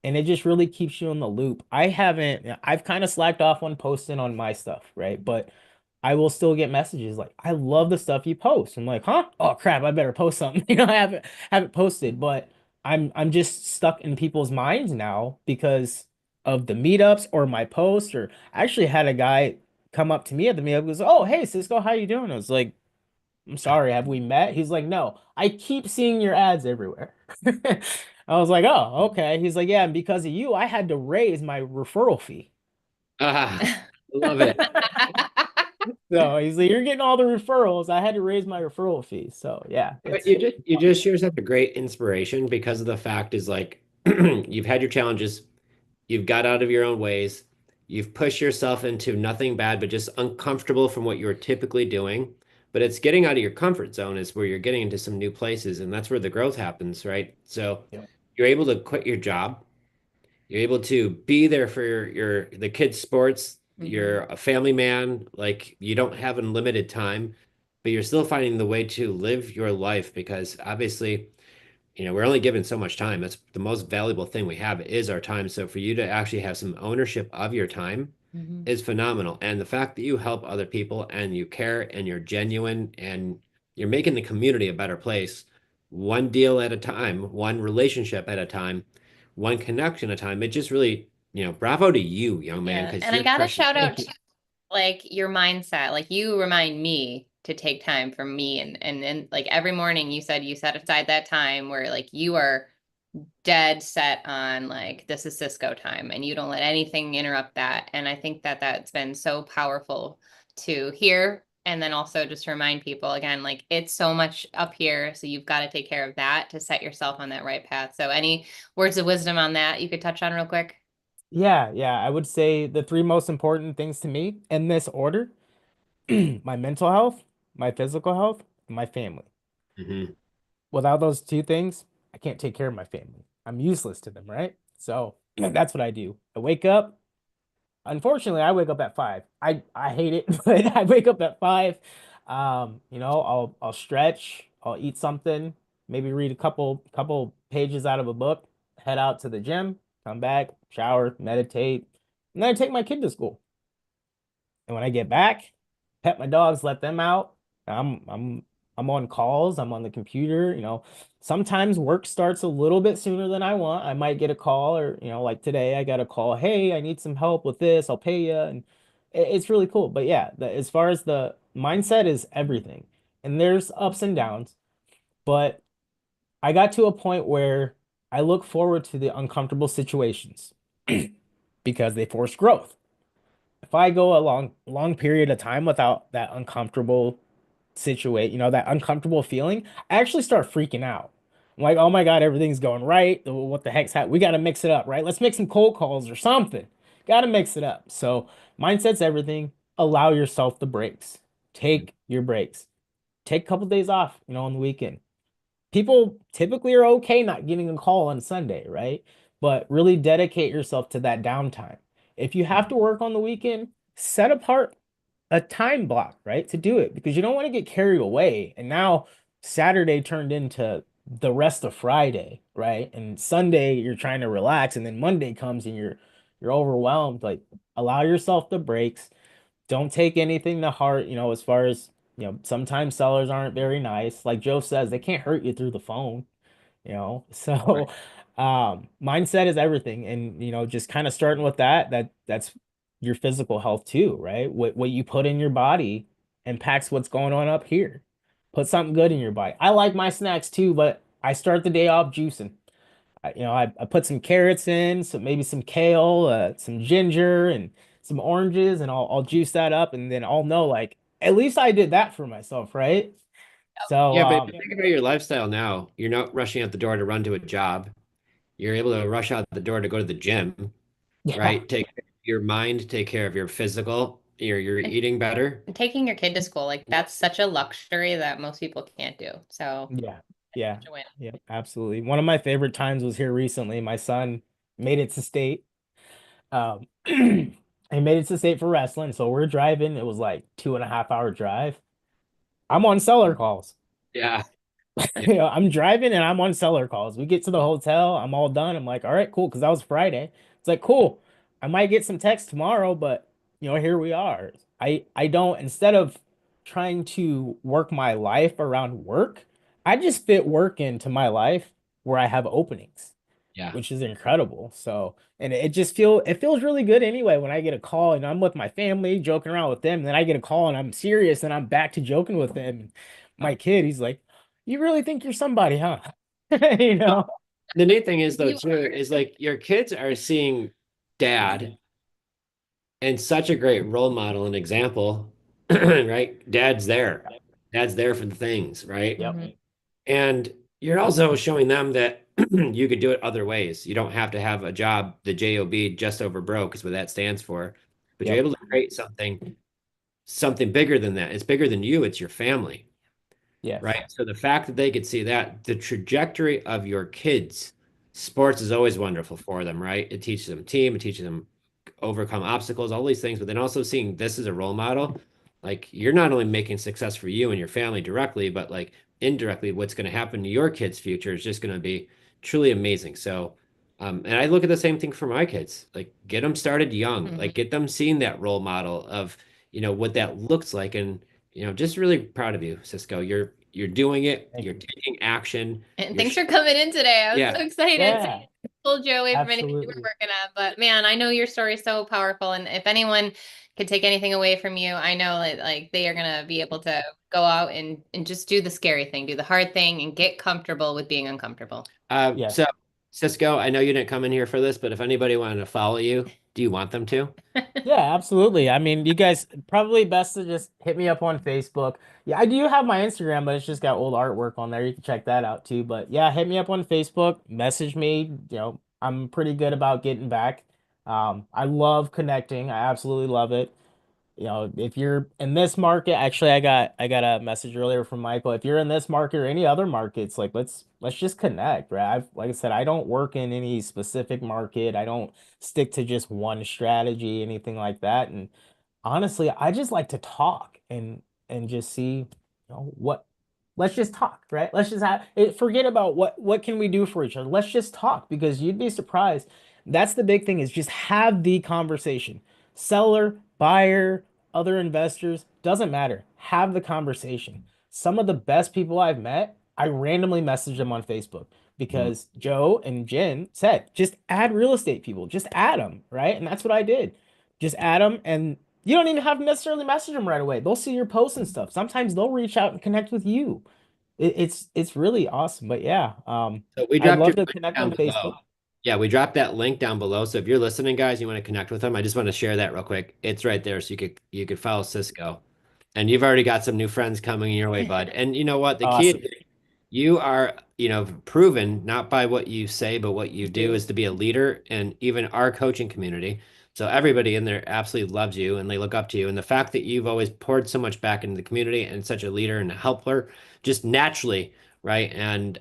and it just really keeps you in the loop. I've kind of slacked off on posting on my stuff, right? But I will still get messages like, "I love the stuff you post." I'm like, "Huh? Oh crap, I better post something." I haven't posted, but I'm just stuck in people's minds now because of the meetups or my posts. Or I actually had a guy come up to me at the meetup and goes, "Oh, hey Cisco, how you doing?" I was like, I'm sorry, have we met? He's like, no, I keep seeing your ads everywhere. I was like, oh, okay. He's like, yeah, and because of you, I had to raise my referral fee. Ah, love it. So he's like, you're getting all the referrals. I had to raise my referral fee. So yeah, But it's you just share such a great inspiration because of the fact is like you've had your challenges, you've got out of your own ways, you've pushed yourself into nothing bad, but just uncomfortable from what you're typically doing. But it's getting out of your comfort zone is where you're getting into some new places, and that's where the growth happens, right? So yeah. you're able to quit your job, you're able to be there for your the kids' sports, you're a family man, like you don't have unlimited time, but you're still finding the way to live your life because obviously we're only given so much time. That's the most valuable thing we have is our time. So for you to actually have some ownership of your time Mhm. is phenomenal. And the fact that you help other people and you care and you're genuine and you're making the community a better place, one deal at a time, one relationship at a time, one connection at a time. It just really, bravo to you, young man, Yeah. because And I you're gotta crushing shout it. out Thank you. to like your mindset. Like you remind me to take time for me and like every morning you said you set aside that time where like you are dead set on like this is Cisco time and you don't let anything interrupt that. And I think that that's been so powerful to hear. And then also just to remind people again, like it's so much up here. So you've got to take care of that to set yourself on that right path. So any words of wisdom on that you could touch on real quick? Yeah, yeah. I would say the three most important things to me in this order: my mental health, my physical health, and my family. Mhm. Without those two things, I can't take care of my family. I'm useless to them, right? So that's what I do. I wake up. Unfortunately, I wake up at 5. I hate it, but I wake up at 5. I'll stretch, I'll eat something, maybe read a couple pages out of a book, head out to the gym, come back, shower, meditate, and then I take my kid to school. And when I get back, pet my dogs, let them out. I'm on calls, I'm on the computer, Sometimes work starts a little bit sooner than I want. I might get a call or, like today I got a call, "Hey, I need some help with this. I'll pay you." And it's really cool. But yeah, as far as the mindset is everything. And there's ups and downs, but I got to a point where I look forward to the uncomfortable situations because they force growth. If I go a long period of time without that uncomfortable that uncomfortable feeling, I actually start freaking out. I'm like, oh my God, everything's going right. What the heck's happening? We got to mix it up, right? Let's make some cold calls or something. Got to mix it up. So mindset's everything. Allow yourself the breaks. Take your breaks. Take a couple days off, on the weekend. People typically are okay not getting a call on Sunday, right? But really dedicate yourself to that downtime. If you have to work on the weekend, set apart a time block, right, to do it because you don't want to get carried away. And now Saturday turned into the rest of Friday, right? And Sunday you're trying to relax, and then Monday comes and you're overwhelmed, like allow yourself the breaks. Don't take anything to heart, as far as, sometimes sellers aren't very nice. Like Joe says, they can't hurt you through the phone. Right. So mindset is everything. And just kind of starting with that's your physical health too, right? What you put in your body impacts what's going on up here. Put something good in your body. I like my snacks too, but I start the day off juicing. I put some carrots in, maybe some kale, some ginger and some oranges, and I'll juice that up, and then I'll know, like, at least I did that for myself, right? So Yeah, but think about your lifestyle now. You're not rushing out the door to run to a job. You're able to rush out the door to go to the gym, yeah. right? Take care of your mind, take care of your physical. You're And, eating better. and taking your kid to school, like that's such a luxury that most people can't do. So Yeah, yeah, such a win. yeah, absolutely. One of my favorite times was here recently. My son made it to state. Um, he made it to state for wrestling. So we're driving. It was like 2.5 hour drive. I'm on seller calls. Yeah. Yeah. I'm driving and I'm on seller calls. We get to the hotel. I'm all done. I'm like, all right, cool. Cause that was Friday. It's like, cool. I might get some text tomorrow, but here we are. I don't, instead of trying to work my life around work, I just fit work into my life where I have openings, Yeah. which is incredible. So, and it feels really good anyway when I get a call and I'm with my family joking around with them, and then I get a call and I'm serious and I'm back to joking with them. My kid, he's like, "You really think you're somebody, huh?" You know? The neat thing is though You too, are. is like your kids are seeing dad and such a great role model and example, right? Dad's there. Dad's there for the things, right? Yep. Mhm. And you're also showing them that you could do it other ways. You don't have to have a job, the job just over broke is what that stands for. But you're Yep. able to create something bigger than that. It's bigger than you, it's your family, Yes. right? So the fact that they could see that, the trajectory of your kids, sports is always wonderful for them, right? It teaches them team, it teaches them overcome obstacles, all these things, but then also seeing this as a role model, like you're not only making success for you and your family directly, but like indirectly, what's going to happen to your kids' future is just going to be truly amazing. So, and I look at the same thing for my kids, like get them started young, Mhm. like get them seeing that role model of, what that looks like. And, just really proud of you, Cisco. You're doing it, Thank you're you. taking action, And you're, thanks for coming in today. I was yeah. so excited. Yeah, Pulled you away from anything you were absolutely. working on. But man, I know your story is so powerful. And if anyone could take anything away from you, I know that like they are gonna be able to go out and just do the scary thing, do the hard thing, and get comfortable with being uncomfortable. Yes. So Cisco, I know you didn't come in here for this, but if anybody wanted to follow you, do you want them to? Yeah, absolutely. I mean, you guys probably best to just hit me up on Facebook. Yeah, I do have my Instagram, but it's just got old artwork on there. You can check that out too. But yeah, hit me up on Facebook, message me. I'm pretty good about getting back. I love connecting. I absolutely love it. If you're in this market, actually, I got a message earlier from Michael. If you're in this market or any other markets, like let's just connect, right? Like I said, I don't work in any specific market. I don't stick to just one strategy, anything like that. And honestly, I just like to talk and just see, what let's just talk, right? Let's just forget about what can we do for each other. Let's just talk because you'd be surprised. That's the big thing is just have the conversation. Seller, buyer, other investors, doesn't matter. Have the conversation. Some of the best people I've met, I randomly messaged them on Facebook Mhm. because Joe and Jen said, just add real estate people, just add them, right? And that's what I did. Just add them, and you don't even have to necessarily message them right away. They'll see your posts and stuff. Sometimes they'll reach out and connect with you. It's really awesome. But yeah, So we I'd dropped love your to link connect down on below. Facebook. Yeah, we dropped that link down below. So if you're listening, guys, you want to connect with them, I just want to share that real quick. It's right there, so you could follow Cisco. And you've already got some new friends coming your way, bud. And you know what? The key Awesome. is you are, proven not by what you say, but what you do is to be a leader in even our coaching community. So everybody in there absolutely loves you and they look up to you. And the fact that you've always poured so much back into the community and such a leader and a helper, just naturally, right? And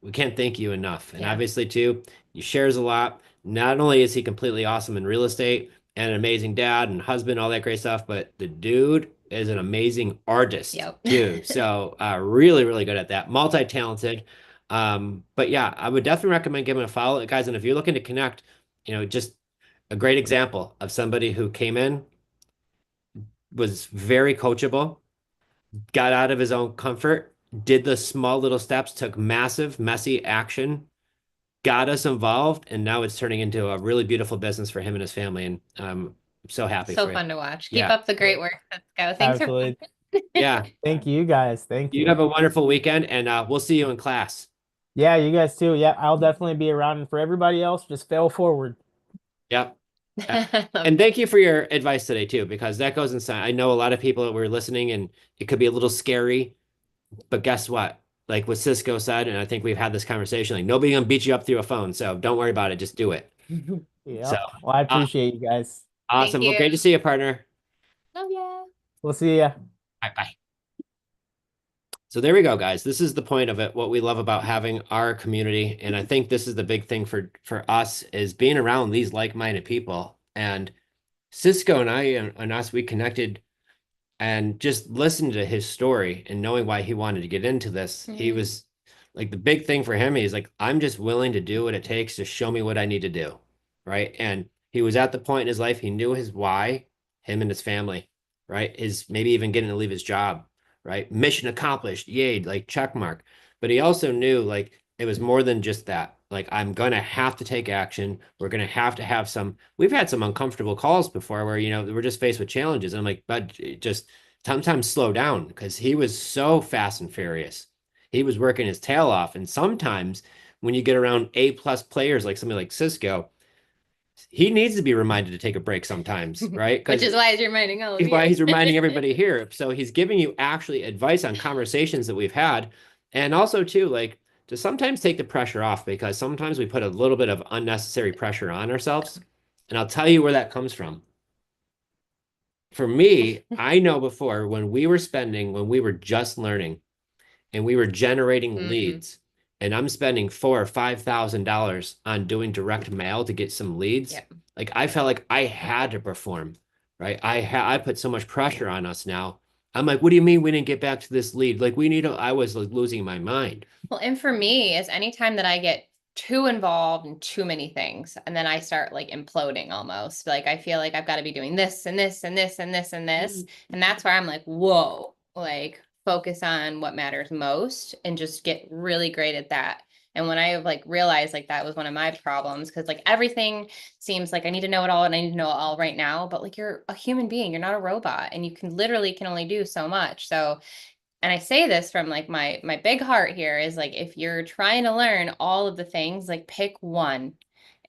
we can't thank you enough. And Yeah. obviously, too, he shares a lot. Not only is he completely awesome in real estate and an amazing dad and husband, all that great stuff, but the dude is an amazing artist Yep. too. So really, really good at that. Multi-talented. But yeah, I would definitely recommend giving a follow, guys. And if you're looking to connect, just a great example of somebody who came in, was very coachable, got out of his own comfort, did the small little steps, took massive, messy action, got us involved, and now it's turning into a really beautiful business for him and his family. And I'm so happy So for you. fun to watch. Keep Yeah. up the great work. Let's go. Thanks for Absolutely. Yeah. Thank you guys. Thank You you. have a wonderful weekend, and we'll see you in class. Yeah, you guys too. Yeah, I'll definitely be around. And for everybody else, just fail forward. Yep. And thank you for your advice today too, because that goes inside. I know a lot of people that were listening, and it could be a little scary, but guess what? Like what Cisco said, and I think we've had this conversation, like nobody gonna beat you up through a phone, so don't worry about it. Just do it. So Yeah. Well, I uh, appreciate you guys. Thank awesome. Well, you. great to see you, partner. Love ya. We'll see ya. Bye bye. So there we go, guys. This is the point of it, what we love about having our community. And I think this is the big thing for us is being around these like-minded people. And Cisco and I and us, we connected and just listening to his story and knowing why he wanted to get into this. He was like the big thing for him. He's like, I'm just willing to do what it takes to show me what I need to do. Right. And he was at the point in his life, he knew his why, him and his family, right? His maybe even getting to leave his job, right? Mission accomplished, yay, like check mark. But he also knew like it was more than just that. Like, I'm gonna have to take action. We're gonna have to have we've had some uncomfortable calls before where, we're just faced with challenges. And I'm like, but just sometimes slow down because he was so fast and furious. He was working his tail off. And sometimes when you get around A+ players like somebody like Cisco, he needs to be reminded to take a break sometimes, right? Which is why he's reminding all of He's you. why he's reminding everybody here. So he's giving you actually advice on conversations that we've had. And also too, like to sometimes take the pressure off because sometimes we put a little bit of unnecessary pressure on ourselves. And I'll tell you where that comes from. For me, I know before when we were just learning and we were generating leads, and I'm spending $4,000 or $5,000 on doing direct mail to get some leads. Yep. Like I felt like I had to perform, right? I put so much pressure on us now. I'm like, what do you mean we didn't get back to this lead? Like I was like losing my mind. Well, and for me, is anytime that I get too involved in too many things, and then I start like imploding almost. Like I feel like I've got to be doing this and this and this and this and this. And that's where I'm like, whoa, like focus on what matters most and just get really great at that. And when I like realized like that was one of my problems, because like everything seems like I need to know it all and I need to know it all right now. But like you're a human being, you're not a robot, and you can only do so much. So and I say this from like my big heart here is like if you're trying to learn all of the things, like pick one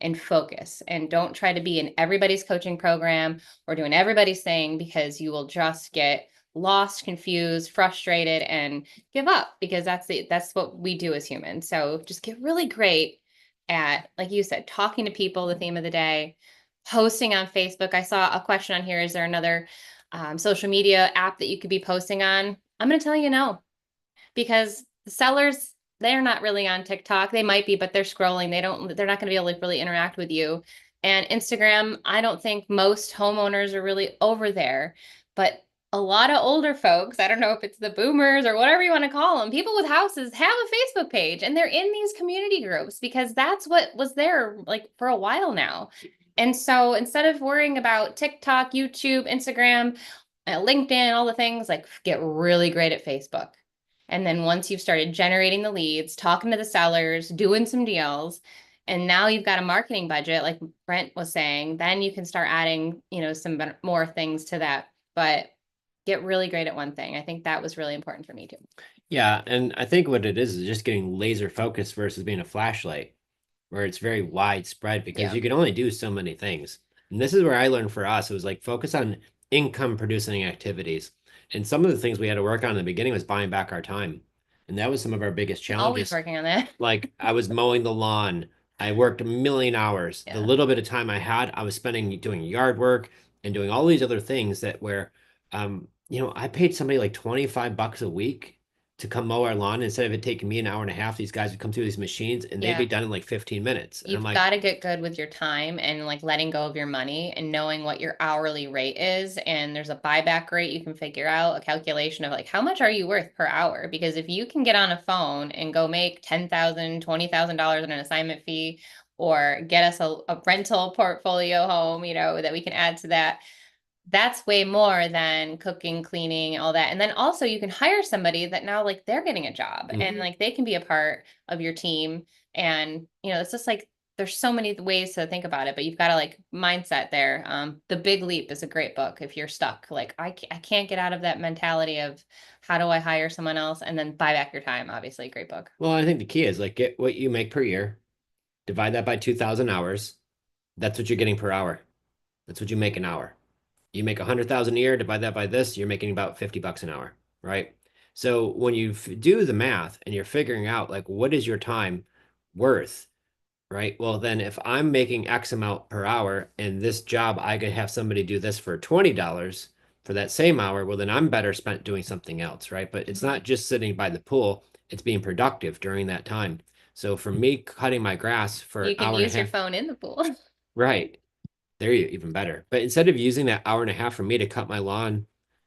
and focus and don't try to be in everybody's coaching program or doing everybody's thing, because you will just get lost, confused, frustrated, and give up, because that's what we do as humans. So just get really great at, like you said, talking to people, the theme of the day, posting on Facebook. I saw a question on here. Is there another social media app that you could be posting on? I'm going to tell you no, because the sellers, they're not really on TikTok. They might be, but they're scrolling. They're not going to be able to really interact with you. And Instagram, I don't think most homeowners are really over there, but a lot of older folks, I don't know if it's the boomers or whatever you want to call them, people with houses have a Facebook page and they're in these community groups because that's what was there like for a while now. And so instead of worrying about TikTok, YouTube, Instagram, LinkedIn, all the things, like get really great at Facebook. And then once you've started generating the leads, talking to the sellers, doing some deals, and now you've got a marketing budget, like Brent was saying, then you can start adding, some more things to that. But get really great at one thing. I think that was really important for me too. Yeah, and I think what it is just getting laser focused versus being a flashlight, where it's very widespread because you can only do so many things. And this is where I learned for us, it was like focus on income producing activities. And some of the things we had to work on in the beginning was buying back our time. And that was some of our biggest Always challenges. working on that. Like I was mowing the lawn. I worked a million hours. The Yeah. little bit of time I had, I was spending doing yard work and doing all these other things that where, I paid somebody like 25 bucks a week to come mow our lawn. Instead of it taking me an hour and a half, these guys would come through these machines and they'd be done in like 15 minutes. And You've I'm like, got to get good with your time and like letting go of your money and knowing what your hourly rate is. And there's a buyback rate you can figure out, a calculation of like how much are you worth per hour? Because if you can get on a phone and go make $10,000, $20,000 in an assignment fee, or get us a rental portfolio home, that we can add to that. That's way more than cooking, cleaning, all that. And then also you can hire somebody that now like they're getting a job and like they can be a part of your team. And it's just like there's so many ways to think about it, but you've got to like mindset there. The Big Leap is a great book if you're stuck. Like I can't get out of that mentality of how do I hire someone else and then buy back your time. Obviously, great book. Well, I think the key is like get what you make per year, divide that by 2,000 hours. That's what you're getting per hour. That's what you make an hour. You make 100,000 a year, divide that by this, you're making about 50 bucks an hour, right? So when you do the math and you're figuring out like what is your time worth, right? Well, then if I'm making X amount per hour and this job, I could have somebody do this for $20 for that same hour, well, then I'm better spent doing something else, right? But it's not just sitting by the pool, it's being productive during that time. So for me, cutting my grass for You an can hour and a use your half, phone in the pool. right? There you even better. But instead of using that hour and a half for me to cut my lawn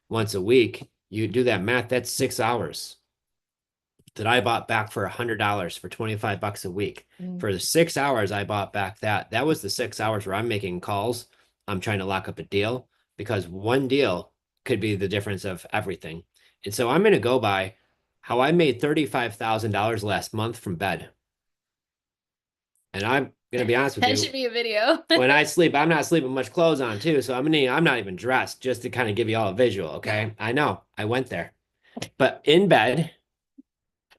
once a week, you do that math, that's 6 hours that I bought back for $100 for 25 bucks a week. For the 6 hours I bought back that was the 6 hours where I'm making calls. I'm trying to lock up a deal because one deal could be the difference of everything. And so I'm going to go by how I made $35,000 last month from bed. And I'm going to be honest with That you. should be a video. When I sleep, I'm not sleeping much clothes on too. So I'm not even dressed just to kind of give you all a visual. Okay. I know I went there, but in bed,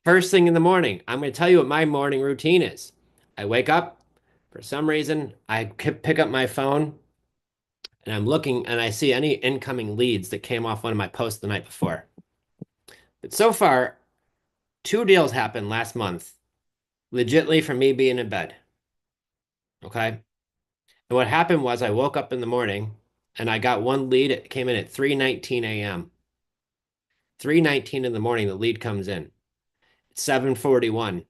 first thing in the morning, I'm going to tell you what my morning routine is. I wake up, for some reason, I pick up my phone and I'm looking and I see any incoming leads that came off one of my posts the night before. But so far, 2 deals happened last month, legitly from me being in bed. Okay. And what happened was I woke up in the morning and I got one lead. It came in at 3:19 a.m. 3:19 in the morning, the lead comes in. 7:41.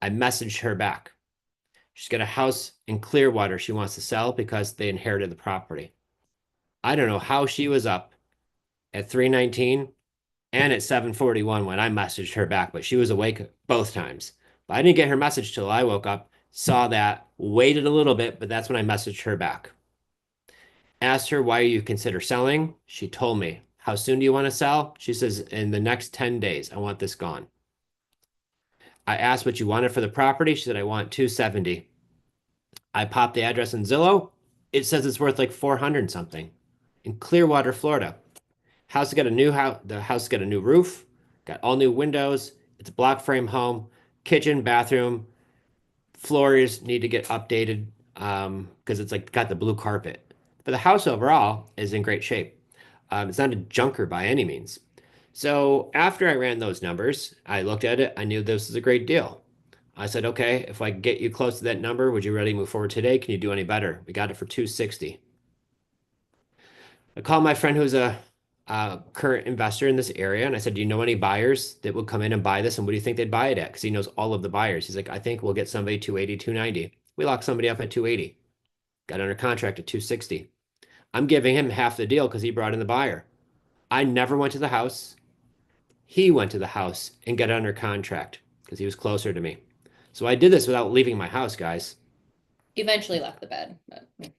I messaged her back. She's got a house in Clearwater she wants to sell because they inherited the property. I don't know how she was up at 3:19 and at 7:41 when I messaged her back, but she was awake both times. But I didn't get her message till I woke up, saw that, waited a little bit, but that's when I messaged her back. Asked her, why you consider selling? She told me. How soon do you want to sell? She says, in the next 10 days, I want this gone. I asked what you wanted for the property. She said, I want 270. I popped the address in Zillow. It says it's worth like 400 something in Clearwater, Florida. House got a new house. The house got a new roof, got all new windows. It's a block frame home, kitchen, bathroom, floors need to get updated because it's like got the blue carpet. But the house overall is in great shape. It's not a junker by any means. So after I ran those numbers, I looked at it. I knew this was a great deal. I said, okay, if I get you close to that number, would you ready to move forward today? Can you do any better? We got it for 260. I called my friend who's a current investor in this area, and I said, do you know any buyers that would come in and buy this? And what do you think they'd buy it at? Because he knows all of the buyers. He's like, I think we'll get somebody 280, 290. We locked somebody up at 280. Got under contract at 260. I'm giving him half the deal because he brought in the buyer. I never went to the house. He went to the house and got under contract because he was closer to me. So I did this without leaving my house, guys. Eventually left the bed. But...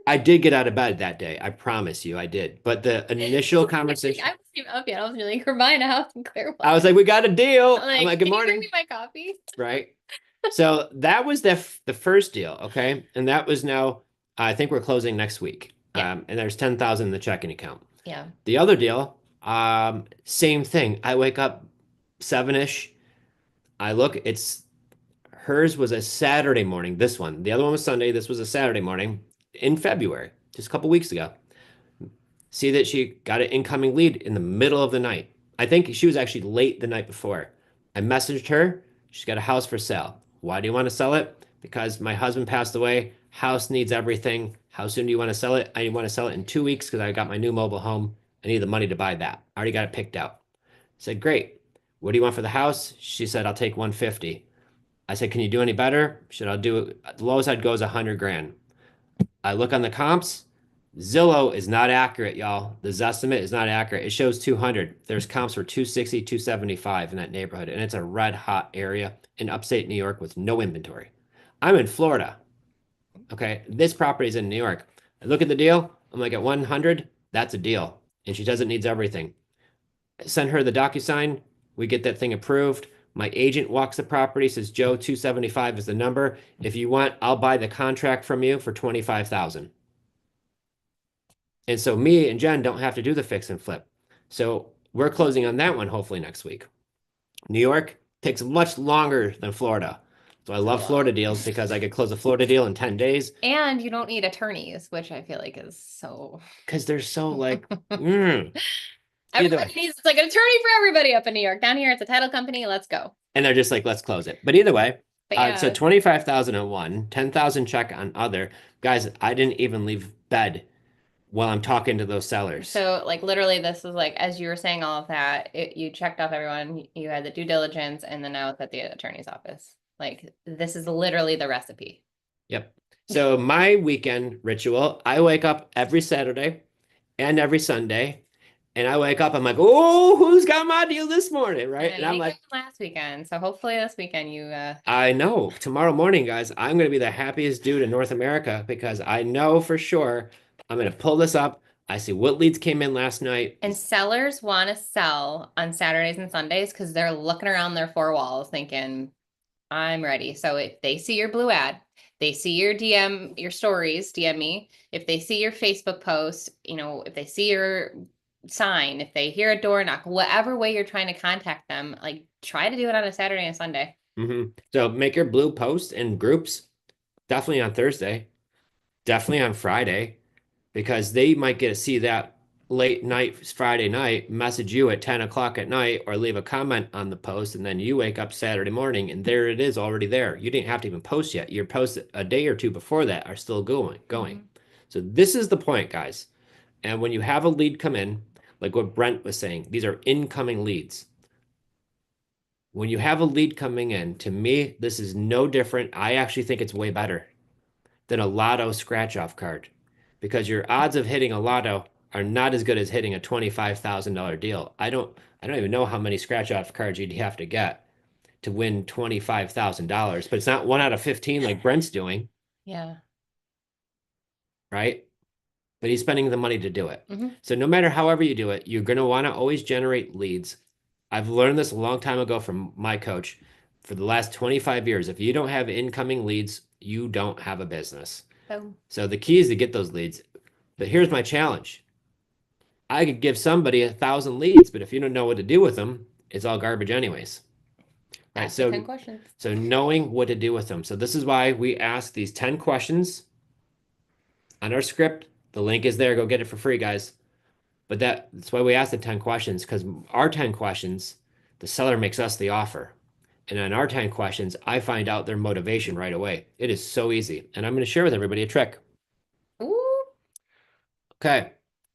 I did get out of bed that day. I promise you I did. But the initial conversation, I wasn't even up yet. I was like, we're buying a house in Clearwater. I was like, we got a deal. I'm I'm like, good can you morning. bring me my coffee? Right. So that was the first deal. Okay. And that was now, I think we're closing next week. Yeah. And there's 10,000 in the checking account. Yeah. The other deal, same thing. I wake up 7-ish. I look, hers was a Saturday morning. This one, the other one was Sunday. This was a Saturday morning in February, just a couple weeks ago. See that she got an incoming lead in the middle of the night. I think she was actually late the night before. I messaged her. She's got a house for sale. Why do you want to sell it? Because my husband passed away. House needs everything. How soon do you want to sell it? I want to sell it in 2 weeks because I got my new mobile home. I need the money to buy that. I already got it picked out. I said, great. What do you want for the house? She said, I'll take 150. I said, can you do any better? She said, I'll do it. The lowest I'd go is 100 grand. I look on the comps. Zillow is not accurate, y'all. The Zestimate is not accurate. It shows 200. There's comps for 260, 275 in that neighborhood, and it's a red hot area in upstate New York with no inventory. I'm in Florida. Okay, this property is in New York. I look at the deal. I'm like at 100. That's a deal, and she says it needs everything. Send her the DocuSign. We get that thing approved. My agent walks the property, says, Joe, 275 is the number. If you want, I'll buy the contract from you for 25,000. And so me and Jen don't have to do the fix and flip. So we're closing on that one hopefully next week. New York takes much longer than Florida. So I love Florida deals because I could close a Florida deal in 10 days And you don't need attorneys, which I feel like is so. because they're so like, Everybody needs, it's like an attorney for everybody up in New York. Down here, it's a title company. Let's go. and they're just like, let's close it. But either way, But so yeah, 25,000 on one, 10,000 check on other. Guys, I didn't even leave bed while I'm talking to those sellers. so like literally, this is like as you were saying all of that, you checked off everyone. You had the due diligence, and then now it's at the attorney's office. Like this is literally the recipe. Yep. So my weekend ritual, I wake up every Saturday and every Sunday, and I wake up, I'm like, oh, who's got my deal this morning, right? And you I'm didn't like, get them last weekend, so hopefully this weekend you. I know tomorrow morning, guys, I'm going to be the happiest dude in North America because I know for sure I'm going to pull this up. I see what leads came in last night. And sellers want to sell on Saturdays and Sundays because they're looking around their four walls thinking, I'm ready. So if they see your blue ad, they see your DM, your stories, DM me. If they see your Facebook post, if they see your sign, if they hear a door knock, whatever way you're trying to contact them, like try to do it on a Saturday and Sunday. So make your blue post in groups, definitely on Thursday, definitely on Friday, because they might get to see that late night Friday night, message you at 10 o'clock at night, or leave a comment on the post, and then you wake up Saturday morning and there it is already there. You didn't have to even post yet. Your posts a day or two before that are still going. So this is the point, guys. And when you have a lead come in, like what Brent was saying, these are incoming leads. When you have a lead coming in, to me, this is no different. I actually think it's way better than a lotto scratch off card because your odds of hitting a lotto are not as good as hitting a $25,000 deal. I don't even know how many scratch off cards you'd have to get to win $25,000, but it's not 1 out of 15 like Brent's doing, Yeah. right? But he's spending the money to do it. So no matter however you do it, you're going to want to always generate leads. I've learned this a long time ago from my coach. For the last 25 years, if you don't have incoming leads, you don't have a business. So the key is to get those leads. But here's my challenge. I could give somebody 1,000 leads, but if you don't know what to do with them, it's all garbage anyways. Right? Ask the 10 questions. So knowing what to do with them. So this is why we ask these 10 questions on our script. The link is there. Go get it for free, guys. But that's why we ask the 10 questions, because our 10 questions, the seller makes us the offer. And on our 10 questions, I find out their motivation right away. It is so easy. And I'm going to share with everybody a trick. Ooh. Okay.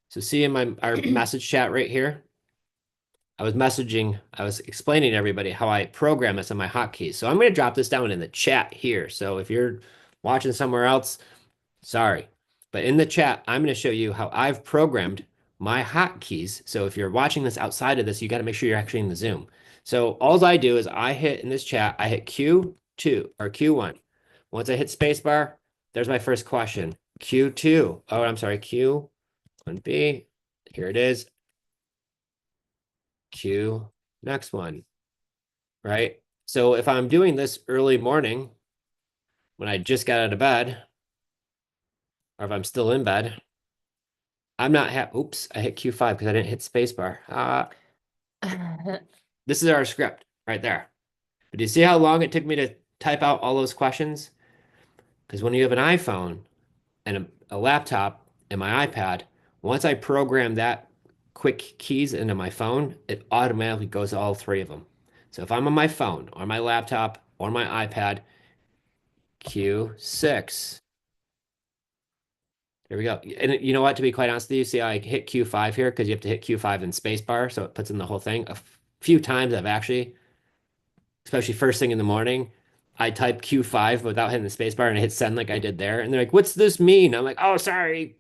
So see in our message chat right here, I was explaining to everybody how I program this on my hotkeys. So I'm going to drop this down in the chat here. So if you're watching somewhere else, sorry. But in the chat, I'm going to show you how I've programmed my hotkeys. So if you're watching this outside of this, you got to make sure you're actually in the Zoom. So all I do is I hit in this chat, I hit Q2 or Q1. Once I hit spacebar, there's my first question. Q2. Oh, I'm sorry, Q1B. Here it is. Q, next one. Right? So if I'm doing this early morning, when I just got out of bed, or if I'm still in bed, I'm not happy. Oops, I hit Q5 because I didn't hit spacebar. This is our script right there. But do you see how long it took me to type out all those questions? Because when you have an iPhone and a laptop and my iPad, once I program that quick keys into my phone, it automatically goes to all three of them. So if I'm on my phone or my laptop or my iPad, Q6. There we go. And you know what? To be quite honest with you, see how I hit Q5 here because you have to hit Q5 and spacebar, so it puts in the whole thing. A few times I've actually, especially first thing in the morning, I type Q5 without hitting the spacebar and I hit send like I did there. And they're like, what's this mean? I'm like, oh, sorry.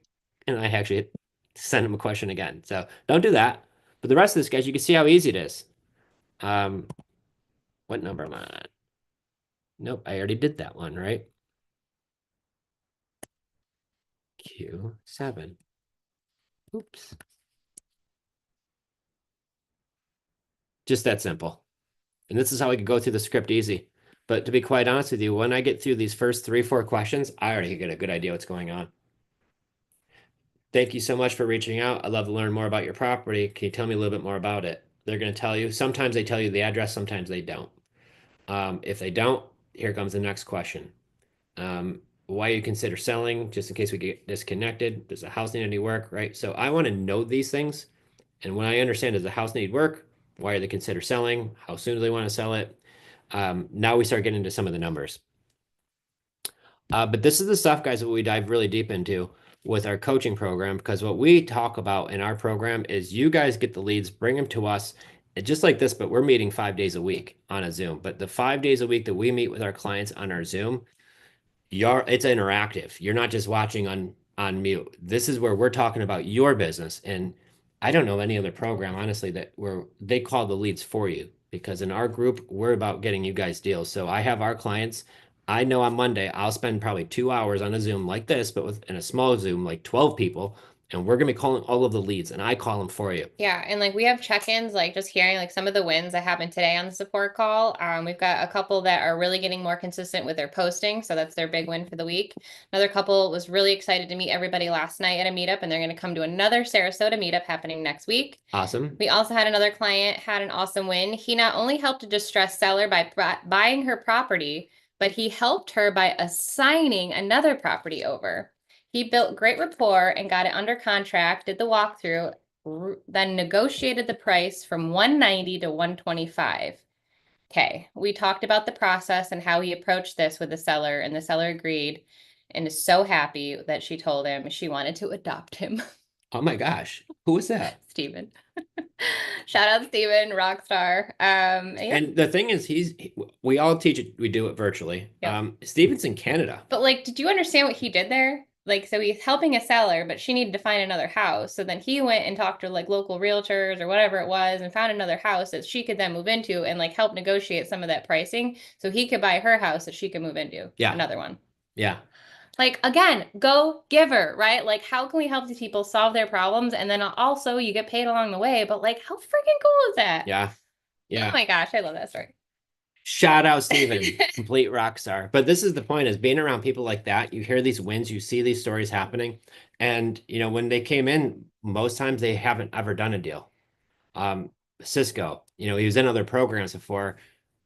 And I actually hit send them a question again. So don't do that. But the rest of this, guys, you can see how easy it is. What number am I on? Nope, I already did that one, right? Q7. Oops. Just that simple. And this is how I could go through the script easy. But to be quite honest with you, when I get through these first 3, 4 questions, I already get a good idea what's going on. Thank you so much for reaching out. I'd love to learn more about your property. Can you tell me a little bit more about it? They're going to tell you. Sometimes they tell you the address, sometimes they don't. If they don't, here comes the next question. Why you consider selling, just in case we get disconnected. Does the house need any work, right? So I want to know these things. And when I understand, does the house need work? Why are they consider selling? How soon do they want to sell it? Now we start getting into some of the numbers. But this is the stuff, guys, that we dive really deep into with our coaching program, because what we talk about in our program is you guys get the leads, bring them to us, just like this, but we're meeting 5 days a week on a Zoom. But the 5 days a week that we meet with our clients on our Zoom, it's interactive. You're not just watching on mute. This is where we're talking about your business. And I don't know any other program, honestly, that where they call the leads for you, because in our group, we're about getting you guys deals. So I have our clients. I know on Monday I'll spend probably 2 hours on a Zoom like this, but in a small Zoom, like 12 people, and we're gonna be calling all of the leads, and I call them for you. Yeah, and like we have check-ins, like just hearing like some of the wins that happened today on the support call. We've got a couple that are really getting more consistent with their posting, so that's their big win for the week. Another couple was really excited to meet everybody last night at a meetup, and they're going to come to another Sarasota meetup happening next week. Awesome. We also had another client had an awesome win. He not only helped a distressed seller by buying her property, but he helped her by assigning another property over. He built great rapport and got it under contract, did the walkthrough, then negotiated the price from 190 to 125. Okay, we talked about the process and how he approached this with the seller, and the seller agreed and is so happy that she told him she wanted to adopt him. Oh my gosh, who was that? Steven. Shout out Steven, rock star. Yeah. And the thing is, we all teach it, we do it virtually. Yep. Steven's in Canada. But like, did you understand what he did there? Like, so he's helping a seller, but she needed to find another house. So then he went and talked to like local realtors or whatever it was and found another house that she could then move into and like help negotiate some of that pricing so he could buy her house that she could move into. Yeah. Another one. Yeah. Like, again, go giver, right? Like, how can we help these people solve their problems? And then also you get paid along the way, but like, how freaking cool is that? Yeah. Yeah. Oh my gosh, I love that story. Shout out Steven, complete rock star. But this is the point, is being around people like that. You hear these wins, you see these stories happening. And, when they came in, most times they haven't ever done a deal. Cisco, he was in other programs before.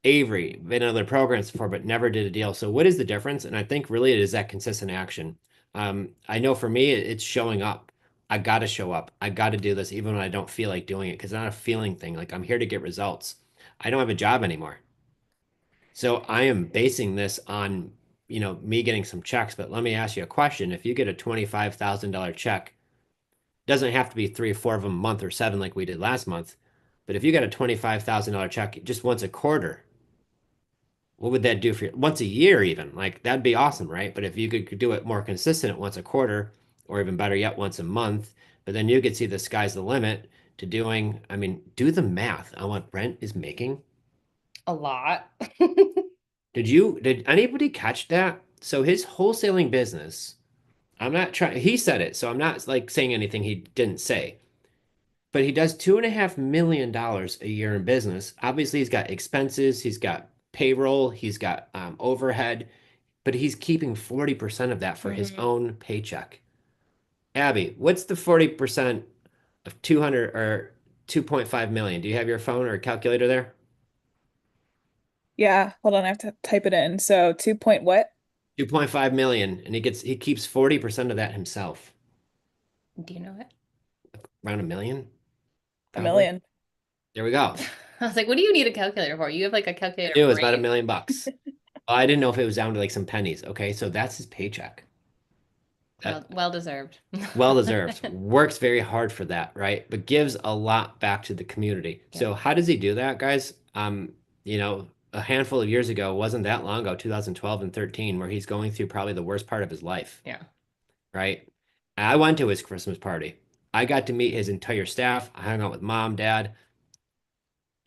Avery, been in other programs before, but never did a deal. So what is the difference? And I think really it is that consistent action. I know for me, it's showing up. I got to show up. I got to do this even when I don't feel like doing it, because it's not a feeling thing. Like, I'm here to get results. I don't have a job anymore. So I am basing this on, me getting some checks. But let me ask you a question. If you get a $25,000 check, doesn't have to be 3 or 4 of them a month or 7 like we did last month. But if you got a $25,000 check just once a quarter, what would that do for you? Once a year, even? Like, that'd be awesome, right? But if you could do it more consistent once a quarter, or even better yet, once a month, but then you could see the sky's the limit to doing, do the math on what Brent is making. A lot. Did anybody catch that? So his wholesaling business, I'm not trying, he said it, so I'm not like saying anything he didn't say. But he does $2.5 million a year in business. Obviously, he's got expenses, he's got payroll, he's got overhead, but he's keeping 40% of that for his own paycheck. Abby, what's the 40% of 200 or 2.5 million? Do you have your phone or calculator there? Yeah, hold on, I have to type it in. So 2 point what? 2.5 million, and he keeps 40% of that himself. Do you know it? Around a million? A Probably. million. There we go. I was like, what do you need a calculator for? You have like a calculator. I knew it was about brain. $1 million. I didn't know if it was down to like some pennies. Okay, so that's his paycheck. Well deserved. Well deserved. Works very hard for that, right? But gives a lot back to the community. Yeah. So how does he do that, guys? A handful of years ago, wasn't that long ago, 2012 and 13, where he's going through probably the worst part of his life. Yeah. Right? I went to his Christmas party. I got to meet his entire staff. I hung out with mom, dad,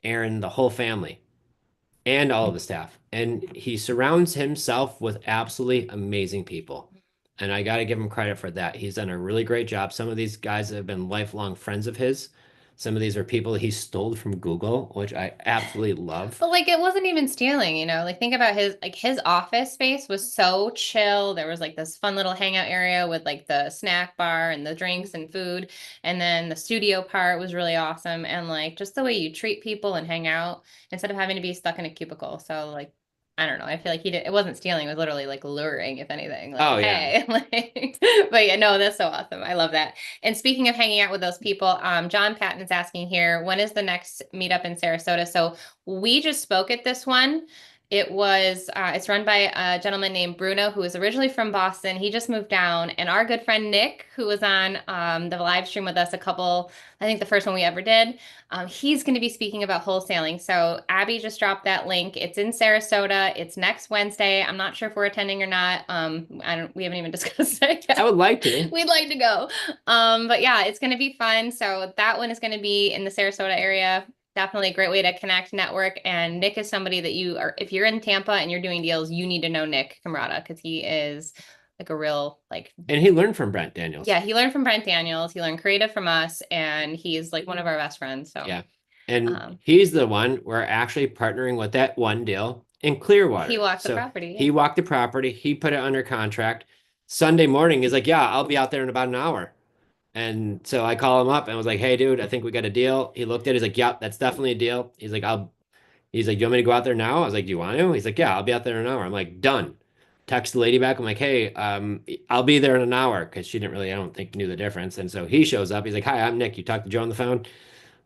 Aaron, the whole family. and all of the staff. And he surrounds himself with absolutely amazing people. And I got to give him credit for that. He's done a really great job. Some of these guys have been lifelong friends of his. Some of these are people he stole from Google, which I absolutely love. But like it wasn't even stealing, you know. Like think about his office space was so chill. There was like this fun little hangout area with like the snack bar and the drinks and food. And then the studio part was really awesome. And like just the way you treat people and hang out instead of having to be stuck in a cubicle. So like I don't know. I feel like it wasn't stealing, it was literally like luring, if anything. Like, Oh, yeah. hey, like, but yeah, no, that's so awesome. I love that. And speaking of hanging out with those people, John Patton's asking here, when is the next meetup in Sarasota? So we just spoke at this one. It's run by a gentleman named Bruno, who is originally from Boston. He just moved down. And our good friend Nick, who was on the live stream with us I think the first one we ever did, he's going to be speaking about wholesaling. So Abby just dropped that link. It's in Sarasota. It's next Wednesday. I'm not sure if we're attending or not. We haven't even discussed that yet. I would like to. We'd like to go. But yeah, it's going to be fun. So that one is going to be in the Sarasota area. Definitely a great way to connect, network. And Nick is somebody that if you're in Tampa and you're doing deals, you need to know Nick Camrata because he is like a real, like, And he learned from Brent Daniels. yeah, he learned from Brent Daniels. He learned creative from us, and he's like one of our best friends. So Yeah. And he's the one we're actually partnering with that one deal in Clearwater. he walked the So property. he walked the property. He put it under contract. Sunday morning, he's like, yeah, I'll be out there in about an hour. And so I call him up and was like, hey, dude, I think we got a deal. He looked at it. He's like, yep, that's definitely a deal. He's like, do you want me to go out there now? I was like, do you want to? He's like, yeah, I'll be out there in an hour. I'm like, done. Text the lady back. I'm like, hey, I'll be there in an hour because she didn't really, I don't think, knew the difference. And so he shows up. He's like, hi, I'm Nick. You talked to Joe on the phone.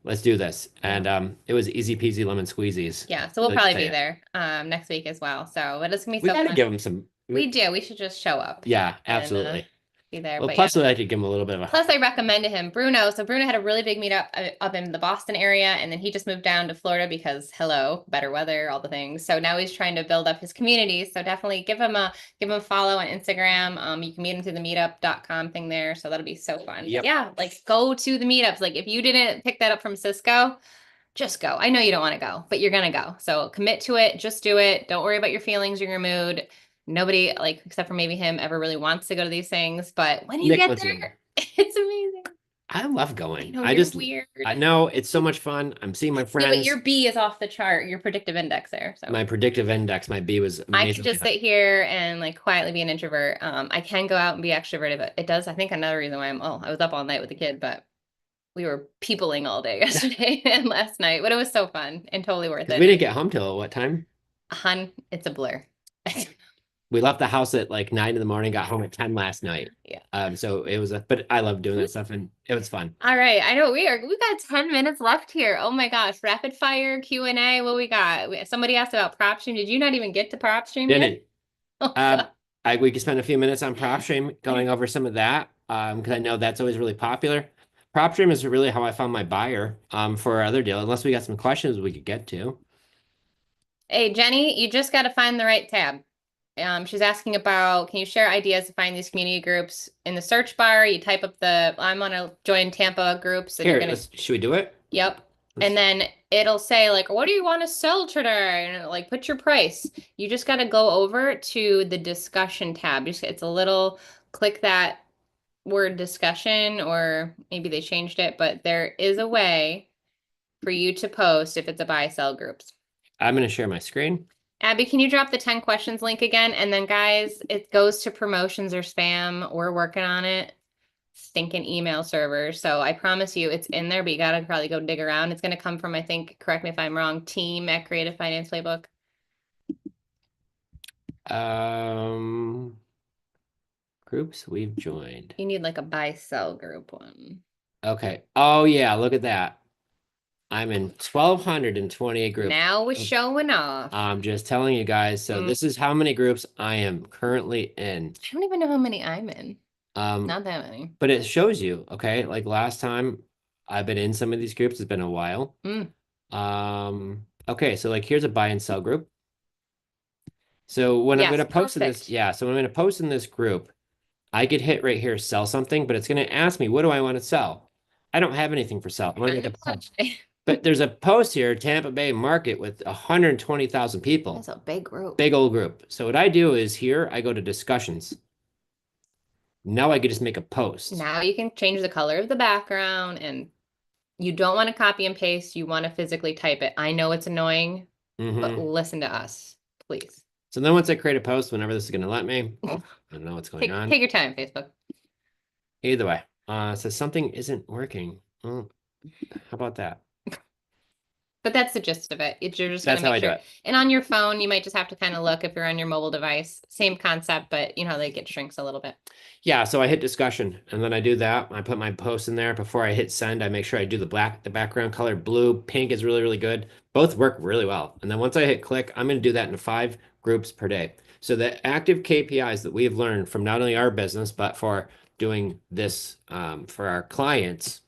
Let's do this. And it was easy peasy lemon squeezies. Yeah, so we'll probably be there next week as well. So but it's gonna be We so gotta fun. give him some. We do. We should just show up. Yeah, and, absolutely. be there. Well, But plus yeah. we like to give him a little bit of a. Plus, I recommended him Bruno. So Bruno had a really big meetup up in the Boston area, and then he just moved down to Florida because hello, better weather, all the things. So now he's trying to build up his community. So definitely give him a follow on Instagram. You can meet him through the meetup.com thing there. So that'll be so fun. Yep. But yeah, like go to the meetups. Like if you didn't pick that up from Cisco, just go. I know you don't want to go, but you're gonna go. So commit to it. Just do it. Don't worry about your feelings or your mood. Nobody, like, except for maybe him, ever really wants to go to these things. But when you Nick get wants to go. there, it's amazing. I love I going. know I you're just, weird. I know it's so much fun. I'm seeing my Yeah, friends. but your B is off the chart. Your predictive index there. So My predictive index, my B was I amazing. could just sit here and like quietly be an introvert. I can go out and be extroverted, but it does. I think another reason why I was up all night with the kid, but we were peopling all day yesterday and last night. But it was so fun and totally worth it. We didn't get home till what time? Hun, it's a blur. We left the house at like 9 in the morning, got home at 10 last night. Yeah. So it was but I love doing that stuff and it was fun. All right. I know we got 10 minutes left here. Oh my gosh. Rapid fire Q&A. What we got? Somebody asked about prop stream. Did you not even get to prop stream yet? Didn't. Oh, We could spend a few minutes on prop stream going over some of that. Because I know that's always really popular. Prop stream is really how I found my buyer for our other deal, unless we got some questions we could get to. Hey, Jenny, you just got to find the right tab. She's asking about, can you share ideas to find these community groups in the search bar? You type up I'm on a join Tampa groups. And Here, you're gonna, should we do it? Yep. And then it'll say like, what do you want to sell today? And like, put your price. You just got to go over to the discussion tab. It's a little, click that word discussion, or maybe they changed it, but there is a way for you to post if it's a buy sell groups. I'm going to share my screen. Abby, can you drop the 10 questions link again? And then guys, it goes to promotions or spam. We're working on it. Stinking email server. So I promise you it's in there, but you got to probably go dig around. It's going to come from, I think, correct me if I'm wrong, team at Creative Finance Playbook. Groups we've joined. You need like a buy sell group one. Okay. Oh yeah, look at that. I'm in 1,228 groups. Now we're showing off. I'm just telling you guys. So this is how many groups I am currently in. I don't even know how many I'm in. Not that many. But it shows you, okay? Like last time I've been in some of these groups, it's been a while. Okay, so like here's a buy and sell group. So when I'm going to post in this, so when I'm going to post in this group, I could hit right here, sell something, but it's going to ask me, what do I want to sell? I don't have anything for sell. I'm going to But there's a post here, Tampa Bay market with 120,000 people. That's a big group. Big old group. So what I do is here, I go to discussions. Now I could just make a post. Now you can change the color of the background, and you don't want to copy and paste. You want to physically type it. I know it's annoying, but listen to us, please. So then once I create a post, whenever this is going to let me, I don't know what's going on. Take your time, Facebook. Either way, so something isn't working. Well, how about that? But that's the gist of it. You're just That's gonna how make I do sure. it. And on your phone, you might just have to kind of look if you're on your mobile device. Same concept, but you know, they get shrinks a little bit. Yeah, so I hit discussion and then I do that. I put my post in there. Before I hit send, I make sure I do the background color blue. Pink is really, really good. Both work really well. And then once I hit click, I'm going to do that in 5 groups per day. So the active KPIs that we've learned from not only our business, but for doing this for our clients,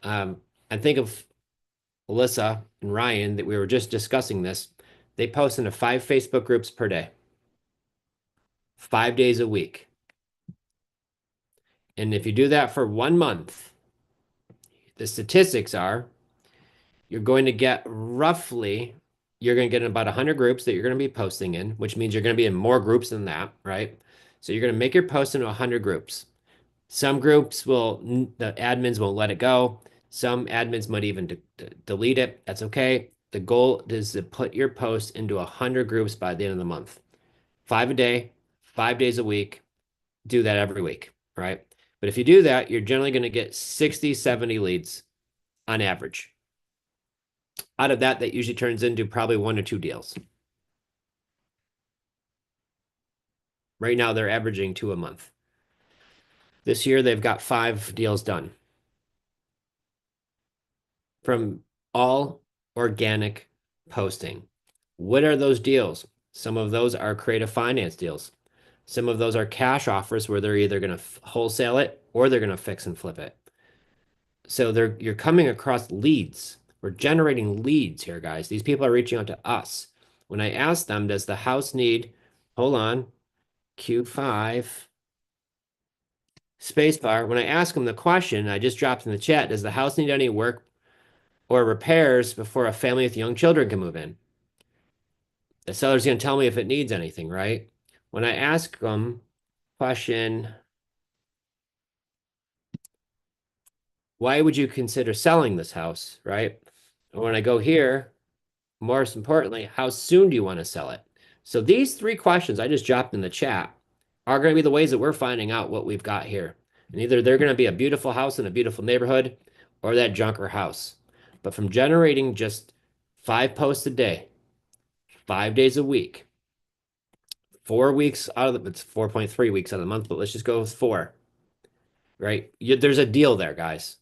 I think of Alyssa and Ryan that we were just discussing this. They post into 5 Facebook groups per day, 5 days a week. And if you do that for 1 month, the statistics are you're going to get roughly, you're going to get in about 100 groups that you're going to be posting in, which means you're going to be in more groups than that, right? So you're going to make your post into 100 groups. Some groups will, the admins won't let it go. Some admins might even delete it. That's okay. The goal is to put your post into 100 groups by the end of the month. 5 a day, 5 days a week. Do that every week, right? But if you do that, you're generally going to get 60, 70 leads on average. Out of that, that usually turns into probably 1 or 2 deals. Right now, they're averaging 2 a month. This year, they've got 5 deals done from all organic posting. What are those deals? Some of those are creative finance deals. Some of those are cash offers where they're either going to wholesale it or they're going to fix and flip it. So you're coming across leads. We're generating leads here, guys. These people are reaching out to us. When I ask them, does the house need, hold on, Q5, spacebar. When I ask them the question, I just dropped in the chat, does the house need any work or repairs before a family with young children can move in? The seller's going to tell me if it needs anything, right? When I ask them question, why would you consider selling this house, right? And when I go here, most importantly, how soon do you want to sell it? So these 3 questions I just dropped in the chat are going to be the ways that we're finding out what we've got here. And either they're going to be a beautiful house in a beautiful neighborhood or that junker house. But from generating just 5 posts a day, 5 days a week, 4 weeks out of it's 4.3 weeks out of the month, but let's just go with 4, right? There's a deal there, guys.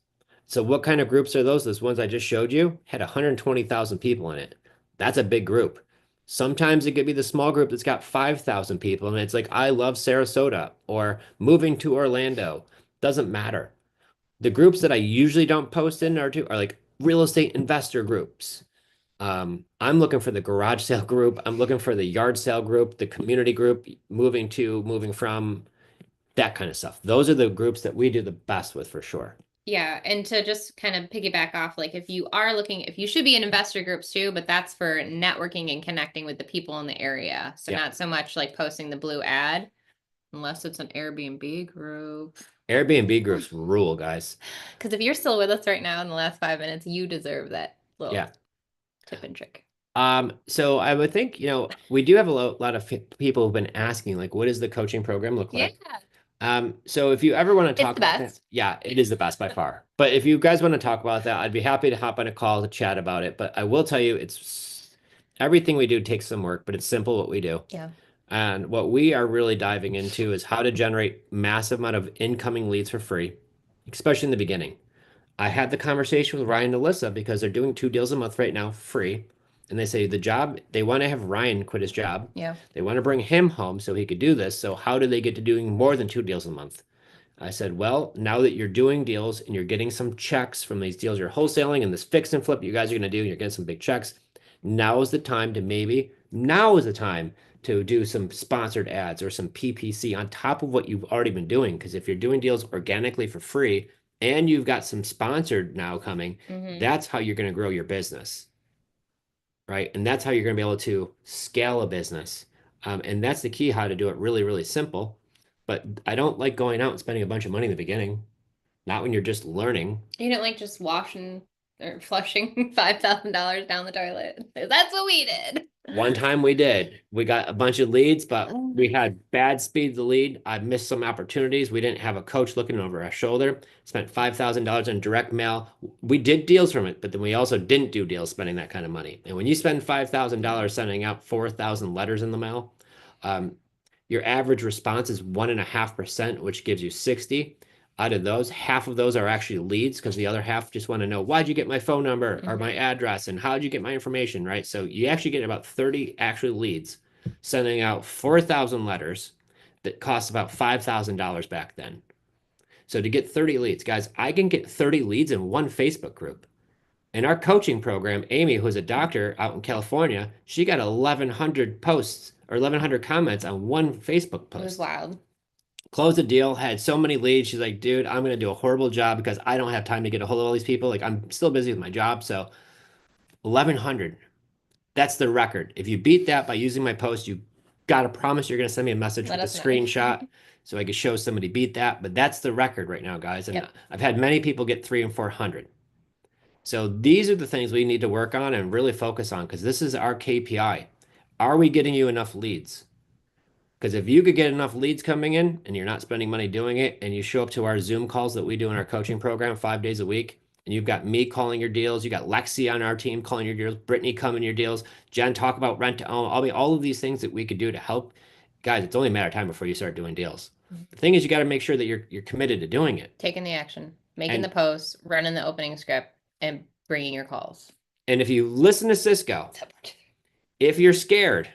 So what kind of groups are those? Those ones I just showed you had 120,000 people in it. That's a big group. Sometimes it could be the small group that's got 5,000 people and it's like, I love Sarasota or moving to Orlando. Doesn't matter. The groups that I usually don't post in are like real estate investor groups. I'm looking for the garage sale group. I'm looking for the yard sale group, the community group, moving from, that kind of stuff. Those are the groups that we do the best with for sure. Yeah, and to just kind of piggyback off, like if you are looking, if you should be in investor groups too, but that's for networking and connecting with the people in the area. So Yeah. not so much like posting the blue ad, unless it's an Airbnb group. Airbnb groups rule, guys. Because if you're still with us right now in the last 5 minutes, you deserve that little Yeah. tip and trick. So I would think, we do have a lot of people who've been asking, like, what does the coaching program look like? Yeah. So if you ever want to talk the about best. that, yeah, it is the best by far. But if you guys want to talk about that, I'd be happy to hop on a call to chat about it. But I will tell you, it's everything we do takes some work, but it's simple what we do. Yeah. And what we are really diving into is how to generate massive amount of incoming leads for free, especially in the beginning. I had the conversation with Ryan and Alyssa because they're doing 2 deals a month right now, free. And they say they want to have Ryan quit his job. Yeah. They want to bring him home so he could do this. So how do they get to doing more than 2 deals a month? I said, well, now that you're doing deals and you're getting some checks from these deals you're wholesaling and this fix and flip you guys are going to do, and you're getting some big checks. Now is the time to do some sponsored ads or some PPC on top of what you've already been doing. Because if you're doing deals organically for free, and you've got some sponsored now coming, Mhm. that's how you're going to grow your business, right? And that's how you're going to be able to scale a business. And that's the key, how to do it really, really simple. But I don't like going out and spending a bunch of money in the beginning, not when you're just learning. You don't like just washing or flushing $5,000 down the toilet. That's what we did. One time we did. We got a bunch of leads, but we had bad speed to lead. I missed some opportunities. We didn't have a coach looking over our shoulder. Spent $5,000 on direct mail. We did deals from it, but then we also didn't do deals spending that kind of money. And when you spend $5,000 sending out 4,000 letters in the mail, um, your average response is 1.5%, which gives you 60. Out of those, half of those are actually leads because the other half just want to know, why'd you get my phone number or my address and how'd you get my information, right? So you actually get about 30 actual leads, sending out 4,000 letters that cost about $5,000 back then. So to get 30 leads, guys, I can get 30 leads in one Facebook group. In our coaching program, Amy, who's a doctor out in California, she got 1,100 posts or 1,100 comments on one Facebook It was post. wild. Closed the deal, had so many leads. She's like, dude, I'm going to do a horrible job because I don't have time to get a hold of all these people. Like, I'm still busy with my job. So 1,100, that's the record. If you beat that by using my post, you got to promise you're going to send me a message Let with a us know. screenshot so I could show somebody beat that. But that's the record right now, guys. And Yep. I've had many people get 300 and 400. So these are the things we need to work on and really focus on because this is our KPI. Are we getting you enough leads? Because if you could get enough leads coming in and you're not spending money doing it, and you show up to our Zoom calls that we do in our coaching program 5 days a week, and you've got me calling your deals, you got Lexi on our team calling your deals, Brittany coming your deals, Jen talk about rent to own, all of these things that we could do to help. Guys, it's only a matter of time before you start doing deals. The thing is, you got to make sure that you're committed to doing it. Taking the action, making And the posts, running the opening script, and bringing your calls. and if you listen to Cisco, if you're scared,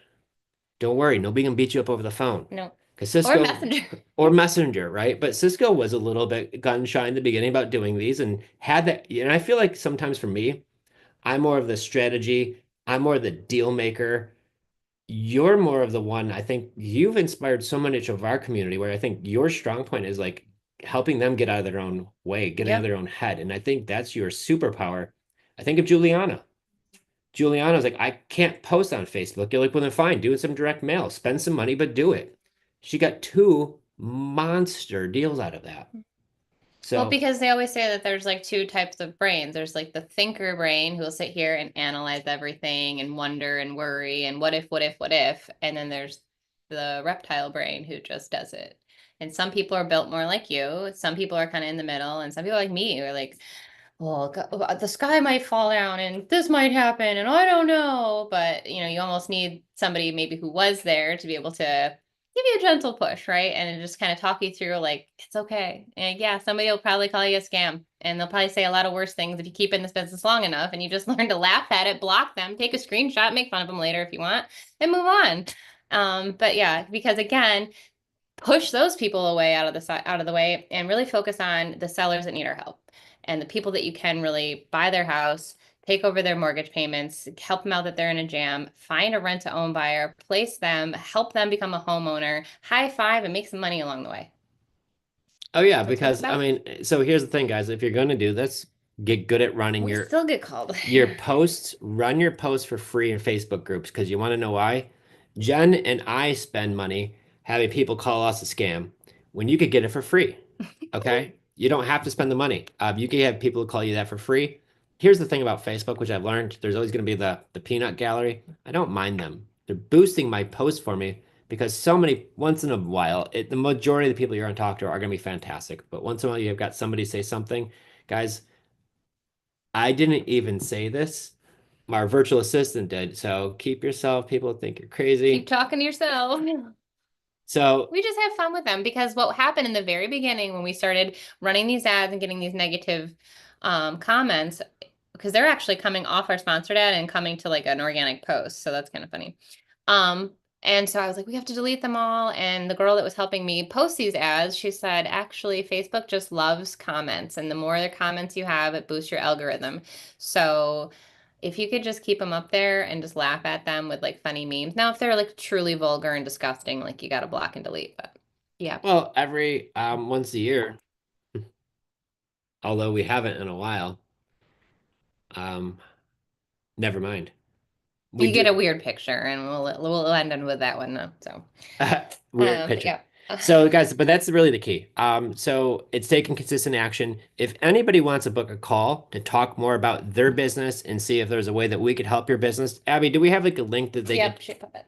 don't worry, nobody can beat you up over the phone. No. Because Or Cisco Messenger. or Messenger, right? But Cisco was a little bit gun shy in the beginning about doing these and had that. And I feel like sometimes for me, I'm more of the strategy, I'm more the deal maker. You're more of the one. I think you've inspired so much of our community where I think your strong point is like helping them get out of their own way, get out of Yep. their own head. And I think that's your superpower. I think of Juliana. Juliana's like, I can't post on Facebook. You're like, well, then fine, do some direct mail, spend some money, but do it. She got 2 monster deals out of that. Well, So, because they always say that there's like two types of brains. There's like the thinker brain who will sit here and analyze everything and wonder and worry and what if, what if, what if. And then there's the reptile brain who just does it. And some people are built more like you. Some people are kind of in the middle. And some people like me are like, well, the sky might fall down and this might happen and I don't know. But, you almost need somebody maybe who was there to be able to give you a gentle push, right? And just kind of talk you through like, it's okay. And yeah, somebody will probably call you a scam and they'll probably say a lot of worse things if you keep in this business long enough and you just learn to laugh at it, block them, take a screenshot, make fun of them later if you want, and move on. But yeah, because again, push those people away out of the way and really focus on the sellers that need our help and the people that you can really buy their house, take over their mortgage payments, help them out that they're in a jam, find a rent to own buyer, place them, help them become a homeowner, high five and make some money along the way. oh yeah, That's what it's because I about. mean, so here's the thing, guys. If you're going to do this, get good at running We your still get called. posts, run your posts for free in Facebook groups because you want to know why? Jen and I spend money having people call us a scam when you could get it for free. Okay? You don't have to spend the money. You can have people call you that for free. Here's the thing about Facebook, which I've learned, there's always going to be the peanut gallery. I don't mind them. They're boosting my posts for me because so many, once in a while, the majority of the people you're going to talk to are going to be fantastic. But once in a while, you've got somebody say something. Guys, I didn't even say this. My virtual assistant did. So keep yourself. People think you're crazy. Keep talking to yourself. So We just have fun with them because what happened in the very beginning when we started running these ads and getting these negative comments, because they're actually coming off our sponsored ad and coming to like an organic post. So that's kind of funny. And so I was like, we have to delete them all. And the girl that was helping me post these ads, she said, actually, Facebook just loves comments. And the more the comments you have, it boosts your algorithm. So if you could just keep them up there and just laugh at them with like funny memes. Now, if they're like truly vulgar and disgusting, like you got to block and delete. But yeah. well, every once a year, although we haven't in a while. Never mind. We You get do. a weird picture, and we'll end on with that one though. So Weird picture. yeah. So guys, but that's really the key. So it's taking consistent action. If anybody wants to book a call to talk more about their business and see if there's a way that we could help your business, Abby, do we have like a link that they Yep, could? shape of it.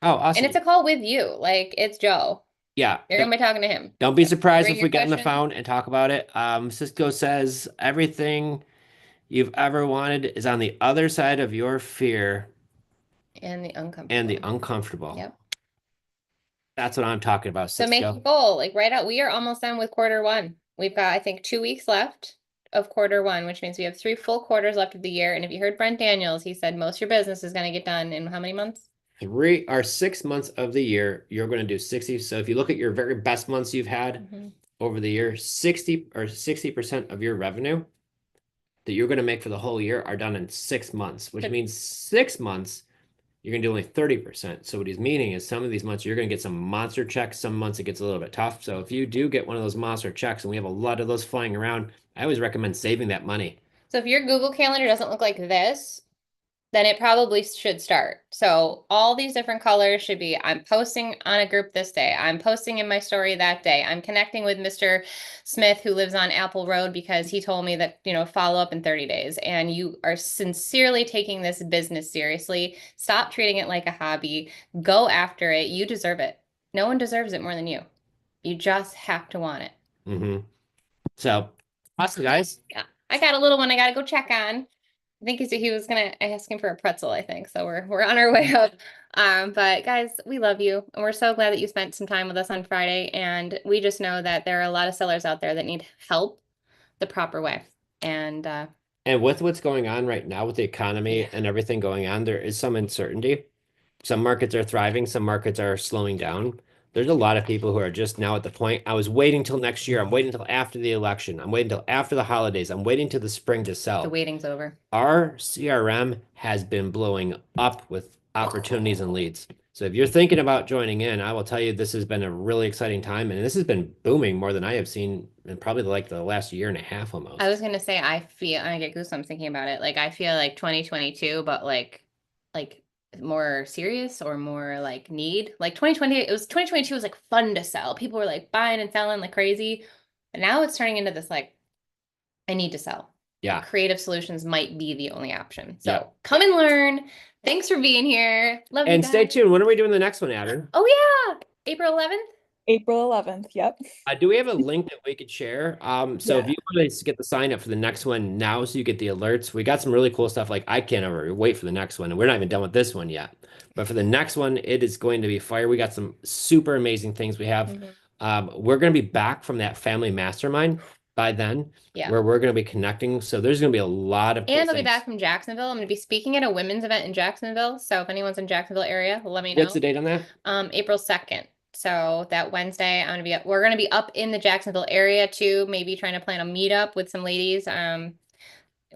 Oh, And awesome. it's a call with you. Like it's Joe. Yeah. You're gonna be talking to him. Don't be surprised Bring if your we get on the questions. phone and talk about it. Cisco says everything you've ever wanted is on the other side of your fear And the uncomfortable. and the uncomfortable. Yep. That's what I'm talking about, So make Cisco. a goal, like write out. We are almost done with quarter 1. We've got, I think, 2 weeks left of quarter 1, which means we have 3 full quarters left of the year. And if you heard Brent Daniels, he said most of your business is going to get done in how many months? 3 or 6 months of the year, you're going to do 60. So if you look at your very best months you've had over the year, 60 or 60% of your revenue that you're going to make for the whole year are done in 6 months, which means 6 months you're going to do only 30%. So what he's meaning is some of these months you're going to get some monster checks. Some months it gets a little bit tough. So if you do get one of those monster checks, and we have a lot of those flying around, I always recommend saving that money. So if your Google Calendar doesn't look like this, then it probably should start. So all these different colors should be, I'm posting on a group this day. I'm posting in my story that day. I'm connecting with Mr. Smith who lives on Apple Road because he told me that, follow up in 30 days. And you are sincerely taking this business seriously. Stop treating it like a hobby. Go after it. You deserve it. No one deserves it more than you. You just have to want it. So awesome, guys. Yeah. I got a little one I got to go check on. I think he was gonna ask him for a pretzel, I think. So we're on our way up. But guys, we love you. And we're so glad that you spent some time with us on Friday. And we just know that there are a lot of sellers out there that need help the proper way. And with what's going on right now with the economy and everything going on, there is some uncertainty. Some markets are thriving, some markets are slowing down. There's a lot of people who are just now at the point, I was waiting till next year. I'm waiting till after the election. I'm waiting till after the holidays. I'm waiting till the spring to sell. the waiting's over. Our CRM has been blowing up with opportunities and leads. So if you're thinking about joining in, I will tell you this has been a really exciting time, and this has been booming more than I have seen in probably like the last year and a half almost. I was gonna say I get goosebumps thinking about it. Like I feel like 2022, but like more serious or more like need. Like 2022 was like fun to sell. People were like buying and selling like crazy. But now it's turning into this like I need to sell. Yeah. Creative solutions might be the only option. So come and learn. Thanks for being here. Love you And guys. stay tuned. When are we doing the next one, Adam? Oh yeah. April 11th. April 11th. Yep. Do we have a link that we could share? So if Yeah. you want to get the sign up for the next one now so you get the alerts, we got some really cool stuff. Like I can't ever wait for the next one. And we're not even done with this one yet. But for the next one, it is going to be fire. We got some super amazing things we have. We're going to be back from that family mastermind by then, where we're going to be connecting. So there's going to be a lot of cool And I'll be things. back from Jacksonville. I'm going to be speaking at a women's event in Jacksonville. So if anyone's in Jacksonville area, let me know. What's the date on that? April 2nd. So that Wednesday, we're going to be up in the Jacksonville area too, maybe trying to plan a meetup with some ladies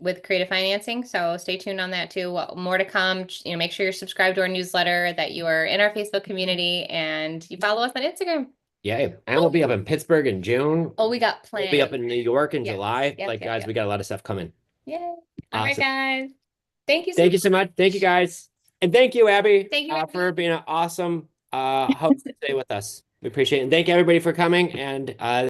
with creative financing. So stay tuned on that too. More to come. Make sure you're subscribed to our newsletter, that you are in our Facebook community, and you follow us on Instagram. Yeah, and we'll be up in Pittsburgh in June. Oh, we got plans. We'll be up in New York in Yes, July. yes, Like, yes, guys, yes. we got a lot of stuff coming. Yay. All right, Awesome. guys. Thank you so Thank you so much. Thank you, guys. And thank you, Abby, Thank you, Abby. for being an awesome host today with us. We appreciate it. And thank you, everybody, for coming. And